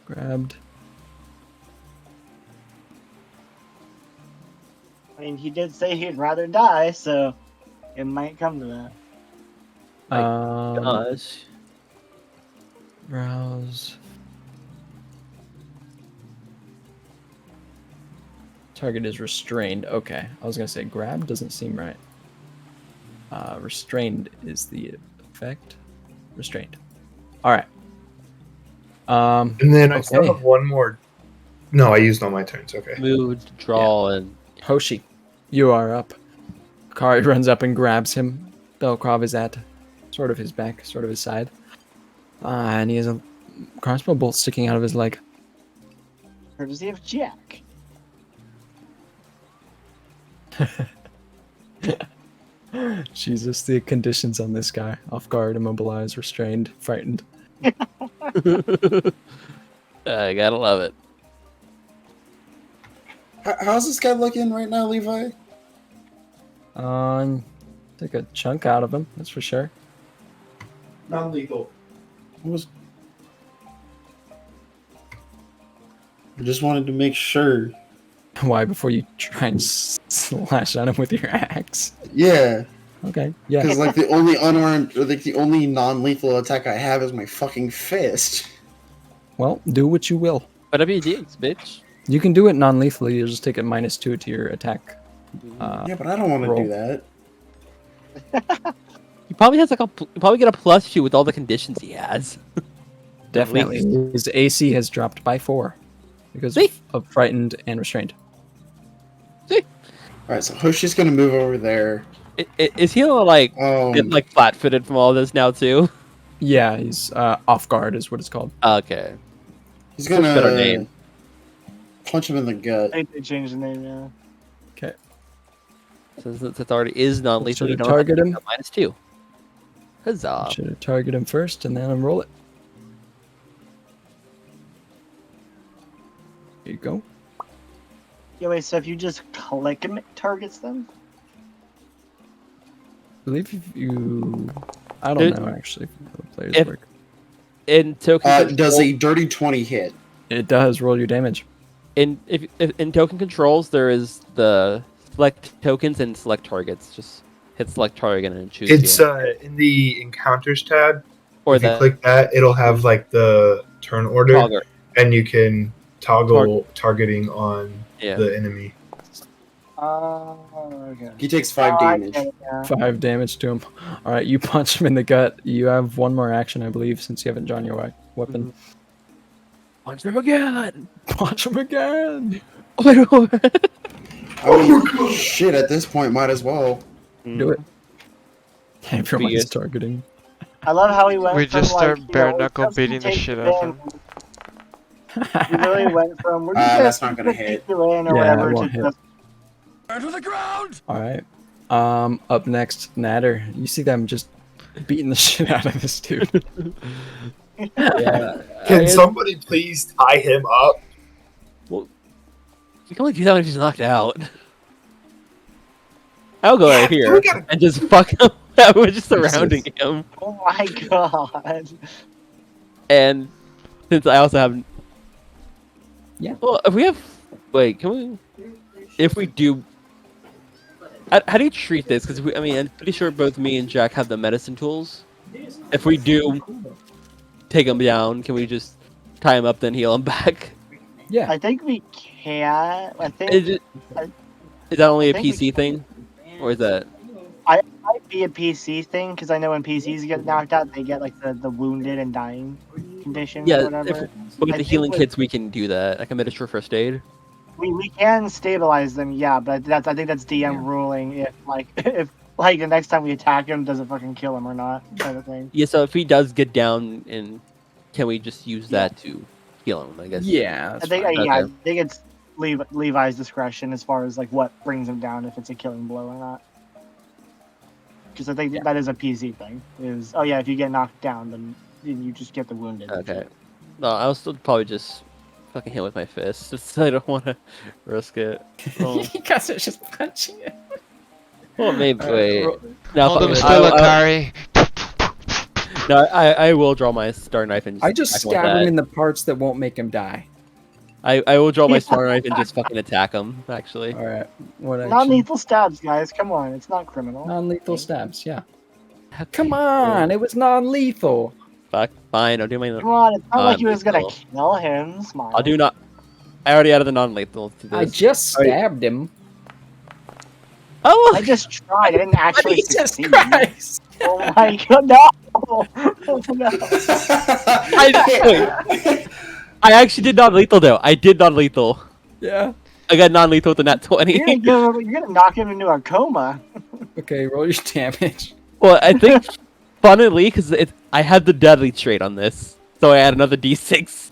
Grabbed. I mean, he did say he'd rather die, so it might come to that. Gosh. Browse. Target is restrained. Okay, I was gonna say grab doesn't seem right. Restrained is the effect. Restrained. All right. And then I still okay. have one more. No, I used all my turns. Okay. Move, draw, and Hoshi, you are up. Kari runs up and grabs him. Belkrov is at sort of his back, sort of his side. And he has a crossbow bolt sticking out of his leg. Courtesy of Jack. Jesus, the conditions on this guy. Off guard, immobilized, restrained, frightened. I gotta love it. How's this guy looking right now, Levi? Take a chunk out of him, that's for sure. Non-lethal. I just wanted to make sure. Why, before you try and slash at him with your axe? Yeah, Okay, yeah. because like the only unarmed, or like the only non-lethal attack I have is my fucking fist. Well, do what you will. Whatever you do, bitch. You can do it non-lethally, you'll just take a -2 to your attack. Yeah, but I don't want to roll. do that. He probably has like you probably get a +2 with all the conditions he has. Definitely. His AC has dropped by 4 because See? of frightened and restrained. Alright, so Hoshi's gonna move over there. Is he like get like flat-footed from all this now too? Yeah, he's off guard is what it's called. Okay. He's Much better gonna name. punch him in the gut. I think they changed the name, yeah. Okay. Since it already is non-lethal, you Should don't target have to him? get a -2. Huzzah. Should have target him first and then unroll it. There you go. Yeah, wait, so if you just click him, it targets them? I believe if you... I Dude, don't know, actually, how the players if- work. In token Does control, a dirty 20 hit? It does roll your damage. in token controls, there is the select tokens and select targets. Just hit select target and choose. It's you. in the encounters tab. Or If you the click that, it'll have like the turn order, toggle. and you can toggle targeting on Yeah. the enemy. Oh, okay. He takes 5 Oh, I damage. get it, yeah. 5 damage to him. Alright, you punch him in the gut. You have one more action, I believe, since you haven't drawn your weapon. Punch them again. Punch him again! Shit, at this point, might as well. Do it. Everyone's Yes. targeting. I love how he went We from, just start like, bare it knuckle doesn't beating the take shit the out of him. ban. We literally went from, we're just gonna That's not gonna take hit. the ban or Yeah, whatever it to won't hit. just Alright. Up next, Natter. You see them just beating the shit out of this dude. Yeah. Can somebody please tie him up? You can only do that when he's knocked out. I'll go right we here gotta- and just fuck him. We're just surrounding him. oh my god. And since I also have, Yeah. Well, if we have, wait, can we? If we do, how do you treat this? Because I mean, I'm pretty sure both me and Jack have the medicine tools. If we do take him down, can we just tie him up, then heal him back? Yeah. I think we can. I think Is that only a I think we PC thing, or is that? it might be a PC thing because I know when PCs get knocked out, they get like the wounded and dying condition or Yeah, whatever. but with I the think healing with- kits, we can do that, like a miniature first aid. We can stabilize them, yeah, but I think that's DM ruling if if the next time we attack him, does it fucking kill him or not, kind of thing. Yeah, so if he does get down, and can we just use that to heal him? I guess. Yeah. I That's think fine. yeah, I Okay. think it's Levi's discretion as far as like what brings him down, if it's a killing blow or not. Because I think that is a PC thing. Is oh yeah, if you get knocked down, then you just get the wounded. Okay. No, I'll still probably just fucking hit with my fist, just I don't want to risk it. Well, You guys are just punching it. well maybe wait. No, Hold him fuck it. still, I- Akari. No, I will draw my star knife and. I just attack him with stab him that. in the parts that won't make him die. I will draw my star knife and just fucking attack him. Actually. Alright. What action? Non-lethal stabs, guys. Come on, it's not criminal. Non-lethal stabs, yeah. Come on, it was non-lethal. Fuck. Fine. I'll do my. Come on, it's not like he was gonna Non-lethal. kill him. Smile. I'll do not. I already added the non-lethal to this. I just stabbed him. Oh, I just tried. I didn't actually Jesus succeed. Christ! Oh my god, no! Oh, no. I actually did non-lethal though. I did non-lethal. Yeah. I got non-lethal with the nat 20. You're gonna knock him into a coma. Okay, roll your damage. Well, I think funnily because I had the deadly trait on this, so I add another d6.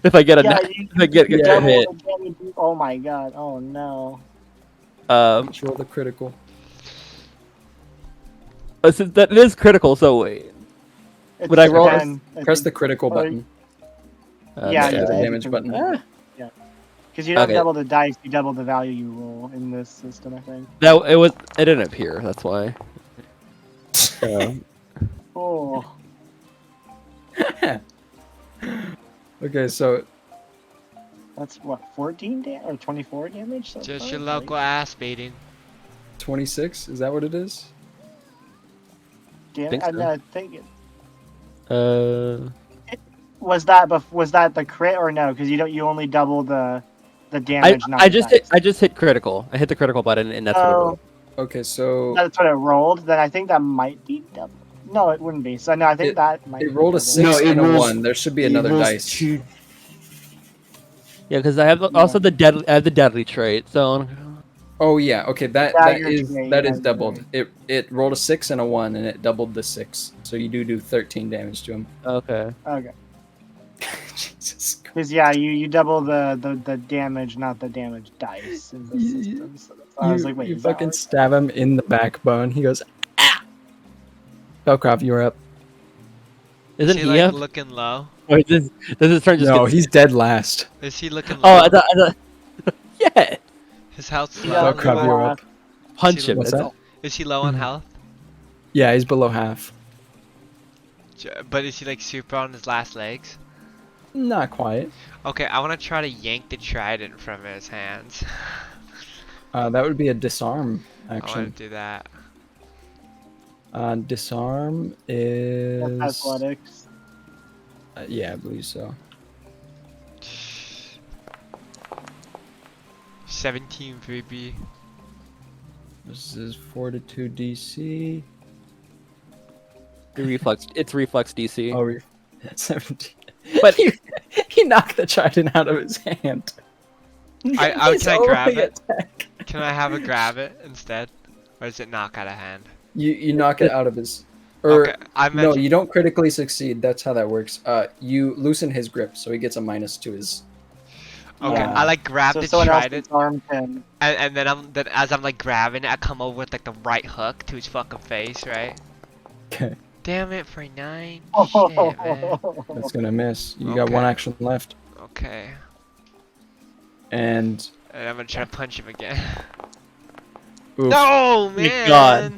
If I get a if I get a double hit. the damage. Oh my god! Oh no! Let's roll the critical. Since that is critical, so wait. It's Would I roll? 10, Press the think. critical button. Yeah, the yeah. damage button. Yeah, because you don't Okay. double the dice, you double the value you roll in this system. I think. It didn't appear. That's why. Oh. Okay, so That's what 14 or 24 damage. So Just far? your local ass beating. 26, is that what it is? Damn, think so. I think it, Uh, was that the crit or no? Because you only double the damage. not I the just dice. hit critical. I hit the critical button, and that's what it Oh. rolled. Okay, so That's what it rolled. Then I think that might be double. No, it wouldn't be. So no, I think that might. it be rolled a double. 6 No, it and a rolls- 1. There should be It another rolls dice. two- Yeah, because I have also the deadly. I have the deadly trait. So Oh yeah, okay, that Dagger is trait, that yeah, is doubled. It rolled a 6 and a 1 and it doubled the 6. So you do 13 damage to him. okay. Okay. Jesus Christ. Because yeah, you double the damage, not the damage dice in the system. So that's why I was like, wait, you is that fucking right? stab him in the backbone. He goes, ah! Belcroft, you're up. Isn't Is he he like up? looking low? Or does his turn just No, get... he's dead last. Is he looking Oh, low? I thought... Yeah! His health's Yeah, low. Belcroft, you're up. Punch him. What's that's- that? Is he low on health? Yeah, he's below half. But is he like super on his last legs? Not quite. Okay, I want to try to yank the trident from his hands. That would be a disarm I want action. to do that. Disarm That's is. athletics. Yeah, I believe so. 17 3B. This is Fortitude DC. It's reflex DC. Oh, 17. But- he knocked the trident out of his hand. Can I His grab only it? attack. Can I have a grab it instead? Or does it knock out of hand? You knock it out of his. Or Okay, I no, meant you don't critically succeed. That's how that works. You loosen his grip, so he gets a minus to his. okay. Yeah. I like grab So the someone else trident, disarmed him. and then as I'm like grabbing it, I come over with like the right hook to his fucking face, right? Okay, Damn it for 9. Oh. Shit, man. that's gonna miss. You got one Okay. action left, Okay. and And I'm gonna try to punch him again. oof. No, Thank man. God.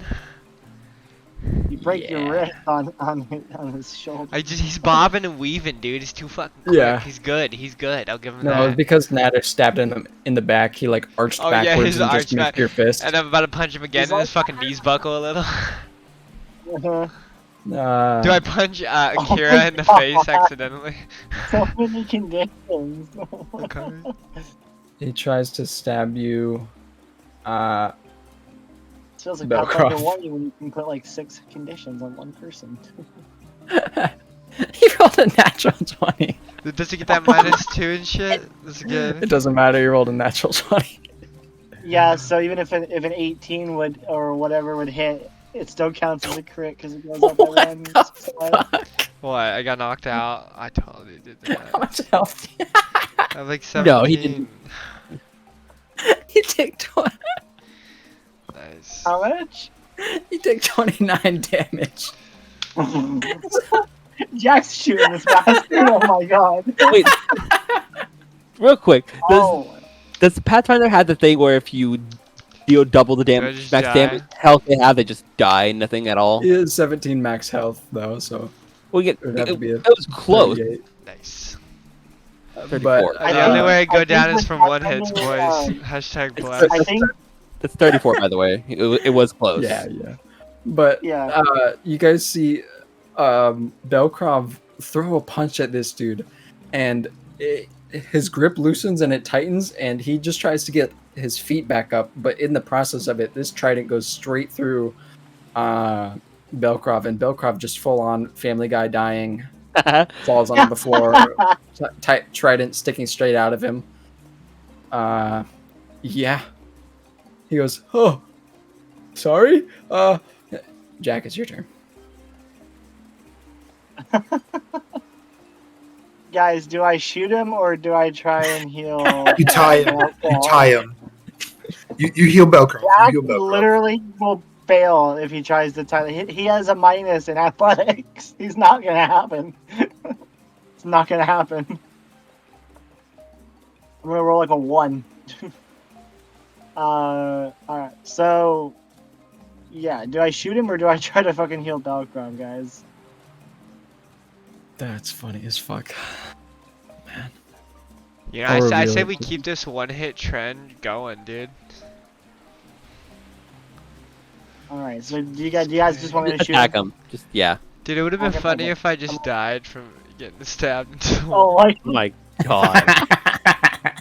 You break your Yeah. wrist on his shoulder. He's bobbing and weaving, dude. He's too fucking quick. Yeah. He's good. He's good. I'll give him No, that. because Natter stabbed him in the back. He like arched Oh, yeah, backwards his and arch just missed back- your fist. And I'm about to punch him again, He's and his like- fucking knees buckle a little. Uh-huh. Do I punch Oh Kira my in the God. face accidentally? So many conditions. Okay. He tries to stab you. Feels like Belcroft. Pathfinder 1 when you can put like 6 conditions on one person. He rolled a natural 20. Does he get that -2 and shit? That's It good. doesn't matter. You rolled a natural 20. Yeah, so even if an 18 would or whatever would hit, it still counts as a crit because it goes up by What 1. the fuck? What? I got knocked out? I totally did How that. much health? I have like 17. No, he didn't. You take 20. Nice. How much? You take 29 damage. Jack's shooting this bastard. Oh my god. Wait. Real quick. Oh. Does Pathfinder have the thing where if you deal double the damage, just max die? damage health they have, they just die, nothing at all? He has 17 max health though, so Well, yeah, it would have to be a it was close. 38. Nice. 34. But The only way I go I down think is from with one hits, boys. Pathfinder, Hashtag bless. I think, That's 34, by the way. It was close. yeah, yeah. But yeah. you guys see Belkrov throw a punch at this dude, and his grip loosens and it tightens, and he just tries to get his feet back up. But in the process of it, this trident goes straight through Belkrov, and Belkrov just full on Family Guy dying, falls on the floor, trident sticking straight out of him. Yeah. He goes, oh, sorry? Jack, it's your turn. Guys, do I shoot him or do I try and heal? You tie him. You tie him. You heal Belkrov. Jack You heal Belkrov. literally will fail if he tries to tie. He has a minus in athletics. He's not gonna happen. It's not gonna happen. I'm gonna roll like a 1. Alright, so yeah, do I shoot him or do I try to fucking heal Belkrov, guys? That's funny as fuck. Man. You know, I'll I reveal say it. we keep this one-hit trend going, dude. Alright, so do you guys just want me to shoot Attack him? him. Just yeah. Dude, it would have been Okay, funny okay. if I just died from getting stabbed into the Oh my! Oh my god.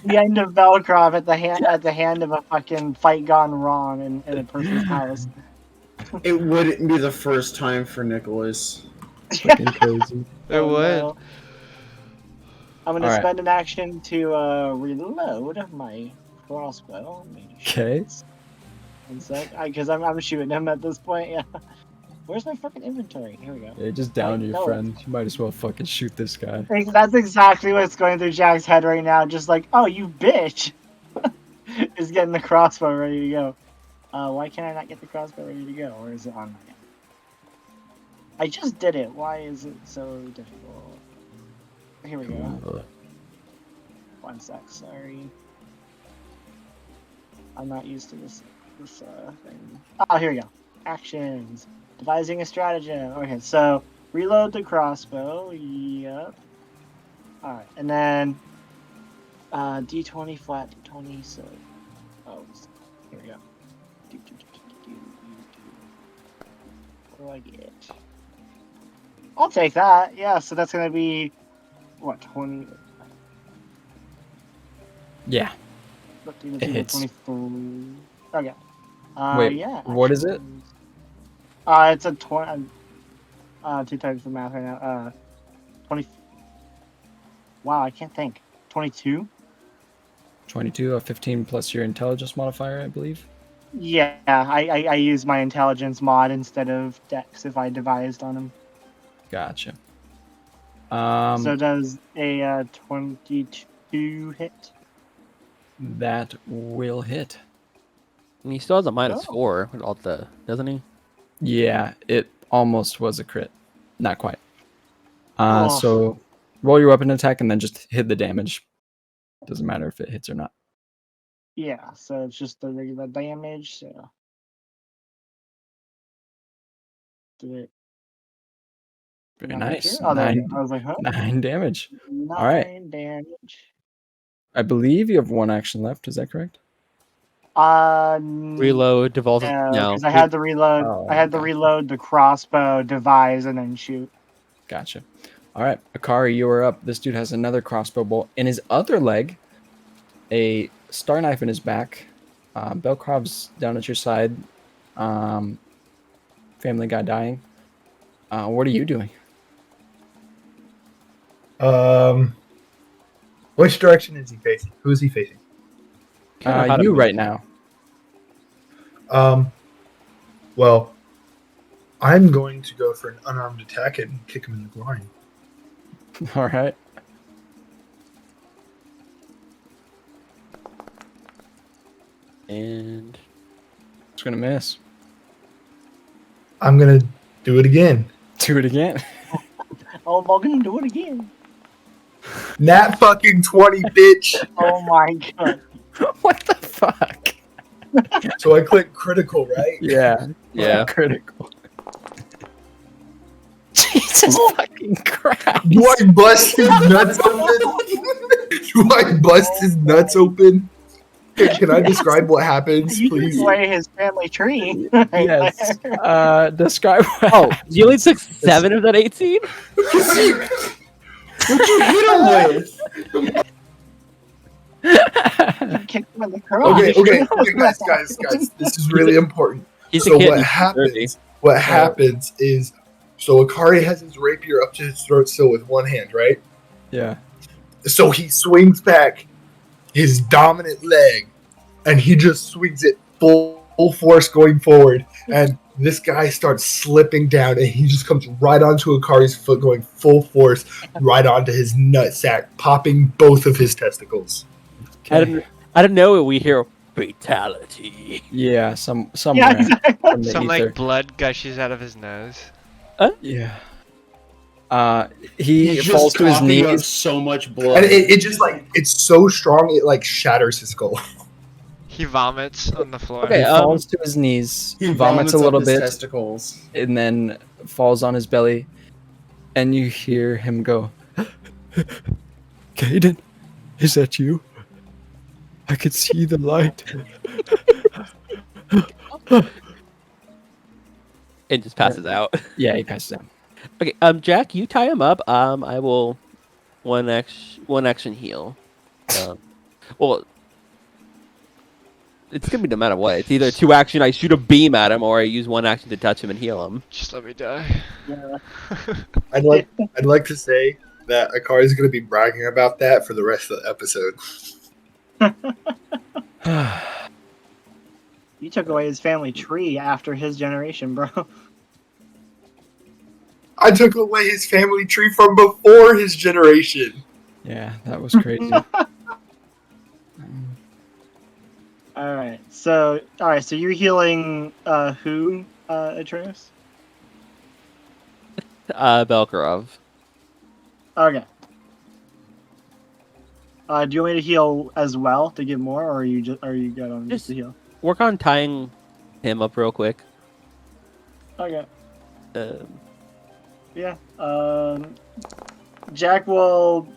The end of Belkrov at the hand of a fucking fight gone wrong in a person's house. It wouldn't be the first time for Nicholas. Fucking crazy. It would. No. I'm gonna Alright. spend an action to reload my crossbow. Okay. One sec, because I'm shooting him at this point. Yeah. Where's my fucking inventory? Here we go. Yeah, just down your No. friend. You might as well fucking shoot this guy. That's exactly what's going through Jack's head right now. Just like, oh, you bitch, is getting the crossbow ready to go. Why can't I not get the crossbow ready to go? Or is it on my end? I just did it. Why is it so difficult? Here we go. One sec. Sorry. I'm not used to this thing. Oh, here we go. Actions. Devising a stratagem. Okay, so reload the crossbow. Yep. Alright, and then D20 flat D20, so here we go. What do I get? I'll take that. Yeah, so that's gonna be what, 20? Yeah. It hits. 23. Okay. Wait, yeah. what is it? It's a 20. Two times the math right now. 20. Wow, I can't think. 22. 22, a 15 plus your intelligence modifier, I believe. Yeah, I use my intelligence mod instead of dex if I devised on him. Gotcha. So does a 22 hit? That will hit. And he still has a minus Oh. 4 with all the, doesn't he? Yeah, it almost was a crit. Not quite. Oh. So roll your weapon attack and then just hit the damage. Doesn't matter if it hits or not. Yeah, so it's just the regular damage. So do it. Very Am I nice. sure? Oh, there we 9, go. I was like, huh? 9 damage. 9 right. damage. I believe you have one action left. Is that correct? Reload, devolve. No. because I had to reload. Oh, I had to okay. reload the crossbow, devise, and then shoot. Gotcha. All right, Akari, you are up. This dude has another crossbow bolt in his other leg, a star knife in his back. Belkrov's down at your side. Family Guy dying. What are you doing? Which direction is he facing? Who is he facing? How to You move. right now. Well, I'm going to go for an unarmed attack and kick him in the groin. All right. And It's gonna miss. I'm gonna do it again. Do it again. Oh, I'm gonna do it again. Nat fucking 20, bitch. Oh my god. What the fuck? So I click critical, right? Yeah. Yeah. Critical. Jesus fucking Christ. Do I bust his nuts open? Do I bust his nuts open? Can I describe what happens, You can please? slay his family tree. Yes. Describe what oh, you only took 7 of that 18? What'd you hit him with? You kicked him in the crotch. Okay, guys. This is really important. He's So a kid. what He's happens? What happens is, so Akari has his rapier up to his throat still with one hand, right? Yeah. So he swings back his dominant leg, and he just swings it full force going forward, and this guy starts slipping down, and he just comes right onto Akari's foot, going full force right onto his nutsack, popping both of his testicles. I don't know. We hear fatality. Yeah, somewhere Yeah, exactly. from the Some ether. like blood gushes out of his nose. Yeah. He He's falls just to his coughing out knees. so much blood. And it just like, it's so strong, it like shatters his skull. He vomits on the floor. He Okay, falls to his knees, He vomits a up little his bit, testicles. and then falls on his belly, and you hear him go, Caden, is that you? I could see the light. And just passes out. Yeah, he passes out. Okay, Jack, you tie him up. I will one action heal. Well, it's gonna be no matter what. It's either 2 action, I shoot a beam at him, or I use 1 action to touch him and heal him. Just let me die. Yeah. I'd like to say that Akari's going to be bragging about that for the rest of the episode. You took away his family tree after his generation, bro. I took away his family tree from before his generation. Yeah, that was crazy. Alright, so you're healing who, Atreus? Belkarov. Okay. Do you want me to heal as well to get more, or are you good on just to heal? Work on tying him up real quick. Okay. Um, Yeah. Jack will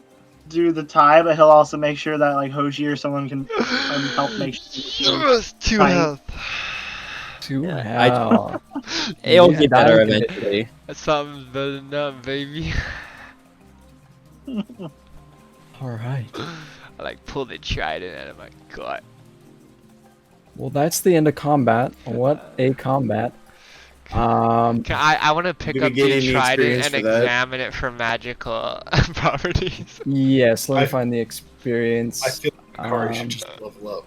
do the tie, but he'll also make sure that like Hoshi or someone can help make sure. Just 2 health. Wow. It'll Yeah, get better that- eventually. That's something better than none, baby. Alright. I like pull the trident out of my gut. Well, that's the end of combat. What a combat. I want to pick Do we up get the any trident experience and for that? examine it for magical properties. Yes, let me I- find the experience. I feel like Akari should Um, just level up.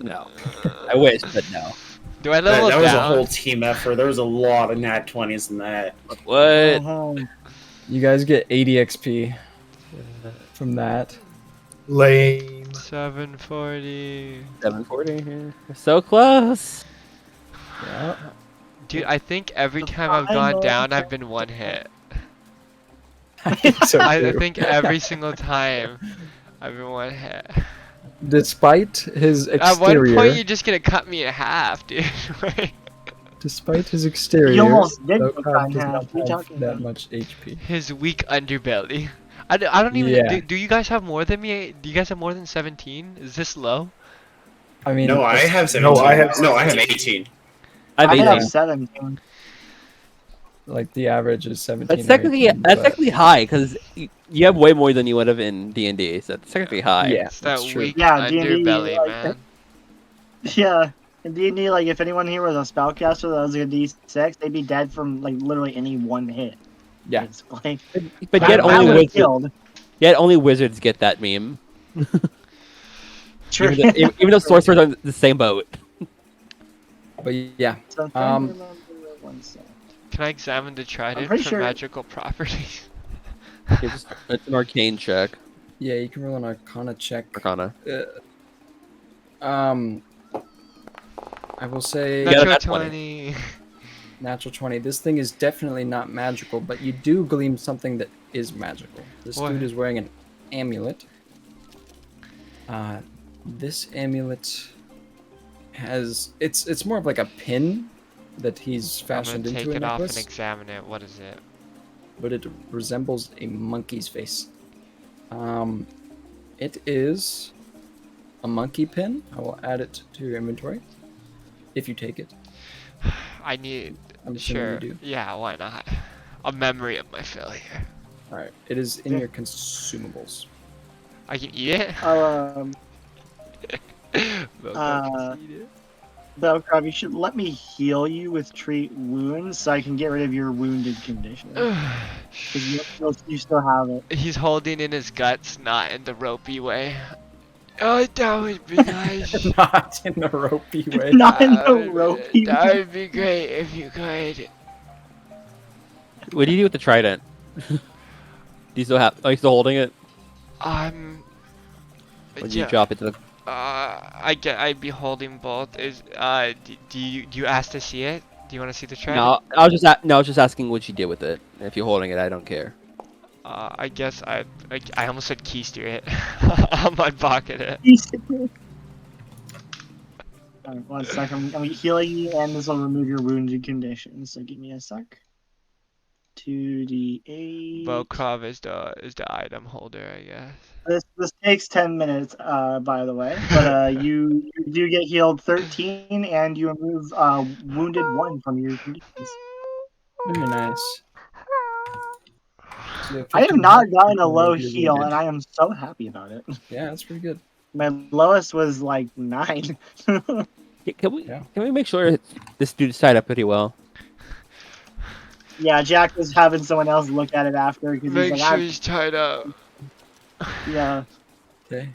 No. I wish, but no. Do I That, level that was a down? whole team effort. There was a lot of nat 20s in that. What? You guys get 80 XP from that. Lame. 740. 740 here. So close. Yeah. Dude, I think every time I've gone down, I've been 1 hit. So I true. think every single time I've been 1 hit. Despite his At one exterior, point, you're just gonna cut me in half, dude. despite his exterior, You almost did Dokkan cut in does half. not What are you have talking that about? much HP. His weak underbelly. I don't even. Yeah. Do you guys have more than me? Do you guys have more than 17? Is this low? I mean, No, I have 17. No, I have No, I have 18. I've I have 18. 17. like the average is 17. That's or technically 18, that's but- technically high because you have way more than you would have in D&D. So that's technically high. Yeah, It's that that's true. weak Yeah, D&D, underbelly, like, man. Yeah. In D&D, like if anyone here was a spellcaster that was a D6, they'd be dead from like literally any one hit. Yeah. Basically. But I yet only would've wizards, killed. yet only wizards get that meme. True. Even though sorcerers are on the same boat. But yeah, So I'm trying to Um, remember one sec. Can I examine the trident pretty for sure- magical properties? It's an arcane check. yeah, you can roll an Arcana check. Arcana. I will say got a Natural nat 20. 20. natural 20. This thing is definitely not magical, but you do glean something that is magical. This What? dude is wearing an amulet. This amulet has it's more of like a pin that he's I'm fashioned gonna into take a it off and necklace, examine it. What is it? but it resembles a monkey's face. It is a monkey pin. I will add it to your inventory if you take it. I need. I'm assuming Sure. you do. Yeah, why not? A memory of my failure. All right, it is in your consumables. I can eat it? I'll Velcro, eat it. Belkrov, you should let me heal you with treat wounds so I can get rid of your wounded condition. Because you still have it. He's holding in his guts, not in the ropey way. Oh, that would be nice. Not in the ropey way. Not in the ropey That would be great if you could. What do you do with the trident? Do you still have? Are you still holding it? Or do you drop it to the? I'd be holding both. Do you ask to see it? Do you want to see the trident? No, I was just asking what you did with it. If you're holding it, I don't care. I guess I almost said keister it. I might pocket it. Alright, 1 second. I'm healing you, and this will remove your wounded condition. So give me a sec. 2d8. Velcro is the item holder, I guess. This takes 10 minutes, by the way. But you do get healed 13, and you remove wounded 1 from your conditions. Very nice. So I have not gotten a low you're heal, wounded. and I am so happy about it. Yeah, that's pretty good. My lowest was like 9. Can we Yeah. can we make sure this dude's tied up pretty well? Yeah, Jack was having someone else look at it after because Make he's sure like, he's tied up. yeah. Okay.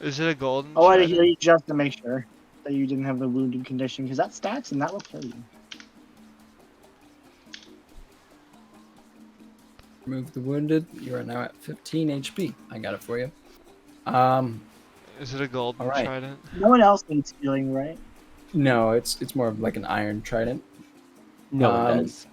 Is it a golden? I wanted to trident? heal you just to make sure that you didn't have the wounded condition because that stacks and that will kill you. Remove the wounded. You are now at 15 HP. I got it for you. Is it a golden Alright. trident? No one else needs healing, right? No, it's more of like an iron trident. No one Um, does.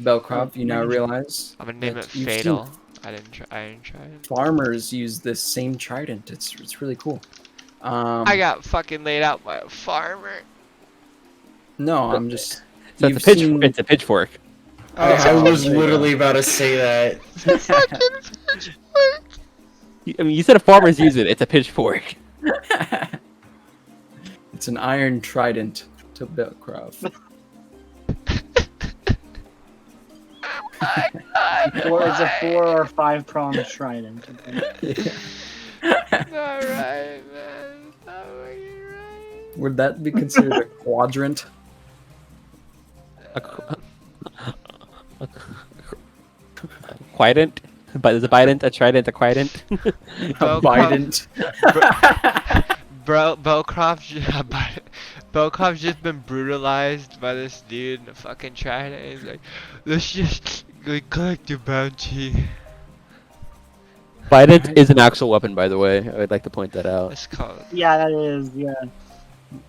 Belkrov, you now realize I'm gonna name that it you've seen Fatal. I didn't try. Iron trident. farmers use this same trident. It's really cool. I got fucking laid out by a farmer. No, I'm just. So you've it's a pitch. seen- It's a pitchfork. I was there you literally about to say that. I mean, you said a farmers use it. It's a pitchfork. It's an iron trident to Belkrov. It's a 4 or 5 pronged trident. Alright, man. Not working right. Would that be considered a quadrant? Quident? But there's a bident, a trident, a quident. A bident. Belkrov's just been brutalized by this dude in a fucking trident. He's like, let's just go collect your bounty. Bident is an actual weapon, by the way. I would like to point that out. Let's call it. Yeah, that is, yeah.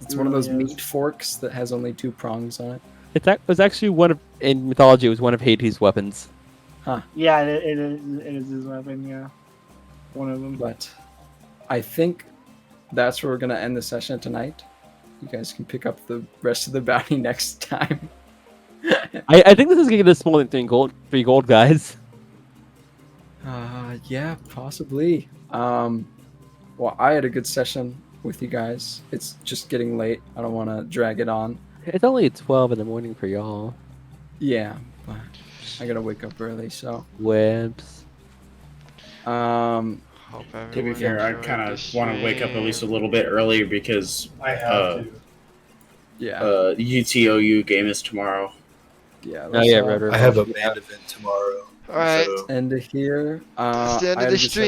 It's one of those Really is. meat forks that has only 2 prongs on it. It was actually one of, in mythology, it was one of Hades' weapons. Yeah, it is his weapon, yeah. One of them. But I think that's where we're gonna end the session tonight. You guys can pick up the rest of the bounty next time. I think this is gonna get us more than 3 gold, guys. Yeah, possibly. Well, I had a good session with you guys. It's just getting late. I don't want to drag it on. It's only 12 in the morning for y'all. Yeah, but I gotta wake up early, so. Webs. Um, Hope To be everyone fair, I enjoyed kind the of want to wake up at least a stream. little bit early because I have to. yeah, UTOU game is tomorrow. yeah. Oh yeah, let's, Red River. I have a band event tomorrow. Alright, So- end it here. that's the end I of had the a good stream.